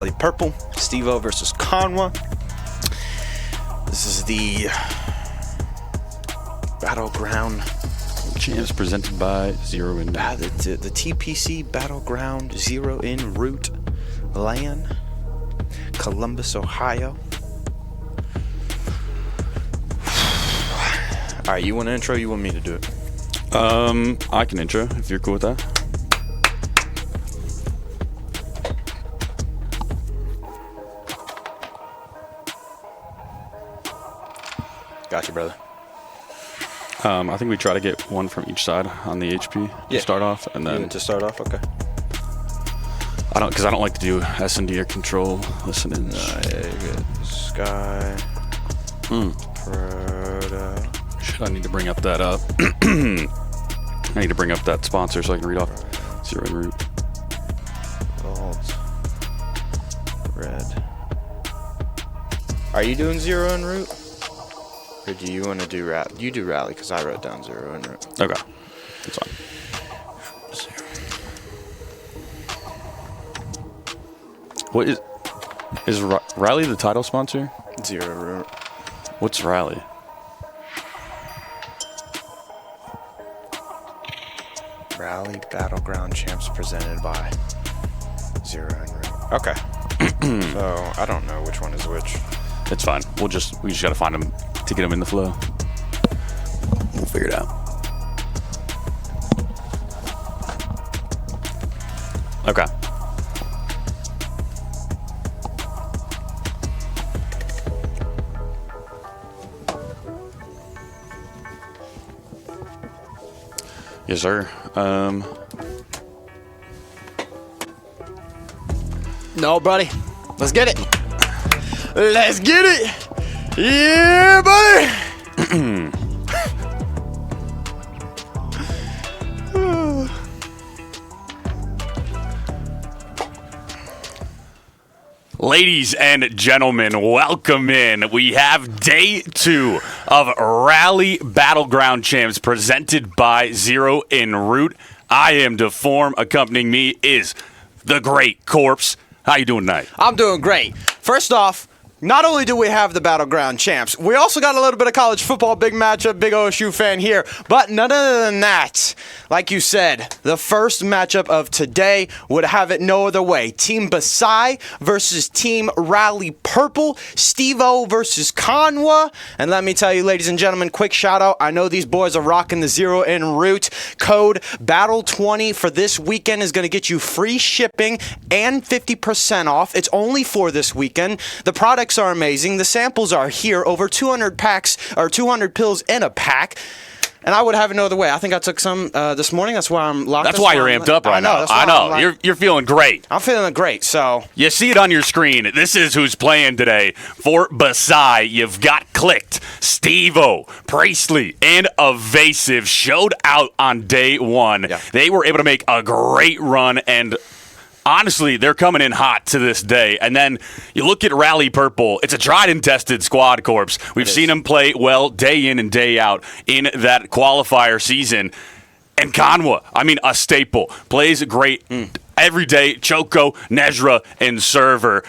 Purple, Steve-O versus Conwa. This is the Battleground Champs presented by Zero In. the TPC Battleground Zero In Route LAN, Columbus, Ohio. All right, you want to intro? You want me to do it? I can intro if you're cool with that. Gotcha, brother. I think we try to get one from each side on the HP to start off, and then to start off, okay. I don't like to do S&D or control listening. Yeah, you're good. Sky. Proto. Shit, I need to bring up that I need to bring up that sponsor so I can read off Zero In Route. Gold. Red. Are you doing Zero En Route? Or do you want to do rally? You do rally because I wrote down Zero En Route. Okay, that's fine. What is Rally the title sponsor? Zero Route. What's Rally? Rally Battleground Champs presented by Zero En Route. Okay. So I don't know which one is which. It's fine. We just gotta find them to get them in the flow. We'll figure it out. Okay. Yes, sir. No, buddy. Let's get it. Let's get it. Yeah, buddy. Ladies and gentlemen, welcome in. We have day 2 of Rally Battleground Champs presented by Zero In Route. I am Deform. Accompanying me is the Great Corpse. How you doing tonight? I'm doing great. First off, not only do we have the Battleground Champs, we also got a little bit of college football, big matchup, big OSU fan here. But none other than that, like you said, the first matchup of today would have it no other way. Team Basai versus Team Rally Purple, Steve-O versus Conwa. And let me tell you, ladies and gentlemen, quick shout out. I know these boys are rocking the Zero In Route. Code BATTLE20 for this weekend is going to get you free shipping and 50% off. It's only for this weekend. The products are amazing. The samples are here. Over 200 packs or 200 pills in a pack. And I would have it no other way. I think I took some this morning. That's why I'm locked. That's why you're amped up right now. I know. You're feeling great. I'm feeling great. So you see it on your screen. This is who's playing today for Basai. You've got Clicked, Steve-O, Priestley, and Evasive showed out on day 1. Yeah. They were able to make a great run, and honestly, they're coming in hot to this day. And then you look at Rally Purple. It's a tried and tested squad, Corpse. We've seen them play well day in and day out in that qualifier season. And Conwa, a staple. Plays great every day. Choco, Nezra, and Server.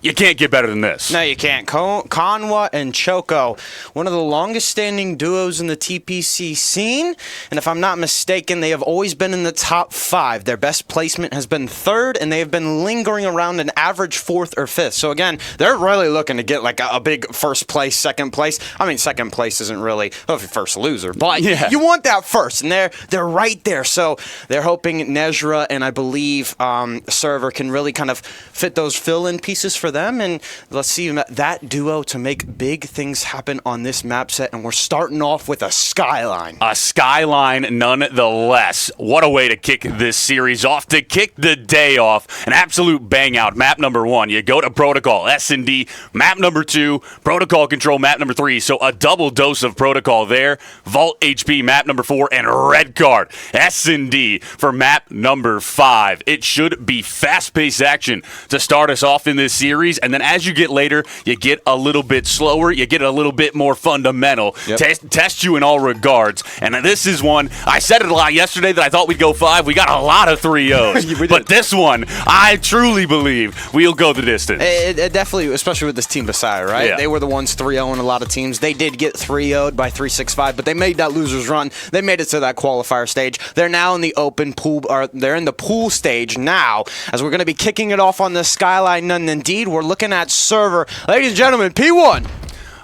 You can't get better than this. No, you can't. Conwa and Choco, one of the longest-standing duos in the TPC scene. And if I'm not mistaken, they have always been in the top 5. Their best placement has been 3rd, and they have been lingering around an average 4th or 5th. So, again, they're really looking to get like a big first place, second place. Second place isn't really if you're first loser, but you want that first, and they're right there. So they're hoping Nezra and I believe Server can really kind of fit those fill-in pieces for them, and let's see that duo to make big things happen on this map set. And we're starting off with a Skyline. A Skyline nonetheless. What a way to kick this series off, to kick the day off. An absolute bang out. Map number 1, you go to Protocol, S&D. Map number 2, Protocol Control, map number 3. So a double dose of Protocol there. Vault HP, map number 4, and Red Card, S&D for map number 5. It should be fast-paced action to start us off in this series. series, and then as you get later, you get a little bit slower, you get a little bit more fundamental. Test you in all regards. And this is one, I said it a lot yesterday that I thought we'd go 5. We got a lot of 3-0s. But this one, I truly believe we'll go the distance. It definitely, especially with this team beside, right? Yeah. They were the ones 3-0 in a lot of teams. They did get 3-0'd by 3-6-5, but they made that loser's run. They made it to that qualifier stage. They're now in the open pool, or they're in the pool stage now, as we're going to be kicking it off on the Skyline. And indeed, we're looking at server. Ladies and gentlemen, P1.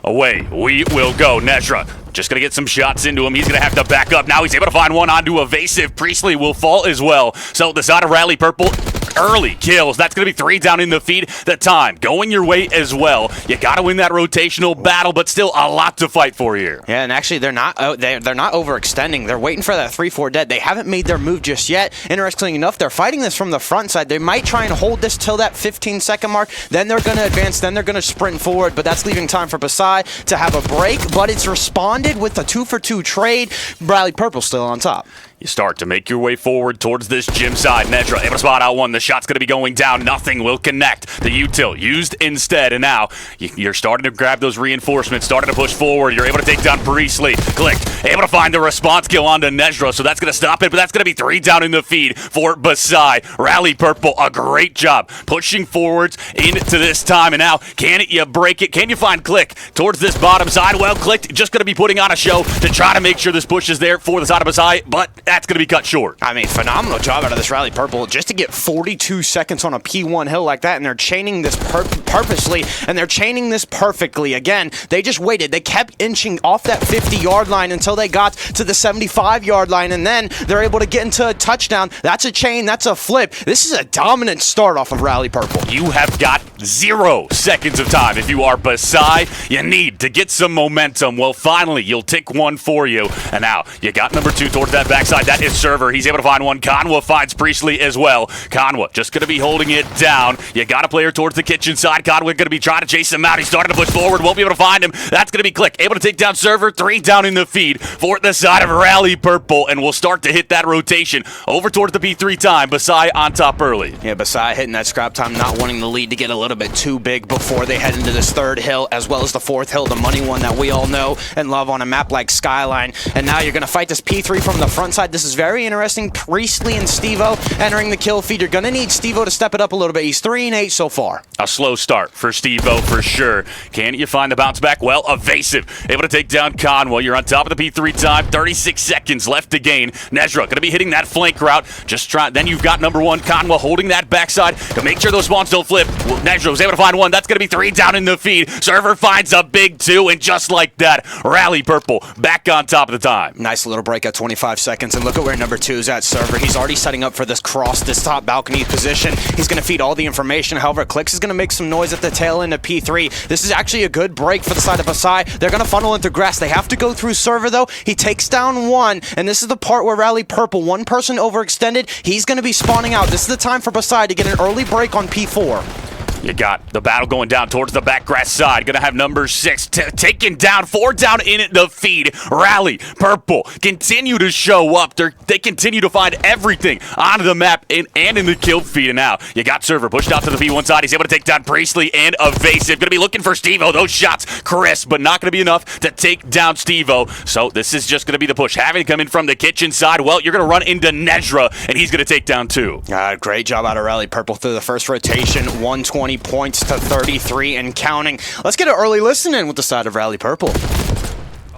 Away we will go. Nezra just going to get some shots into him. He's going to have to back up. Now he's able to find one onto Evasive. Priestley will fall as well. So the side of Rally Purple, early kills. That's going to be 3 down in the feed. The time going your way as well. You got to win that rotational battle, but still a lot to fight for here. Yeah, and actually they're not overextending. They're waiting for that 3-4 dead. They haven't made their move just yet. Interestingly enough, they're fighting this from the front side. They might try and hold this till that 15-second mark. Then they're going to advance. Then they're going to sprint forward, but that's leaving time for Basai to have a break, but it's responded with a 2-for-2 trade. Rally Purple still on top. You start to make your way forward towards this gym side. Nedra able to spot out one. The shot's going to be going down. Nothing will connect. The util used instead. And now you're starting to grab those reinforcements, starting to push forward. You're able to take down Priestley. Clicked. Able to find the response kill onto Nedra. So that's going to stop it. But that's going to be 3 down in the feed for Basai. Rally Purple, a great job pushing forwards into this time. And now, can you break it? Can you find Click towards this bottom side? Well, Click just going to be putting on a show to try to make sure this push is there for the side of Basai. But that's going to be cut short. I mean, phenomenal job out of this Rally Purple just to get 42 seconds on a P1 hill like that, and they're chaining this purposely, and they're chaining this perfectly. Again, they just waited. They kept inching off that 50-yard line until they got to the 75-yard line, and then they're able to get into a touchdown. That's a chain. That's a flip. This is a dominant start off of Rally Purple. You have got 0 seconds of time. If you are Basai, you need to get some momentum. Well, finally, you'll tick one for you. And now, you got number 2 towards that backside. That is Server. He's able to find one. Conwa finds Priestley as well. Conwa just going to be holding it down. You got a player towards the kitchen side. Conwa going to be trying to chase him out. He's starting to push forward. Won't be able to find him. That's going to be Click. Able to take down Server. 3 down in the feed for the side of Rally Purple. And we'll start to hit that rotation over towards the P3 time. Basai on top early. Yeah, Basai hitting that scrap time, not wanting the lead to get a little bit too big before they head into this 3rd hill, as well as the 4th hill, the money one that we all know and love on a map like Skyline. And now you're going to fight this P3 from the front side. This is very interesting. Priestley and Stevo entering the kill feed. You're going to need Stevo to step it up a little bit. He's 3-8 so far. A slow start for Stevo for sure. Can you find the bounce back? Well, Evasive. Able to take down Conwell. You're on top of the P3 time. 36 seconds left to gain. Nezra going to be hitting that flank route. Just try. Then you've got number 1, Conwell, holding that backside to make sure those spawns don't flip. Well, Nezra was able to find one. That's going to be 3 down in the feed. Server finds a big 2, and just like that, Rally Purple back on top of the time. Nice little break at 25 seconds, and look at where number 2 is at. Server. He's already setting up for this cross, this top balcony position. He's going to feed all the information. However, Clicks is going to make some noise at the tail end of P3. This is actually a good break for the side of Basai. They're going to funnel into grass. They have to go through Server, though. He takes down 1, and this is the part where Rally Purple, 1 person overextended. He's going to be spawning out. This is the time for Basai to get an early break on P4. You got the battle going down towards the back grass side. Going to have number 6 taken down. 4 down in the feed. Rally Purple continue to show up. They continue to find everything on the map and in the kill feed. And now you got Server pushed out to the P1 side. He's able to take down Priestley and Evasive. Going to be looking for Stevo. Those shots crisp, but not going to be enough to take down Stevo. So this is just going to be the push. Having to come in from the kitchen side. Well, you're going to run into Nezra, and he's going to take down 2. Great job out of Rally Purple through the first rotation. 120 points to 33 and counting. Let's get an early listen in with the side of Rally Purple.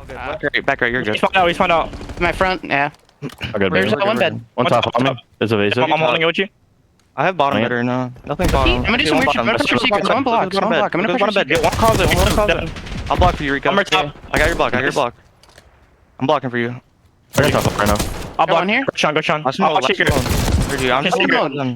Back right, you're good. We found out. My front, yeah. Okay, Where's that one bed? One top on me. There's Evasive. I'm holding it with you. I have bottom better, no. Nothing bottom. I'm gonna do some weird shit. I'm gonna push your secret. Someone block. I'm gonna push your secret. One closet. I'll block for you, Rico. One more top. I got your block. I'm blocking for you. I got top up right now. I'll block here. Go Sean. I'll secret. I'm just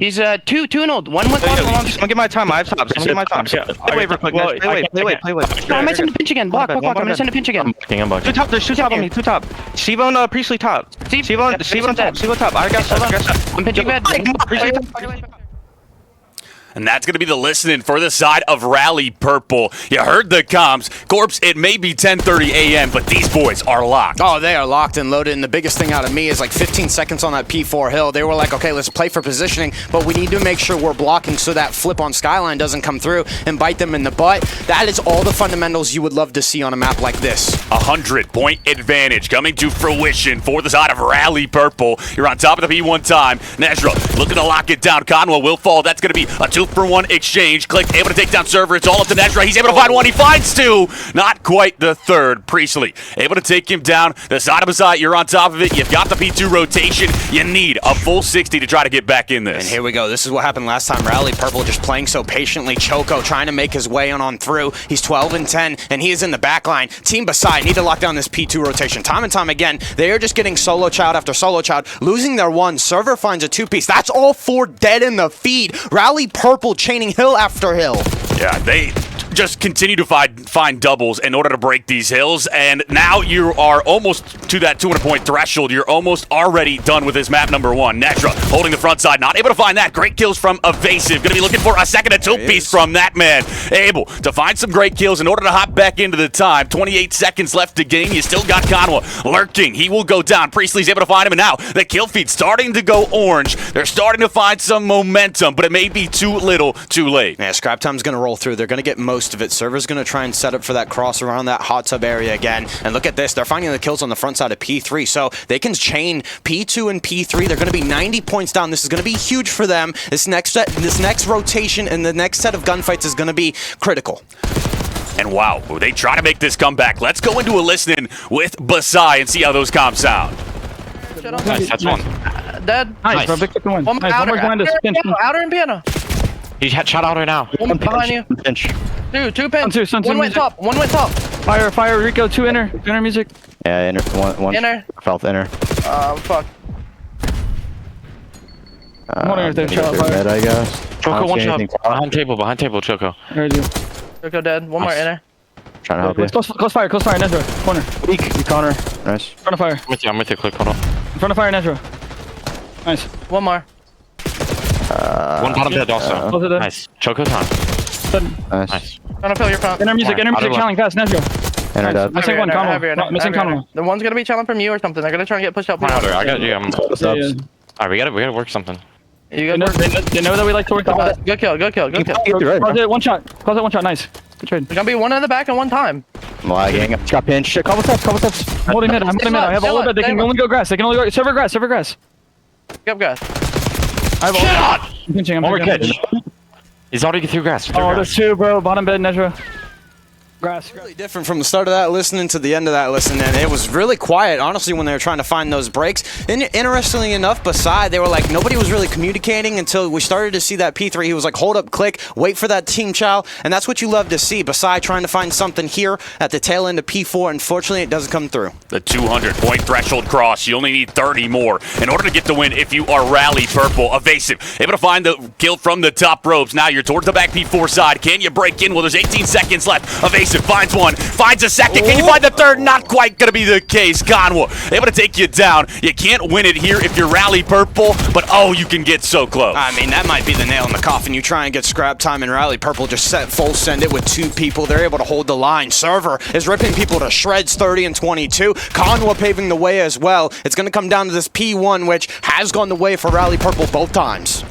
He's 2 and old. 1 with I'm just gonna get my time. I have tops. I'm gonna get my time. Play wave real quick. Play wave. No, I'm gonna send a pinch again. Block. I'm gonna send a pinch again. I'm blocking. 2 top. There's 2 top on me. 2 top. Stevo and Priestley top. Stevo top. I got stuff. I'm pinching bed. And that's going to be the listening for the side of Rally Purple. You heard the comms. Corpse, it may be 10:30 a.m., but these boys are locked. Oh, they are locked and loaded, and the biggest thing out of me is like 15 seconds on that P4 hill. They were like, okay, let's play for positioning, but we need to make sure we're blocking so that flip on Skyline doesn't come through and bite them in the butt. That is all the fundamentals you would love to see on a map like this. 100-point advantage coming to fruition for the side of Rally Purple. You're on top of the P1 time. Nezra looking to lock it down. Conwell will fall. That's going to be a 2-for-1 exchange. Click, able to take down Server. It's all up to Nezra. He's able to find one. He finds two. Not quite the third. Priestley able to take him down. The side by side, you're on top of it. You've got the P2 rotation. You need a full 60 to try to get back in this. And here we go. This is what happened last time. Rally Purple just playing so patiently. Choco trying to make his way on through. He's 12 and 10, and he is in the back line. Team beside need to lock down this P2 rotation. Time and time again, they are just getting solo child after solo child, losing their one. Server finds a two-piece. That's all four dead in the feed. Rally Purple chaining hill after hill. Yeah, they just continue to find doubles in order to break these hills, and now you are almost to that 200-point threshold. You're almost already done with this map number one. Nezra holding the front side, not able to find that. Great kills from Evasive. Going to be looking for a second and two-piece from that man. Able to find some great kills in order to hop back into the time. 28 seconds left to game. You still got Conwell lurking. He will go down. Priestley's able to find him, and now the kill feed starting to go orange. They're starting to find some momentum, but it may be too little, too late. Yeah, Scrap Time's going to roll through. They're going to get most of it. Server's going to try and set up for that cross around that hot tub area again. And look at this. They're finding the kills on the front side of P3. So they can chain P2 and P3. They're going to be 90 points down. This is going to be huge for them. This next rotation and the next set of gunfights is going to be critical. And wow, they try to make this comeback. Let's go into a listening with Basai and see how those comms sound. Nice, that's one. Dead. Nice, bro, big win. One Nice, outer, one more behind us. outer and piano. He shot out right now. One behind you. Pinch. Two pins. Sun two, One went music. top. One went top. Fire, Rico, two inner music. Yeah, inner, one Inner. felt inner. Fuck. I'm wondering if they've shot They're fire. dead, I guess. Choco, one shot. Behind Behind table, Choco. Heard you. Go dead. One more inner. Trying to help you. Close fire, Nezra. Corner. Weak, Connor. Nice. Front of fire. I'm with you, click, hold on. In front of fire, Nezra. Nice. One more. One bottom dead also. Close it dead. Nice. Choco's on. Nice. Trying to fill your front. Inner music, Outer left. challenge fast, Nezra. Inner dead. Missing one, Conwell. Missing Conwell. The one's gonna be challenging from you or something. They're gonna try and get pushed out. Come on, Outer, I got you. Yeah. Alright, we gotta work something. You They know that we like to work on Good kill. Good kill. Good kill. Close it, one shot. Close it, one shot. Nice. Good trade. There's gonna be one in the back at one time. I'm lagging. Just got pinched. Couple steps. I'm holding mid. I have all of it. They can only go grass. They can only go server grass. Pick up guys. I have all. I'm pinching. I'm One more pinching. catch. He's already through grass. Oh, there's two, bro. Bottom bed, Nezra. Grass. Really different from the start of that listening to the end of that listening, and it was really quiet, honestly, when they were trying to find those breaks. And interestingly enough, beside, they were like, nobody was really communicating until we started to see that P3. He was like, hold up, click, wait for that team chow, and that's what you love to see. Beside trying to find something here at the tail end of P4, unfortunately, it doesn't come through. The 200-point threshold cross. You only need 30 more in order to get the win if you are Rally Purple. Evasive, able to find the kill from the top ropes. Now you're towards the back P4 side. Can you break in? Well, there's 18 seconds left. Evasive finds one, finds a second. Can you find the third? Not quite going to be the case. Conwell able to take you down. You can't win it here if you're Rally Purple, but oh, you can get so close. I mean, that might be the nail in the coffin. You try and get Scrap Time and Rally Purple just set full send it with two people. They're able to hold the line. Server is ripping people to shreds 30 and 22. Conwell paving the way as well. It's going to come down to this P1, which has gone the way for Rally Purple both times.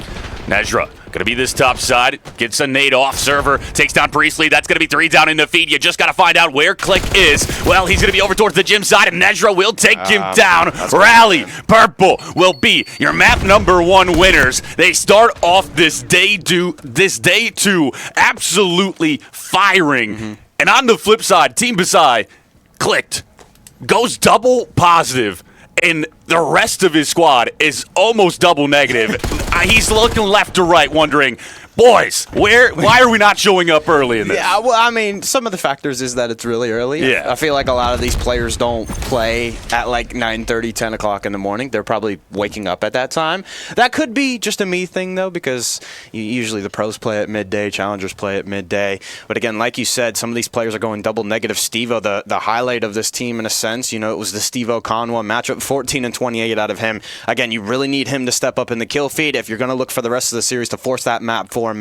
Nezra gonna be this top side, gets a nade off. Server takes down Priestley. That's gonna be 3 down in the feed. You just gotta find out where Click is. Well, he's gonna be over towards the gym side, and Nezra will take him down. Rally Purple will be your map number 1 winners. They start off this day 2 absolutely firing. And on the flip side, Team Basai clicked, goes double positive, and the rest of his squad is almost double negative. He's looking left to right, wondering, boys, why are we not showing up early in this? Yeah, well, I mean, some of the factors is that it's really early. Yeah. I feel like a lot of these players don't play at like 9:30, 10 o'clock in the morning. They're probably waking up at that time. That could be just a me thing, though, because usually the pros play at midday, challengers play at midday. But again, like you said, some of these players are going double negative. Stevo, the highlight of this team in a sense, it was the Stevo Conwell matchup, 14 and 28 out of him. Again, you really need him to step up in the kill feed if you're going to look for the rest of the series to force that map for warm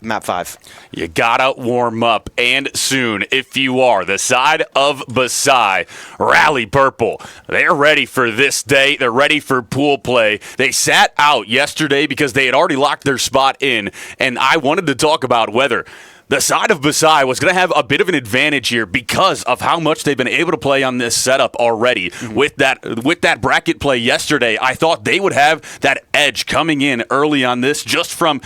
map 5. You gotta warm up, and soon, if you are the side of Basai, Rally Purple. They're ready for this day. They're ready for pool play. They sat out yesterday because they had already locked their spot in, and I wanted to talk about whether the side of Basai was going to have a bit of an advantage here because of how much they've been able to play on this setup already. With that bracket play yesterday, I thought they would have that edge coming in early on this just from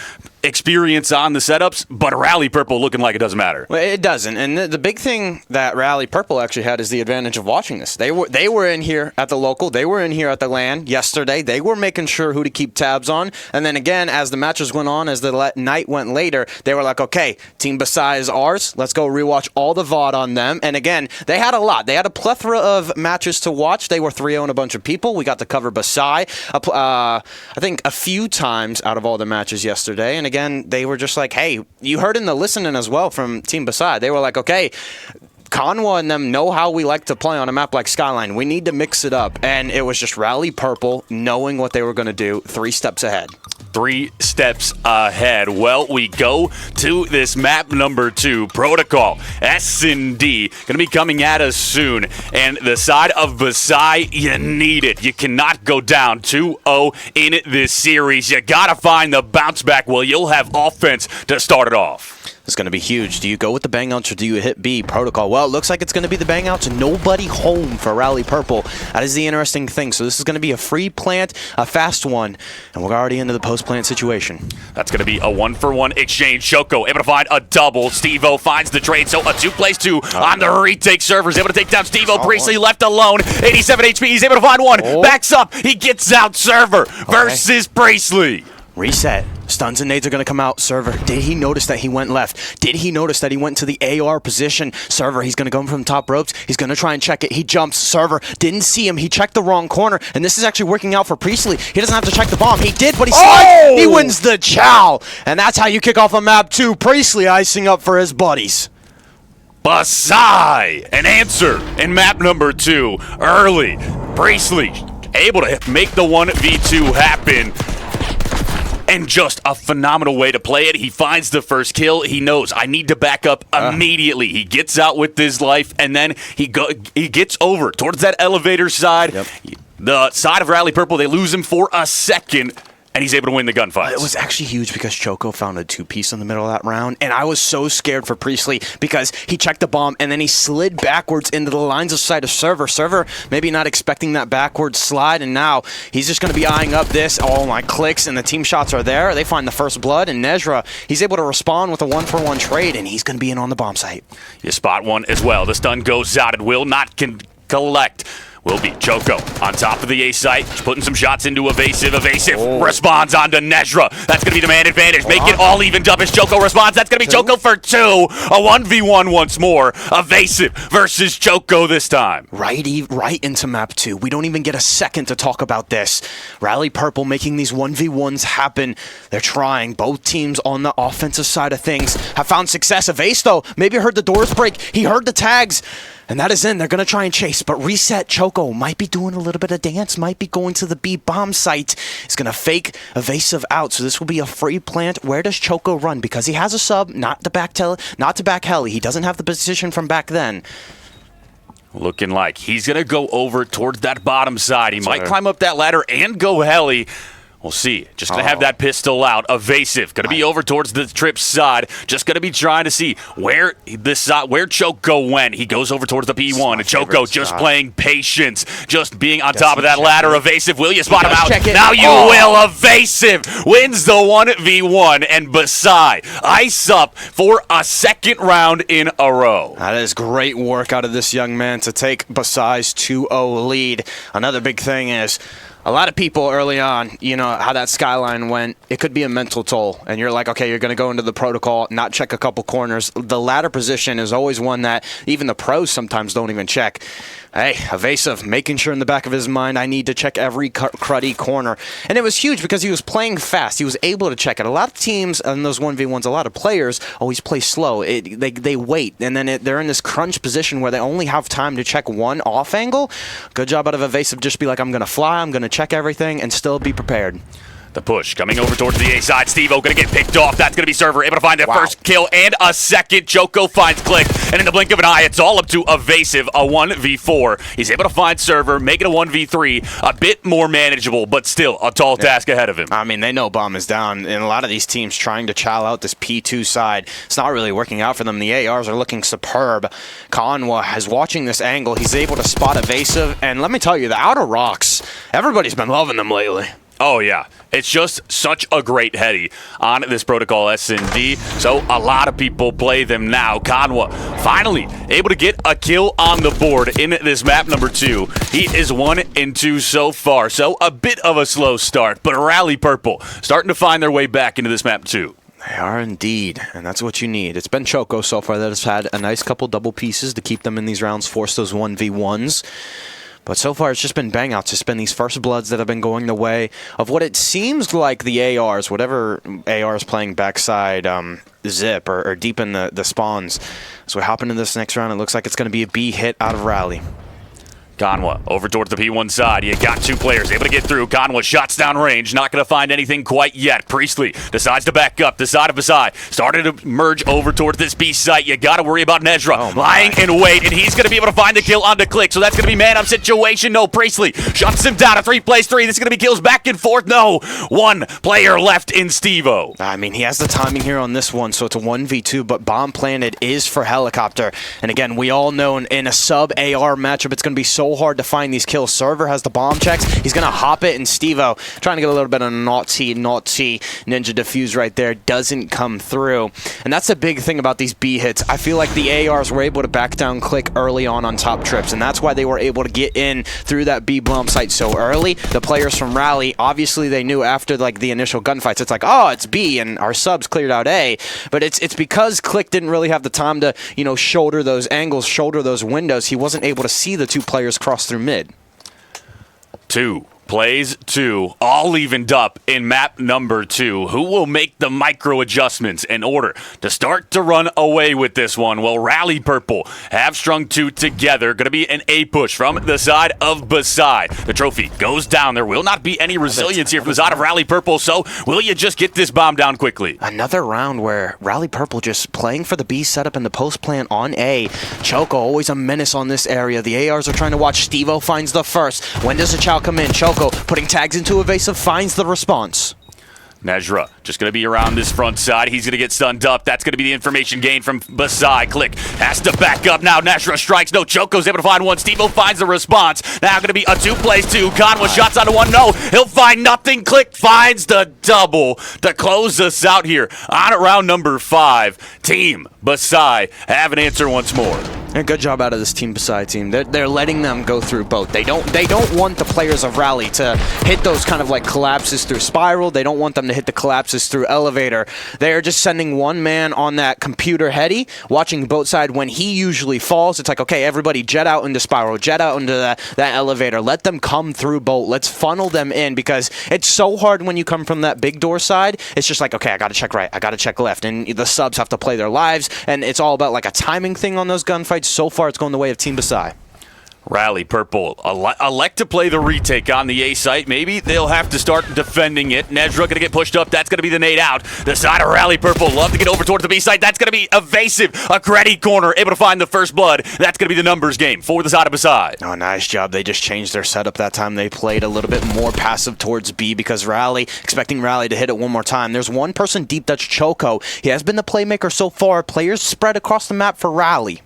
experience on the setups, but Rally Purple looking like it doesn't matter. Well, it doesn't. And the big thing that Rally Purple actually had is the advantage of watching this. They were in here at the local. They were in here at the LAN yesterday. They were making sure who to keep tabs on. And then again, as the matches went on, as the night went later, they were like, okay, Team Basai is ours. Let's go rewatch all the VOD on them. And again, they had a lot. They had a plethora of matches to watch. They were 3-0 a bunch of people. We got to cover Basai, I think, a few times out of all the matches yesterday. And again, they were just like, hey, you heard in the listening as well from Team Basai. They were like, okay, Conwa and them know how we like to play on a map like Skyline. We need to mix it up. And it was just Rally Purple knowing what they were going to do 3 steps ahead. 3 steps ahead. Well, we go to this map number 2, Protocol. S&D going to be coming at us soon. And the side of Basai, you need it. You cannot go down 2-0 in this series. You got to find the bounce back. Well, you'll have offense to start it off. It's going to be huge. Do you go with the bang outs or do you hit B? Protocol. Well, it looks like it's going to be the bang outs. Nobody home for Rally Purple. That is the interesting thing. So this is going to be a free plant, a fast one, and we're already into the post-plant situation. That's going to be a 1-for-1 exchange. Shoko able to find a double. Steve-O finds the trade. So a 2-plays-2 on the retake servers. Able to take down Steve-O. Priestley left alone. 87 HP. He's able to find one. Backs up. He gets out server versus Priestley. Reset. Stuns and nades are going to come out. Server, did he notice that he went left? Did he notice that he went to the AR position? Server, he's going to go from the top ropes. He's going to try and check it. He jumps. Server, didn't see him. He checked the wrong corner, and this is actually working out for Priestley. He doesn't have to check the bomb. He did, but he slides. He wins the chow, and that's how you kick off a map 2. Priestley icing up for his buddies. Basai, an answer in map number 2. Early, Priestley able to make the 1v2 happen. And just a phenomenal way to play it. He finds the first kill. He knows, I need to back up immediately. He gets out with his life, and then he gets over towards that elevator side. Yep. The side of Rally Purple, they lose him for a second, and he's able to win the gunfight. It was actually huge because Choco found a 2-piece in the middle of that round, and I was so scared for Priestley because he checked the bomb, and then he slid backwards into the lines of sight of Server. Server maybe not expecting that backwards slide, and now he's just going to be eyeing up this. Oh, my clicks, and the team shots are there. They find the first blood, and Nezra, he's able to respond with a 1-for-1 trade, and he's going to be in on the bomb site. You spot one as well. The stun goes out. It will not collect. Will be Choco on top of the A site, putting some shots into Evasive. Evasive responds onto Nezra. That's going to be the man advantage. Make it all evened up as Choco responds. That's going to be Choco for 2. A 1v1 once more. Evasive versus Choco this time. Right into map 2. We don't even get a second to talk about this. Rally Purple making these 1v1s happen. They're trying. Both teams on the offensive side of things have found success. Evase, though, maybe heard the doors break. He heard the tags. And that is in. They're going to try and chase. But Reset Choco might be doing a little bit of dance, might be going to the B bomb site. He's going to fake Evasive out. So this will be a free plant. Where does Choco run? Because he has a sub, not to back Heli. He doesn't have the position from back then. Looking like he's going to go over towards that bottom side. He might climb up that ladder and go Heli. We'll see. Just going to have that pistol out. Evasive. Going to be over towards the trip side. Just going to be trying to see where Choco went. He goes over towards the P1. And Choco just playing patience. Just being on top of that ladder. Evasive. Will you spot him out? Now you will. Evasive wins the 1v1. And Basai ice up for a second round in a row. That is great work out of this young man to take Basai's 2-0 lead. Another big thing is, a lot of people early on, you know, how that Skyline went, it could be a mental toll. And you're like, okay, you're going to go into the protocol, not check a couple corners. The ladder position is always one that even the pros sometimes don't even check. Hey, Evasive, making sure in the back of his mind, I need to check every cruddy corner. And it was huge because he was playing fast. He was able to check it. A lot of teams in those 1v1s, a lot of players always play slow. They wait, and then they're in this crunch position where they only have time to check one off angle. Good job out of Evasive. Just be like, I'm going to fly, I'm going to check everything, and still be prepared. The push coming over towards the A side. Steve-O gonna get picked off. That's gonna be Server able to find the first kill and a second. Choco finds Click, and in the blink of an eye, it's all up to Evasive, a 1v4. He's able to find Server, make it a 1v3, a bit more manageable, but still a tall task ahead of him. I mean, they know bomb is down, and a lot of these teams trying to chow out this P2 side. It's not really working out for them. The ARs are looking superb. Conwa is watching this angle. He's able to spot Evasive, and let me tell you, the outer rocks, everybody's been loving them lately. Oh, yeah. It's just such a great heady on this Protocol S&D, so a lot of people play them now. Conwa finally able to get a kill on the board in this map number 2. He is 1 and 2 so far, so a bit of a slow start, but Rally Purple starting to find their way back into this map 2. They are indeed, and that's what you need. It's been Choco so far that has had a nice couple double pieces to keep them in these rounds, force those 1v1s. But so far, it's just been bang-outs. It's been these first bloods that have been going the way of what it seems like the ARs, whatever AR is playing backside zip or deep in the spawns. So we hop into this next round. It looks like it's going to be a B hit out of Rally. Conwa over towards the P1 side. You got 2 players able to get through. Conwa shots down range. Not going to find anything quite yet. Priestley decides to back up. The side of Basai started to merge over towards this B site. You got to worry about Nezra lying in wait, and he's going to be able to find the kill onto Click. So that's going to be man-up situation. No, Priestley shuts him down. A 3-plays-3. This is going to be kills back and forth. No, 1 player left in Steve-O. I mean, he has the timing here on this one, so it's a 1v2, but bomb planted is for Helicopter. And again, we all know in a sub-AR matchup, it's going to be so hard to find these kills. Server has the bomb checks. He's going to hop it, and Steve-O trying to get a little bit of naughty ninja defuse right there. Doesn't come through. And that's the big thing about these B hits. I feel like the ARs were able to back down Click early on top trips, and that's why they were able to get in through that B bomb site so early. The players from Rally, obviously they knew after like the initial gunfights, it's like, oh, it's B, and our subs cleared out A. But it's because Click didn't really have the time to, shoulder those angles, shoulder those windows. He wasn't able to see the 2 players cross through mid. 2 plays 2, all evened up in map number 2. Who will make the micro adjustments in order to start to run away with this one? Well, Rally Purple have strung 2 together. Going to be an A push from the side of Basai. The trophy goes down. There will not be any resilience here from the side of Rally Purple, so will you just get this bomb down quickly? Another round where Rally Purple just playing for the B setup and the post plant on A. Choco always a menace on this area. The ARs are trying to watch. Steve-O finds the first. When does the chow come in? Choco putting tags into Evasive, finds the response. Nezra just going to be around this front side. He's going to get stunned up. That's going to be the information gain from Basai. Click has to back up now. Nezra strikes. No, Choco's able to find one. Steve-O finds the response. Now going to be a 2-plays-2. Conwa shots onto 1. No, he'll find nothing. Click finds the double to close us out here on round number 5. Team Basai have an answer once more. And good job out of this Team Basai team. They're letting them go through both. They don't want the players of Rally to hit those kind of like collapses through Spiral. They don't want them to hit the collapses through Elevator. They are just sending one man on that computer heady, watching both side. When he usually falls, it's like, okay, everybody jet out into Spiral, jet out into that Elevator. Let them come through bolt. Let's funnel them in, because it's so hard when you come from that big door side. It's just like, okay, I got to check right, I got to check left, and the subs have to play their lives, and it's all about like a timing thing on those gunfights. So far, it's going the way of Team Basai. Rally Purple elect to play the retake on the A site. Maybe they'll have to start defending it. Nezra going to get pushed up. That's going to be the nade out. The side of Rally Purple love to get over towards the B site. That's going to be Evasive. A Creddy corner, able to find the first blood. That's going to be the numbers game for the side of Basai. Oh, nice job. They just changed their setup that time. They played a little bit more passive towards B, because Rally, expecting Rally to hit it one more time. There's one person deep, that's Choco. He has been the playmaker so far. Players spread across the map for Rally.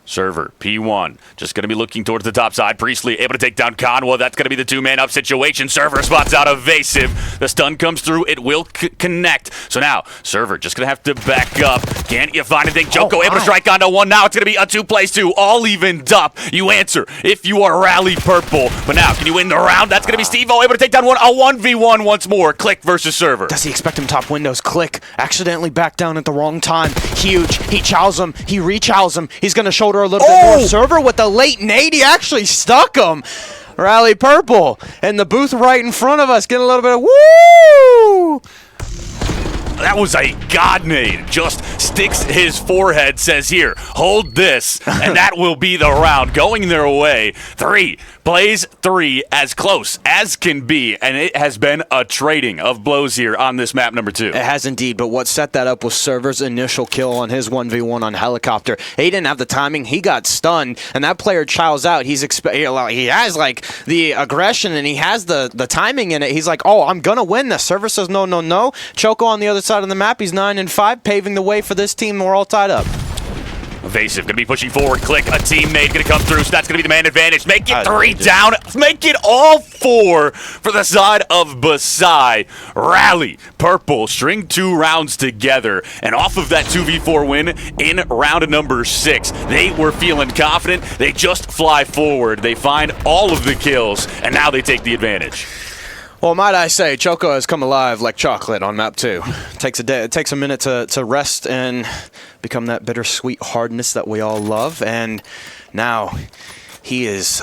Server, P1, just going to be looking towards the top side. Priestley able to take down Conwa. That's going to be the 2-man-up situation. Server spots out Evasive. The stun comes through. It will connect. So now, Server just going to have to back up. Can't you find anything? Choco able to strike onto 1. Now it's going to be a 2-plays-2. All evened up. You answer if you are Rally Purple. But now, can you win the round? That's going to be Steve-O able to take down 1. A 1v1 once more. Click versus Server. Does he expect him top windows? Click accidentally back down at the wrong time. Huge. He chows him. He re-chows him. He's going to shoulder a little bit more. Server with the late nade. He actually stuck him. Rally Purple in the booth right in front of us, getting a little bit of woo. That was a god nade. Just sticks his forehead, says, here, hold this, and that will be the round. Going their way. 3 plays 3 as close as can be, and it has been a trading of blows here on this map number 2. It has indeed, but what set that up was Server's initial kill on his 1v1 on Helicopter. He didn't have the timing. He got stunned, and that player chows out. He has like the aggression, and he has the timing in it. He's like, oh, I'm gonna win this. Server says no, no, no. Choco on the other side of the map. He's 9-5, paving the way for this team. We're all tied up. Evasive going to be pushing forward. Click, a teammate going to come through, so that's going to be the man advantage. Make it 3 down. Make it all 4 for the side of Basai. Rally, Purple, string 2 rounds together. And off of that 2v4 win in round number 6, they were feeling confident. They just fly forward. They find all of the kills, and now they take the advantage. Well, might I say, Choco has come alive like chocolate on map 2. It takes a minute to rest and become that bittersweet hardness that we all love. And now he is,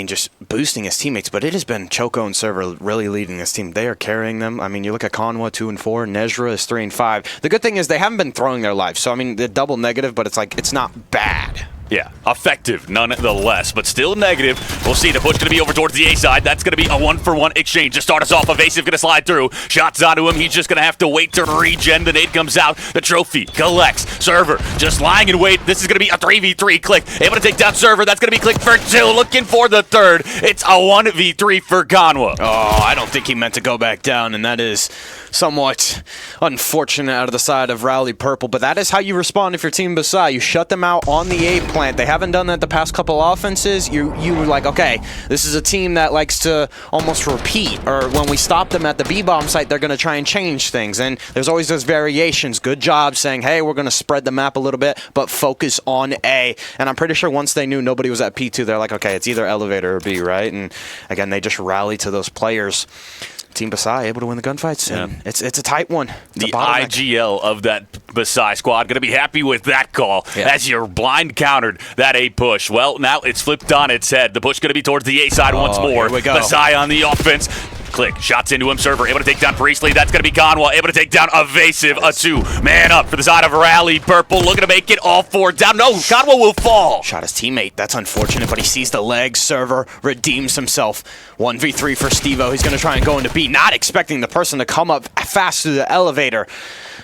just boosting his teammates. But it has been Choco and Server really leading this team. They are carrying them. I mean, you look at Conwa 2-4, Nezra is 3-5. The good thing is they haven't been throwing their life. So, they're double negative, but it's not bad. Yeah, effective nonetheless, but still negative. We'll see. The push going to be over towards the A side. That's going to be a 1-for-1 exchange to start us off. Evasive going to slide through. Shots onto him. He's just going to have to wait to regen. The nade comes out. The trophy collects. Server just lying in wait. This is going to be a 3v3 Click. Able to take down Server. That's going to be Click for 2. Looking for the 3rd. It's a 1v3 for Conwa. Oh, I don't think he meant to go back down, and that is somewhat unfortunate out of the side of Rally Purple, but that is how you respond if you're Team Basai. You shut them out on the A plant. They haven't done that the past couple offenses. You were like, okay, this is a team that likes to almost repeat, or when we stop them at the B-bomb site, they're going to try and change things, and there's always those variations. Good job saying, hey, we're going to spread the map a little bit, but focus on A, and I'm pretty sure once they knew nobody was at P2, they're like, okay, it's either elevator or B, right? And again, they just rally to those players. Team Basai able to win the gunfights. And it's a tight one. The IGL of that Basai squad going to be happy with that call as you're blind countered that A push. Well, now it's flipped on its head. The push going to be towards the A side once more. Here we go. Basai on the offense. Click, shots into him, Server, able to take down Priestley. That's going to be Conwa, able to take down Evasive. A 2-man up for the side of Rally Purple, looking to make it all 4 down. No, Conwa will fall. Shot his teammate. That's unfortunate, but he sees the legs. Server redeems himself. 1v3 for Stevo. He's going to try and go into B, not expecting the person to come up fast through the elevator.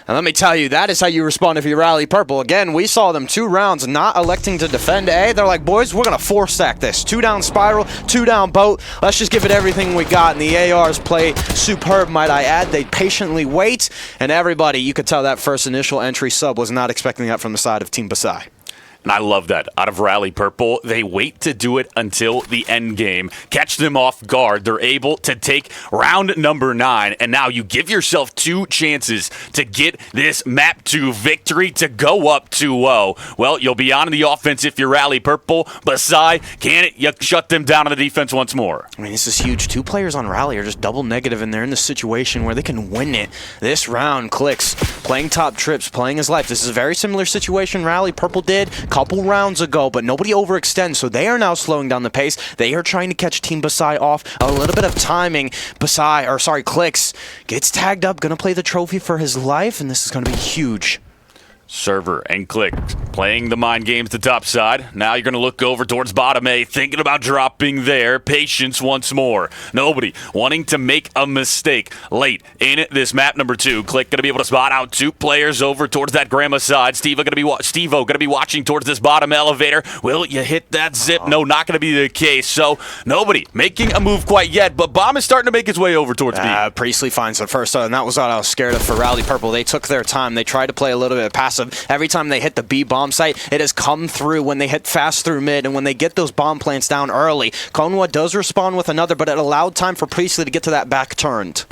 And let me tell you, that is how you respond if you Rally Purple. Again, we saw them 2 rounds not electing to defend A. They're like, boys, we're going to 4-stack this. 2 down Spiral, 2 down Boat. Let's just give it everything we got. And the ARs play superb, might I add. They patiently wait. And everybody, you could tell that first initial entry sub was not expecting that from the side of Team Basai. And I love that. Out of Rally Purple, they wait to do it until the end game. Catch them off guard. They're able to take round number 9. And now you give yourself 2 chances to get this map 2 victory to go up 2-0. Well, you'll be on the offense if you're Rally Purple. Basai, can you shut them down on the defense once more? This is huge. 2 players on Rally are just double negative, and they're in the situation where they can win it. This round, Clicks playing top trips, playing his life. This is a very similar situation Rally Purple did couple rounds ago, but nobody overextends, so they are now slowing down the pace. They are trying to catch Team Basai off. A little bit of timing. Clicks gets tagged up, gonna play the trophy for his life, and this is gonna be huge. Server and Click playing the mind games to top side. Now you're going to look over towards bottom A, thinking about dropping there. Patience once more. Nobody wanting to make a mistake late in this map number 2. Click going to be able to spot out 2 players over towards that grandma side. Stevo going to be watching towards this bottom elevator. Will you hit that zip? No, not going to be the case. So nobody making a move quite yet, but Bomb is starting to make his way over towards B. Priestley finds the first, and that was what I was scared of for Rally Purple. They took their time. They tried to play a little bit passive. Every time they hit the B bomb site, it has come through when they hit fast through mid, and when they get those bomb plants down early. Conwa does respond with another, but it allowed time for Priestley to get to that back turned.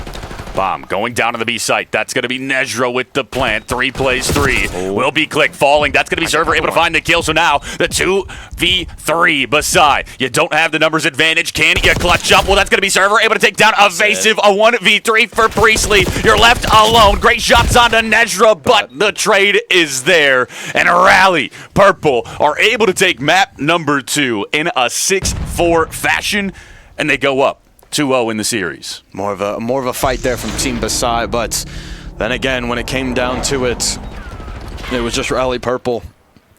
Bomb going down to the B site. That's going to be Nezra with the plant. 3 plays 3. Will be Click falling. That's going to be Server able to find the kill. So now the 2v3 Basai. You don't have the numbers advantage. Can you clutch up? Well, that's going to be Server able to take down Evasive. A 1v3 for Priestley. You're left alone. Great shots onto Nezra, but the trade is there. And Rally Purple are able to take map number 2 in a 6-4 fashion, and they go up 2-0 in the series. More of a fight there from Team Basai, but Then again, when it came down to it, it was just Rally Purple.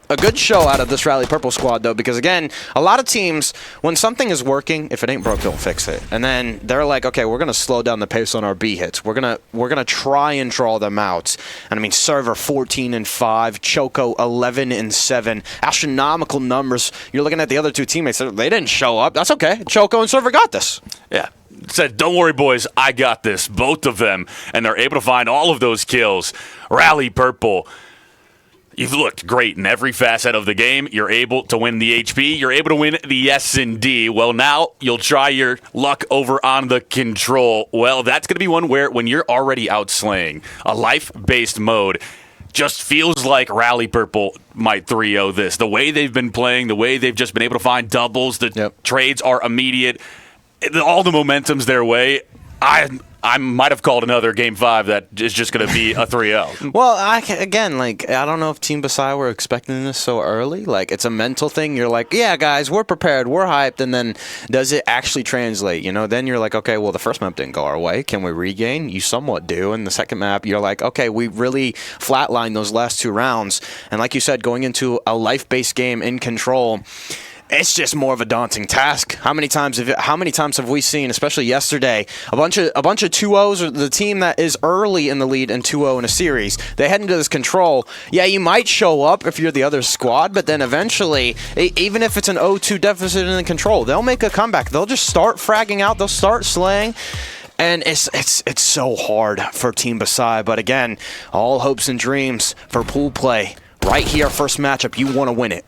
A good show out of this Rally Purple squad, though, because, again, a lot of teams, when something is working, if it ain't broke, don't fix it. And then they're like, okay, we're going to slow down the pace on our B hits. We're gonna try and draw them out. And, I mean, Server 14-5, Choco 11-7. Astronomical numbers. You're looking at the other two teammates. They didn't show up. That's okay. Choco and Server got this. Yeah. Said, don't worry, boys, I got this. Both of them. And they're able to find all of those kills. Rally Purple. You've looked great in every facet of the game. You're able to win the HP. You're able to win the S&D. Well, now you'll try your luck over on the control. Well, that's going to be one where when you're already out slaying, a life-based mode just feels like Rally Purple might 3-0 this. The way they've been playing, the way they've just been able to find doubles, the trades are immediate. All the momentum's their way. I might have called another Game 5 that is just going to be a 3-0. Well, I don't know if Team Basai were expecting this so early. Like, it's a mental thing. You're like, yeah, guys, we're prepared. We're hyped. And then does it actually translate? You know, then you're like, okay, well, the first map didn't go our way. Can we regain? You somewhat do. And the second map, you're like, okay, we really flatlined those last 2 rounds. And like you said, going into a life-based game in control, it's just more of a daunting task. How many times have we seen, especially yesterday, a bunch of 2-0s, or the team that is early in the lead and 2-0 in a series, they head into this control. Yeah, you might show up if you're the other squad, but then eventually, even if it's an 0-2 deficit in the control, they'll make a comeback. They'll just start fragging out. They'll start slaying. And it's so hard for Team Basai. But again, all hopes and dreams for pool play. Right here, first matchup, you want to win it.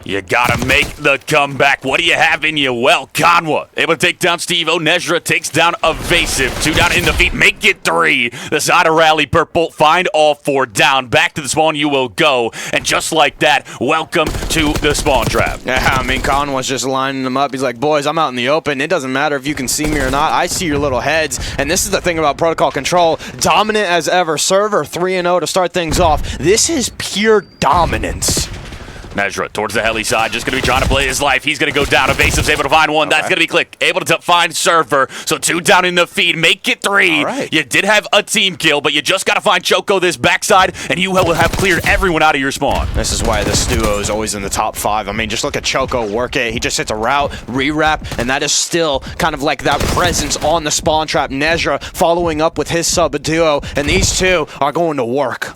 You gotta make the comeback. What do you have in you? Well, Conwa able to take down Steve-O. Nezra takes down Evasive. 2 down in the feet. Make it 3. The side of Rally Purple. Find all 4 down. Back to the spawn you will go. And just like that, welcome to the spawn trap. Yeah, I mean, Conwa's just lining them up. He's like, boys, I'm out in the open. It doesn't matter if you can see me or not. I see your little heads. And this is the thing about Protocol Control. Dominant as ever. Server 3-0 to start things off. This is pure dominance. Nezra towards the heli side, just going to be trying to play his life. He's going to go down. Evasive's able to find 1. That's going to be Click. Able to find Server. So 2 down in the feed. Make it 3. Right. You did have a team kill, but you just got to find Choco this backside, and you will have cleared everyone out of your spawn. This is why this duo is always in the top 5. I mean, just look at Choco work it. He just hits a route, re-wrap, and that is still kind of like that presence on the spawn trap. Nezra following up with his sub duo, and these two are going to work.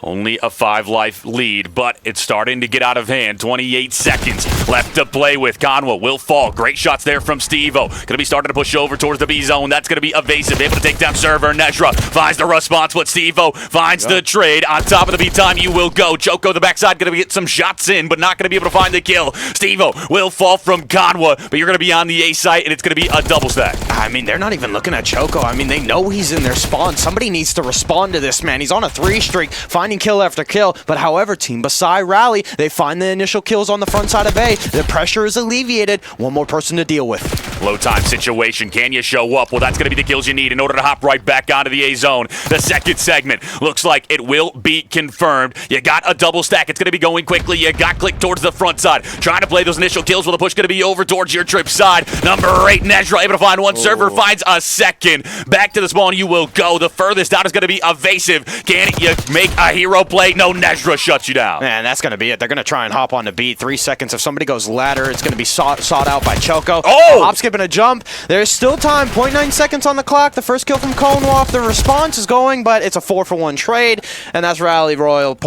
Only a 5-life lead, but it's starting to get out of hand. 28 seconds left to play with. Conwa will fall. Great shots there from Steve-O. Going to be starting to push over towards the B zone. That's going to be Evasive. Able to take down Server. Nezra finds the response, but Steve-O finds the trade. On top of the B time, you will go. Choco, the backside, going to get some shots in, but not going to be able to find the kill. Steve-O will fall from Conwa, but you're going to be on the A site, and it's going to be a double stack. I mean, they're not even looking at Choco. I mean, they know he's in their spawn. Somebody needs to respond to this, man. He's on a 3 streak, finding kill after kill. But however, Team Basai rally. They find the initial kills on the front side of A. The pressure is alleviated. One more person to deal with. Low time situation. Can you show up? Well, that's going to be the kills you need in order to hop right back onto the A zone. The second segment looks like it will be confirmed. You got a double stack. It's going to be going quickly. You got Click towards the front side. Trying to play those initial kills. Well, the push going to be over towards your trip side. Number 8, Nezra, able to find 1. Server finds a second. Back to the spawn you will go. The furthest out is going to be Evasive. Can you make a hero play? No, Nezra shuts you down. Man, that's going to be it. They're going to try and hop on the beat. 3 seconds. If somebody goes ladder, it's going to be sought out by Choco. Oh! Hop, skip, and a jump. There's still time. 0.9 seconds on the clock. The first kill from Conwa. The response is going, but it's a 4-for-1 trade, and that's Rally Royals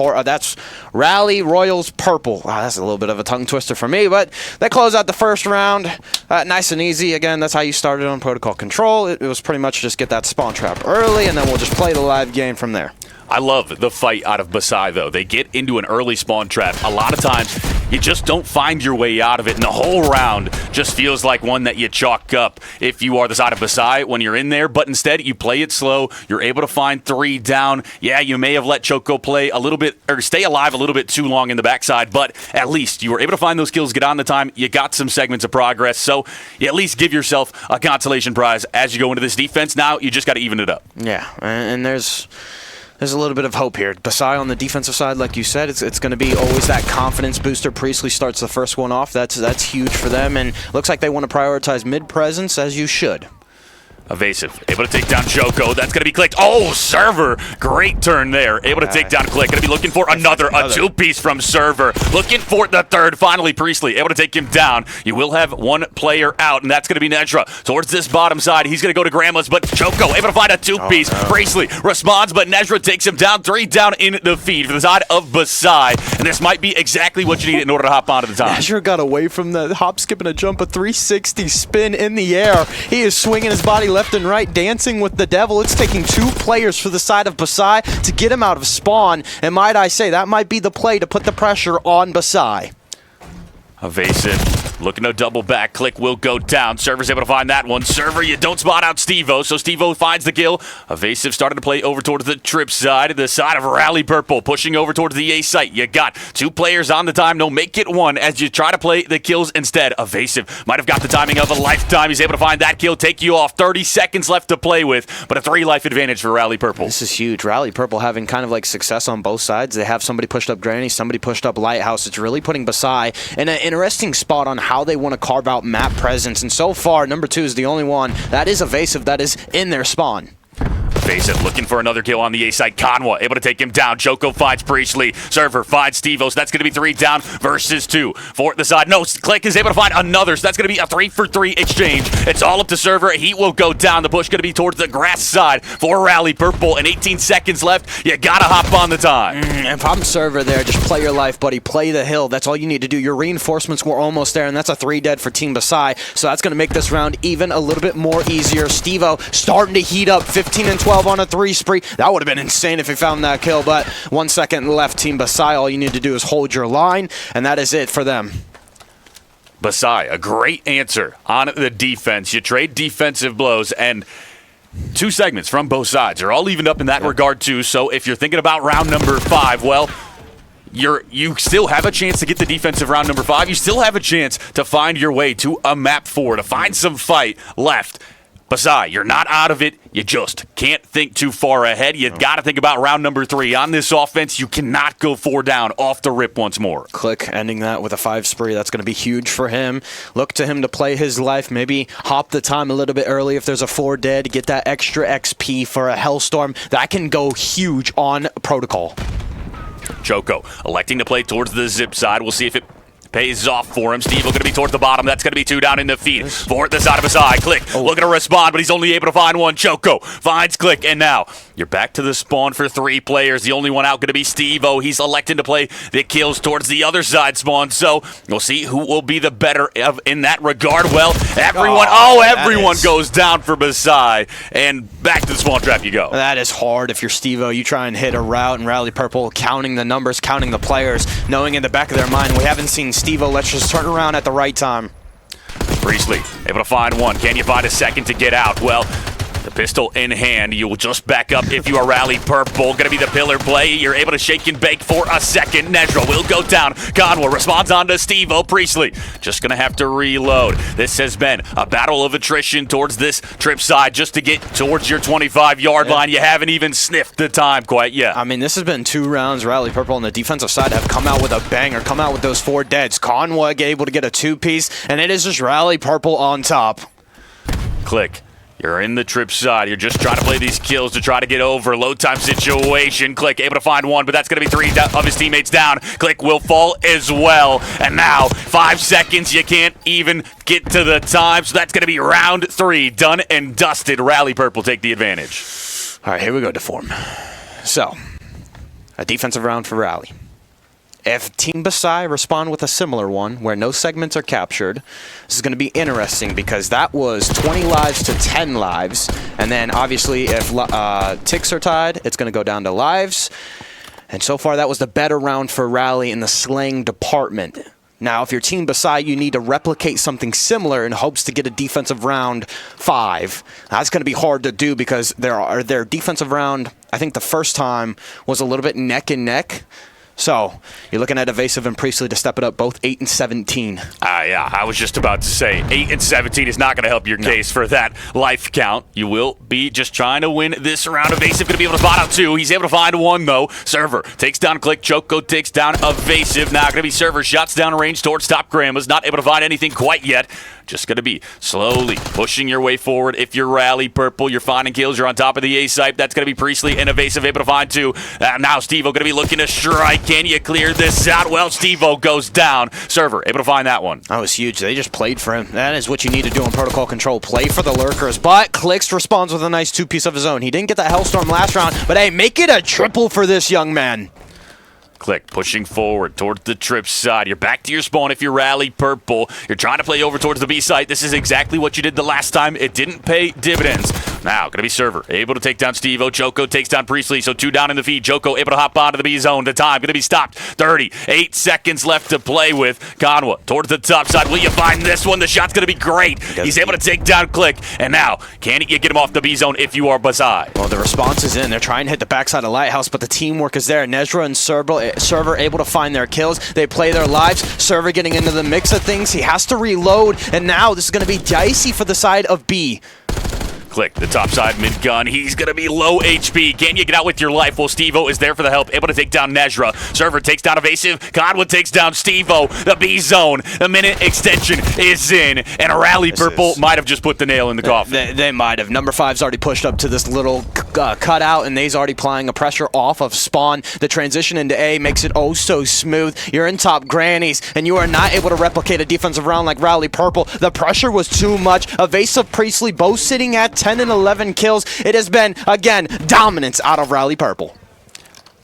Purple. Wow, that's a little bit of a tongue twister for me, but they close out the first round. Nice and easy. Again, that's how you started on Protocol Control. It was pretty much just get that spawn trap early, and then we'll just play the live game from there. I love the fight out of Basai, though. They get into an early spawn trap. A lot of times, you just don't find your way out of it, and the whole round just feels like one that you chalk up if you are the side of Basai when you're in there, but instead, you play it slow. You're able to find 3 down. Yeah, you may have let Choco play a little bit, or stay alive a little bit too long in the backside, but at least you were able to find those kills, get on the time. You got some segments of progress, so you at least give yourself a consolation prize as you go into this defense. Now, you just got to even it up. Yeah, and there's a little bit of hope here. Basai on the defensive side, like you said, it's going to be always that confidence booster. Priestley starts the first one off. That's huge for them, and looks like they want to prioritize mid presence, as you should. Evasive, able to take down Choco. That's going to be clicked. Oh, Server, great turn there. Able to take down Click. Going to be looking for a two-piece from Server. Looking for the third. Finally, Priestley able to take him down. You will have one player out, and that's going to be Nedra. Towards this bottom side, he's going to go to Grandma's, but Choco able to find a two-piece. Priestley responds, but Nedra takes him down. 3 down in the feed for the side of Basai, and this might be exactly what you need in order to hop onto the top. Nedra got away from the hop, skip, and a jump, a 360 spin in the air. He is swinging his body left and right, dancing with the devil. It's taking 2 players for the side of Basai to get him out of spawn, and might I say, that might be the play to put the pressure on Basai. Evasive, looking to double back. Click will go down. Server's able to find that one. Server, you don't spot out Steve-O, so Steve-O finds the kill. Evasive started to play over towards the trip side, the side of Rally Purple, pushing over towards the A site. You got 2 players on the time. No, make it 1 as you try to play the kills instead. Evasive might have got the timing of a lifetime. He's able to find that kill, take you off. 30 seconds left to play with, but a 3-life advantage for Rally Purple. This is huge. Rally Purple having kind of like success on both sides. They have somebody pushed up Granny, somebody pushed up Lighthouse. It's really putting Basai in an interesting spot on how they want to carve out map presence, and so far, number 2 is the only one that is Evasive that is in their spawn. Evasive looking for another kill on the A side. Conwa able to take him down. Choco finds Priestley. Server finds Steve-O, so that's going to be 3 down versus 2 for the side. No, Click is able to find another, so that's going to be a 3-for-3 exchange. It's all up to Server. He will go down. The push going to be towards the grass side for Rally Purple, and 18 seconds left. You got to hop on the time. If I'm Server there, just play your life, buddy. Play the hill. That's all you need to do. Your reinforcements were almost there, and that's a 3 dead for Team Basai, so that's going to make this round even a little bit more easier. Steve-O starting to heat up, 15 and 12 on a 3 spree. That would have been insane if he found that kill, but 1 second left. Team Basai, all you need to do is hold your line, and that is it for them. Basai, a great answer on the defense. You trade defensive blows, and 2 segments from both sides are all evened up in that regard too. So if you're thinking about round number 5, well, you still have a chance to get the defensive round number 5. You still have a chance to find your way to a map 4, to find some fight left. Basai, you're not out of it. You just can't think too far ahead. You got to think about round number 3. On this offense, you cannot go 4 down off the rip once more. Click ending that with a 5 spree. That's going to be huge for him. Look to him to play his life. Maybe hop the time a little bit early if there's a 4 dead. Get that extra XP for a Hellstorm. That can go huge on Protocol. Choco electing to play towards the zip side. We'll see if it pays off for him. Steve-O going to be towards the bottom. That's going to be 2 down in the feed. For the side of his eye. Click looking to respond, but he's only able to find 1. Choco finds Click, and now you're back to the spawn for 3 players. The only one out going to be Steve-O. He's electing to play the kills towards the other side spawn, so we'll see who will be the better in that regard. Well, everyone goes down for Basai, and back to the spawn trap you go. That is hard if you're Steve-O. You try and hit a route, and Rally Purple counting the numbers, counting the players, knowing in the back of their mind, we haven't seen Steve-O, let's just turn around at the right time. Priestley able to find 1. Can you find a second to get out? Well, the pistol in hand, you will just back up if you are Rally Purple. Gonna be the pillar play. You're able to shake and bake for a second. Nedra will go down. Conwa responds on to Steve-O. Priestley just gonna have to reload. This has been a battle of attrition towards this trip side just to get towards your 25-yard line. You haven't even sniffed the time quite yet. I mean, this has been 2 rounds. Rally Purple on the defensive side have come out with a banger, come out with those 4 deads. Conwa able to get a 2-piece, and it is just Rally Purple on top. Click. You're in the trip side. You're just trying to play these kills to try to get over. Low time situation. Click able to find 1, but that's going to be 3 of his teammates down. Click will fall as well. And now 5 seconds. You can't even get to the time. So that's going to be round 3. Done and dusted. Rally Purple take the advantage. All right, here we go, Deform. So, a defensive round for Rally. If Team Basai respond with a similar one, where no segments are captured, this is going to be interesting because that was 20 lives to 10 lives. And then, obviously, if ticks are tied, it's going to go down to lives. And so far, that was the better round for Rally in the slaying department. Now, if you're Team Basai, you need to replicate something similar in hopes to get a defensive round 5. That's going to be hard to do because their defensive round, I think the first time, was a little bit neck and neck. So, you're looking at Evasive and Priestley to step it up, both 8 and 17. Yeah. I was just about to say 8 and 17 is not going to help your case for that life count. You will be just trying to win this round. Evasive going to be able to spot out 2. He's able to find 1 though. Server takes down Click. Choco takes down Evasive. Now going to be Server shots down range towards top Grandma's. Not able to find anything quite yet. Just going to be slowly pushing your way forward. If you're Rally Purple, you're finding kills. You're on top of the A-site. That's going to be Priestley and Evasive able to find 2. Now Steve-O going to be looking to strike. Can you clear this out? Well, Steve-O goes down. Server able to find that one. That was huge. They just played for him. That is what you need to do in protocol control. Play for the lurkers. But Clicks responds with a nice 2-piece of his own. He didn't get that Hellstorm last round, but hey, make it a triple for this young man. Click, pushing forward towards the trip side. You're back to your spawn if you're Rally Purple. You're trying to play over towards the B site. This is exactly what you did the last time. It didn't pay dividends. Now, going to be Server, able to take down Steve-O. Joko takes down Priestley, so 2 down in the feed. Joko able to hop onto the B zone. The time going to be stopped. 38 seconds left to play with. Conwa towards the top side. Will you find this one? The shot's going to be great. He's able to take down Click. And now, can you get him off the B zone if you are Basai? Well, the response is in. They're trying to hit the backside of Lighthouse, but the teamwork is there. Nezra and Server able to find their kills. They play their lives. Server getting into the mix of things. He has to reload, and now this is going to be dicey for the side of B. Click, the top side mid-gun. He's going to be low HP. Can you get out with your life? Well, Steve-O is there for the help. Able to take down Nezra. Server takes down Evasive. Godwin takes down Steve-O. The B zone. The minute extension is in. And a Rally Purple might have just put the nail in the coffin. They might have. Number 5's already pushed up to this little cutout, and they's already applying a pressure off of spawn. The transition into A makes it oh so smooth. You're in top grannies, and you are not able to replicate a defensive round like Rally Purple. The pressure was too much. Evasive, Priestley both sitting at 10 and 11 kills. It has been, again, dominance out of Rally Purple.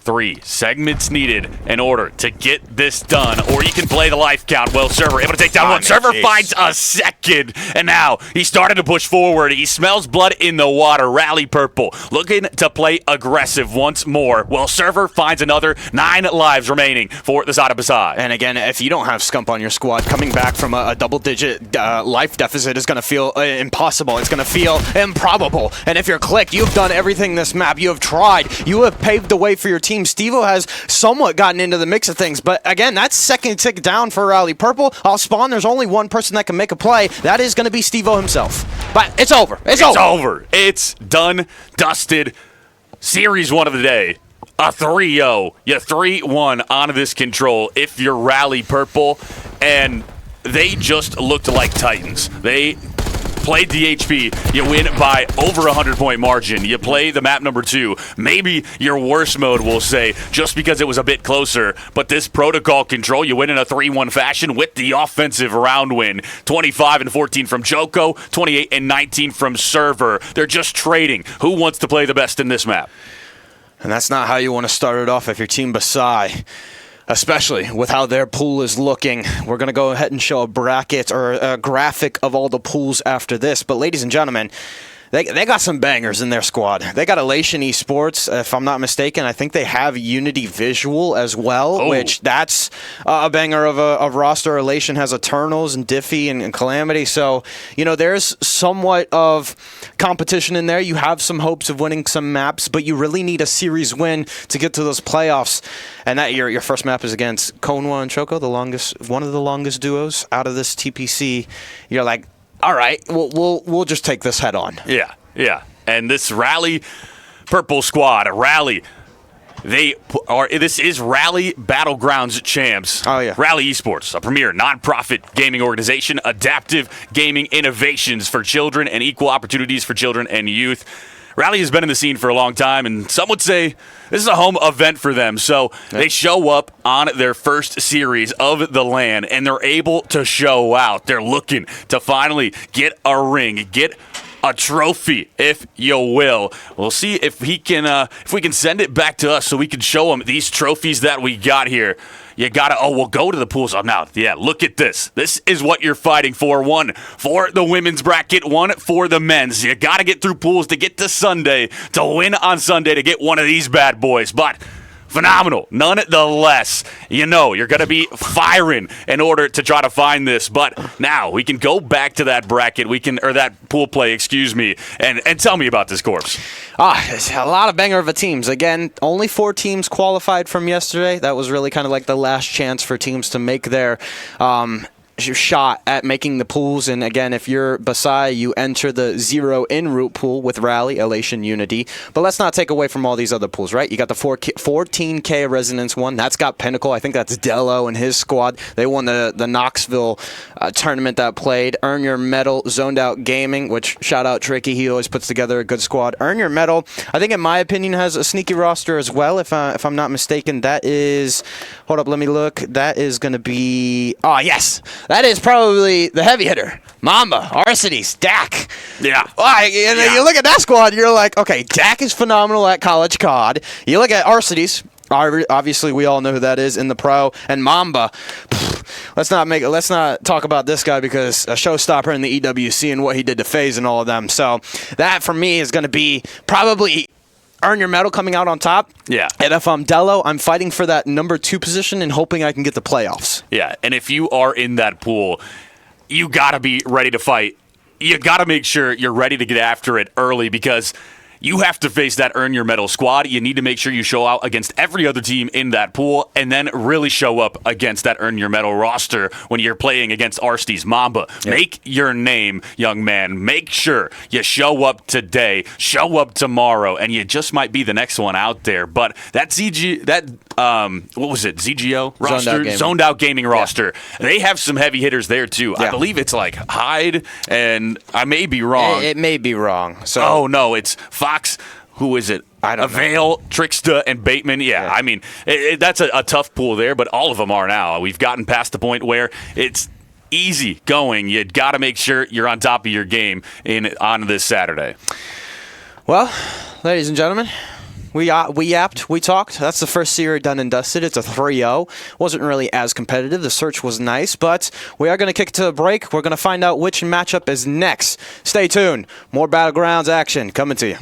3 segments needed in order to get this done, or you can play the life count. Well, Server able to take down 1. Server finds a second, and now he started to push forward. He smells blood in the water. Rally Purple looking to play aggressive once more. Well, Server finds another 9 lives remaining for the side of Basai. And again, if you don't have Scump on your squad, coming back from a double-digit life deficit is going to feel impossible. It's going to feel improbable. And if you're Click, you've done everything this map. You have tried. You have paved the way for your team. Steve-O has somewhat gotten into the mix of things, but again, that's second tick down for Rally Purple. I'll spawn. There's only one person that can make a play. That is going to be Steve-O himself. But it's over. It's over. It's done, dusted. Series 1 of the day. A 3-0. You 3-1 onto this control if you're Rally Purple, and they just looked like Titans. They played the HP, you win by over 100-point margin. You play the map number 2, maybe your worst mode, we'll say, just because it was a bit closer. But this protocol control, you win in a 3-1 fashion with the offensive round win. 25 and 14 from Joko, 28 and 19 from Server. They're just trading. Who wants to play the best in this map? And that's not how you want to start it off if you're Team Basai. Especially with how their pool is looking. We're going to go ahead and show a bracket or a graphic of all the pools after this. But ladies and gentlemen, they got some bangers in their squad. They got Elation Esports, if I'm not mistaken. I think they have Unity Visual as well, which that's a banger of a roster. Elation has Eternals and Diffie and Calamity. So, you know, there's somewhat of competition in there. You have some hopes of winning some maps, but you really need a series win to get to those playoffs. And that your first map is against Konwa and Choco, one of the longest duos out of this TPC. You're like, all right, we'll just take this head on. Yeah. And this Rally Purple squad, Rally, this is Rally Battlegrounds champs. Oh, yeah. Rally Esports, a premier nonprofit gaming organization, adaptive gaming innovations for children and equal opportunities for children and youth. Rally has been in the scene for a long time, and some would say this is a home event for them. So they show up on their first series of the LAN, and they're able to show out. They're looking to finally get a ring, get a trophy, if you will. We'll see if we can send it back to us so we can show them these trophies that we got here. You gotta, we'll go to the pools. Now, look at this. This is what you're fighting for. 1 for the women's bracket, 1 for the men's. You gotta get through pools to get to Sunday, to win on Sunday, to get one of these bad boys. But phenomenal, nonetheless. You know, you're going to be firing in order to try to find this. But now we can go back to that bracket, or that pool play, and tell me about this corpse. It's a lot of banger of a teams. Again, only 4 teams qualified from yesterday. That was really kind of like the last chance for teams to make their shot at making the pools. And again, if you're Basai, you enter the 0 en route pool with Rally, Elation, Unity. But let's not take away from all these other pools, right? You got the 14K Resonance one. That's got Pinnacle. I think that's Dello and his squad. They won the Knoxville tournament that played. Earn Your Medal, Zoned Out Gaming, which shout out Tricky. He always puts together a good squad. Earn Your Medal, I think in my opinion, has a sneaky roster as well, if I'm not mistaken. That is, hold up, let me look. That is going to be, oh yes, that is probably the heavy hitter. Mamba, Arcides, Dak. Yeah. And then you look at that squad, you're like, okay, Dak is phenomenal at college COD. You look at Arcides, obviously we all know who that is in the pro, and Mamba. Let's not talk about this guy because a showstopper in the EWC and what he did to FaZe and all of them. So that for me is going to be probably Earn Your Medal coming out on top. Yeah. And if I'm Dello, I'm fighting for that number 2 position and hoping I can get the playoffs. Yeah, and if you are in that pool, you got to be ready to fight. You got to make sure you're ready to get after it early because you have to face that Earn Your Medal squad. You need to make sure you show out against every other team in that pool and then really show up against that Earn Your Medal roster when you're playing against Arcides Mamba. Yep. Make your name, young man. Make sure you show up today, show up tomorrow, and you just might be the next one out there. But that what was it, ZGO roster? Zoned Out Gaming roster. Yeah. They have some heavy hitters there, too. Yeah. I believe it's like Hyde, and I may be wrong. It may be wrong. So. Oh, no, it's Fox. Who is it? I don't know. Avail, Tricksta, and Bateman. Yeah, I mean, that's a tough pool there, but all of them are now. We've gotten past the point where it's easy going. You got to make sure you're on top of your game on this Saturday. Well, ladies and gentlemen, we yapped, we talked. That's the first series done and dusted. It's a 3-0. Wasn't really as competitive. The search was nice, but we are going to kick it to a break. We're going to find out which matchup is next. Stay tuned. More Battlegrounds action coming to you.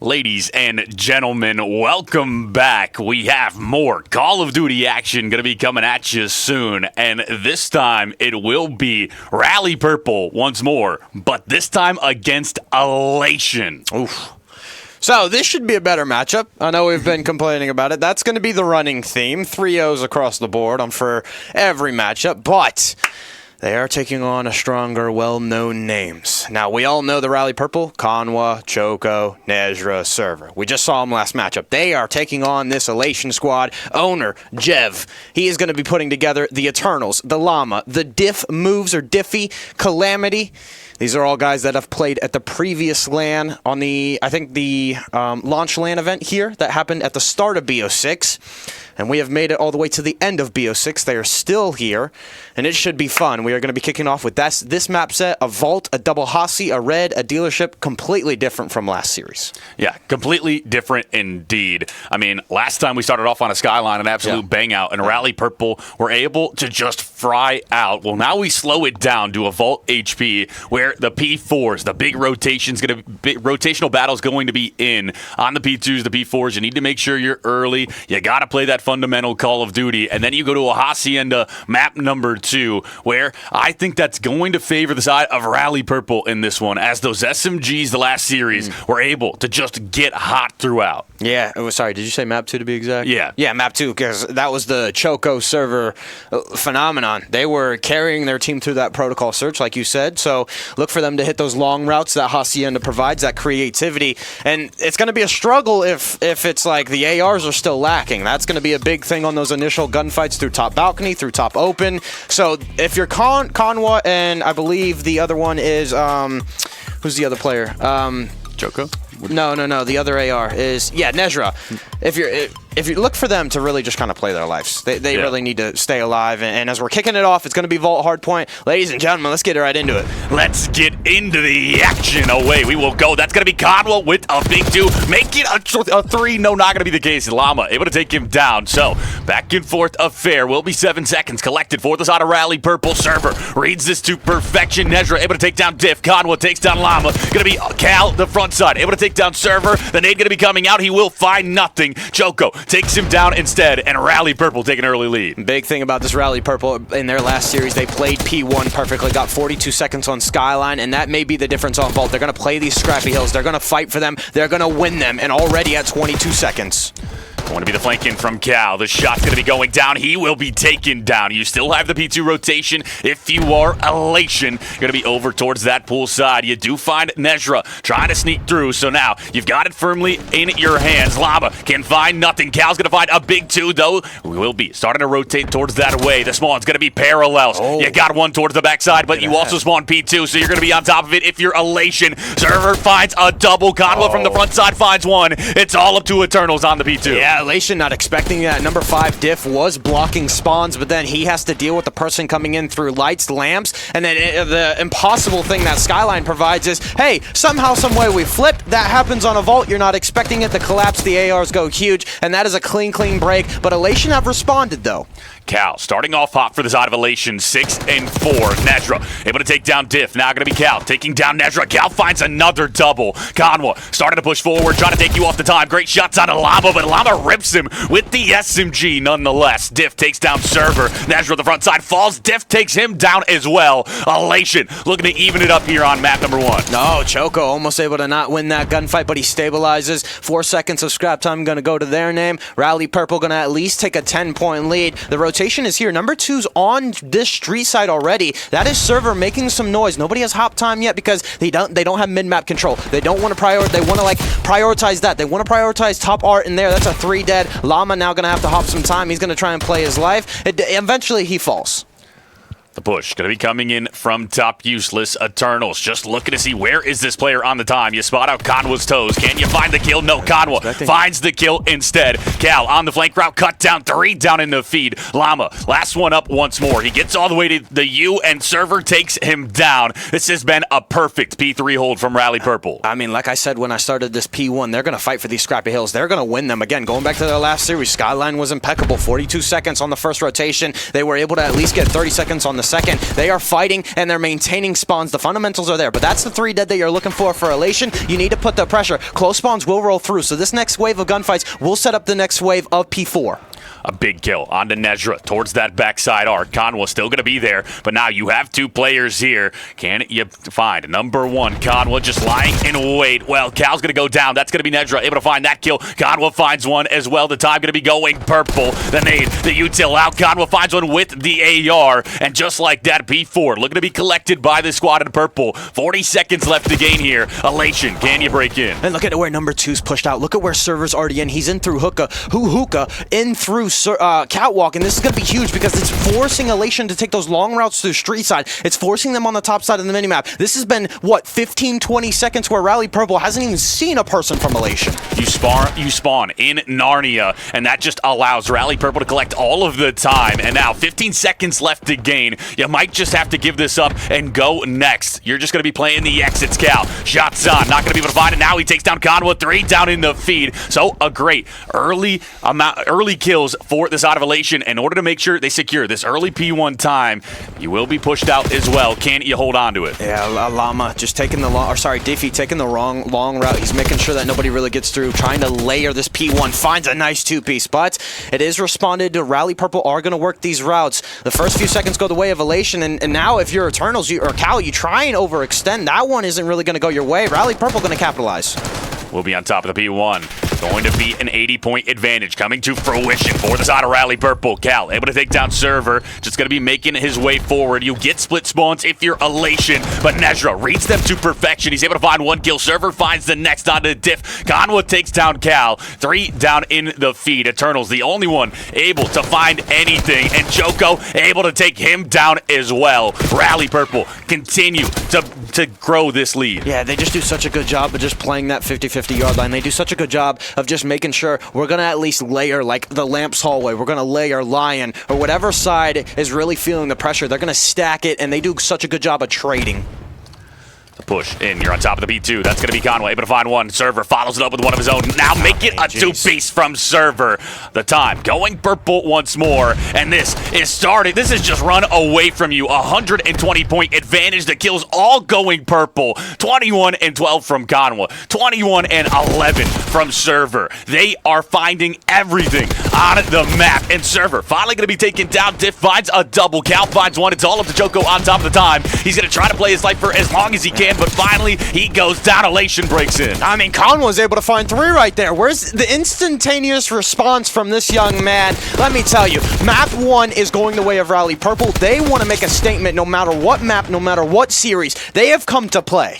Ladies and gentlemen, welcome back. We have more Call of Duty action going to be coming at you soon, and this time it will be Rally Purple once more, but this time against Elation. Oof. So this should be a better matchup. I know we've been complaining about it. That's going to be the running theme. 3-0s across the board for every matchup, but they are taking on a stronger, well-known names. Now, we all know the Rally Purple, Conwa, Choco, Nezra, Server. We just saw them last matchup. They are taking on this Elation squad. Owner, Jev. He is going to be putting together the Eternals, the Llama, the Diff Moves or Diffy, Calamity, These are all guys that have played at the previous LAN on the, I think the launch LAN event here that happened at the start of BO6. And we have made it all the way to the end of BO6. They are still here, and it should be fun. We are going to be kicking off with this map set, a Vault, a Double Hossie, a Red, a Dealership, completely different from last series. Yeah, completely different indeed. I mean, last time we started off on a Skyline, an absolute bang out, and Rally Purple were able to just fry out. Well, now we slow it down to a Vault HP where the P4s, the big rotational battle is going to be in on the P2s, the P4s. You need to make sure you're early. You got to play that fundamental Call of Duty, and then you go to a Hacienda map number 2, where I think that's going to favor the side of Rally Purple in this one, as those SMGs the last series were able to just get hot throughout. Yeah, sorry, did you say map 2 to be exact? Yeah. Yeah, map 2, because that was the Choco server phenomenon. They were carrying their team through that protocol search, like you said, so look for them to hit those long routes that Hacienda provides, that creativity, and it's going to be a struggle if it's like the ARs are still lacking. That's going to be a big thing on those initial gunfights through top balcony, through top open. So if you're Conwa, and I believe the other one is, who's the other player? Choco? No. The other AR is, Nezra. If you look for them to really just kind of play their lives, they really need to stay alive. And as we're kicking it off, it's going to be Vault Hardpoint. Ladies and gentlemen, let's get right into it. Let's get into the action. Away we will go. That's going to be Conwell with a big 2. Make it a 3. No, not going to be the case. Llama able to take him down. So, back and forth affair. Will be 7 seconds collected for the side of Rally Purple. Server reads this to perfection. Nezra able to take down Diff. Conwell takes down Llama. Going to be Cal, the front side, able to take down Server. The nade going to be coming out. He will find nothing. Choco takes him down instead, and Rally Purple take an early lead. Big thing about this Rally Purple, in their last series, they played P1 perfectly, got 42 seconds on Skyline, and that may be the difference on Vault. They're going to play these scrappy hills. They're going to fight for them. They're going to win them, and already at 22 seconds. Going to be the flanking from Cal. The shot's going to be going down. He will be taken down. You still have the P2 rotation. If you are Elation, going to be over towards that pool side. You do find Nezra trying to sneak through. So now you've got it firmly in your hands. Llama can find nothing. Cal's going to find a big 2, though. We will be starting to rotate towards that way. The spawn's going to be parallels. Oh. You got one towards the backside, but you also spawn P2, so you're going to be on top of it if you're Elation. Server finds a double. Conwell from the front side finds one. It's all up to Eternals on the P2. Yeah. Elation not expecting that. Number 5 Diff was blocking spawns, but then he has to deal with the person coming in through lights, lamps, and then the impossible thing that Skyline provides is, hey, somehow, some way we flip. That happens on a Vault. You're not expecting it to collapse. The ARs go huge, and that is a clean break, but Elation have responded, though. Cal starting off hot for the side of Elation, 6 and 4. Nezra able to take down Diff. Now going to be Cal taking down Nezra. Cal finds another double. Conwa starting to push forward, trying to take you off the time. Great shots out of Llama, but Llama rips him with the SMG nonetheless. Diff takes down Server. Nezra the front side falls. Diff takes him down as well. Elation looking to even it up here on map number 1. No, Choco almost able to not win that gunfight, but he stabilizes. 4 seconds of scrap time going to go to their name. Rally Purple going to at least take a 10-point lead. The rotation is here. Number 2's on this street side already. That is Server making some noise. Nobody has hop time yet because they don't have mid-map control. They don't want to prioritize that. They want to prioritize top art in there. That's a 3 dead. Llama now going to have to hop some time. He's going to try and play his life. Eventually he falls. The push going to be coming in from top useless. Eternals just looking to see where is this player on the time. You spot out Conwa's toes. Can you find the kill? No, Conwa finds the kill instead. Cal on the flank route, cut down 3 down in the feed. Llama, last one up once more. He gets all the way to the U, and Server takes him down. This has been a perfect P3 hold from Rally Purple. I mean, like I said when I started this P1, they're going to fight for these scrappy hills. They're going to win them. Again, going back to their last series, Skyline was impeccable. 42 seconds on the first rotation. They were able to at least get 30 seconds on the second. They are fighting, and they're maintaining spawns. The fundamentals are there, but that's the 3 dead that you're looking for Elation. You need to put the pressure. Close spawns will roll through, so this next wave of gunfights will set up the next wave of P4. A big kill onto Nezra towards that backside arc. Conwa still going to be there, but now you have 2 players here. Can you find number 1? Conwa just lying in wait. Well, Cal's going to go down. That's going to be Nezra able to find that kill. Conwa finds one as well. The time going to be going purple. The nade, the util out. Conwa finds one with the AR, and just like that, P4 looking to be collected by the squad in purple. 40 seconds left to gain here. Elation, can you break in? And look at where number 2's pushed out. Look at where Server's already in. He's in through hookah. Hookah in through through Catwalk, and this is going to be huge because it's forcing Elation to take those long routes through street side. It's forcing them on the top side of the minimap. This has been, what, 15, 20 seconds where Rally Purple hasn't even seen a person from Elation. You spawn in Narnia, and that just allows Rally Purple to collect all of the time. And now 15 seconds left to gain. You might just have to give this up and go next. You're just going to be playing the exits, Cal. Shots on, not going to be able to find it. Now he takes down Conwa, 3 down in the feed. So a great early kills for the side of Elation in order to make sure they secure this early P1 time. You will be pushed out as well. Can you hold on to it? Yeah, Llama just taking the Diffie taking the long route. He's making sure that nobody really gets through, trying to layer this P1, finds a nice 2-piece, but it is responded to. Rally Purple are going to work these routes. The first few seconds go the way of Elation, and now if you're Eternals or Cal, you try and overextend. That one isn't really going to go your way. Rally Purple going to capitalize. Will be on top of the P1. Going to be an 80-point advantage coming to fruition for the side of Rally Purple. Cal able to take down Server. Just going to be making his way forward. You get split spawns if you're Elation, but Nezra reads them to perfection. He's able to find 1 kill. Server finds the next onto Diff. Conwa takes down Cal. 3 down in the feed. Eternals the only one able to find anything, and Choco able to take him down as well. Rally Purple continue to grow this lead. Yeah, they just do such a good job of just playing that 50-50 yard line. They do such a good job of just making sure we're going to at least layer, like the Lamps hallway, we're going to layer Lion, or whatever side is really feeling the pressure. They're going to stack it, and they do such a good job of trading. Push in, you're on top of the P2. That's going to be Conway, able to find one. Server follows it up with one of his own. Now make it a 2-piece from Server. The time going purple once more, and this is starting. This is just run away from you. 120-point advantage. The kills all going purple. 21-12 from Conway. 21-11 from Server. They are finding everything on the map, and Server finally going to be taken down. Diff finds a double. Cal finds one. It's all up to Choco on top of the time. He's going to try to play his life for as long as he can, but finally he goes down. Elation breaks in. I mean, Con was able to find 3 right there. Where's the instantaneous response from this young man? Let me tell you, map 1 is going the way of Rally Purple. They want to make a statement no matter what map, no matter what series. They have come to play.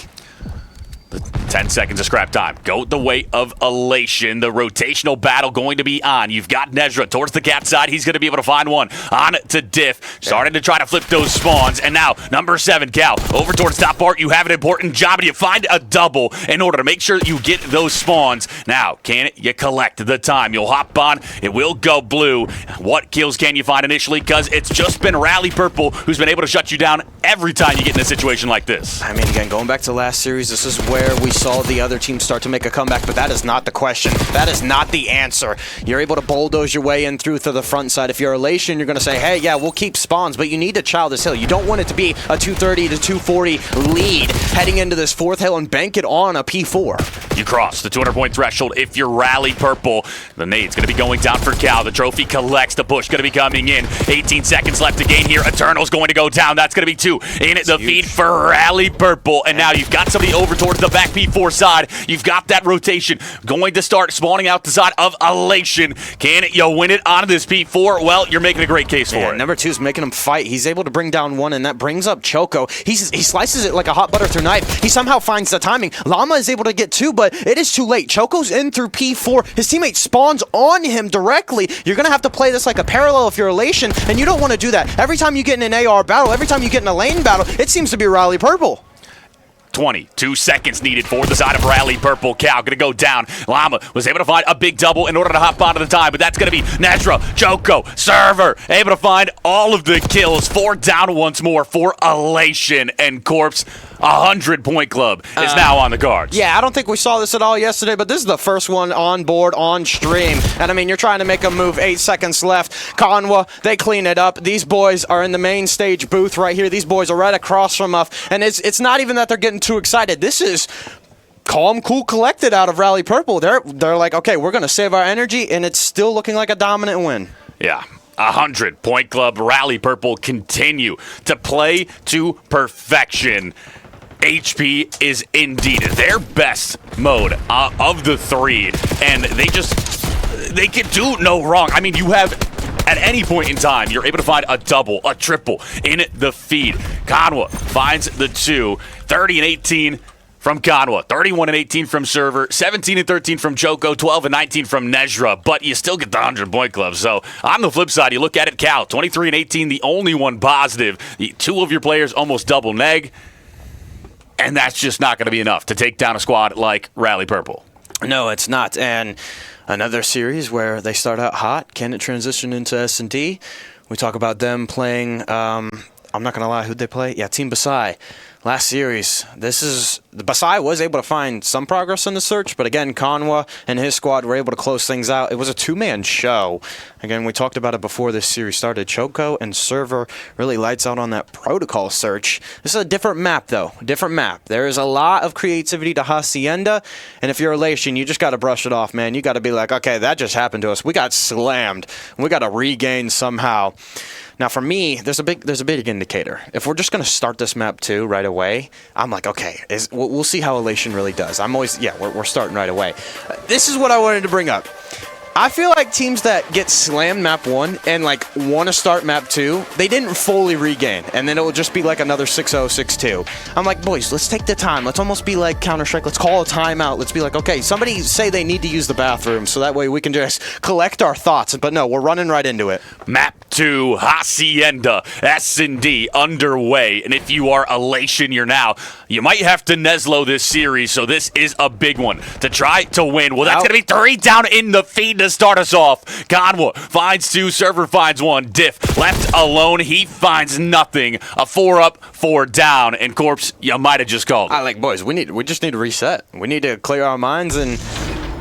10 seconds of scrap time. Go the way of Elation. The rotational battle going to be on. You've got Nezra towards the cat side. He's going to be able to find one. On to Diff. Starting to try to flip those spawns. And now, number 7, Cal. Over towards top part. You have an important job. And you find a double in order to make sure that you get those spawns. Now, can you collect the time? You'll hop on. It will go blue. What kills can you find initially? Because it's just been Rally Purple who's been able to shut you down every time you get in a situation like this. I mean, again, going back to last series, this is where we saw the other team start to make a comeback, but that is not the question. That is not the answer. You're able to bulldoze your way in through to the front side. If you're Elation, you're going to say, hey, yeah, we'll keep spawns, but you need to chow this hill. You don't want it to be a 230 to 240 lead heading into this 4th hill and bank it on a P4. You cross the 200-point threshold if you're Rally Purple. The nade's going to be going down for Cal. The trophy collects. The push going to be coming in. 18 seconds left to gain here. Eternal's going to go down. That's going to be 2 in the feed for Rally Purple. And now you've got somebody over towards the back P4 side. You've got that rotation going to start spawning out the side of Elation. Can you win it on this P4? Well, you're making a great case for it. Number 2 is making him fight. He's able to bring down 1, and that brings up Choco. He slices it like a hot butter through knife. He somehow finds the timing. Llama is able to get 2, but it is too late. Choco's in through P4. His teammate spawns on him directly. You're going to have to play this like a parallel if you're Elation, and you don't want to do that. Every time you get in an AR battle, every time you get in a lane battle, it seems to be Rally Purple. 22 seconds needed for the side of Rally Purple. Cal gonna go down. Llama was able to find a big double in order to hop onto the time, but that's gonna be Nezra, Choco, Server, able to find all of the kills. 4 down once more for Elation, and Corpse. 100-point club is now on the cards. Yeah, I don't think we saw this at all yesterday, but this is the first one on board, on stream. And I mean, you're trying to make a move, 8 seconds left. Conwa, they clean it up. These boys are in the main stage booth right here. These boys are right across from us. And it's not even that they're getting too excited. This is calm, cool, collected out of Rally Purple. They're like, okay, we're going to save our energy, and it's still looking like a dominant win. Yeah. 100-point club. Rally Purple continue to play to perfection. HP is indeed their best mode of the 3, and they can do no wrong. I mean, you have, at any point in time, you're able to find a double, a triple in the feed. Conwa finds the 2, 30 and 18. from Conwa, 31 and 18 from Server, 17 and 13 from Choco, 12 and 19 from Nezra, but you still get the 100-point club. So on the flip side, you look at it, Cal, 23 and 18, the only one positive. Two of your players almost double neg, and that's just not going to be enough to take down a squad like Rally Purple. No, it's not. And another series where they start out hot. Can it transition into S&D? We talk about them playing, I'm not going to lie, who'd they play? Yeah, Team Basai. Last series, Basai was able to find some progress in the search, but again, Conwa and his squad were able to close things out. It was a two-man show. Again, we talked about it before this series started. Choco and Server really lights out on that protocol search. This is a different map, though. Different map. There is a lot of creativity to Hacienda, and if you're Elation, you just got to brush it off, man. You got to be like, okay, that just happened to us. We got slammed. We got to regain somehow. Now, for me, there's a big indicator. If we're just going to start this map too right away, I'm like, okay, we'll see how Elation really does. We're starting right away. This is what I wanted to bring up. I feel like teams that get slammed map 1 and like want to start map 2, they didn't fully regain, and then it will just be like another 6-0, 6-2. I'm like, boys, let's take the time. Let's almost be like Counter-Strike. Let's call a timeout. Let's be like, okay, somebody say they need to use the bathroom, so that way we can just collect our thoughts. But no, we're running right into it. Map 2, Hacienda, S&D underway, and if you are Elation, you might have to Neslo this series, so this is a big one to try to win. Well, that's going to be 3 down in the feed to start us off. Conwa finds 2, Server finds 1, Diff left alone, he finds nothing. A 4 up, 4 down, and Corpse, you might have just called it. Boys, we just need to reset. We need to clear our minds and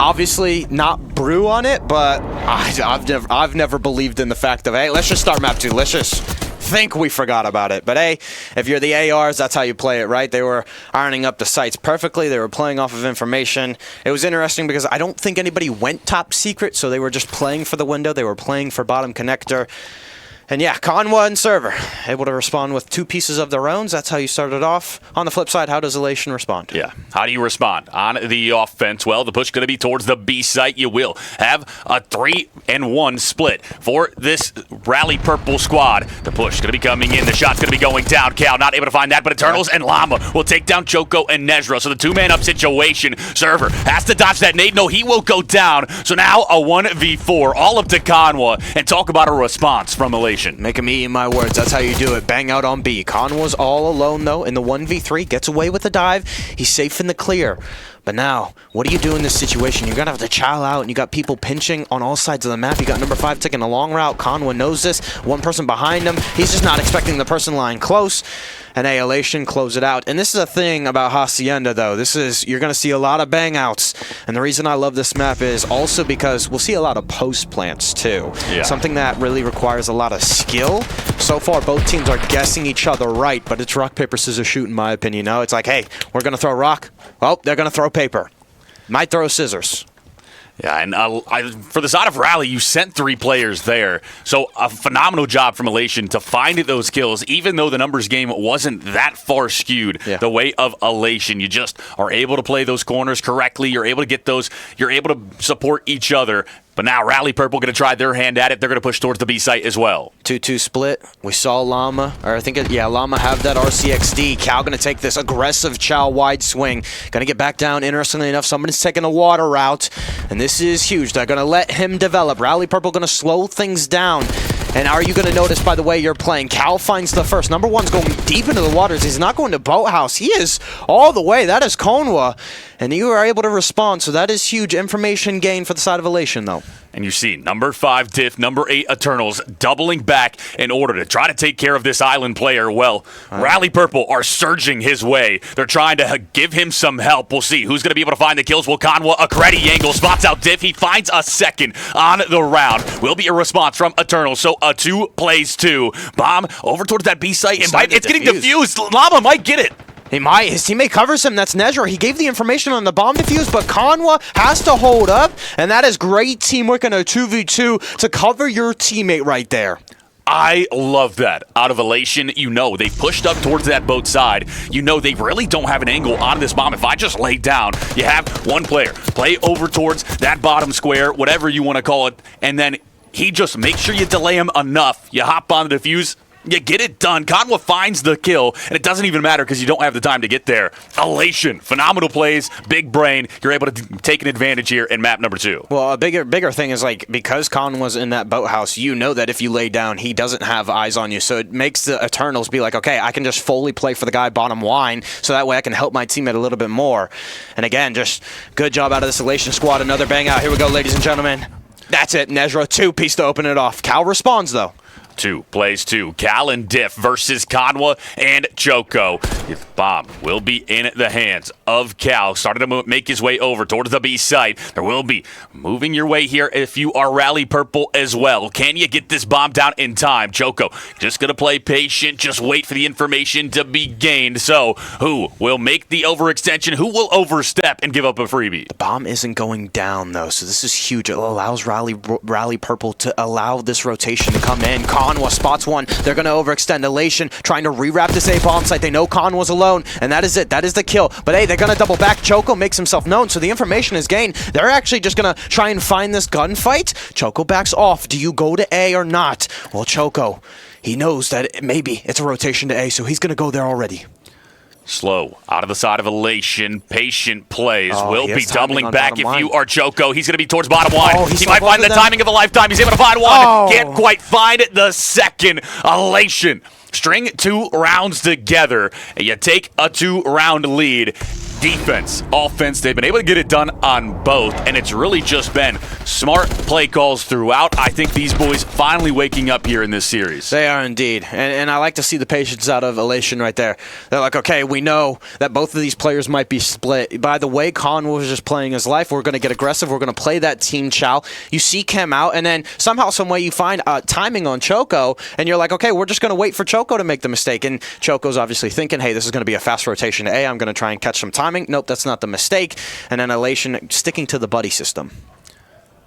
obviously not brew on it, but I've never believed in the fact of, hey, let's just start map 2. Let's just think we forgot about it. But hey, if you're the ARs, that's how you play it, right? They were ironing up the sites perfectly. They were playing off of information. It was interesting because I don't think anybody went top secret, so they were just playing for the window. They were playing for bottom connector. And yeah, Conwa and Server able to respond with 2 pieces of their own. That's how you started off. On the flip side, how does Elation respond? Yeah, how do you respond? On the offense, well, the push going to be towards the B site. You will have a 3-1 split for this Rally Purple squad. The push going to be coming in. The shot's going to be going down. Cal not able to find that, but Eternals and Llama will take down Choco and Nezra. So the 2-man up situation. Server has to dodge that nade. No, he will go down. So now a 1v4, all up to Conwa, and talk about a response from Elation. Make him eat my words. That's how you do it. Bang out on B. Conwa's all alone, though, in the 1v3. Gets away with the dive. He's safe in the clear. But now, what do you do in this situation? You're going to have to chow out, and you got people pinching on all sides of the map. You got number 5 taking a long route. Conwa knows this. One person behind him. He's just not expecting the person lying close. And Elation close it out. And this is a thing about Hacienda, though. You're going to see a lot of bang outs. And the reason I love this map is also because we'll see a lot of post plants, too. Yeah. Something that really requires a lot of skill. So far, both teams are guessing each other right, but it's rock, paper, scissors, shoot, in my opinion. Now it's like, hey, we're going to throw rock. Well, they're going to throw paper. Might throw scissors. Yeah, and for the side of Rally, you sent 3 players there. So a phenomenal job from Elation to find those kills, even though the numbers game wasn't that far skewed the way of Elation. You just are able to play those corners correctly. You're able to get those. You're able to support each other. But now Rally Purple going to try their hand at it. They're going to push towards the B site as well. 2-2 split. We saw Llama, or I think, Llama have that RCXD. Cal going to take this aggressive Chow wide swing. Going to get back down. Interestingly enough, somebody's taking a water route. And this is huge. They're going to let him develop. Rally Purple going to slow things down. And are you going to notice by the way you're playing? Cal finds the first. Number 1's going deep into the waters. He's not going to Boathouse. He is all the way. That is Conwa. And you are able to respond. So that is huge information gain for the side of Elation, though. And you see number 5 Diff, number 8 Eternals doubling back in order to try to take care of this island player. Well, Rally Purple are surging his way. They're trying to give him some help. We'll see who's going to be able to find the kills. Will Conwa, a Creddy angle, spots out Diff. He finds a second on the round. Will be a response from Eternals. So a 2 plays 2. Bomb over towards that B site. It's getting defused. Llama might get it. He might. His teammate covers him. That's Nezra. He gave the information on the bomb defuse, but Conwa has to hold up, and that is great teamwork in a 2v2 to cover your teammate right there. I love that. Out of Elation, they pushed up towards that boat side. They really don't have an angle on this bomb. If I just lay down, you have one player play over towards that bottom square, whatever you want to call it, and then he just makes sure you delay him enough. You hop on the defuse. You get it done. Conwa finds the kill, and it doesn't even matter because you don't have the time to get there. Elation. Phenomenal plays. Big brain. You're able to take an advantage here in map number 2. Well, a bigger thing is, like, because Con was in that boathouse, you know that if you lay down, he doesn't have eyes on you. So it makes the Eternals be like, okay, I can just fully play for the guy bottom line, so that way I can help my teammate a little bit more. And again, just good job out of this Elation squad. Another bang out. Here we go, ladies and gentlemen. That's it. Nezra, 2-piece to open it off. Cal responds, though. 2 plays 2. Cal and Diff versus Conwa and Choco. The bomb will be in the hands of Cal. Started to make his way over towards the B side. There will be moving your way here if you are Rally Purple as well. Can you get this bomb down in time? Choco just going to play patient. Just wait for the information to be gained. So who will make the overextension? Who will overstep and give up a freebie? The bomb isn't going down, though, so this is huge. It allows Rally Purple to allow this rotation to come in. Conwa spots one. They're going to overextend. Elation trying to rewrap this A bomb site. They know Conwa's alone, and that is it. That is the kill. But hey, they're going to double back. Choco makes himself known, so the information is gained. They're actually just going to try and find this gunfight. Choco backs off. Do you go to A or not? Well, Choco, he knows that maybe it's a rotation to A, so he's going to go there already. Slow, out of the side of Elation, patient plays. Will he be has timing doubling on back bottom if line. you are Choco. He's going to be towards bottom line. Oh, he might find the timing of a lifetime. He's able to find one. Oh. Can't quite find it the second. Elation. String 2 rounds together, and you take a 2-round lead. Defense, offense, they've been able to get it done on both, and it's really just been smart play calls throughout. I think these boys finally waking up here in this series. They are indeed, and I like to see the patience out of Elation right there. They're like, okay, we know that both of these players might be split. By the way, Con was just playing his life. We're going to get aggressive. We're going to play that team chow. You see Chem out, and then somehow, some way you find timing on Choco, and you're like, okay, we're just going to wait for Choco to make the mistake. And Choco's obviously thinking, hey, this is going to be a fast rotation to A. I'm going to try and catch some time. Nope, that's not the mistake. And then Elation sticking to the buddy system.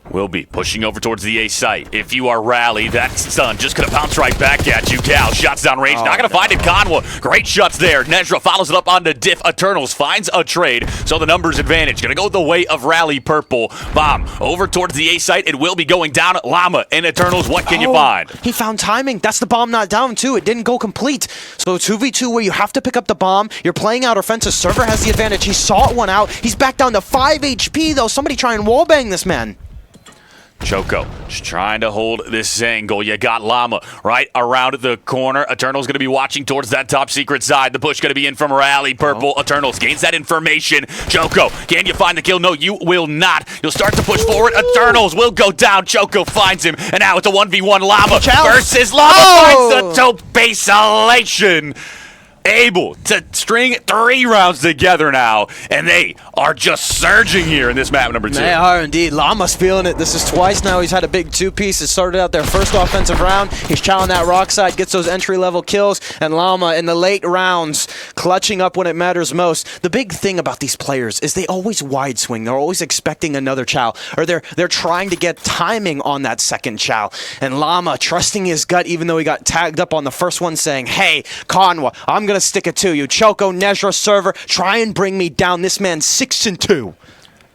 Will be pushing over towards the A site. If you are Rally, that's stun. Just going to bounce right back at you. Cal, shots down range. Not going to find it. Conwa, great shots there. Nezra follows it up onto Diff. Eternals finds a trade, so the numbers advantage. Going to go the way of Rally Purple. Bomb over towards the A site. It will be going down. Llama and Eternals, what can you find? He found timing. That's the bomb not down, too. It didn't go complete. So 2v2 where you have to pick up the bomb. You're playing out offensive. Server has the advantage. He saw one out. He's back down to 5 HP, though. Somebody try and wallbang this man. Choco just trying to hold this angle. You got Llama right around the corner. Eternal's going to be watching towards that top secret side. The push going to be in from Rally Purple. Eternals gains that information. Choco, can you find the kill? No, you will not. You'll start to push forward. Eternals will go down. Choco finds him. And now it's a 1v1 Llama versus Llama. Finds the top base Elation. Able to string 3 rounds together now, and they are just surging here in this map number 2. They are indeed. Llama's feeling it. This is twice now he's had a big 2-piece. It started out their first offensive round. He's chowing that rock side, gets those entry-level kills, and Llama in the late rounds, clutching up when it matters most. The big thing about these players is they always wide swing. They're always expecting another chow, or they're trying to get timing on that second chow. And Llama, trusting his gut, even though he got tagged up on the first one, saying, hey, Conwa, I'm going to stick it to you. Choco, Nezra, Server, try and bring me down. This man's 6-2.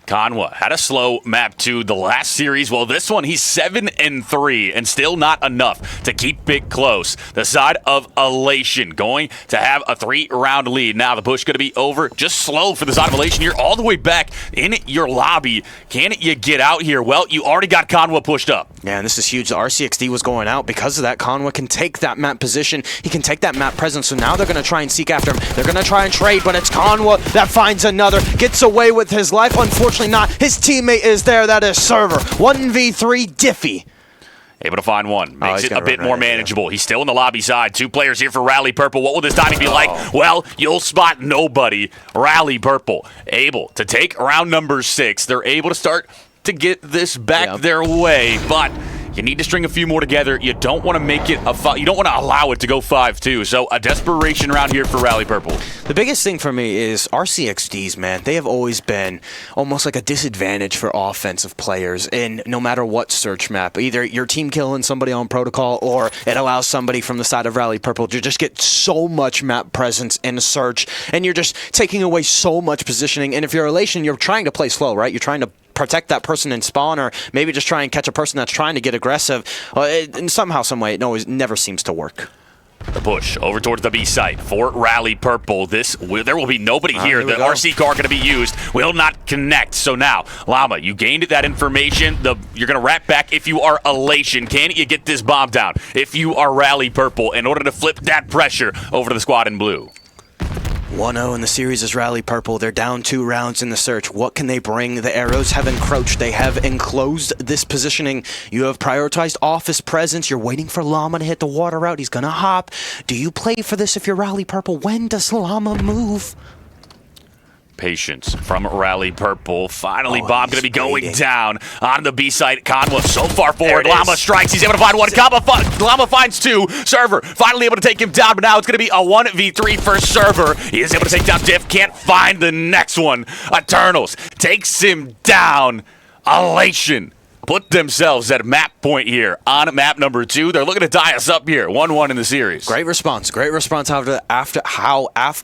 Conwa had a slow map 2 the last series. Well, this one, he's 7-3 and still not enough to keep it close. The side of Elation going to have a 3-round lead. Now the push going to be over. Just slow for the side of Elation. You're all the way back in your lobby. Can you get out here? Well, you already got Conwa pushed up. Yeah, and this is huge. The RCXD was going out. Because of that, Conwa can take that map position. He can take that map presence. So now they're going to try and seek after him. They're going to try and trade, but it's Conwa that finds another. Gets away with his life. Unfortunately not. His teammate is there. That is Server. 1v3 Diffie. Able to find one. Makes it a bit more manageable. He's still in the lobby side. 2 players here for Rally Purple. What will this timing be like? Well, you'll spot nobody. Rally Purple able to take round number 6. They're able to start to get this back their way, but you need to string a few more together. You don't want to make it you don't want to allow it to go 5-2. So a desperation round here for Rally Purple. The biggest thing for me is RCXDs, man. They have always been almost like a disadvantage for offensive players in no matter what search map. Either your team killing somebody on protocol, or it allows somebody from the side of Rally Purple to just get so much map presence in search, and you're just taking away so much positioning. And if you're Elation, you're trying to play slow, right? You're trying to protect that person in spawn, or maybe just try and catch a person that's trying to get aggressive. And somehow, some way, it always never seems to work. The push over towards the B site for Rally Purple. There will be nobody here. The RC car going to be used will not connect. So now, Llama, you gained that information. You're going to wrap back if you are Elation. Can you get this bomb down? If you are Rally Purple, in order to flip that pressure over to the squad in blue. 1-0 in the series is Rally Purple. They're down 2 rounds in the search. What can they bring? The arrows have encroached. They have enclosed this positioning. You have prioritized office presence. You're waiting for Llama to hit the water route. He's going to hop. Do you play for this if you're Rally Purple? When does Llama move? Patience from Rally Purple. Finally, bomb going to be going down on the B side. Conwa so far forward. Llama strikes. He's able to find one. Llama finds 2. Server finally able to take him down, but now it's going to be a 1v3 for Server. He is able to take down Diff. Can't find the next one. Eternals takes him down. Elation put themselves at map point here on map number 2. They're looking to tie us up here. 1-1 in the series. Great response. Great response after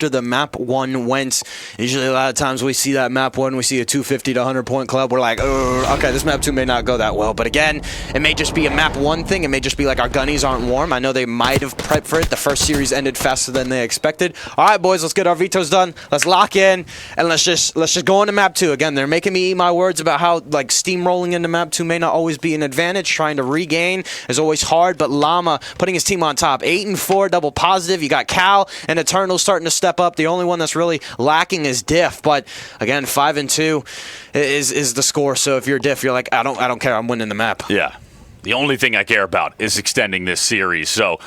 the map 1 went. Usually a lot of times we see that map 1, we see a 250 to 100 point club. We're like, oh, okay, this map 2 may not go that well. But again, it may just be a map 1 thing. It may just be like our gunnies aren't warm. I know they might have prepped for it. The first series ended faster than they expected. All right, boys, let's get our vetoes done. Let's lock in and let's just go into map 2. Again, they're making me eat my words about how like steamrolling into map 2 may not always be an advantage. Trying to regain is always hard, but Llama putting his team on top. 8-4, double positive. You got Cal and Eternal starting to step up. The only one that's really lacking is Diff, but again, 5-2 is the score. So if you're Diff, you're like, I don't care. I'm winning the map. Yeah. The only thing I care about is extending this series. So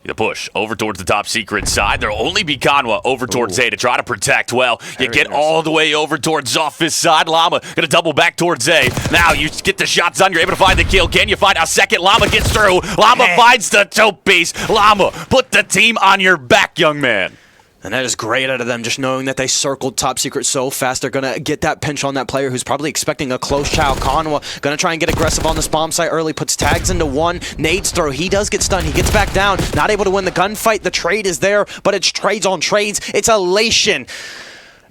the push over towards the top secret side. There'll only be Conwa over towards A to try to protect. Well, you get all the way over towards office side. Llama going to double back towards A. Now you get the shots on. You're able to find the kill. Can you find a second? Llama gets through. Llama finds the taupe piece. Llama, put the team on your back, young man. And that is great out of them, just knowing that they circled top secret so fast. They're going to get that pinch on that player who's probably expecting a close chow. Conwa going to try and get aggressive on this bomb site early, puts tags into 1. Nades throw. He does get stunned. He gets back down. Not able to win the gunfight. The trade is there, but it's trades on trades. It's Elation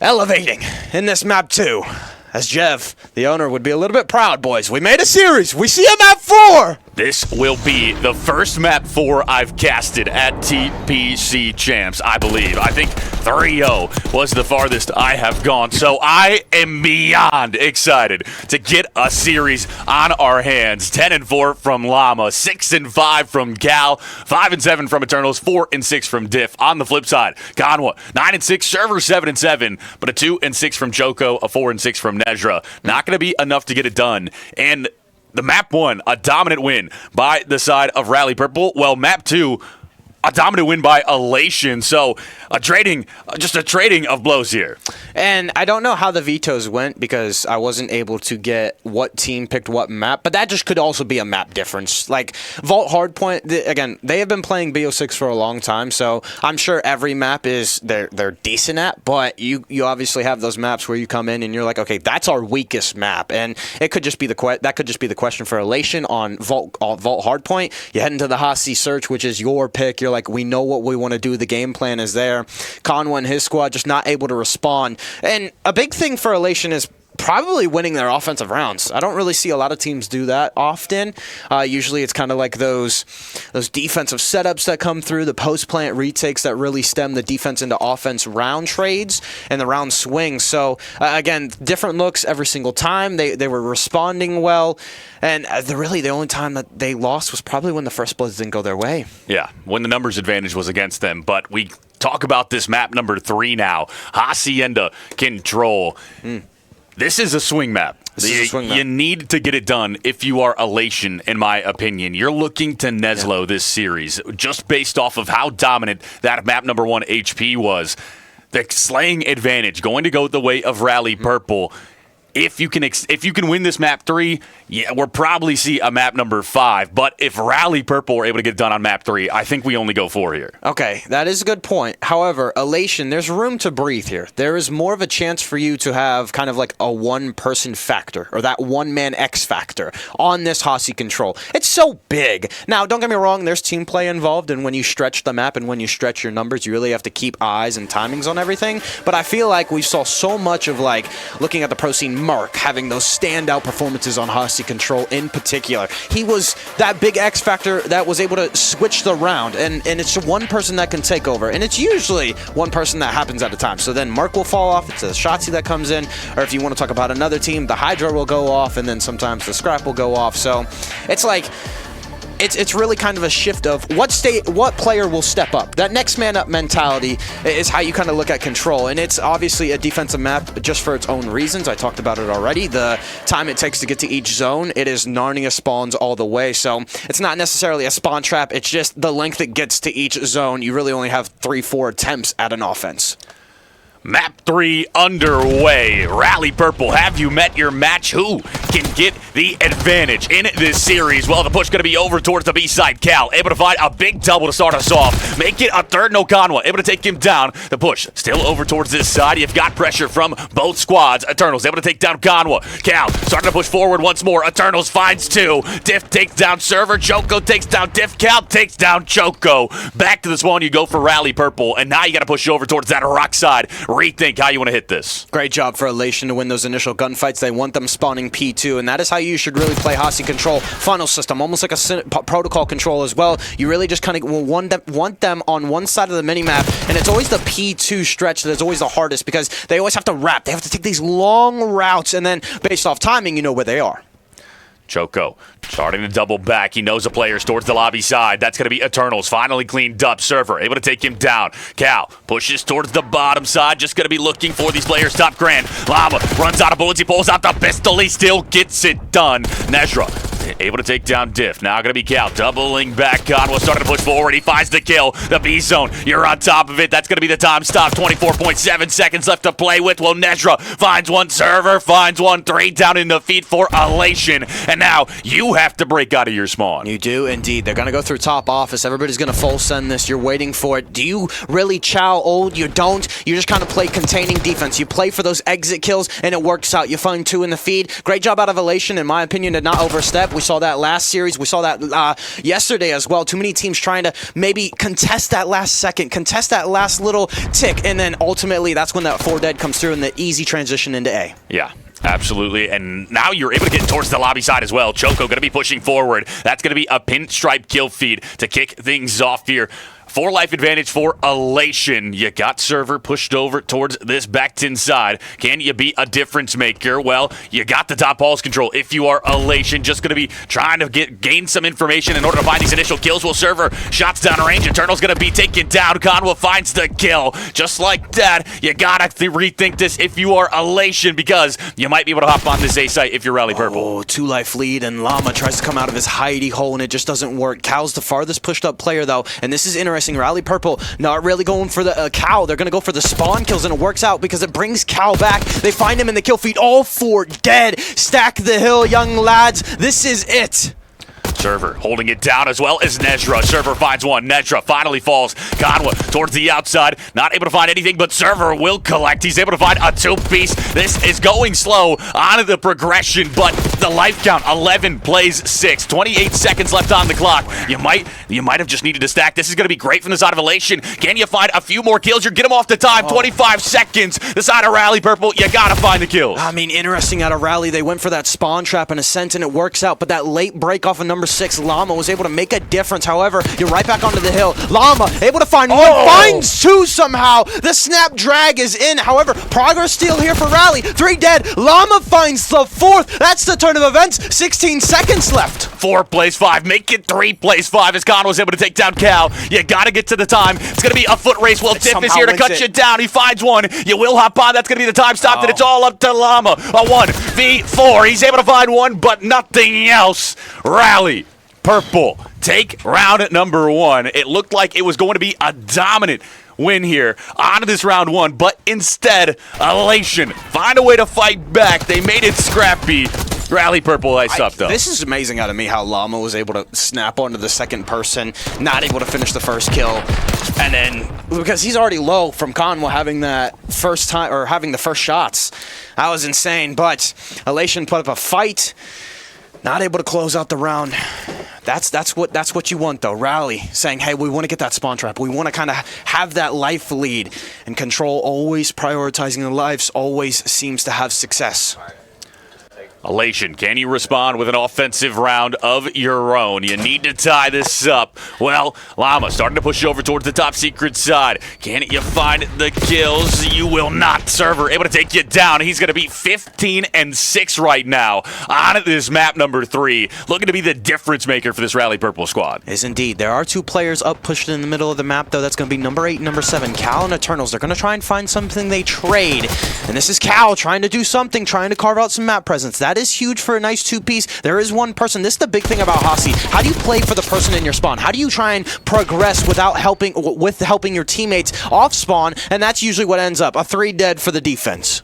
elevating in this map 2. As Jev, the owner, would be a little bit proud, boys. We made a series. We see a map 4. This will be the first map 4 I've casted at TPC Champs, I believe. I think 3-0 was the farthest I have gone. So I am beyond excited to get a series on our hands. 10-4 from Llama, 6-5 from Cal, 5-7 from Eternals, 4-6 from Diff. On the flip side, Conwa, 9-6, Server 7-7, but a 2-6 from Joko, a 4-6 from Nezra. Not going to be enough to get it done. And the map 1, a dominant win by the side of Rally Purple. Well, map 2, a dominant win by Elation. So just a trading of blows here. And I don't know how the vetoes went because I wasn't able to get what team picked what map, but that just could also be a map difference. Like Vault Hardpoint, again, they have been playing BO6 for a long time, so I'm sure every map is they're decent at, but you obviously have those maps where you come in and you're like, okay, that's our weakest map, and it could just be the question for Elation on Vault Hardpoint. You head into the Hasi search, which is your pick. You're like, we know what we want to do. The game plan is there. Conwa and his squad just not able to respond. And a big thing for Elation is probably winning their offensive rounds. I don't really see a lot of teams do that often. Usually it's kind of like those defensive setups that come through, the post-plant retakes that really stem the defense into offense round trades and the round swings. So, again, different looks every single time. They were responding well. And the only time that they lost was probably when the first blitz didn't go their way. Yeah, when the numbers advantage was against them. But we talk about this map number 3 now. Hacienda Control. This is a swing map. You need to get it done if you are Elation, in my opinion. You're looking to Neslo this series, just based off of how dominant that map number 1 HP was. The slaying advantage going to go the way of Rally Purple. If you can win this map 3, yeah, we'll probably see a map number 5. But if Rally Purple are able to get it done on map 3, I think we only go 4 here. Okay, that is a good point. However, Elation, there's room to breathe here. There is more of a chance for you to have kind of like a one-person factor, or that one-man X factor on this Hasi Control. It's so big. Now, don't get me wrong, there's team play involved, and when you stretch the map and when you stretch your numbers, you really have to keep eyes and timings on everything. But I feel like we saw so much of like looking at the pro scene Mark having those standout performances on Hostage Control in particular. He was that big X factor that was able to switch the round, and it's one person that can take over, and it's usually one person that happens at a time. So then Mark will fall off, it's a Shotzi that comes in, or if you want to talk about another team, the Hydra will go off, and then sometimes the Scrap will go off. So it's like, it's really kind of a shift of what player will step up. That next man up mentality is how you kind of look at Control, and it's obviously a defensive map just for its own reasons. I talked about it already. The time it takes to get to each zone, it is Narnia spawns all the way, so it's not necessarily a spawn trap, it's just the length it gets to each zone. You really only have 3-4 attempts at an offense. Map 3 underway. Rally Purple, have you met your match? Who can get the advantage in this series? Well, the push going to be over towards the B side. Cal, able to find a big double to start us off. Make it a third, no Conwa, able to take him down. The push still over towards this side. You've got pressure from both squads. Eternals able to take down Conwa. Cal starting to push forward once more. Eternals finds 2. Diff takes down Server. Choco takes down Diff. Cal takes down Choco. Back to the spawn you go for Rally Purple, and now you got to push over towards that rock side. Rethink how you want to hit this. Great job for Elation to win those initial gunfights. They want them spawning P2, and that is how you should really play Hostage Control funnel system, almost like a protocol control as well. You really just kind of want them on one side of the minimap, and it's always the P2 stretch that is always the hardest because they always have to wrap. They have to take these long routes, and then based off timing, you know where they are. Choco starting to double back. He knows the players towards the lobby side. That's going to be Eternals. Finally cleaned up. Server able to take him down. Cal pushes towards the bottom side. Just going to be looking for these players. Top Grand. Llama runs out of bullets. He pulls out the pistol. He still gets it done. Nezra able to take down Diff. Now going to be Cal doubling back. Conwa starting to push forward. He finds the kill. The B zone. You're on top of it. That's going to be the time stop. 24.7 seconds left to play with. Well, Nezra finds one. Server finds one. 3 down in the feet for Elation. And now you have to break out of your spawn. You do indeed. They're going to go through top office. Everybody's going to full send this. You're waiting for it. Do you really chow old? You don't. You just kind of play containing defense. You play for those exit kills, and it works out. You find 2 in the feed. Great job out of Elation, in my opinion, to not overstep. We saw that last series. We saw that yesterday as well. Too many teams trying to maybe contest that last second, contest that last little tick, and then ultimately that's when that 4 dead comes through and the easy transition into A. Yeah. Absolutely, and now you're able to get towards the lobby side as well. Choco going to be pushing forward. That's going to be a pinstripe kill feed to kick things off here. 4 life advantage for Elation. You got Server pushed over towards this back-tin side. Can you be a difference maker? Well, you got the top pulse control. If you are Elation, just going to be trying to gain some information in order to find these initial kills. Well, Server shots down range. Eternal's going to be taken down. Conwa finds the kill. Just like that, you got to rethink this if you are Elation, because you might be able to hop on this A site if you're Rally Purple. Oh, 2 life lead, and Llama tries to come out of his hidey hole, and it just doesn't work. Cal's the farthest pushed up player, though, and this is interesting. Rally Purple not really going for the Cal. They're going to go for the spawn kills, and it works out because it brings Cal back. They find him in the kill feed. All 4 dead. Stack the hill, young lads. This is it. Server holding it down as well as Nezra. Server finds one. Nezra finally falls. Conwa towards the outside. Not able to find anything, but Server will collect. He's able to find a 2-piece. This is going slow on the progression, but the life count, 11 plays 6. 28 seconds left on the clock. You might have just needed to stack. This is going to be great from the side of Elation. Can you find a few more kills? You get them off the time. 25 seconds. The side of Rally Purple, you got to find the kills. I mean, interesting out of Rally. They went for that spawn trap and Ascent, and it works out, but that late break off of number 6, Llama was able to make a difference. However, you're right back onto the hill. Llama able to find 1, finds 2 somehow. The snap drag is in. However, progress still here for Rally. 3 dead. Llama finds the 4th. That's the turn of events. 16 seconds left. 4 plays 5. Make it 3 plays 5 as Con was able to take down Cal. You got to get to the time. It's going to be a foot race. Well, Diff is here to cut you down. He finds one. You will hop on. That's going to be the time stop. And it's all up to Llama. A 1v4. He's able to find 1, but nothing else. Rally Purple take round number 1. It looked like it was going to be a dominant win here on this round 1, but instead, Elation find a way to fight back. They made it scrappy. Rally Purple ice up, though. This is amazing out of me how Llama was able to snap onto the second person, not able to finish the first kill, and then because he's already low from Conwa having that first time or having the first shots. That was insane, but Elation put up a fight, not able to close out the round. That's what you want, though. Rally saying, hey, we want to get that spawn trap. We want to kind of have that life lead. And Control always prioritizing the lives always seems to have success. Elation, can you respond with an offensive round of your own? You need to tie this up. Well, Llama starting to push over towards the top secret side. Can you find the kills? You will not. Server able to take you down. He's going to be 15-6 right now on this map number 3. Looking to be the difference maker for this Rally Purple squad. Is indeed. There are 2 players up pushed in the middle of the map, though. That's going to be number 8 and number 7, Cal and Eternals. They're going to try and find something they trade. And this is Cal trying to do something, trying to carve out some map presence. That is huge for a nice 2-piece. There is one person. This is the big thing about Hossie. How do you play for the person in your spawn? How do you try and progress without helping your teammates off spawn? And that's usually what ends up. A 3 dead for the defense.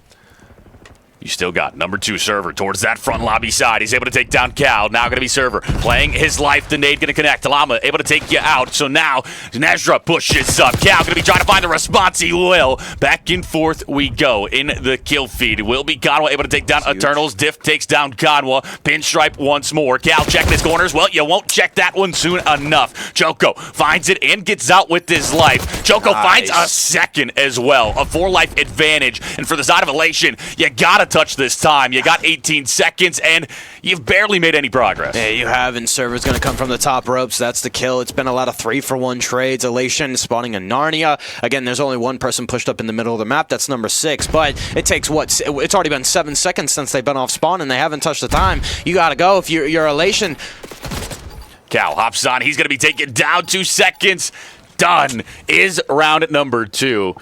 You still got number 2 Server towards that front lobby side. He's able to take down Cal. Now going to be Server playing his life. The nade going to connect. Llama able to take you out. So now Nezra pushes up. Cal going to be trying to find the response. He will. Back and forth we go in the kill feed. Will be Conwa able to take down Eternals. Diff takes down Conwa. Pinstripe once more. Cal checking his corners. Well, you won't check that one soon enough. Choco finds it and gets out with his life. Choco finds a second as well. A 4-life advantage. And for the side of Elation, you got to touch this time. You got 18 seconds, and you've barely made any progress. Yeah, you have, and Server's going to come from the top ropes. That's the kill. It's been a lot of 3-for-1 trades. Elation spawning in Narnia. Again, there's only one person pushed up in the middle of the map. That's number 6, but it takes, what, it's already been 7 seconds since they've been off spawn, and they haven't touched the time. You got to go if you're Elation. Cal hops on. He's going to be taken down 2 seconds. Done is round number 2.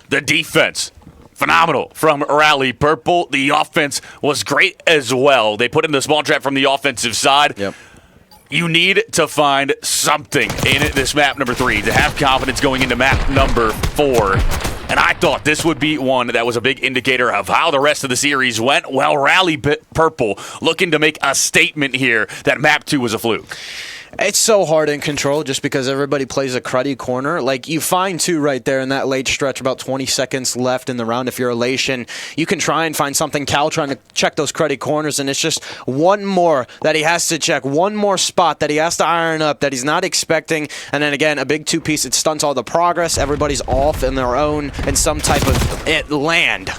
The defense, phenomenal from Rally Purple. The offense was great as well. They put in the small trap from the offensive side. Yep. You need to find something in this map number 3 to have confidence going into map number 4. And I thought this would be one that was a big indicator of how the rest of the series went. Well, Rally Purple looking to make a statement here that map 2 was a fluke. It's so hard in Control just because everybody plays a cruddy corner. Like, you find 2 right there in that late stretch, about 20 seconds left in the round. If you're Elation, you can try and find something. Cal trying to check those cruddy corners, and it's just one more that he has to check, one more spot that he has to iron up that he's not expecting. And then again, a big 2-piece, it stunts all the progress. Everybody's off in their own in some type of land.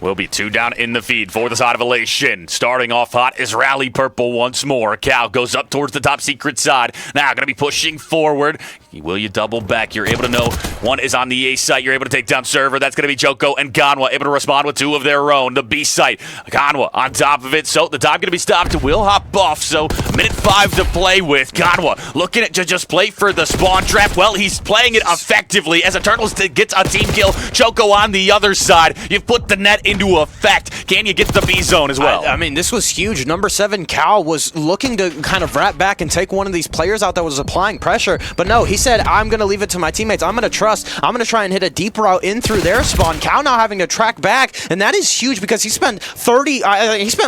Will be 2 down in the feed for the side of Elation. Starting off hot is Rally Purple once more. Cal goes up towards the top secret side. Now going to be pushing forward. Will you double back? You're able to know one is on the A site. You're able to take down Server. That's going to be Choco and Ganwa able to respond with 2 of their own. The B site, Ganwa on top of it. So the time going to be stopped. Will hop off. So minute 5 to play with. Ganwa looking to just play for the spawn trap. Well, he's playing it effectively as Eternals gets a team kill. Choco on the other side. You've put the net into effect. Can you get the B zone as well? I mean, this was huge. Number 7, Cal, was looking to kind of wrap back and take one of these players out that was applying pressure. But no, he said, I'm going to leave it to my teammates. I'm going to trust. I'm going to try and hit a deep route in through their spawn. Cal now having to track back, and that is huge because he spent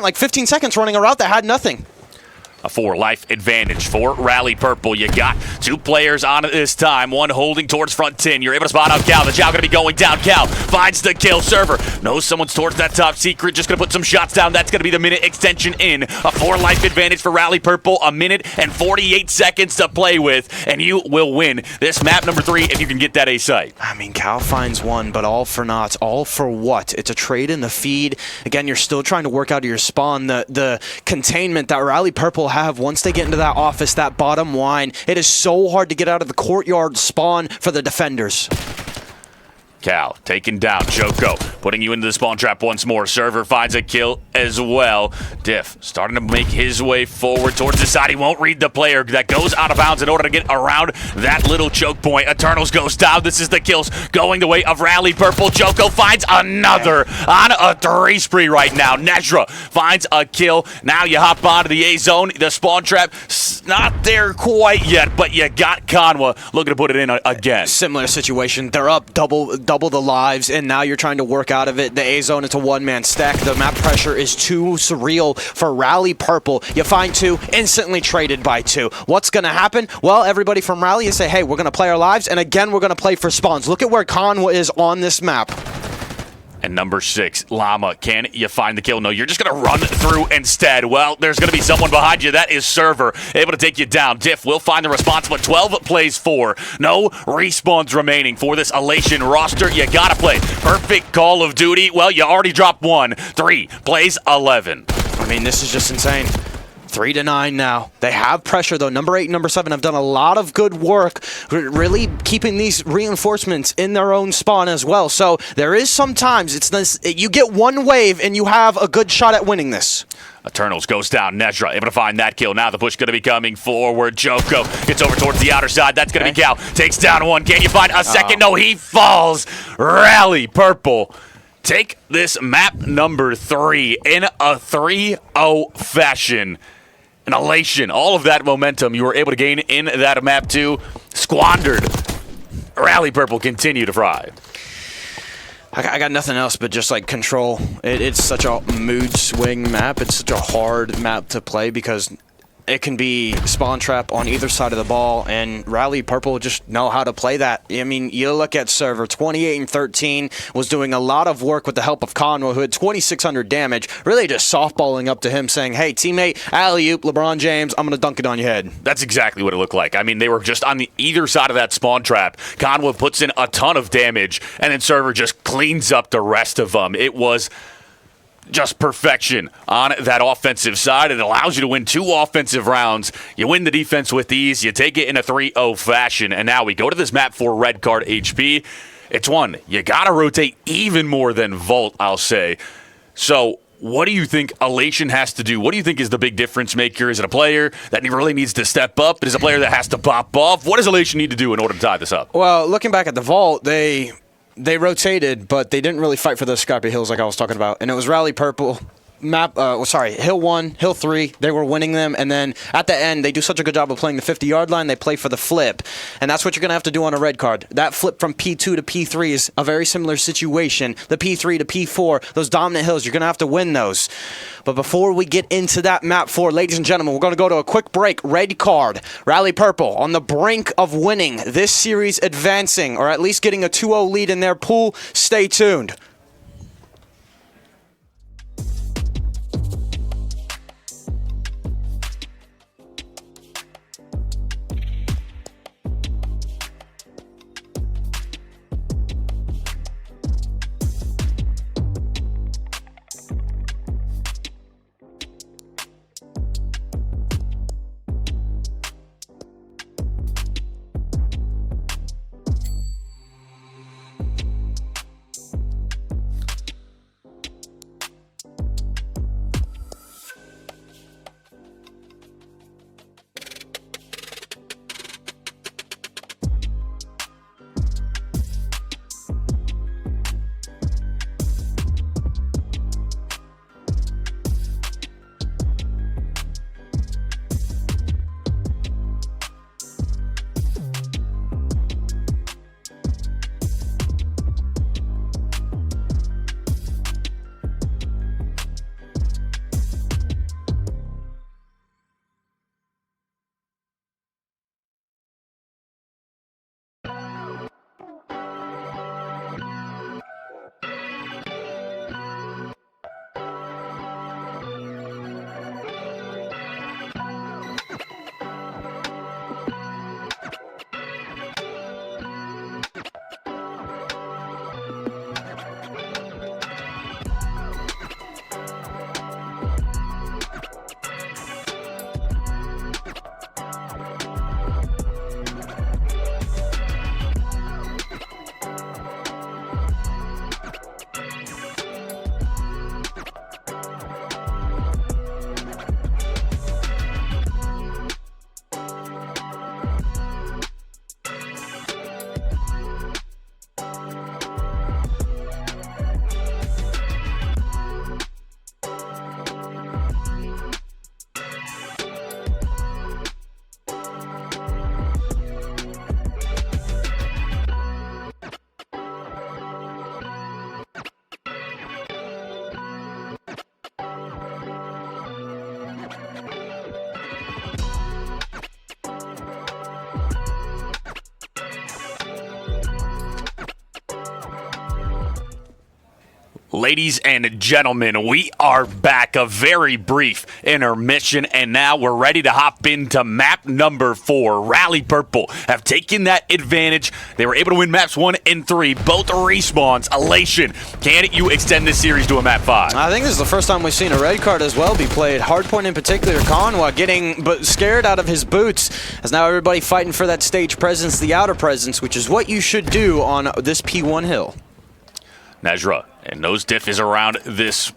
like 15 seconds running a route that had nothing. A 4-life advantage for Rally Purple. You got 2 players on it this time. One holding towards front 10. You're able to spot out Cal. The Chow going to be going down. Cal finds the kill. Server knows someone's towards that top secret. Just going to put some shots down. That's going to be the minute extension in. A 4-life advantage for Rally Purple. A minute and 48 seconds to play with. And you will win this map number 3 if you can get that A site. I mean, Cal finds one, but all for naught. All for what? It's a trade in the feed. Again, you're still trying to work out of your spawn. The containment that Rally Purple have once they get into that office, that bottom line, it is so hard to get out of the courtyard spawn for the defenders. Cal taking down Choco, putting you into the spawn trap once more. Server finds a kill as well. Diff starting to make his way forward towards the side. He won't read the player that goes out of bounds in order to get around that little choke point. Eternals goes down. This is the kills going the way of Rally Purple. Choco finds another on a 3 spree right now. Nezra finds a kill. Now you hop onto the A zone. The spawn trap not there quite yet, but you got Conwa looking to put it in again. Similar situation. They're up double the lives, and now you're trying to work out of it. The A zone, it's a 1-man stack. The map pressure is too surreal for Rally Purple. You find 2, instantly traded by 2. What's going to happen? Well, everybody from Rally is say, hey, we're going to play our lives, and again, we're going to play for spawns. Look at where Conwa is on this map. And number 6, Llama, can you find the kill? No, you're just going to run through instead. Well, there's going to be someone behind you. That is Server, able to take you down. Diff will find the response, but 12 plays 4. No respawns remaining for this Elation roster. You got to play perfect Call of Duty. Well, you already dropped 1. 3 plays 11. mean, this is just insane. 3-9 now. They have pressure, though. Number 8 and number 7 have done a lot of good work, really keeping these reinforcements in their own spawn as well. So there is sometimes it's this, you get one wave and you have a good shot at winning this. Eternals goes down. Nezra able to find that kill. Now the push going to be coming forward. Joko gets over towards the outer side. That's going to be Cal. Takes down one. Can you find a second? No, he falls. Rally Purple. Take this map number 3 in a 3-0 fashion. An elation. All of that momentum you were able to gain in that map 2 squandered. Rally Purple continue to fry. I got nothing else but just like control. It's such a mood swing map. It's such a hard map to play because it can be spawn trap on either side of the ball, and Rally Purple just know how to play that. I mean, you look at Server, 28 and 13, was doing a lot of work with the help of Conwell, who had 2,600 damage, really just softballing up to him, saying, hey, teammate, alley-oop, LeBron James, I'm going to dunk it on your head. That's exactly what it looked like. I mean, they were just on the either side of that spawn trap. Conwell puts in a ton of damage, and then Server just cleans up the rest of them. It was just perfection on that offensive side. It allows you to win 2 offensive rounds. You win the defense with ease. You take it in a 3-0 fashion. And now we go to this map for red card HP. It's one. You got to rotate even more than Volt, I'll say. So what do you think Elation has to do? What do you think is the big difference maker? Is it a player that really needs to step up? Is it a player that has to pop off? What does Elation need to do in order to tie this up? Well, looking back at the Vault, they rotated, but they didn't really fight for those scrappy hills like I was talking about. And it was Rally Purple, Hill 1, Hill 3. They were winning them. And then at the end, they do such a good job of playing the 50-yard line. They play for the flip. And that's what you're going to have to do on a red card. That flip from P2 to P3 is a very similar situation. The P3 to P4, those dominant hills, you're going to have to win those. But before we get into that map 4, ladies and gentlemen, we're going to go to a quick break. Red card, Rally Purple on the brink of winning this series, advancing, or at least getting a 2-0 lead in their pool. Stay tuned. Ladies and gentlemen, we are back. A very brief intermission, and now we're ready to hop into map number 4. Rally Purple have taken that advantage. They were able to win maps 1 and 3, both respawns. Elation, can you extend this series to a map 5? I think this is the first time we've seen a red card as well be played. Hardpoint in particular, Conwa getting scared out of his boots, as now everybody fighting for that stage presence, the outer presence, which is what you should do on this P1 hill. Nezra, and Nose Diff is around this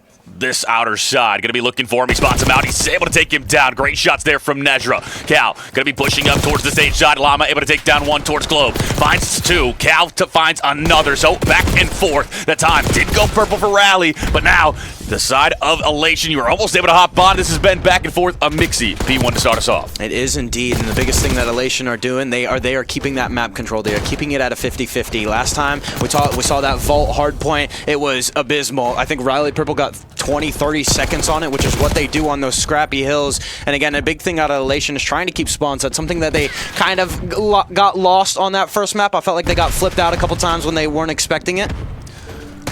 outer side. Going to be looking for him. He spots him out. He's able to take him down. Great shots there from Nezra. Cal going to be pushing up towards the stage side. Llama able to take down one towards Globe. Finds two. Cal finds another. So back and forth. The time did go purple for Rally, but now the side of Elation, you were almost able to hop on. This has been back and forth a mixy P1 to start us off. It is indeed, and the biggest thing that Elation are doing, they are keeping that map control. They are keeping it at a 50-50. Last time we saw that vault hard point, it was abysmal. I think Rally Purple got 20-30 seconds on it, which is what they do on those scrappy hills. And again, a big thing out of Elation is trying to keep spawns. That's something that they kind of got lost on that first map. I felt like they got flipped out a couple times when they weren't expecting it.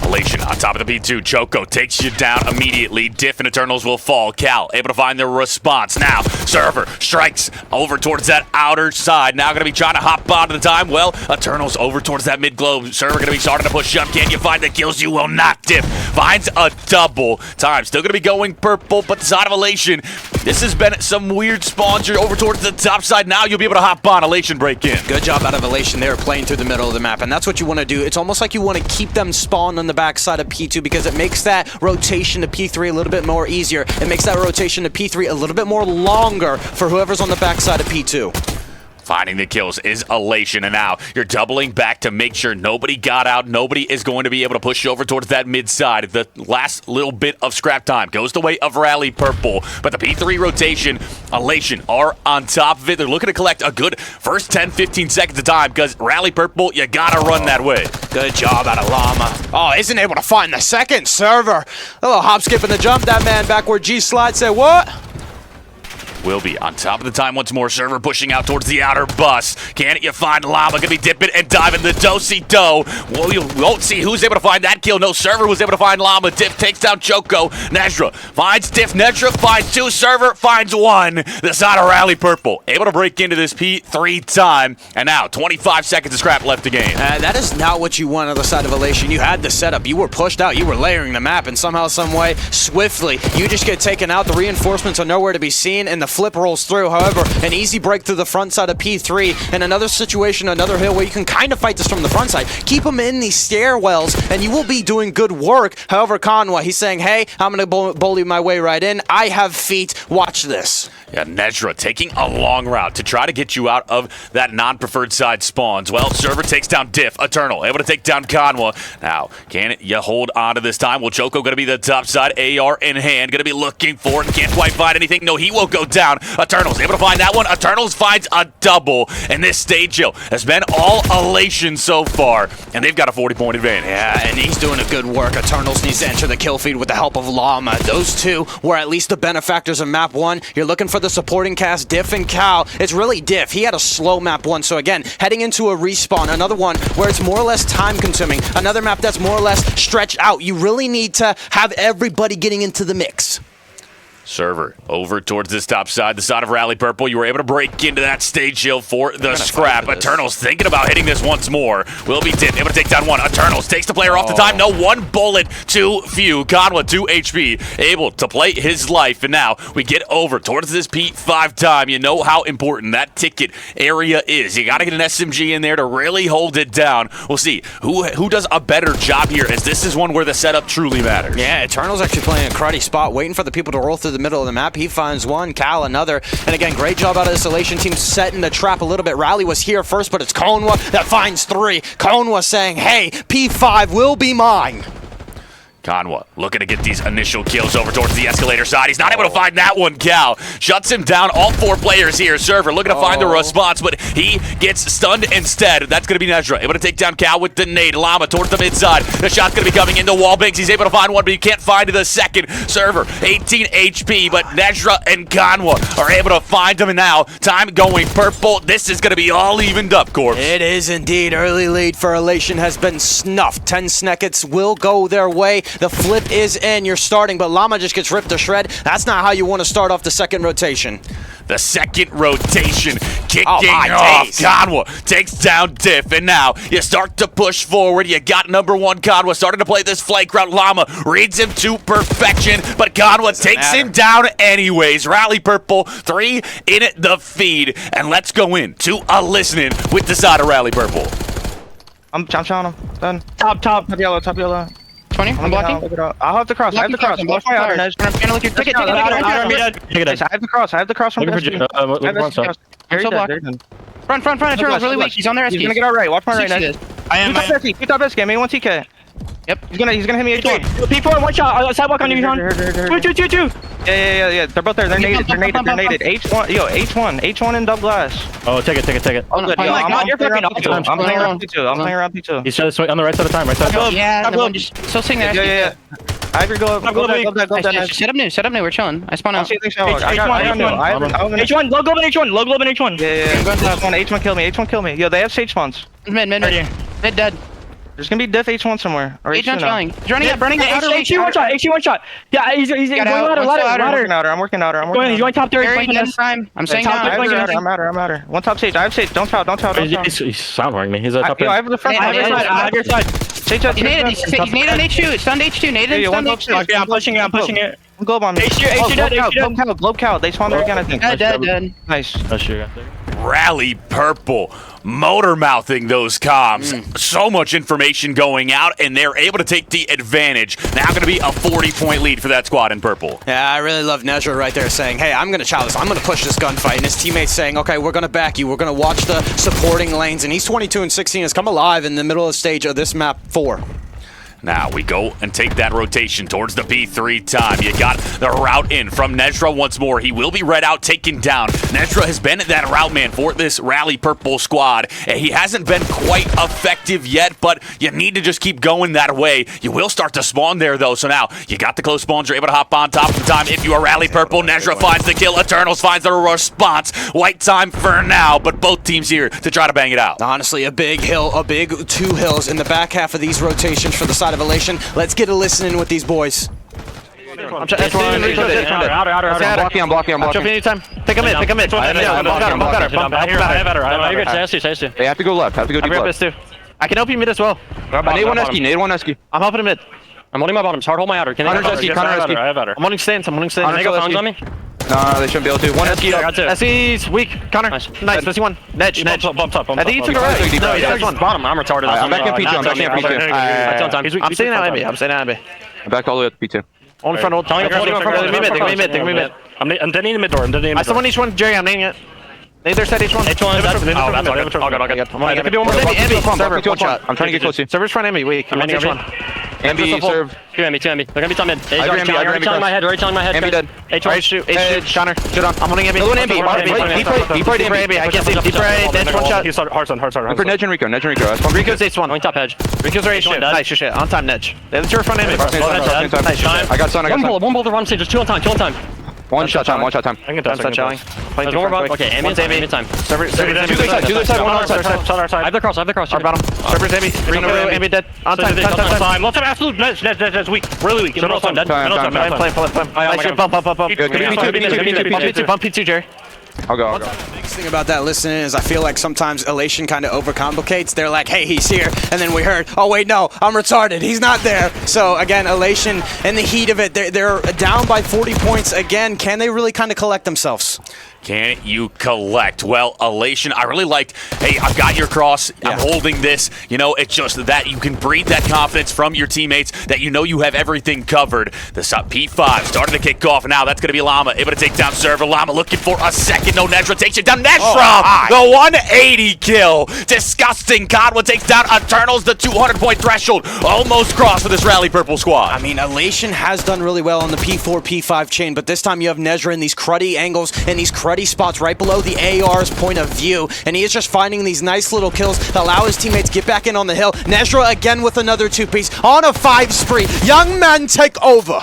Elation on top of the P2. Choco takes you down immediately. Diff and Eternals will fall. Cal able to find their response. Now, Server strikes over towards that outer side. Now going to be trying to hop onto the time. Well, Eternals over towards that mid-globe. Server going to be starting to push up. Can you find the kills? You will not. Diff finds a double. Time still going to be going purple, but the side of Elation, this has been some weird spawns. You're over towards the top side. Now you'll be able to hop on. Elation break in. Good job out of Elation. They were playing through the middle of the map, and that's what you want to do. It's almost like you want to keep them spawned on the backside of P2 because it makes that rotation to P3 a little bit more easier. It makes that rotation to P3 a little bit more longer for whoever's on the backside of P2. Finding the kills is Elation, and now you're doubling back to make sure nobody got out. Nobody is going to be able to push over towards that mid side. The last little bit of scrap time goes the way of Rally Purple, but the P3 rotation, Elation are on top of it. They're looking to collect a good first 10-15 seconds of time because Rally Purple, you gotta run that way. Good job out of Llama. Oh, isn't able to find the second Server. A little hop, skip, and the jump. That man back where G-Slide said, what? Will be on top of the time once more. Server pushing out towards the outer bus. Can you find Llama? Gonna be dipping and diving the do-si-do. Well, you won't see who's able to find that kill. No, Server was able to find Llama. Diff takes down Choco. Nezra finds Diff. Nezra finds two. Server finds one. The side of Rally Purple able to break into this P3 time. And now 25 seconds of scrap left to game. That is not what you want on the side of Elation. You had the setup. You were pushed out. You were layering the map, and somehow, some way, swiftly, you just get taken out. The reinforcements are nowhere to be seen, and the flip rolls through. However, an easy break through the front side of P3, and another situation, another hill where you can kind of fight this from the front side. Keep them in these stairwells, and you will be doing good work. However, Conwa, he's saying, hey, I'm going to bully my way right in. I have feet. Watch this. Yeah, Nezra taking a long route to try to get you out of that non-preferred side spawns. Well, Server takes down Diff. Eternal able to take down Conwa. Now, can you hold on to this time? Well, Choco going to be the top side, AR in hand. Going to be looking for it. Can't quite find anything. No, he will go down. Eternals able to find that one. Eternals finds a double. And this stage hill has been all Elation so far. And they've got a 40-point advantage. Yeah, and he's doing a good work. Eternals needs to enter the kill feed with the help of Llama. Those two were at least the benefactors of map 1. You're looking for the supporting cast, Diff and Cal. It's really Diff. He had a slow map 1. So again, heading into a respawn, another one where it's more or less time consuming. Another map that's more or less stretched out. You really need to have everybody getting into the mix. Server over towards this top side, the side of Rally Purple. You were able to break into that stage hill for the scrap. Eternals thinking about hitting this once more. Will be Diff able to take down one. Eternals takes the player off the time. No, one bullet too few. Conwa 2 HP able to play his life. And now we get over towards this P5 time. You know how important that ticket area is. You got to get an SMG in there to really hold it down. We'll see who does a better job here, as this is one where the setup truly matters. Yeah, Eternal's actually playing a cruddy spot, waiting for the people to roll through the middle of the map. He finds one, Cal another, and again, great job out of this Elation team setting the trap a little bit. Rally was here first, but it's Conwa that finds 3. Conwa saying, hey, P5 will be mine. Conwa looking to get these initial kills over towards the escalator side. He's not able to find that one. Cal shuts him down. All 4 players here. Server looking to find the response, but he gets stunned instead. That's going to be Nezra able to take down Cal with the nade. Llama towards the mid side. The shot's going to be coming into wall banks. He's able to find one, but he can't find the second. Server 18 HP, but Nezra and Conwa are able to find him, and now time going purple. This is going to be all evened up, Corpse. It is indeed. Early lead for Elation has been snuffed. 10 Sneckets will go their way. The flip is in. You're starting, but Llama just gets ripped to shred. That's not how you want to start off the second rotation. The second rotation kicking my off. days. Conwa takes down Diff, and now you start to push forward. You got number one Conwa starting to play this flank route. Llama reads him to perfection, but Conwa takes him down anyways. Rally Purple, 3 in the feed, and let's go into a listening with the side of Rally Purple. I'm showing him. Done. Top. Top yellow, top yellow. 20. I'm blocking. I'll have the cross. I have the cross. Block my outer. I'm gonna look your ticket. Take it. Ticket. I have the cross. I have the cross from Looking for I'm still blocked. Front. Eternal's really weak. He's on their SKs. He's gonna get our right. Watch my right. Six Nice. I am. Keep top SK. Maybe one TK. Yep. He's gonna hit me H1. P4, one shot. Sidewalk on you, Sean. Two. Yeah. They're both there. They're naded. H1. Yo, H1 in double glass. Oh, take it. Oh, good. You're fucking off. I'm playing around P2. He's trying to swing on the right side of time, right side. Yeah, the one just still sitting there. Yeah. I agree. Go that. Set up new. We're chilling. I spawn out. I got new. H1, low globe in H1. Yeah. H1 kill me. Yo, they have sage spawns. Mid dead. There's gonna be diff H1 somewhere. Or H1's flying. He's running Yeah, up, running outer out. reach, HG one shot. Yeah, he's going ladder. I'm working outer. He's going top 30. I'm saying I'm outer. One top sage. I have sage. Don't tell. He's sounding me. He's a top. I have the front. I have your side. Sage up. He's naded on H2. It's stunned H2. Naded and stunned H2. Yeah, I'm pushing it. Globe on me. H2 Globe cow. They spawn there again, I think. Dead. Nice. Rally Purple motor mouthing those comms. So much information going out, and they're able to take the advantage. Now going to be a 40-point lead for that squad in purple. Yeah, I really love Nezra right there saying, hey, I'm going to challenge this. I'm going to push this gunfight. And his teammates saying, okay, we're going to back you. We're going to watch the supporting lanes. And he's 22 and 16 has come alive in the middle of the stage of this map 4. Now we go and take that rotation towards the B3 time. You got the route in from Nezra once more. He will be read out, taken down. Nezra has been that route man for this Rally Purple squad. He hasn't been quite effective yet, but you need to just keep going that way. You will start to spawn there, though. So now you got the close spawns. You're able to hop on top of the time. If you are Rally Purple, Nezra finds the kill. Eternals finds the response. White time for now, but both teams here to try to bang it out. Honestly, a big 2 hills in the back half of these rotations for the side of Elation. Let's get a listening with these boys. I'm blocking. Jump anytime. Take a mid. I have to go left. I can help you mid as well. Nade one esky. I'm helping him mid. I'm holding my bottoms. Hard hold my outer. Can Connor's esky. I'm wanting stands. Can they go phones on me? No, they shouldn't be able to. One esky. SC's weak. Connor. Nice. Let's see one. Nedge. Bump top. I think he took it right. No, he's got one. Bottom. I'm retarded. I'm back in P2. I'm staying at MB. I'm back all the way up to P2. On front old. They're gonna be mid. I'm deadening the mid door. I still want each one. Jerry, I'm naming it. Neither side H1. That's all good. There could be one more. I'm trying to get close to you. Server's front Emmy, weak. I'm in H1. MB serve. 2 MB. They're gonna be top mid. Already telling my head. MB dead. H2. Connor. I'm holding Emmy. Another one MB. Deep right Emmy. I can't see. Deep right. Nedge one shot. He's hard. I'm for Nedge and Rico. Rico's H1. Going top edge. Rico's H2. Nice shit. On time, Nedge. They're the front Emmy. I got sun. One bullet run stage. Just 2 on time. One shot time. I can touch. There's one more. Okay, Amy's Amy time. Server's Do the side. One outside. I have the cross. Our bottom. Server's Amy. Rico, Amy dead. On time. Let's have absolute. That's weak. Really weak. Middle time. Nice shit. Bump. Bump P2, Jerry. I'll go. The biggest thing about that listening is I feel like sometimes Elation kind of overcomplicates. They're like, hey, he's here. And then we heard, oh, wait, no, I'm retarded. He's not there. So, again, Elation, in the heat of it, they're down by 40 points. Again, can they really kind of collect themselves? Can you collect? Well, Elation, I really liked, hey, I've got your cross. I'm holding this. You know, it's just that you can breathe that confidence from your teammates that you know you have everything covered. The P5 starting to kick off. Now that's going to be Llama able to take down Server. Llama looking for a second. No, Nezra takes it down. Nezra, the 180 kill. Disgusting. Godwin takes down Eternals, the 200-point threshold. Almost crossed for this Rally Purple squad. I mean, Elation has done really well on the P4, P5 chain, but this time you have Nezra in these cruddy angles and these cruddy spots right below the AR's point of view, and he is just finding these nice little kills that allow his teammates to get back in on the hill. Nezra again with another 2-piece on a 5 spree. Young men take over.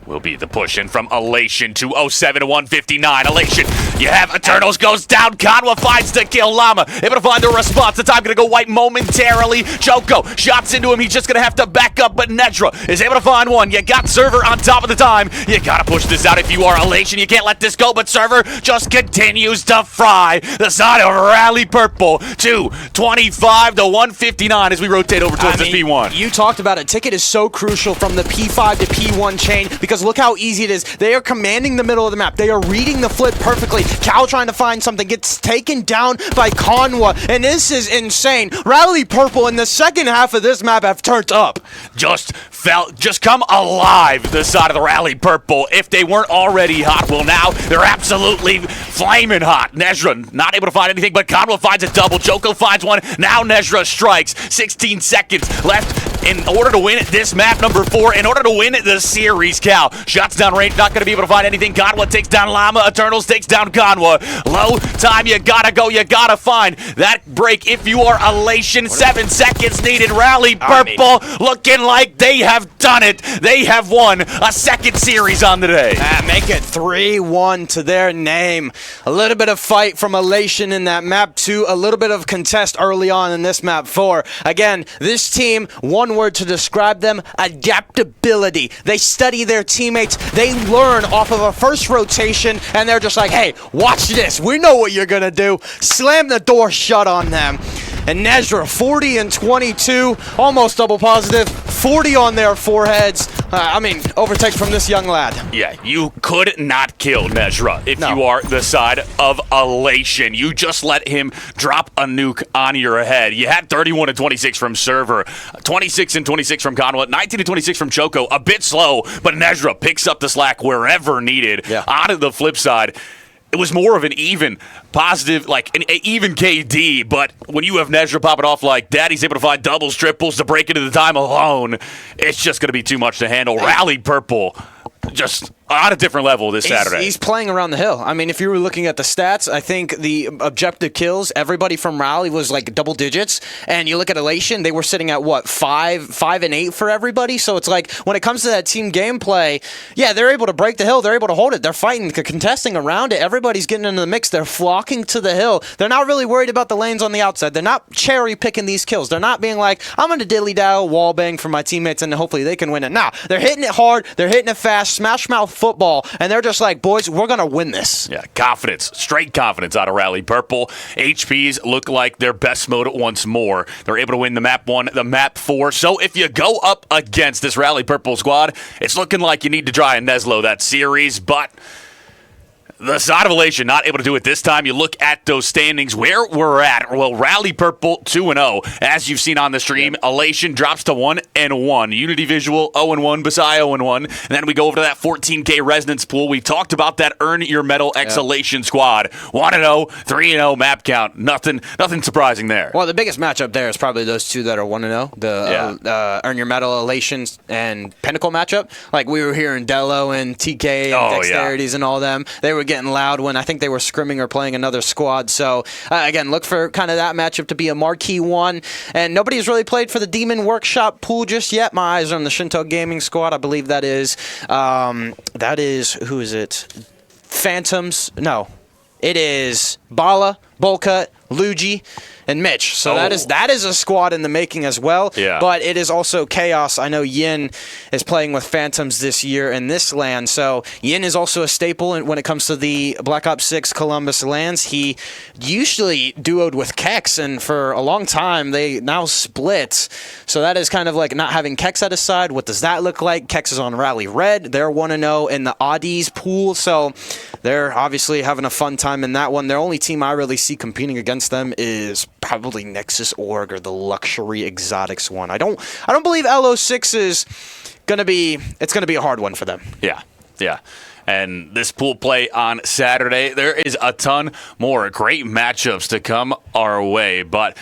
will be the push in from Elation to 07 to 159. Elation, you have Eternals goes down. Conwa finds the kill. Llama able to find the response. The time going to go white momentarily. Choco shots into him. He's just going to have to back up, but Nedra is able to find one. You got Server on top of the time. You got to push this out if you are Elation. You can't let this go, but Server just continues to fry the side of Rally Purple to 25 to 159 as we rotate over towards this P1. You talked about it. Ticket is so crucial from the P5 to P1 chain because look how easy it is. They are commanding the middle of the map. They are reading the flip perfectly. Cal trying to find something gets taken down by Conwa, and this is insane. Rally Purple in the second half of this map have turned up. Just come alive, the side of the Rally Purple. If they weren't already hot, well now they're absolutely flaming hot. Nezra not able to find anything, but Conwa finds a double. Joko finds one. Now Nezra strikes. 16 seconds left in order to win this map number 4, in order to win the series. Cal shots down range, not going to be able to find anything. Conwa takes down Llama. Eternals takes down Conwa. Low time, you gotta go, you gotta find that break if you are Elation. 7 seconds needed. Rally Purple looking like they have done it. They have won a second series on the day. Make it 3-1 to their name. A little bit of fight from Elation in that map 2, a little bit of contest early on in this map 4. Again, this team, one word to describe them, adaptability. They study their teammates, they learn off of a first rotation, and they're just like, hey, watch this, we know what you're gonna do. Slam the door shut on them. And Nezra, 40 and 22, almost double positive, 40 on their foreheads. Overtake from this young lad. Yeah, you could not kill Nezra if you are the side of Elation. You just let him drop a nuke on your head. You had 31 and 26 from Server, 26 and 26 from Conwa, 19 and 26 from Choco. A bit slow, but Nezra picks up the slack wherever needed. Yeah. On to the flip side, it was more of an even positive, like an even KD, but when you have Nezra popping off like that, he's able to find doubles, triples to break into the time alone. It's just going to be too much to handle. Rally Purple, just on a different level this Saturday. He's playing around the hill. I mean, if you were looking at the stats, I think the objective kills, everybody from Rally was like double digits. And you look at Elation, they were sitting at what, 5 and 8 for everybody. So it's like when it comes to that team gameplay, yeah, they're able to break the hill. They're able to hold it. They're fighting, contesting around it. Everybody's getting into the mix. They're flocking to the hill. They're not really worried about the lanes on the outside. They're not cherry picking these kills. They're not being like, I'm going to dilly-dally wall bang for my teammates and hopefully they can win it. Nah, they're hitting it hard. They're hitting it fast. Smash mouth football, and they're just like, boys, we're gonna win this. Yeah, confidence, straight confidence out of Rally Purple. HPs look like their best mode once more. They're able to win the map 1, the map 4. So if you go up against this Rally Purple squad, it's looking like you need to try and Neslo that series, but the side of Elation not able to do it this time. You look at those standings where we're at. Well, Rally Purple 2-0, as you've seen on the stream. Elation drops to 1-1. Unity Visual 0-1. Basai 0-1. And then we go over to that 14K resonance pool. We talked about that Earn Your Medal Elation squad. 1-0, 3-0 map count. Nothing surprising there. Well, the biggest matchup there is probably those two that are 1-0. The Earn Your Medal Elation and Pinnacle matchup. Like we were hearing Dello and TK and Dexterities and all them. They were getting loud when I think they were scrimming or playing another squad. So, again, look for kind of that matchup to be a marquee one. And nobody's really played for the Demon Workshop pool just yet. My eyes are on the Shinto Gaming squad. I believe that is, who is it? Phantoms? No. It is Bala, Bolka, Luigi, and Mitch. So that is a squad in the making as well. Yeah. But it is also Chaos. I know Yin is playing with Phantoms this year in this land. So Yin is also a staple when it comes to the Black Ops 6 Columbus lands. He usually duoed with Kex, and for a long time they now split. So that is kind of like not having Kex at his side. What does that look like? Kex is on Rally Red. They're 1-0 in the Oddies pool. So they're obviously having a fun time in that one. Their only team I really see competing against them is probably Nexus Org or the Luxury Exotics one. I don't believe LO6 is gonna be a hard one for them. Yeah. And this pool play on Saturday, there is a ton more great matchups to come our way, but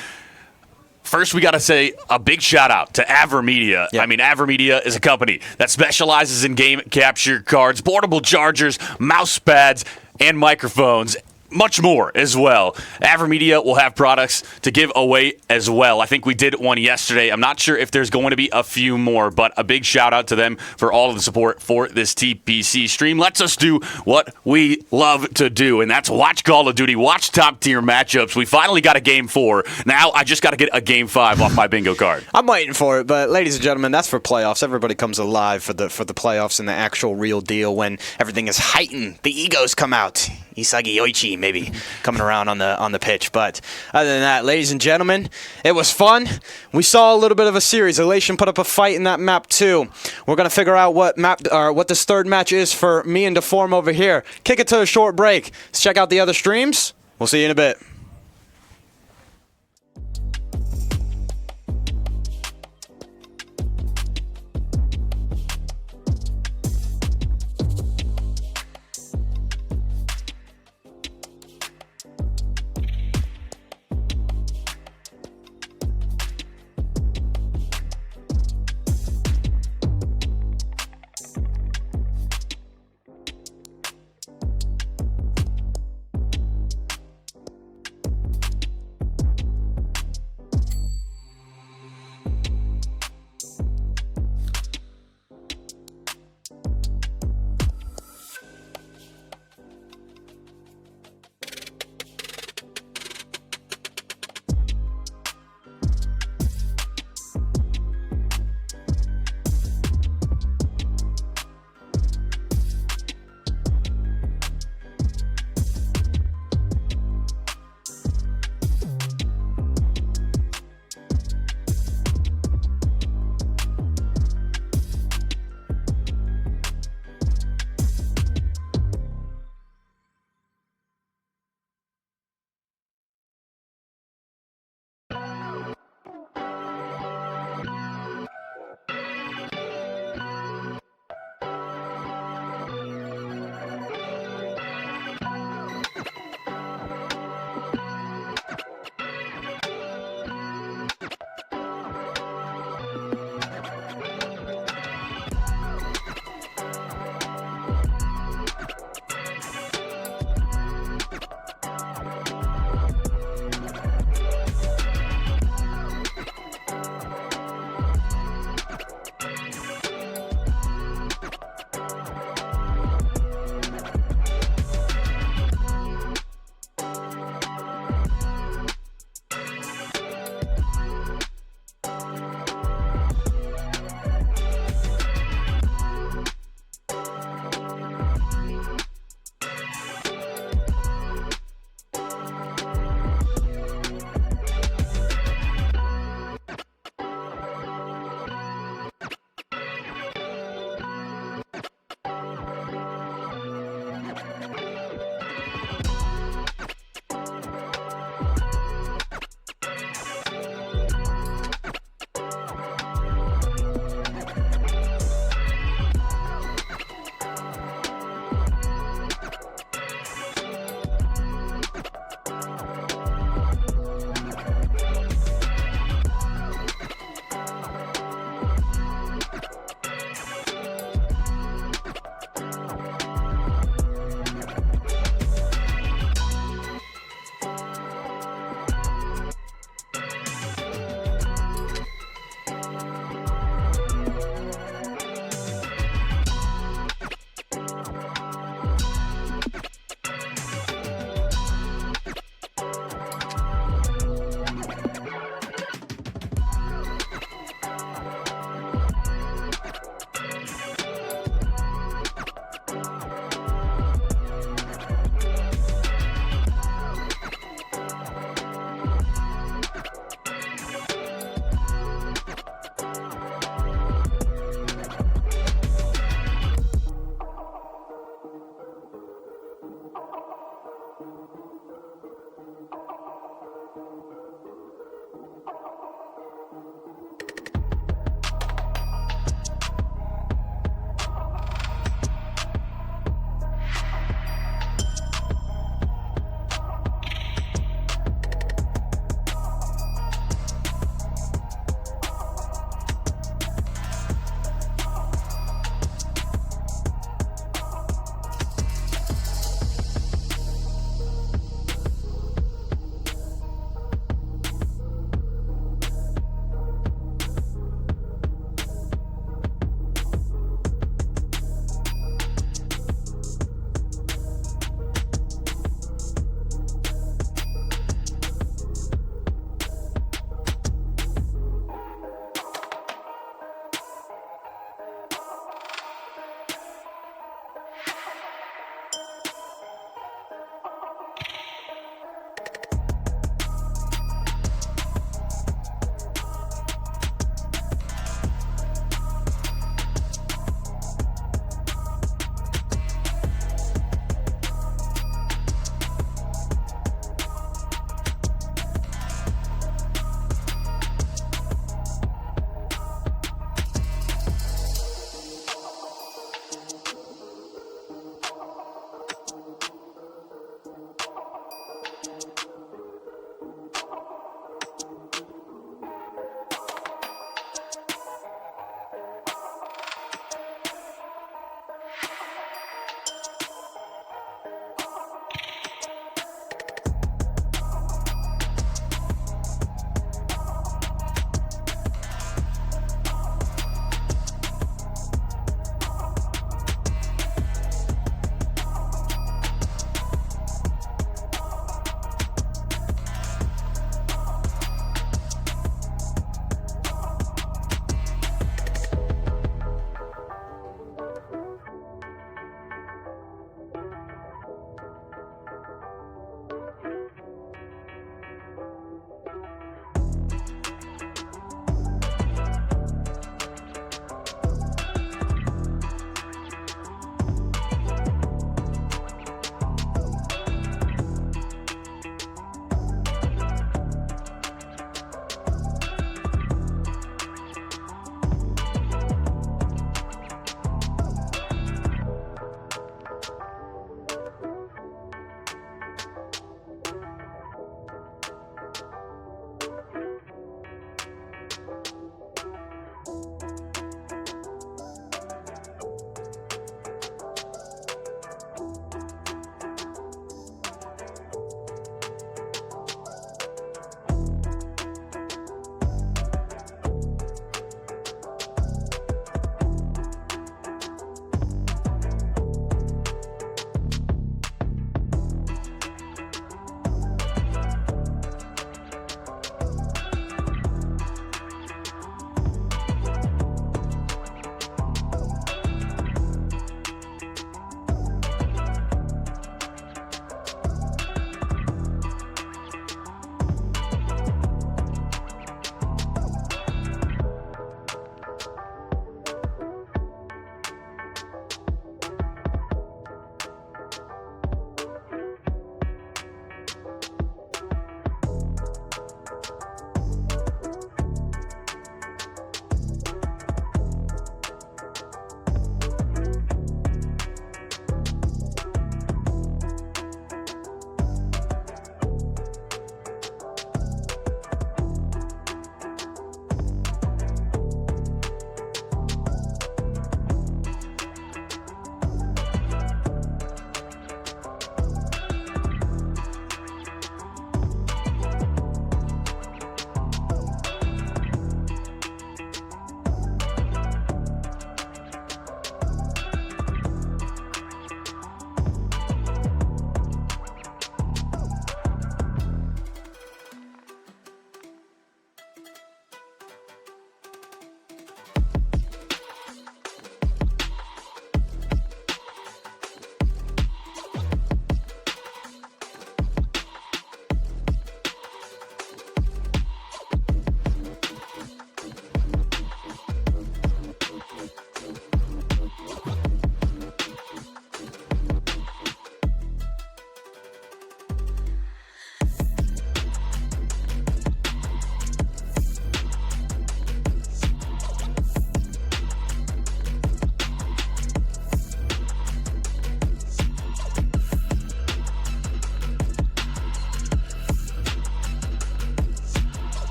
first, we got to say a big shout out to AverMedia. Yeah. I mean, AverMedia is a company that specializes in game capture cards, portable chargers, mouse pads, and microphones. much more as well. AverMedia will have products to give away as well. I think we did one yesterday. I'm not sure if there's going to be a few more, but a big shout out to them for all of the support for this TPC stream. Lets us do what we love to do, and that's watch Call of Duty, watch top tier matchups. We finally got a game 4. Now I just got to get a game 5 off my bingo card. I'm waiting for it, but ladies and gentlemen, that's for playoffs. Everybody comes alive for the playoffs and the actual real deal when everything is heightened. The egos come out. Isagi Yoichi maybe coming around on the pitch. But other than that, ladies and gentlemen, it was fun. We saw a little bit of a series. Elation put up a fight in that map too. We're gonna figure out what this third match is for me and Deform over here. Kick it to a short break. Let's check out the other streams. We'll see you in a bit.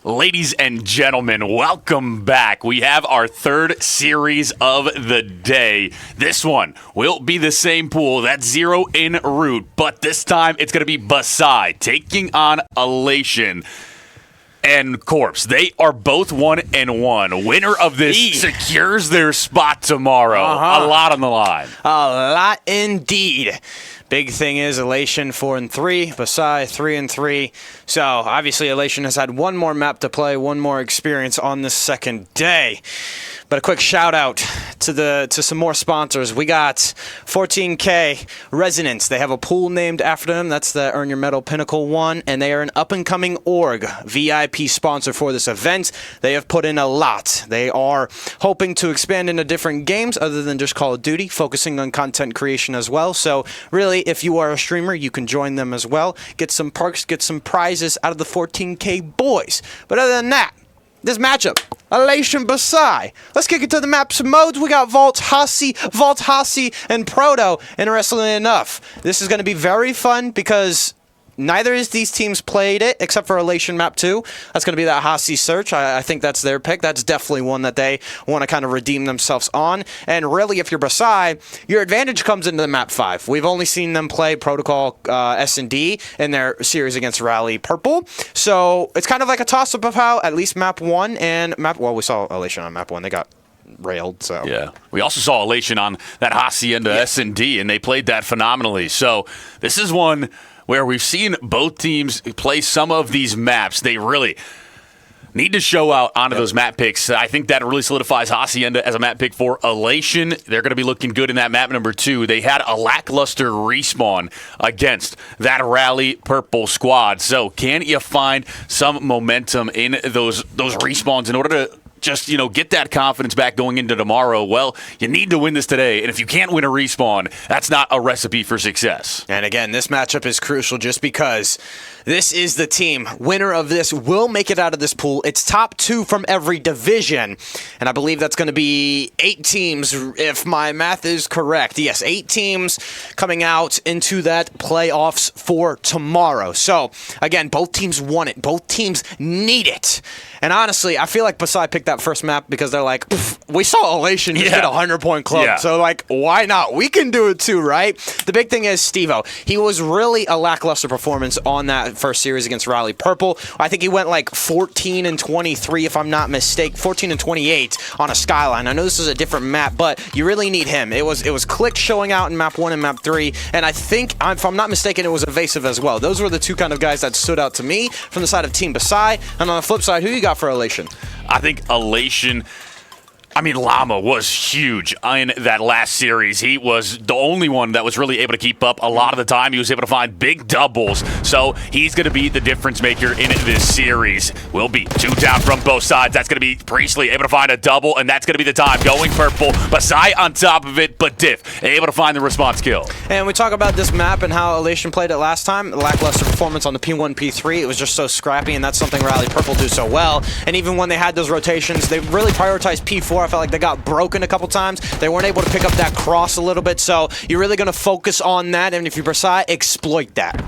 Ladies and gentlemen, welcome back. We have our third series of the day. This one will be the same pool, that's 0 in route, but this time it's going to be Basai taking on Elation and Corpse. They are both 1-1. Winner of this secures their spot tomorrow. A lot on the line. A lot indeed. Big thing is Elation 4-3, Basai 3-3. So obviously Elation has had one more map to play, one more experience on this second day. But a quick shout out to some more sponsors. We got 14K Resonance. They have a pool named after them. That's the Earn Your Medal Pinnacle one, and they are an up-and-coming org VIP sponsor for this event. They have put in a lot. They are hoping to expand into different games other than just Call of Duty, focusing on content creation as well. So really, if you are a streamer, you can join them as well. Get some perks, get some prizes out of the 14K boys. But other than that, this matchup, Elation Basai. Let's kick it to the maps and modes. We got Vault Hasi, and Proto. Interestingly enough, this is going to be very fun because neither of these teams played it except for Elation Map 2. That's going to be that Hasi search. I think that's their pick. That's definitely one that they want to kind of redeem themselves on. And really, if you're Basai, your advantage comes into the Map 5. We've only seen them play Protocol S&D in their series against Rally Purple. So it's kind of like a toss-up of how at least Map 1 and Map... Well, we saw Elation on Map 1. They got railed, so... Yeah. We also saw Elation on that Hacienda S&D, and they played that phenomenally. So this is one where we've seen both teams play some of these maps. They really need to show out onto those map picks. I think that really solidifies Hacienda as a map pick for Elation. They're going to be looking good in that map number 2. They had a lackluster respawn against that Rally Purple squad. So can you find some momentum in those respawns in order to just, get that confidence back going into tomorrow? Well, you need to win this today, and if you can't win a respawn, that's not a recipe for success. And again, this matchup is crucial just because this is the team. Winner of this will make it out of this pool. It's top 2 from every division, and I believe that's going to be 8 teams, if my math is correct. Yes, 8 teams coming out into that playoffs for tomorrow. So, again, both teams want it. Both teams need it. And honestly, I feel like Basai picked that first map because they're like, we saw Elation just get a 100-point club, so why not? We can do it too, right? The big thing is Steve-O. He was really a lackluster performance on that first series against Rally Purple. I think he went like 14-23, if I'm not mistaken, 14-28 on a Skyline. I know this is a different map, but you really need him. It was Click showing out in map 1 and map 3, and I think, if I'm not mistaken, it was Evasive as well. Those were the two kind of guys that stood out to me from the side of Team Basai. And on the flip side, who you got for Elation? I think Elation, Llama was huge in that last series. He was the only one that was really able to keep up a lot of the time. He was able to find big doubles, so he's going to be the difference maker in this series. Will be 2 down from both sides. That's going to be Priestley able to find a double, and that's going to be the time. Going purple, Basai on top of it, but Diff able to find the response kill. And we talk about this map and how Elation played it last time. Lackluster performance on the P1, P3. It was just so scrappy, and that's something Rally Purple do so well. And even when they had those rotations, they really prioritized P4. I felt like they got broken a couple times. They weren't able to pick up that cross a little bit, so you're really going to focus on that, and if you're Basai, exploit that.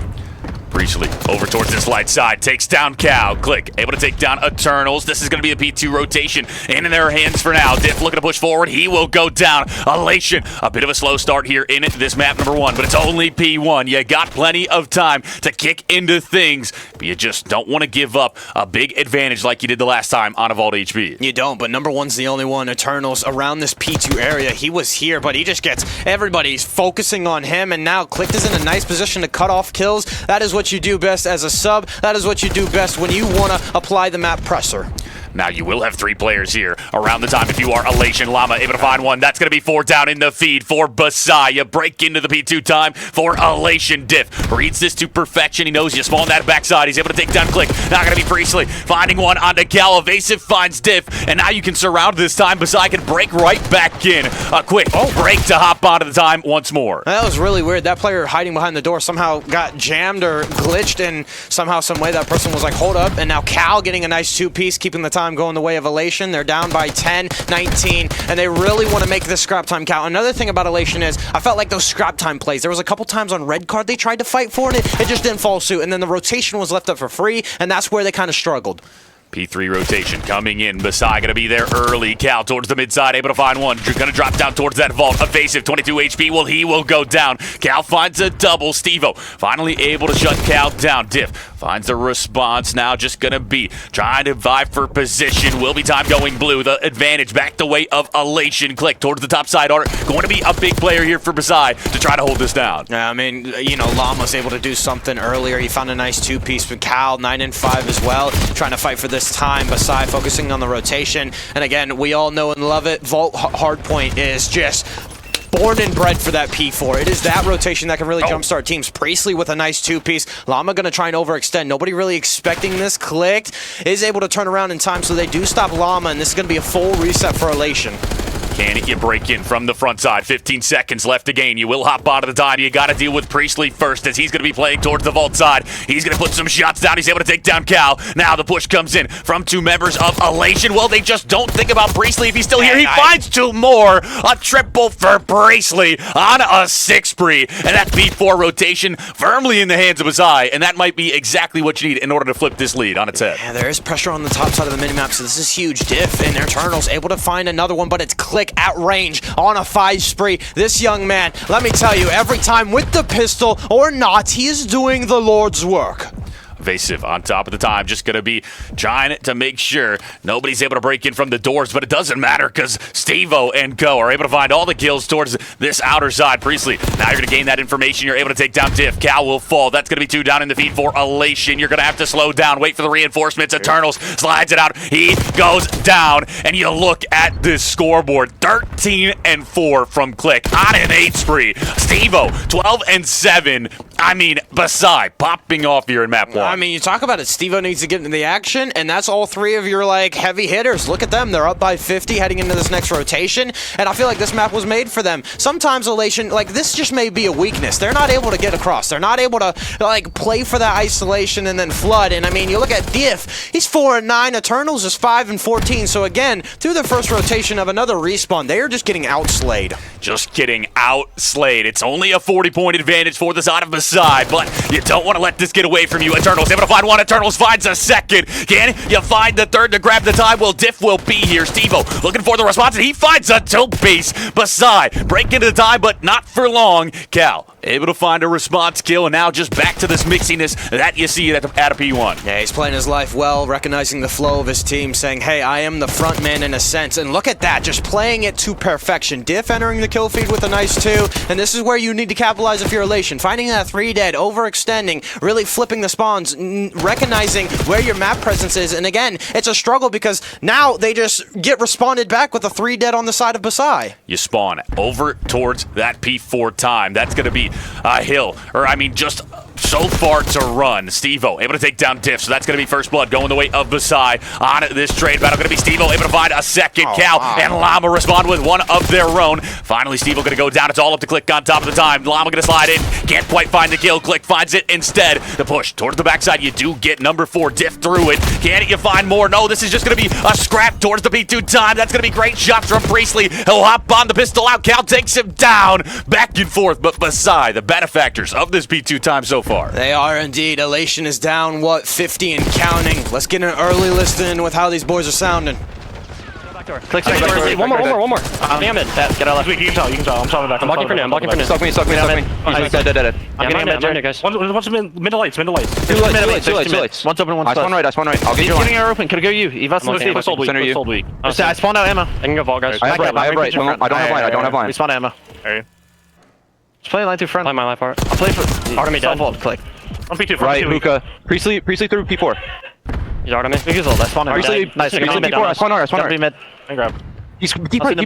Priestley over towards this light side, takes down Cow. Click, able to take down Eternals. This is going to be a P2 rotation in their hands for now. Diff looking to push forward. He will go down. Elation, a bit of a slow start here in this map number 1, but it's only P1. You got plenty of time to kick into things, but you just don't want to give up a big advantage like you did the last time on a Vault HB. You don't, but number 1's the only one. Eternals around this P2 area. He was here, but he just gets everybody's focusing on him, and now Click is in a nice position to cut off kills. That is what you do best as a sub. That is what you do best when you want to apply the map pressure. Now you will have 3 players here around the time if you are Elation. Llama able to find one. That's going to be 4 down in the feed for Basai. You break into the P2 time for Elation. Diff reads this to perfection. He knows you spawn that backside. He's able to take down Click. Not going to be Priestley. Finding one onto Cal. Evasive finds Diff. And now you can surround this time. Basai can break right back in. A quick break to hop onto the time once more. That was really weird. That player hiding behind the door somehow got jammed or glitched in somehow, some way. That person was like, hold up. And now Cal getting a nice 2-piece, keeping the time going the way of Elation. They're down by 10, 19, and they really want to make this scrap time count. Another thing about Elation is I felt like those scrap time plays. There was a couple times on red card they tried to fight for it. It just didn't fall suit. And then the rotation was left up for free, and that's where they kind of struggled. P3 rotation coming in. Basai going to be there early. Cal towards the mid side, able to find one. Going to drop down towards that vault. Evasive, 22 HP. Well, he will go down. Cal finds a double. Stevo finally able to shut Cal down. Diff finds the response. Now just going to be trying to vie for position. Will be time going blue. The advantage back the way of Elation. Click towards the top side. Art going to be a big player here for Basai to try to hold this down. Yeah, I mean, you know, Llama was able to do something earlier. He found a nice 2-piece with Cal, 9 and 5 as well, trying to fight for this time. Basai focusing on the rotation. And again, we all know and love it. Vault Hardpoint is just born and bred for that P4. It is that rotation that can really jumpstart teams. Priestley with a nice 2-piece. Llama going to try and overextend. Nobody really expecting this. Clicked. Is able to turn around in time, so they do stop Llama, and this is going to be a full reset for Elation. Can you break in from the front side? 15 seconds left to gain. You will hop onto the time. You got to deal with Priestley first as he's going to be playing towards the vault side. He's going to put some shots down. He's able to take down Cal. Now the push comes in from 2 members of Elation. Well, they just don't think about Priestley if he's still here. He finds 2 more. A triple for Priestley on a 6-spree. And that P4 rotation firmly in the hands of Basai. And that might be exactly what you need in order to flip this lead on its head. Yeah, there is pressure on the top side of the minimap, so this is huge. Diff and Eternals able to find another one, but it's Click at range on a 5-spree. This young man, let me tell you, every time with the pistol or not, he is doing the Lord's work. Evasive on top of the time, just going to be trying to make sure nobody's able to break in from the doors, but it doesn't matter because Stevo and Co are able to find all the kills towards this outer side. Priestley, now you're going to gain that information. You're able to take down Diff. Cal will fall. That's going to be 2 down in the feed for Elation. You're going to have to slow down, wait for the reinforcements. Eternals slides it out. He goes down, and you look at this scoreboard. 13 and 4 from Click on an 8-spree. Stevo, 12 and 7. I mean, Basai popping off here in map 1. I mean, you talk about it. Stevo needs to get into the action, and that's all 3 of your, like, heavy hitters. Look at them. They're up by 50 heading into this next rotation, and I feel like this map was made for them. Sometimes Elation, like, this just may be a weakness. They're not able to get across. They're not able to, like, play for that isolation and then flood. And, I mean, you look at Diff. He's 4 and 9. Eternals is 5 and 14. So, again, through the first rotation of another respawn, they are just getting outslayed. Just getting outslayed. It's only a 40-point advantage for the side of Basai, but you don't want to let this get away from you. Eternals able to find one. Eternals finds a second. Can you find the third to grab the time? Well, Diff will be here. Stevo looking for the response, and he finds a 2-piece. Basai break into the time, but not for long. Cal able to find a response kill, and now just back to this mixiness that you see at a P1. Yeah, he's playing his life well, recognizing the flow of his team, saying, hey, I am the front man in a sense. And look at that, just playing it to perfection. Diff entering the kill feed with a nice 2, and this is where you need to capitalize if you're Elation. Finding that 3 dead, overextending, really flipping the spawns, recognizing where your map presence is. And again, it's a struggle because now they just get responded back with a 3 dead on the side of Basai. You spawn over towards that P4 time. That's going to be a hill, or I mean just so far to run. Stevo able to take down Diff, so that's going to be first blood going the way of Basai on this trade battle. Going to be Stevo able to find a second Cal, and Llama respond with one of their own. Finally, Stevo going to go down. It's all up to Click on top of the time. Llama going to slide in. Can't quite find the kill. Click finds it instead. The push towards the backside. You do get number 4 Diff through it. Can you find more? No, this is just going to be a scrap towards the P2 time. That's going to be great shots from Priestley. He'll hop on the pistol out. Cal takes him down. Back and forth, but Basai, the benefactors of this P2 time so far. They are indeed. Elation is down, what, 50 and counting. Let's get an early list in with how these boys are sounding. Click, one more. Damn it. Get out left. You can tell. I'm solving back. I'm blocking for now. Stuck me. Dead. I'm getting him dead, guys. What's mid to lights? Two lights. One's open, one's close. Right. I'll get you one. Getting air open. Could it go you? Evas sold weak. I spawned out ammo. I can go vault, guys. I have right. I don't have line. We spawned ammo. Just play line through front. Play my life art. I'll play for Artemis. Vault, Click. On P2. Right, Hookah. Priestley through P4. You know what I mean? That's spawn in mid. Nice. I spawn R. Mid. And grab. He's deep right, in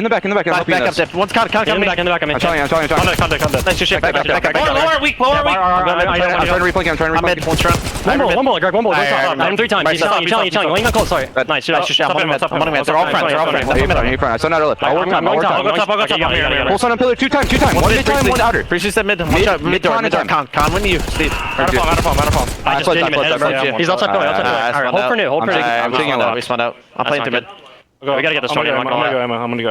the back. I'm Back helping up, this. Diff. One's count in the back. I'm telling you. Contact. Nice shit. Back. Lower, weak. I'm trying to replay. I'm mid. One strap. One more, Greg. One more. I'm 3 times. He's telling you. Laying on close, sorry. Nice. I'm on mid. They're all friends. I saw not a left. I'll work time. I'll go top. Full sun on pillar 2 times. One mid time, one outer. Priest said mid. Mid door. Con, when you, Steve. Out of form. I just did mid. He's outside pillar. Alright, hold for new. I'm taking a lot. We spawned out. I'm playing to mid. We gotta get this started. I'm gonna go.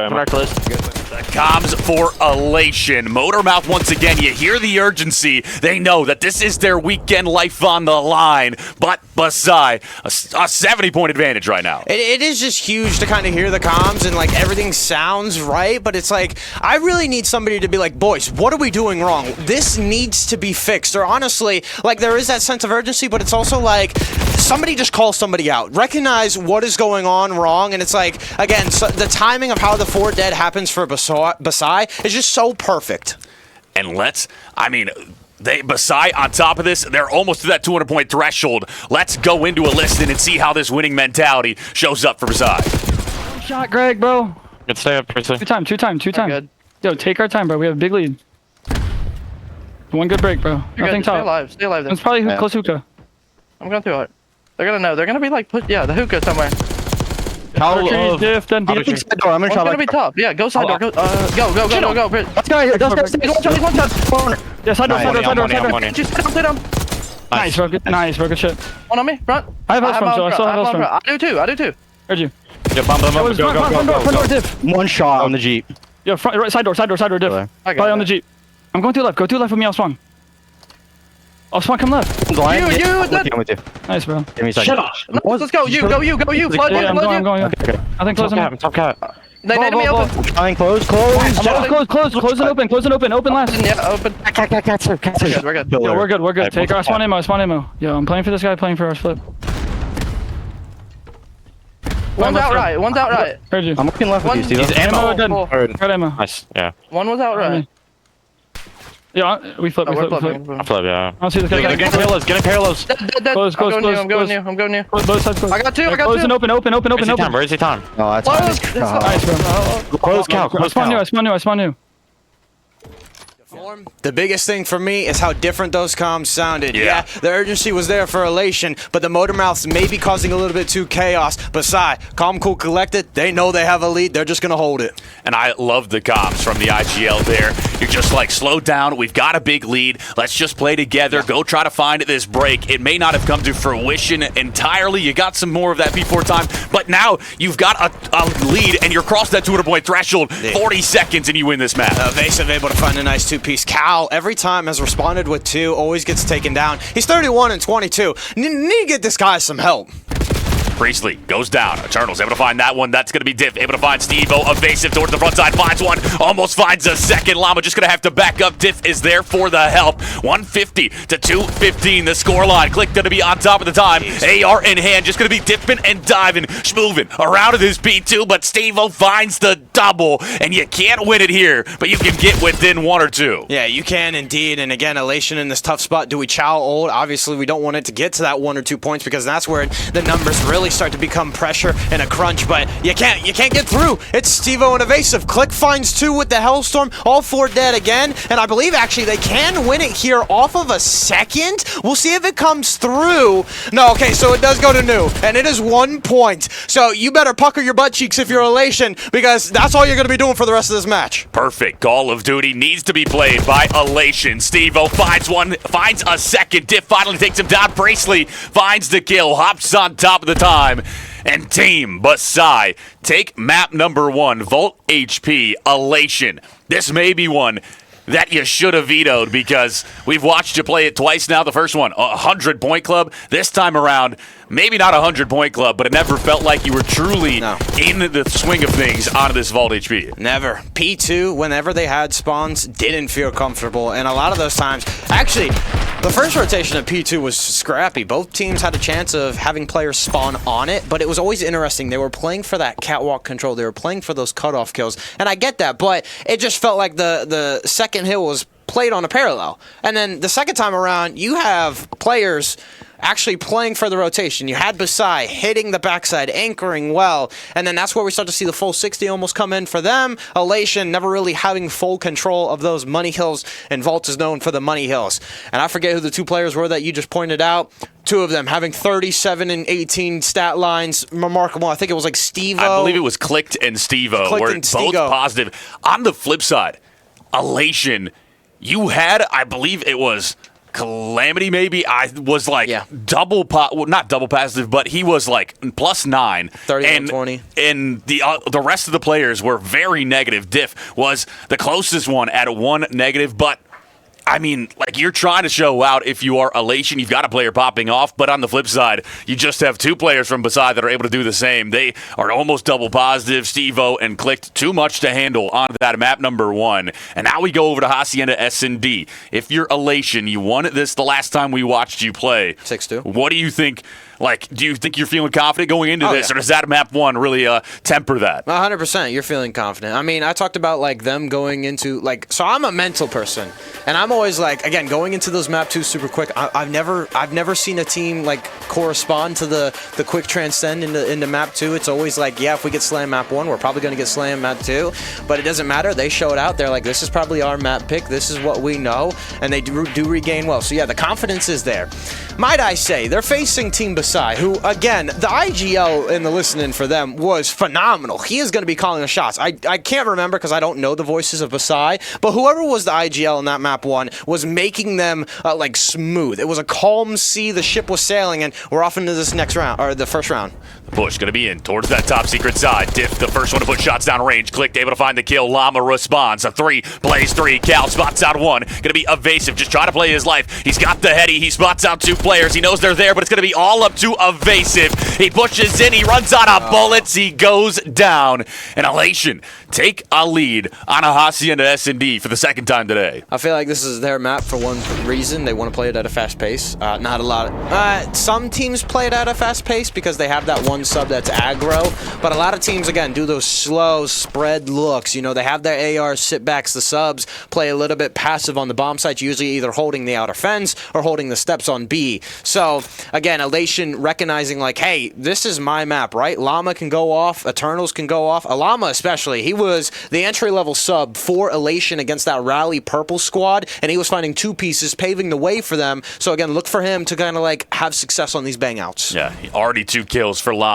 Comms for Elation. Motormouth once again. You hear the urgency. They know that this is their weekend life on the line. But Basai, a 70-point advantage right now. It is just huge to kind of hear the comms and like everything sounds right, but it's like I really need somebody to be like, boys, what are we doing wrong? This needs to be fixed. Or honestly, like there is that sense of urgency, but it's also like somebody just call somebody out. Recognize what is going on wrong, and it's like, again, so the timing of how the 4 dead happens for Basai is just so perfect. And Basai on top of this, they're almost to that 200-point threshold. Let's go into a listing and see how this winning mentality shows up for Basai. Shot, Greg, bro. Good stay up, Priest. Two time. Good. Yo, take our time, bro. We have a big lead. One good break, bro. Nothing Stay top. alive. Stay alive. It's probably close hookah. I'm going through it. They're gonna know. They're gonna be like, the hookah somewhere. Diff, then I'm gonna One's try gonna be top. Yeah, go side door. Go. Let's go here. One shot. Yeah, side door. Just sit down. Nice, bro. Good shit. One on me, front. I have health from, so I still have health from. I do too. Heard you. Yeah, bomb. Front door, Diff. One shot on the Jeep. Yo, side door, Diff. I got Probably on the it. Jeep. I'm going to left. Go to left with me, I'll spawn. Come left. I'm with you. Nice, bro. Give me a second. Let's go. You. Flood. Yeah, I'm going. Okay. I think close him. Top cat. They made me open. Trying close. Close and open. Last. Yeah, open. We're good. Yo, we're good. Take our spawn ammo. Yo, I'm playing for this guy, playing for our flip. One's out right. Heard you. I'm looking left with you, Steve. He's ammo. Got ammo. Nice. Yeah. One was out right. Yeah, we flip. Oh, we're flip. flipping. I flip, yeah. I don't see this guy. Getting parallels. Dead. Close. I'm going new. Both sides close. I got two. Close and open. Where is he time? Oh, that's Nice, bro. Close count. I spawn new. The biggest thing for me is how different those comms sounded. Yeah. The urgency was there for Elation, but the Motormouths may be causing a little bit too chaos. Basai, calm, cool, collected. They know they have a lead. They're just going to hold it. And I love the comms from the IGL there. You're just like, slow down. We've got a big lead. Let's just play together. Go try to find this break. It may not have come to fruition entirely. You got some more of that P4 time, but now you've got a lead, and you're across that 200-point threshold. 40 seconds, and you win this match. Evasive able to find a nice two-piece. Cal, every time, has responded with 2, always gets taken down. He's 31 and 22. Need to get this guy some help. Priestley goes down. Eternals able to find that one. That's going to be Diff. Able to find Steve-O. Evasive towards the front side. Finds one. Almost finds a second. Llama just going to have to back up. Diff is there for the help. 150 to 215. The scoreline. Click going to be on top of the time. AR in hand. Just going to be dipping and diving. Schmoving around with his P2. But Steve-O finds the double. And you can't win it here. But you can get within 1 or 2. Yeah, you can indeed. And again, Elation in this tough spot. Do we chow old? Obviously, we don't want it to get to that 1 or 2 points because that's where the numbers really start to become pressure and a crunch, but you can't get through. It's Steve-O and Evasive. Click finds 2 with the Hellstorm, all 4 dead again, and I believe actually they can win it here off of a second. We'll see if it comes through. No, okay, so it does go to new, and it is 1 point. So you better pucker your butt cheeks if you're Elation, because that's all you're going to be doing for the rest of this match. Perfect. Call of Duty needs to be played by Elation. Steve-O finds one, finds a second. Diff finally takes him down. Priestley finds the kill, hops on top of the time. And Team Basai take map number 1, Volt HP, Elation. This may be one that you should have vetoed because we've watched you play it twice now. The first one, 100-point club. This time around, maybe not 100-point club, but it never felt like you were truly in the swing of things onto this Vault HP. Never. P2, whenever they had spawns, didn't feel comfortable. And a lot of those times, actually, the first rotation of P2 was scrappy. Both teams had a chance of having players spawn on it, but it was always interesting. They were playing for that catwalk control. They were playing for those cutoff kills. And I get that, but it just felt like the second hill was played on a parallel. And then the second time around, you have players actually playing for the rotation. You had Basai hitting the backside, anchoring well, and then that's where we start to see the full 60 almost come in for them. Elation never really having full control of those money hills, and Vault is known for the money hills. And I forget who the two players were that you just pointed out. Two of them having 37 and 18 stat lines. Remarkable. I think it was like Steve-O. I believe it was Clicked and Steve-O. Were both positive. On the flip side, Elation, you had, I believe it was Calamity, maybe. I was like not double positive, but he was like +9, 30 and 20, and the rest of the players were very negative. Diff was the closest one at a 1 negative, but I mean, like, you're trying to show out if you are Elation. You've got a player popping off, but on the flip side, you just have two players from beside that are able to do the same. They are almost double positive. Steve-O and Clicked, too much to handle on that map number 1. And now we go over to Hacienda S&D. If you're Elation, you won this the last time we watched you play. 6-2. What do you think? Like, do you think you're feeling confident going into this, or does that map 1 really temper that? 100%. You're feeling confident. I mean, I talked about, like, them going into, like, so I'm a mental person, and I'm always like, again, going into those map 2s super quick. I've never seen a team like correspond to the quick transcend into map 2. It's always like, yeah, if we get slammed map 1, we're probably going to get slammed map 2, but it doesn't matter. They show it out. They're like, this is probably our map pick. This is what we know, and they do regain well. So yeah, the confidence is there. Might I say, they're facing Team Basai, who, again, the IGL in the listening for them was phenomenal. He is going to be calling the shots. I can't remember because I don't know the voices of Basai, but whoever was the IGL in that map 1 was making them, like, smooth. It was a calm sea. The ship was sailing, and we're off into this next round, or the first round. The push going to be in towards that top secret side. Diff, the first one to put shots down range. Clicked, able to find the kill. Llama responds. A 3, plays 3. Cal spots out 1. Going to be evasive, just trying to play his life. He's got the heady. He spots out 2 players. He knows they're there, but it's going to be all up to evasive. He pushes in. He runs out of bullets. He goes down. And Elation take a lead on a Hacienda S&D for the second time today. I feel like this is their map for one reason. They want to play it at a fast pace. Not a lot of... some teams play it at a fast pace because they have that one sub that's aggro, but a lot of teams, again, do those slow spread looks. You know, they have their AR sit backs, the subs play a little bit passive on the bomb sites, usually either holding the outer fence or holding the steps on B. So, again, Elation recognizing, like, hey, this is my map, right? Llama can go off, Eternals can go off. Llama especially, he was the entry-level sub for Elation against that Rally Purple squad, and he was finding 2 pieces, paving the way for them. So, again, look for him to kind of, like, have success on these bang-outs. Yeah, already 2 kills for Llama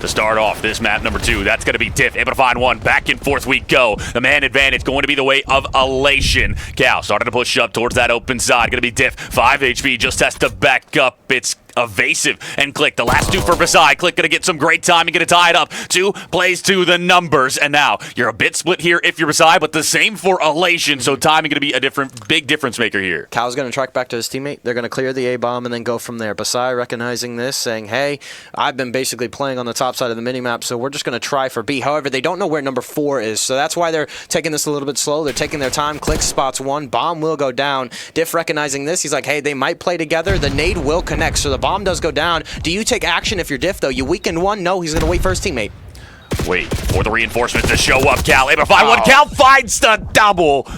to start off this map number 2. That's going to be Diff, able to find 1. Back and forth we go. The man advantage going to be the way of Elation. Cal starting to push up towards that open side. Going to be Diff, 5 HP, just has to back up. It's evasive and Click. The last 2 for Basai. Click gonna get some great time and gonna tie it up. 2 plays to the numbers, and now you're a bit split here if you're Basai, but the same for Elation. So timing gonna be a big difference maker here. Cal's gonna track back to his teammate. They're gonna clear the A bomb and then go from there. Basai recognizing this, saying, "Hey, I've been basically playing on the top side of the minimap, so we're just gonna try for B." However, they don't know where number 4 is, so that's why they're taking this a little bit slow. They're taking their time. Click spots 1. Bomb will go down. Diff recognizing this, he's like, "Hey, they might play together. The nade will connect." So the bomb does go down. Do you take action if you're Diff, though? You weaken 1? No, he's going to wait for his teammate. Wait for the reinforcements to show up. Cal able to find 1. Cal finds the double.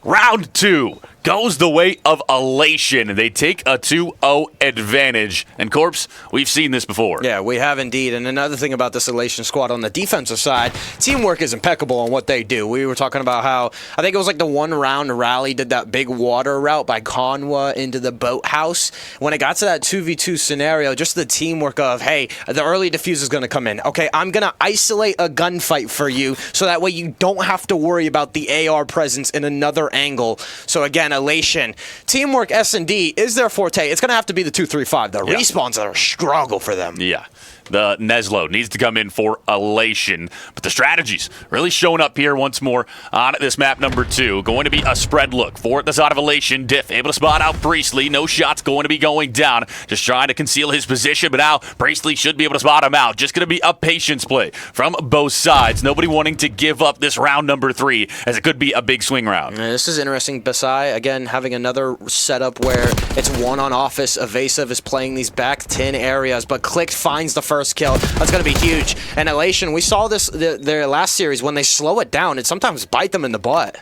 Round 2 goes the way of Elation. They take a 2-0 advantage. And, Corpse, we've seen this before. Yeah, we have indeed. And another thing about this Elation squad on the defensive side, teamwork is impeccable on what they do. We were talking about how, I think it was like the 1-round rally did that big water route by Conwa into the boathouse. When it got to that 2v2 scenario, just the teamwork of, hey, the early defuse is going to come in. Okay, I'm going to isolate a gunfight for you so that way you don't have to worry about the AR presence in another angle. So, again, Elation. Teamwork S&D is their forte. It's going to have to be the 2-3-5. The respawns are a struggle for them. Yeah. The Neslo needs to come in for Elation. But the strategies really showing up here once more on this map number 2. Going to be a spread look for the side of Elation. Diff able to spot out Priestley. No shots going to be going down. Just trying to conceal his position. But now Priestley should be able to spot him out. Just going to be a patience play from both sides. Nobody wanting to give up this round number 3 as it could be a big swing round. This is interesting. Basai, again, having another setup where it's 1 on office. Evasive is playing these back 10 areas. But Click finds the first kill. That's going to be huge. And Elation, we saw this their last series. When they slow it down, it sometimes bite them in the butt.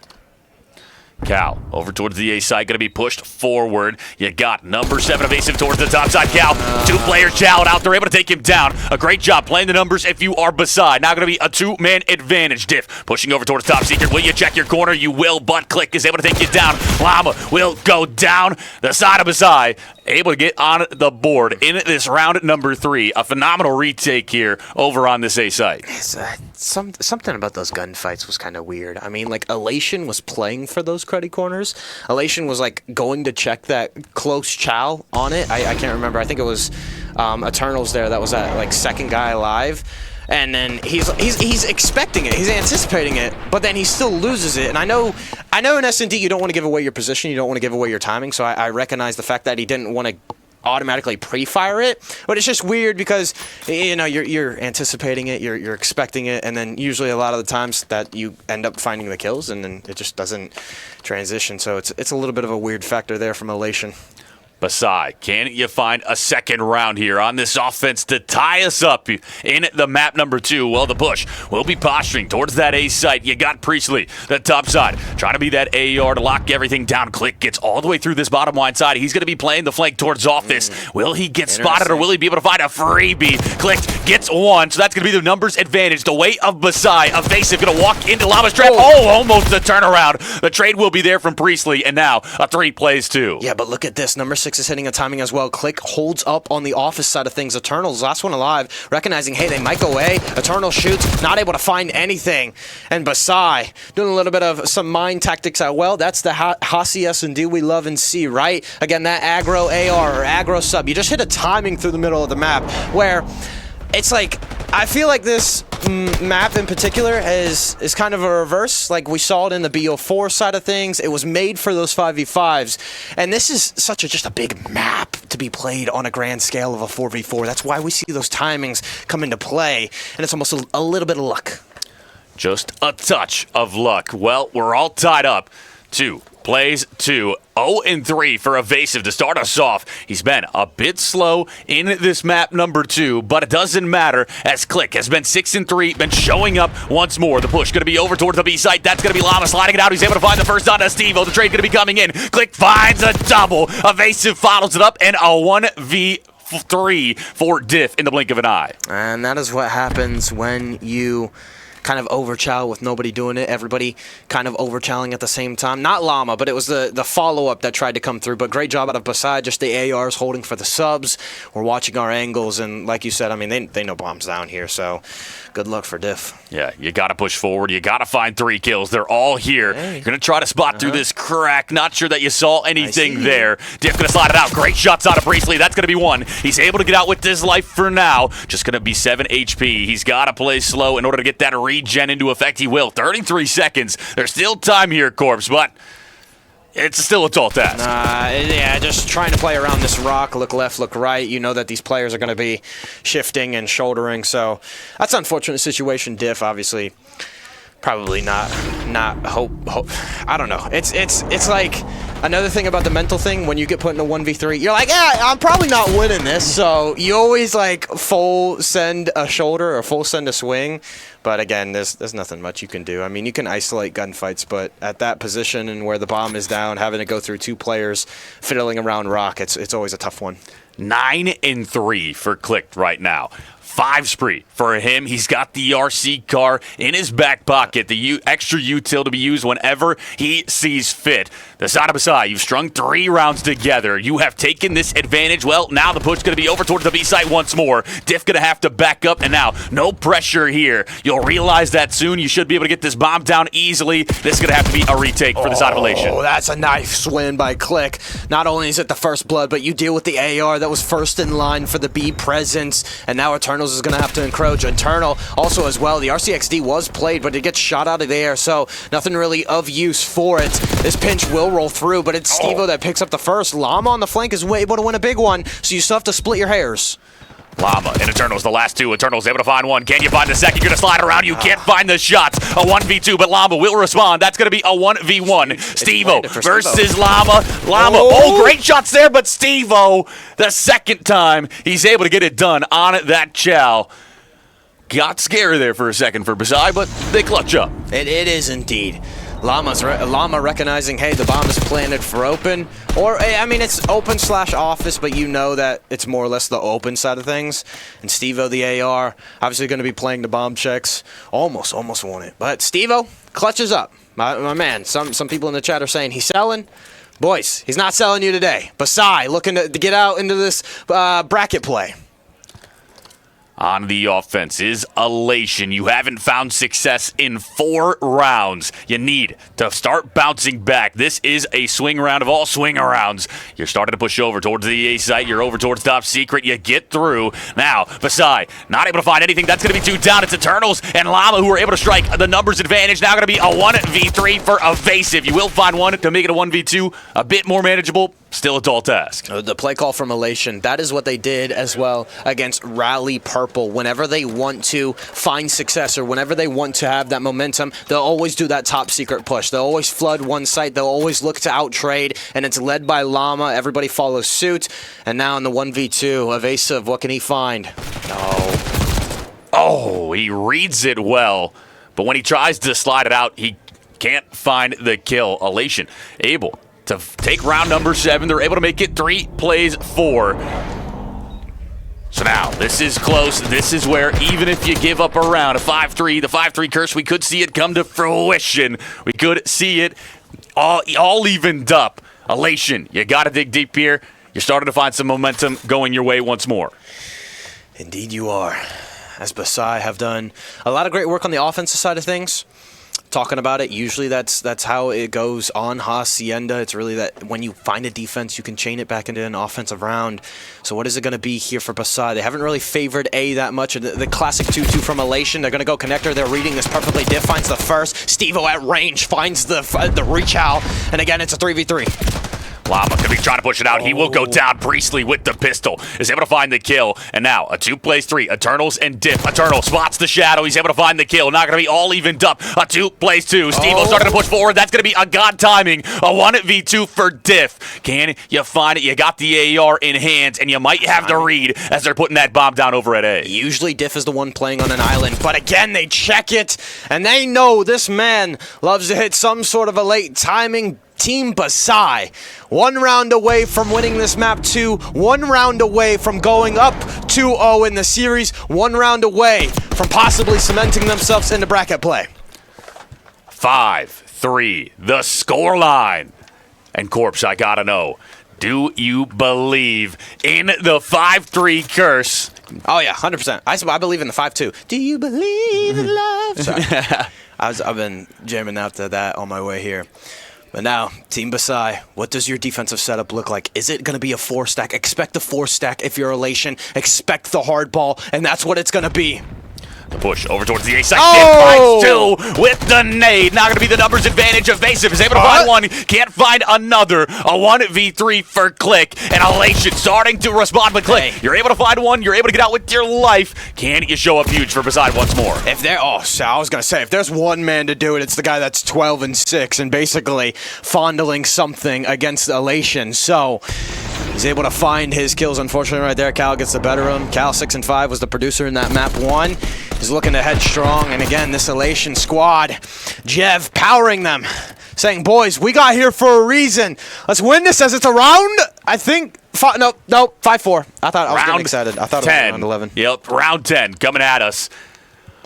Cal over towards the A side, going to be pushed forward. You got number 7 evasive towards the top side. Cal, 2 players challenged out. They're able to take him down. A great job playing the numbers if you are beside. Now going to be a 2-man advantage. Diff pushing over towards top secret. Will you check your corner? You will, but Click is able to take you down. Llama will go down the side of beside. Able to get on the board in this round number 3. A phenomenal retake here over on this A site. Something about those gunfights was kind of weird. I mean, like, Elation was playing for those cruddy corners. Elation was, like, going to check that close chow on it. I can't remember. I think it was Eternals there that was that, like, second guy alive. And then he's expecting it, he's anticipating it, but then he still loses it. And I know in S&D you don't want to give away your position, you don't want to give away your timing, so I recognize the fact that he didn't want to automatically pre-fire it, but it's just weird because, you know, you're anticipating it, you're expecting it, and then usually a lot of the times that you end up finding the kills, and then it just doesn't transition. So it's a little bit of a weird factor there from Elation. Basai, can you find a second round here on this offense to tie us up in the map number 2? Well, the push will be posturing towards that A site. You got Priestley, the top side, trying to be that AR to lock everything down. Click gets all the way through this bottom line side. He's going to be playing the flank towards office. Will he get spotted or will he be able to find a freebie? Click gets 1, so that's going to be the numbers advantage. The weight of Basai, evasive, going to walk into Llama's trap. Oh, almost a turnaround. The trade will be there from Priestley, and now a 3 plays 2. Yeah, but look at this. Number 6 is hitting a timing as well. Click holds up on the office side of things. Eternals, last one alive, recognizing, hey, they might go away. Eternal shoots, not able to find anything. And Basai doing a little bit of some mind tactics out. Well, that's the Hasi S&D we love and see, right? Again, that aggro AR or aggro sub. You just hit a timing through the middle of the map where it's like, I feel like this map in particular is kind of a reverse. Like, we saw it in the BO4 side of things. It was made for those 5v5s. And this is just a big map to be played on a grand scale of a 4v4. That's why we see those timings come into play. And it's almost a little bit of luck. Just a touch of luck. Well, we're all tied up. 2 plays 2. 0-3 for Evasive to start us off. He's been a bit slow in this map number 2, but it doesn't matter as Click has been 6-3, been showing up once more. The push going to be over towards the B site. That's going to be Llama sliding it out. He's able to find the first on Steve-O. The trade going to be coming in. Click finds a double. Evasive follows it up, and a 1v3 for Diff in the blink of an eye. And that is what happens when you kind of overchow with nobody doing it. Everybody kind of overchowing at the same time. Not Llama, but it was the follow-up that tried to come through. But great job out of Basai, just the ARs holding for the subs. We're watching our angles, and like you said, I mean, they know bombs down here, so good luck for Diff. Yeah, you got to push forward. You got to find 3 kills. They're all here. Hey. You're going to try to spot through this crack. Not sure that you saw anything there. Diff going to slide it out. Great shots out of Priestley. That's going to be 1. He's able to get out with his life for now. Just going to be 7 HP. He's got to play slow in order to get that regen into effect. He will. 33 seconds. There's still time here, Corpse, but it's still a tall task. Yeah, just trying to play around this rock, look left, look right. You know that these players are going to be shifting and shouldering, so that's an unfortunate situation. Diff, obviously, probably not hope. I don't know. It's like another thing about the mental thing. When you get put in a 1v3, you're like, yeah, I'm probably not winning this. So you always like full send a shoulder or full send a swing. But again, there's nothing much you can do. I mean, you can isolate gunfights, but at that position and where the bomb is down, having to go through 2 players fiddling around rock, it's always a tough one. 9-3 for Clicked right now. 5 spree for him. He's got the RC car in his back pocket, the extra util to be used whenever he sees fit. The side of Basai, you've strung 3 rounds together. You have taken this advantage. Well, now the push going to be over towards the B site once more. Diff going to have to back up, and now no pressure here. You'll realize that soon. You should be able to get this bomb down easily. This is going to have to be a retake for the side of Elation. Oh, that's a nice win by Click. Not only is it the first blood, but you deal with the AR that was first in line for the B presence, and now Eternals is going to have to encroach. Eternal also as well. The RCXD was played, but it gets shot out of the air, so nothing really of use for it. This pinch will roll through, but it's Steve-O that picks up the first. Llama on the flank is able to win a big one, so you still have to split your hairs. Llama and Eternals, the last 2. Eternals able to find 1. Can you find the second? You're going to slide around. You can't find the shots. A 1v2, but Llama will respond. That's going to be a 1v1. Steve-O versus Llama. Oh, great shots there, but Steve-O, the second time, he's able to get it done on that chow. Got scary there for a second for Basai, but they clutch up. It is indeed. Llama recognizing, hey, the bomb is planted for open. Or, I mean, it's open / office, but you know that it's more or less the open side of things. And Steve-O, the AR, obviously going to be playing the bomb checks. Almost won it. But Steve-O clutches up. My man, some people in the chat are saying he's selling. Boys, he's not selling you today. Basai looking to get out into this bracket play. On the offense is Elation. You haven't found success in 4 rounds. You need to start bouncing back. This is a swing round of all swing arounds. You're starting to push over towards the A site. You're over towards top secret. You get through. Now, Basai, not able to find anything. That's going to be 2 down. It's Eternals and Llama who are able to strike the numbers advantage. Now going to be a 1v3 for Evasive. You will find one to make it a 1v2. A bit more manageable. Still a tall task. The play call from Elation, that is what they did as well against Rally Purple. Whenever they want to find success or whenever they want to have that momentum, they'll always do that top secret push. They'll always flood one site. They'll always look to outtrade, and it's led by Llama. Everybody follows suit. And now in the 1v2, Evasive, what can he find? Oh, he reads it well, but when he tries to slide it out, he can't find the kill. Elation able to take round number 7. They're able to make it 3 plays 4. So now, this is close. This is where even if you give up a round, a 5-3, the 5-3 curse, we could see it come to fruition. We could see it all evened up. Elation, you got to dig deep here. You're starting to find some momentum going your way once more. Indeed you are. As Basai have done a lot of great work on the offensive side of things. Talking about it, usually that's how it goes on Hacienda. It's really that when you find a defense, you can chain it back into an offensive round. So what is it going to be here for Basai? They haven't really favored A that much. The classic 2-2 from Elation. They're going to go connector. They're reading this perfectly. Diff finds the first. Steve-O at range finds the reach out. And again, it's a 3v3. Llama could be trying to push it out. He will go down. Priestley with the pistol is able to find the kill. And now a 2 plays 3. Eternals and Diff. Eternal spots the shadow. He's able to find the kill. Not going to be all evened up. A 2 plays 2. Steve-O starting to push forward. That's going to be a god timing. A 1v2 for Diff. Can you find it? You got the AR in hand, and you might have the read as they're putting that bomb down over at A. Usually Diff is the one playing on an island, but again, they check it, and they know this man loves to hit some sort of a late timing. Team Basai, 1 round away from winning this map 2, 1 round away from going up 2-0 in the series, 1 round away from possibly cementing themselves into bracket play. 5-3, the scoreline. And Corpse, I gotta know, do you believe in the 5-3 curse? Oh yeah, 100%. I believe in the 5-2. Do you believe in love? Sorry. I've been jamming out to that on my way here. But now, Team Basai, what does your defensive setup look like? Is it going to be a 4-stack? Expect a 4-stack if you're Elation. Expect the hard ball, and that's what it's going to be. The push over towards the A side. Oh! Finds 2 with the nade. Not going to be the numbers advantage. Evasive is able to find 1. Can't find another. A 1v3 for Click. And Elation starting to respond with Click. Hey. You're able to find 1. You're able to get out with your life. Can you show up huge for Basai once more? I was going to say, if there's one man to do it, it's the guy that's 12-6 and basically fondling something against Elation. So he's able to find his kills. Unfortunately, right there, Cal gets the better of him. Cal 6-5 was the producer in that map 1. He's looking to head strong, and again, this Elation squad, Jev powering them, saying, boys, we got here for a reason. Let's win this as it's a round, I think, 5-4. I thought I was getting excited. I thought 10. It was round 11. Yep, round 10 coming at us.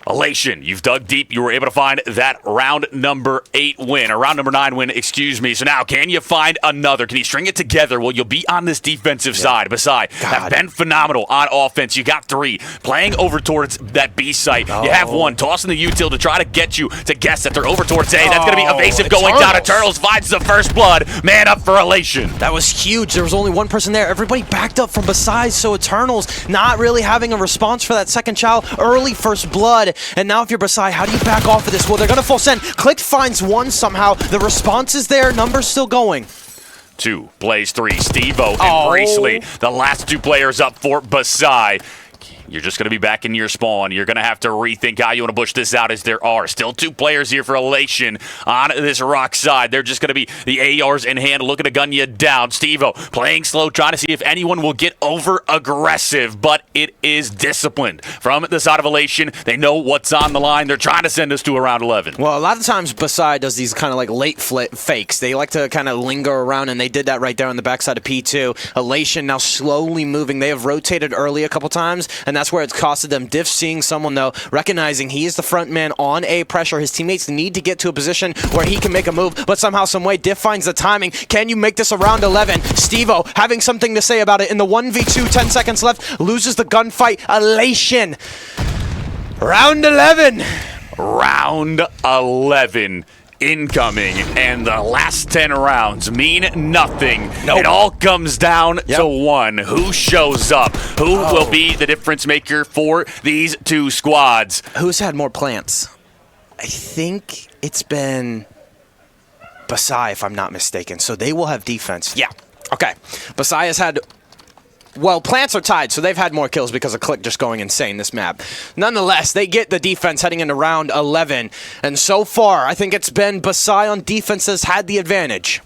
Elation, you've dug deep. You were able to find that round number 8 win, or round number 9 win, excuse me. So now, can you find another? Can you string it together? Well, you'll be on this defensive side. Besides, have been phenomenal on offense. You got 3. Playing over towards that B site. You have 1. Tossing the util to try to get you to guess that they're over towards A. That's going to be Evasive going down. Eternals finds the first blood. Man up for Elation. That was huge. There was only 1 person there. Everybody backed up from Basai, so Eternals not really having a response for that second child. Early first blood. And now if you're Basai, how do you back off of this? Well, they're going to full send. Click finds 1 somehow. The response is there. Numbers still going. 2 plays 3. Steve-O and Priestley, the last 2 players up for Basai. you're just going to be back in your spawn. You're going to have to rethink how you want to push this out, as there are still 2 players here for Elation on this rock side. They're just going to be the ARs in hand, looking to gun you down. Steve-O playing slow, trying to see if anyone will get over aggressive, but it is disciplined from the side of Elation. They know what's on the line. They're trying to send us to around 11. Well, a lot of times Basai does these kind of like late fakes. They like to kind of linger around, and they did that right there on the backside of P2. Elation now slowly moving. They have rotated early a couple times, and that's where it's costed them. Diff seeing someone, though, recognizing he is the front man on A pressure. His teammates need to get to a position where he can make a move, but somehow, some way, Diff finds the timing. Can you make this around 11? Steve-O having something to say about it in the 1v2, 10 seconds left, loses the gunfight. Elation. Round 11. Round 11 incoming, and the last 10 rounds mean nothing. It all comes down to one. Who shows up? Who will be the difference maker for these 2 squads? Who's had more plants? I think it's been Basai, if I'm not mistaken. So they will have defense. Yeah. Okay. Basai has had... Well, plants are tied, so they've had more kills because of Click just going insane this map. Nonetheless, they get the defense heading into round 11. And so far, I think it's been Basai on defense that's had the advantage.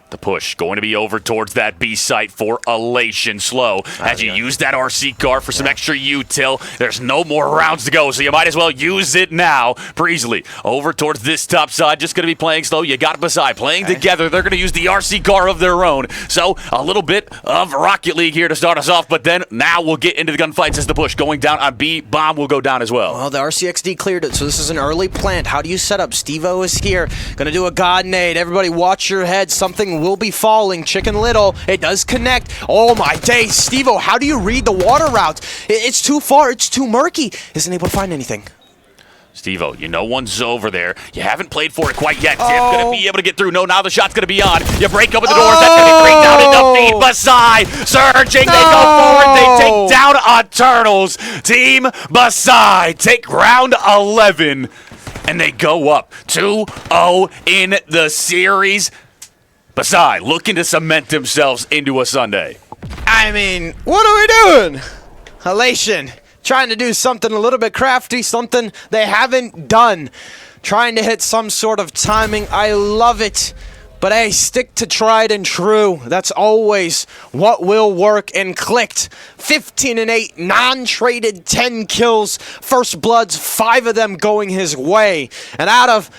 The push going to be over towards that B site for Elation. Slow as you use that RC car for some extra util. There's no more rounds to go, so you might as well use it now. Priestley over towards this top side, just going to be playing slow. You got Basai playing together. They're going to use the RC car of their own. So a little bit of Rocket League here to start us off, but then now we'll get into the gunfights as the push going down on B. Bomb will go down as well. Well, the RCXD cleared it, so this is an early plant. How do you set up? Steve-O is here. Going to do a God nade. Everybody watch your head. Something will be falling. Chicken Little. It does connect. Oh my days. Steve-O, how do you read the water route? It's too far. It's too murky. Isn't able to find anything. Steve-O, you know one's over there. You haven't played for it quite yet. Diff going to be able to get through. No, now the shot's going to be on. You break open the doors. That's going to be 3 down in the feed. Basai surging. They go forward. They take down Eternals. Team Basai take round 11. And they go up 2-0 in the series. Basai looking to cement themselves into a Sunday. I mean, what are we doing? Elation. Trying to do something a little bit crafty, something they haven't done. Trying to hit some sort of timing. I love it. But hey, stick to tried and true. That's always what will work. And Clicked. 15-8, non-traded 10 kills. First bloods, 5 of them going his way. And out of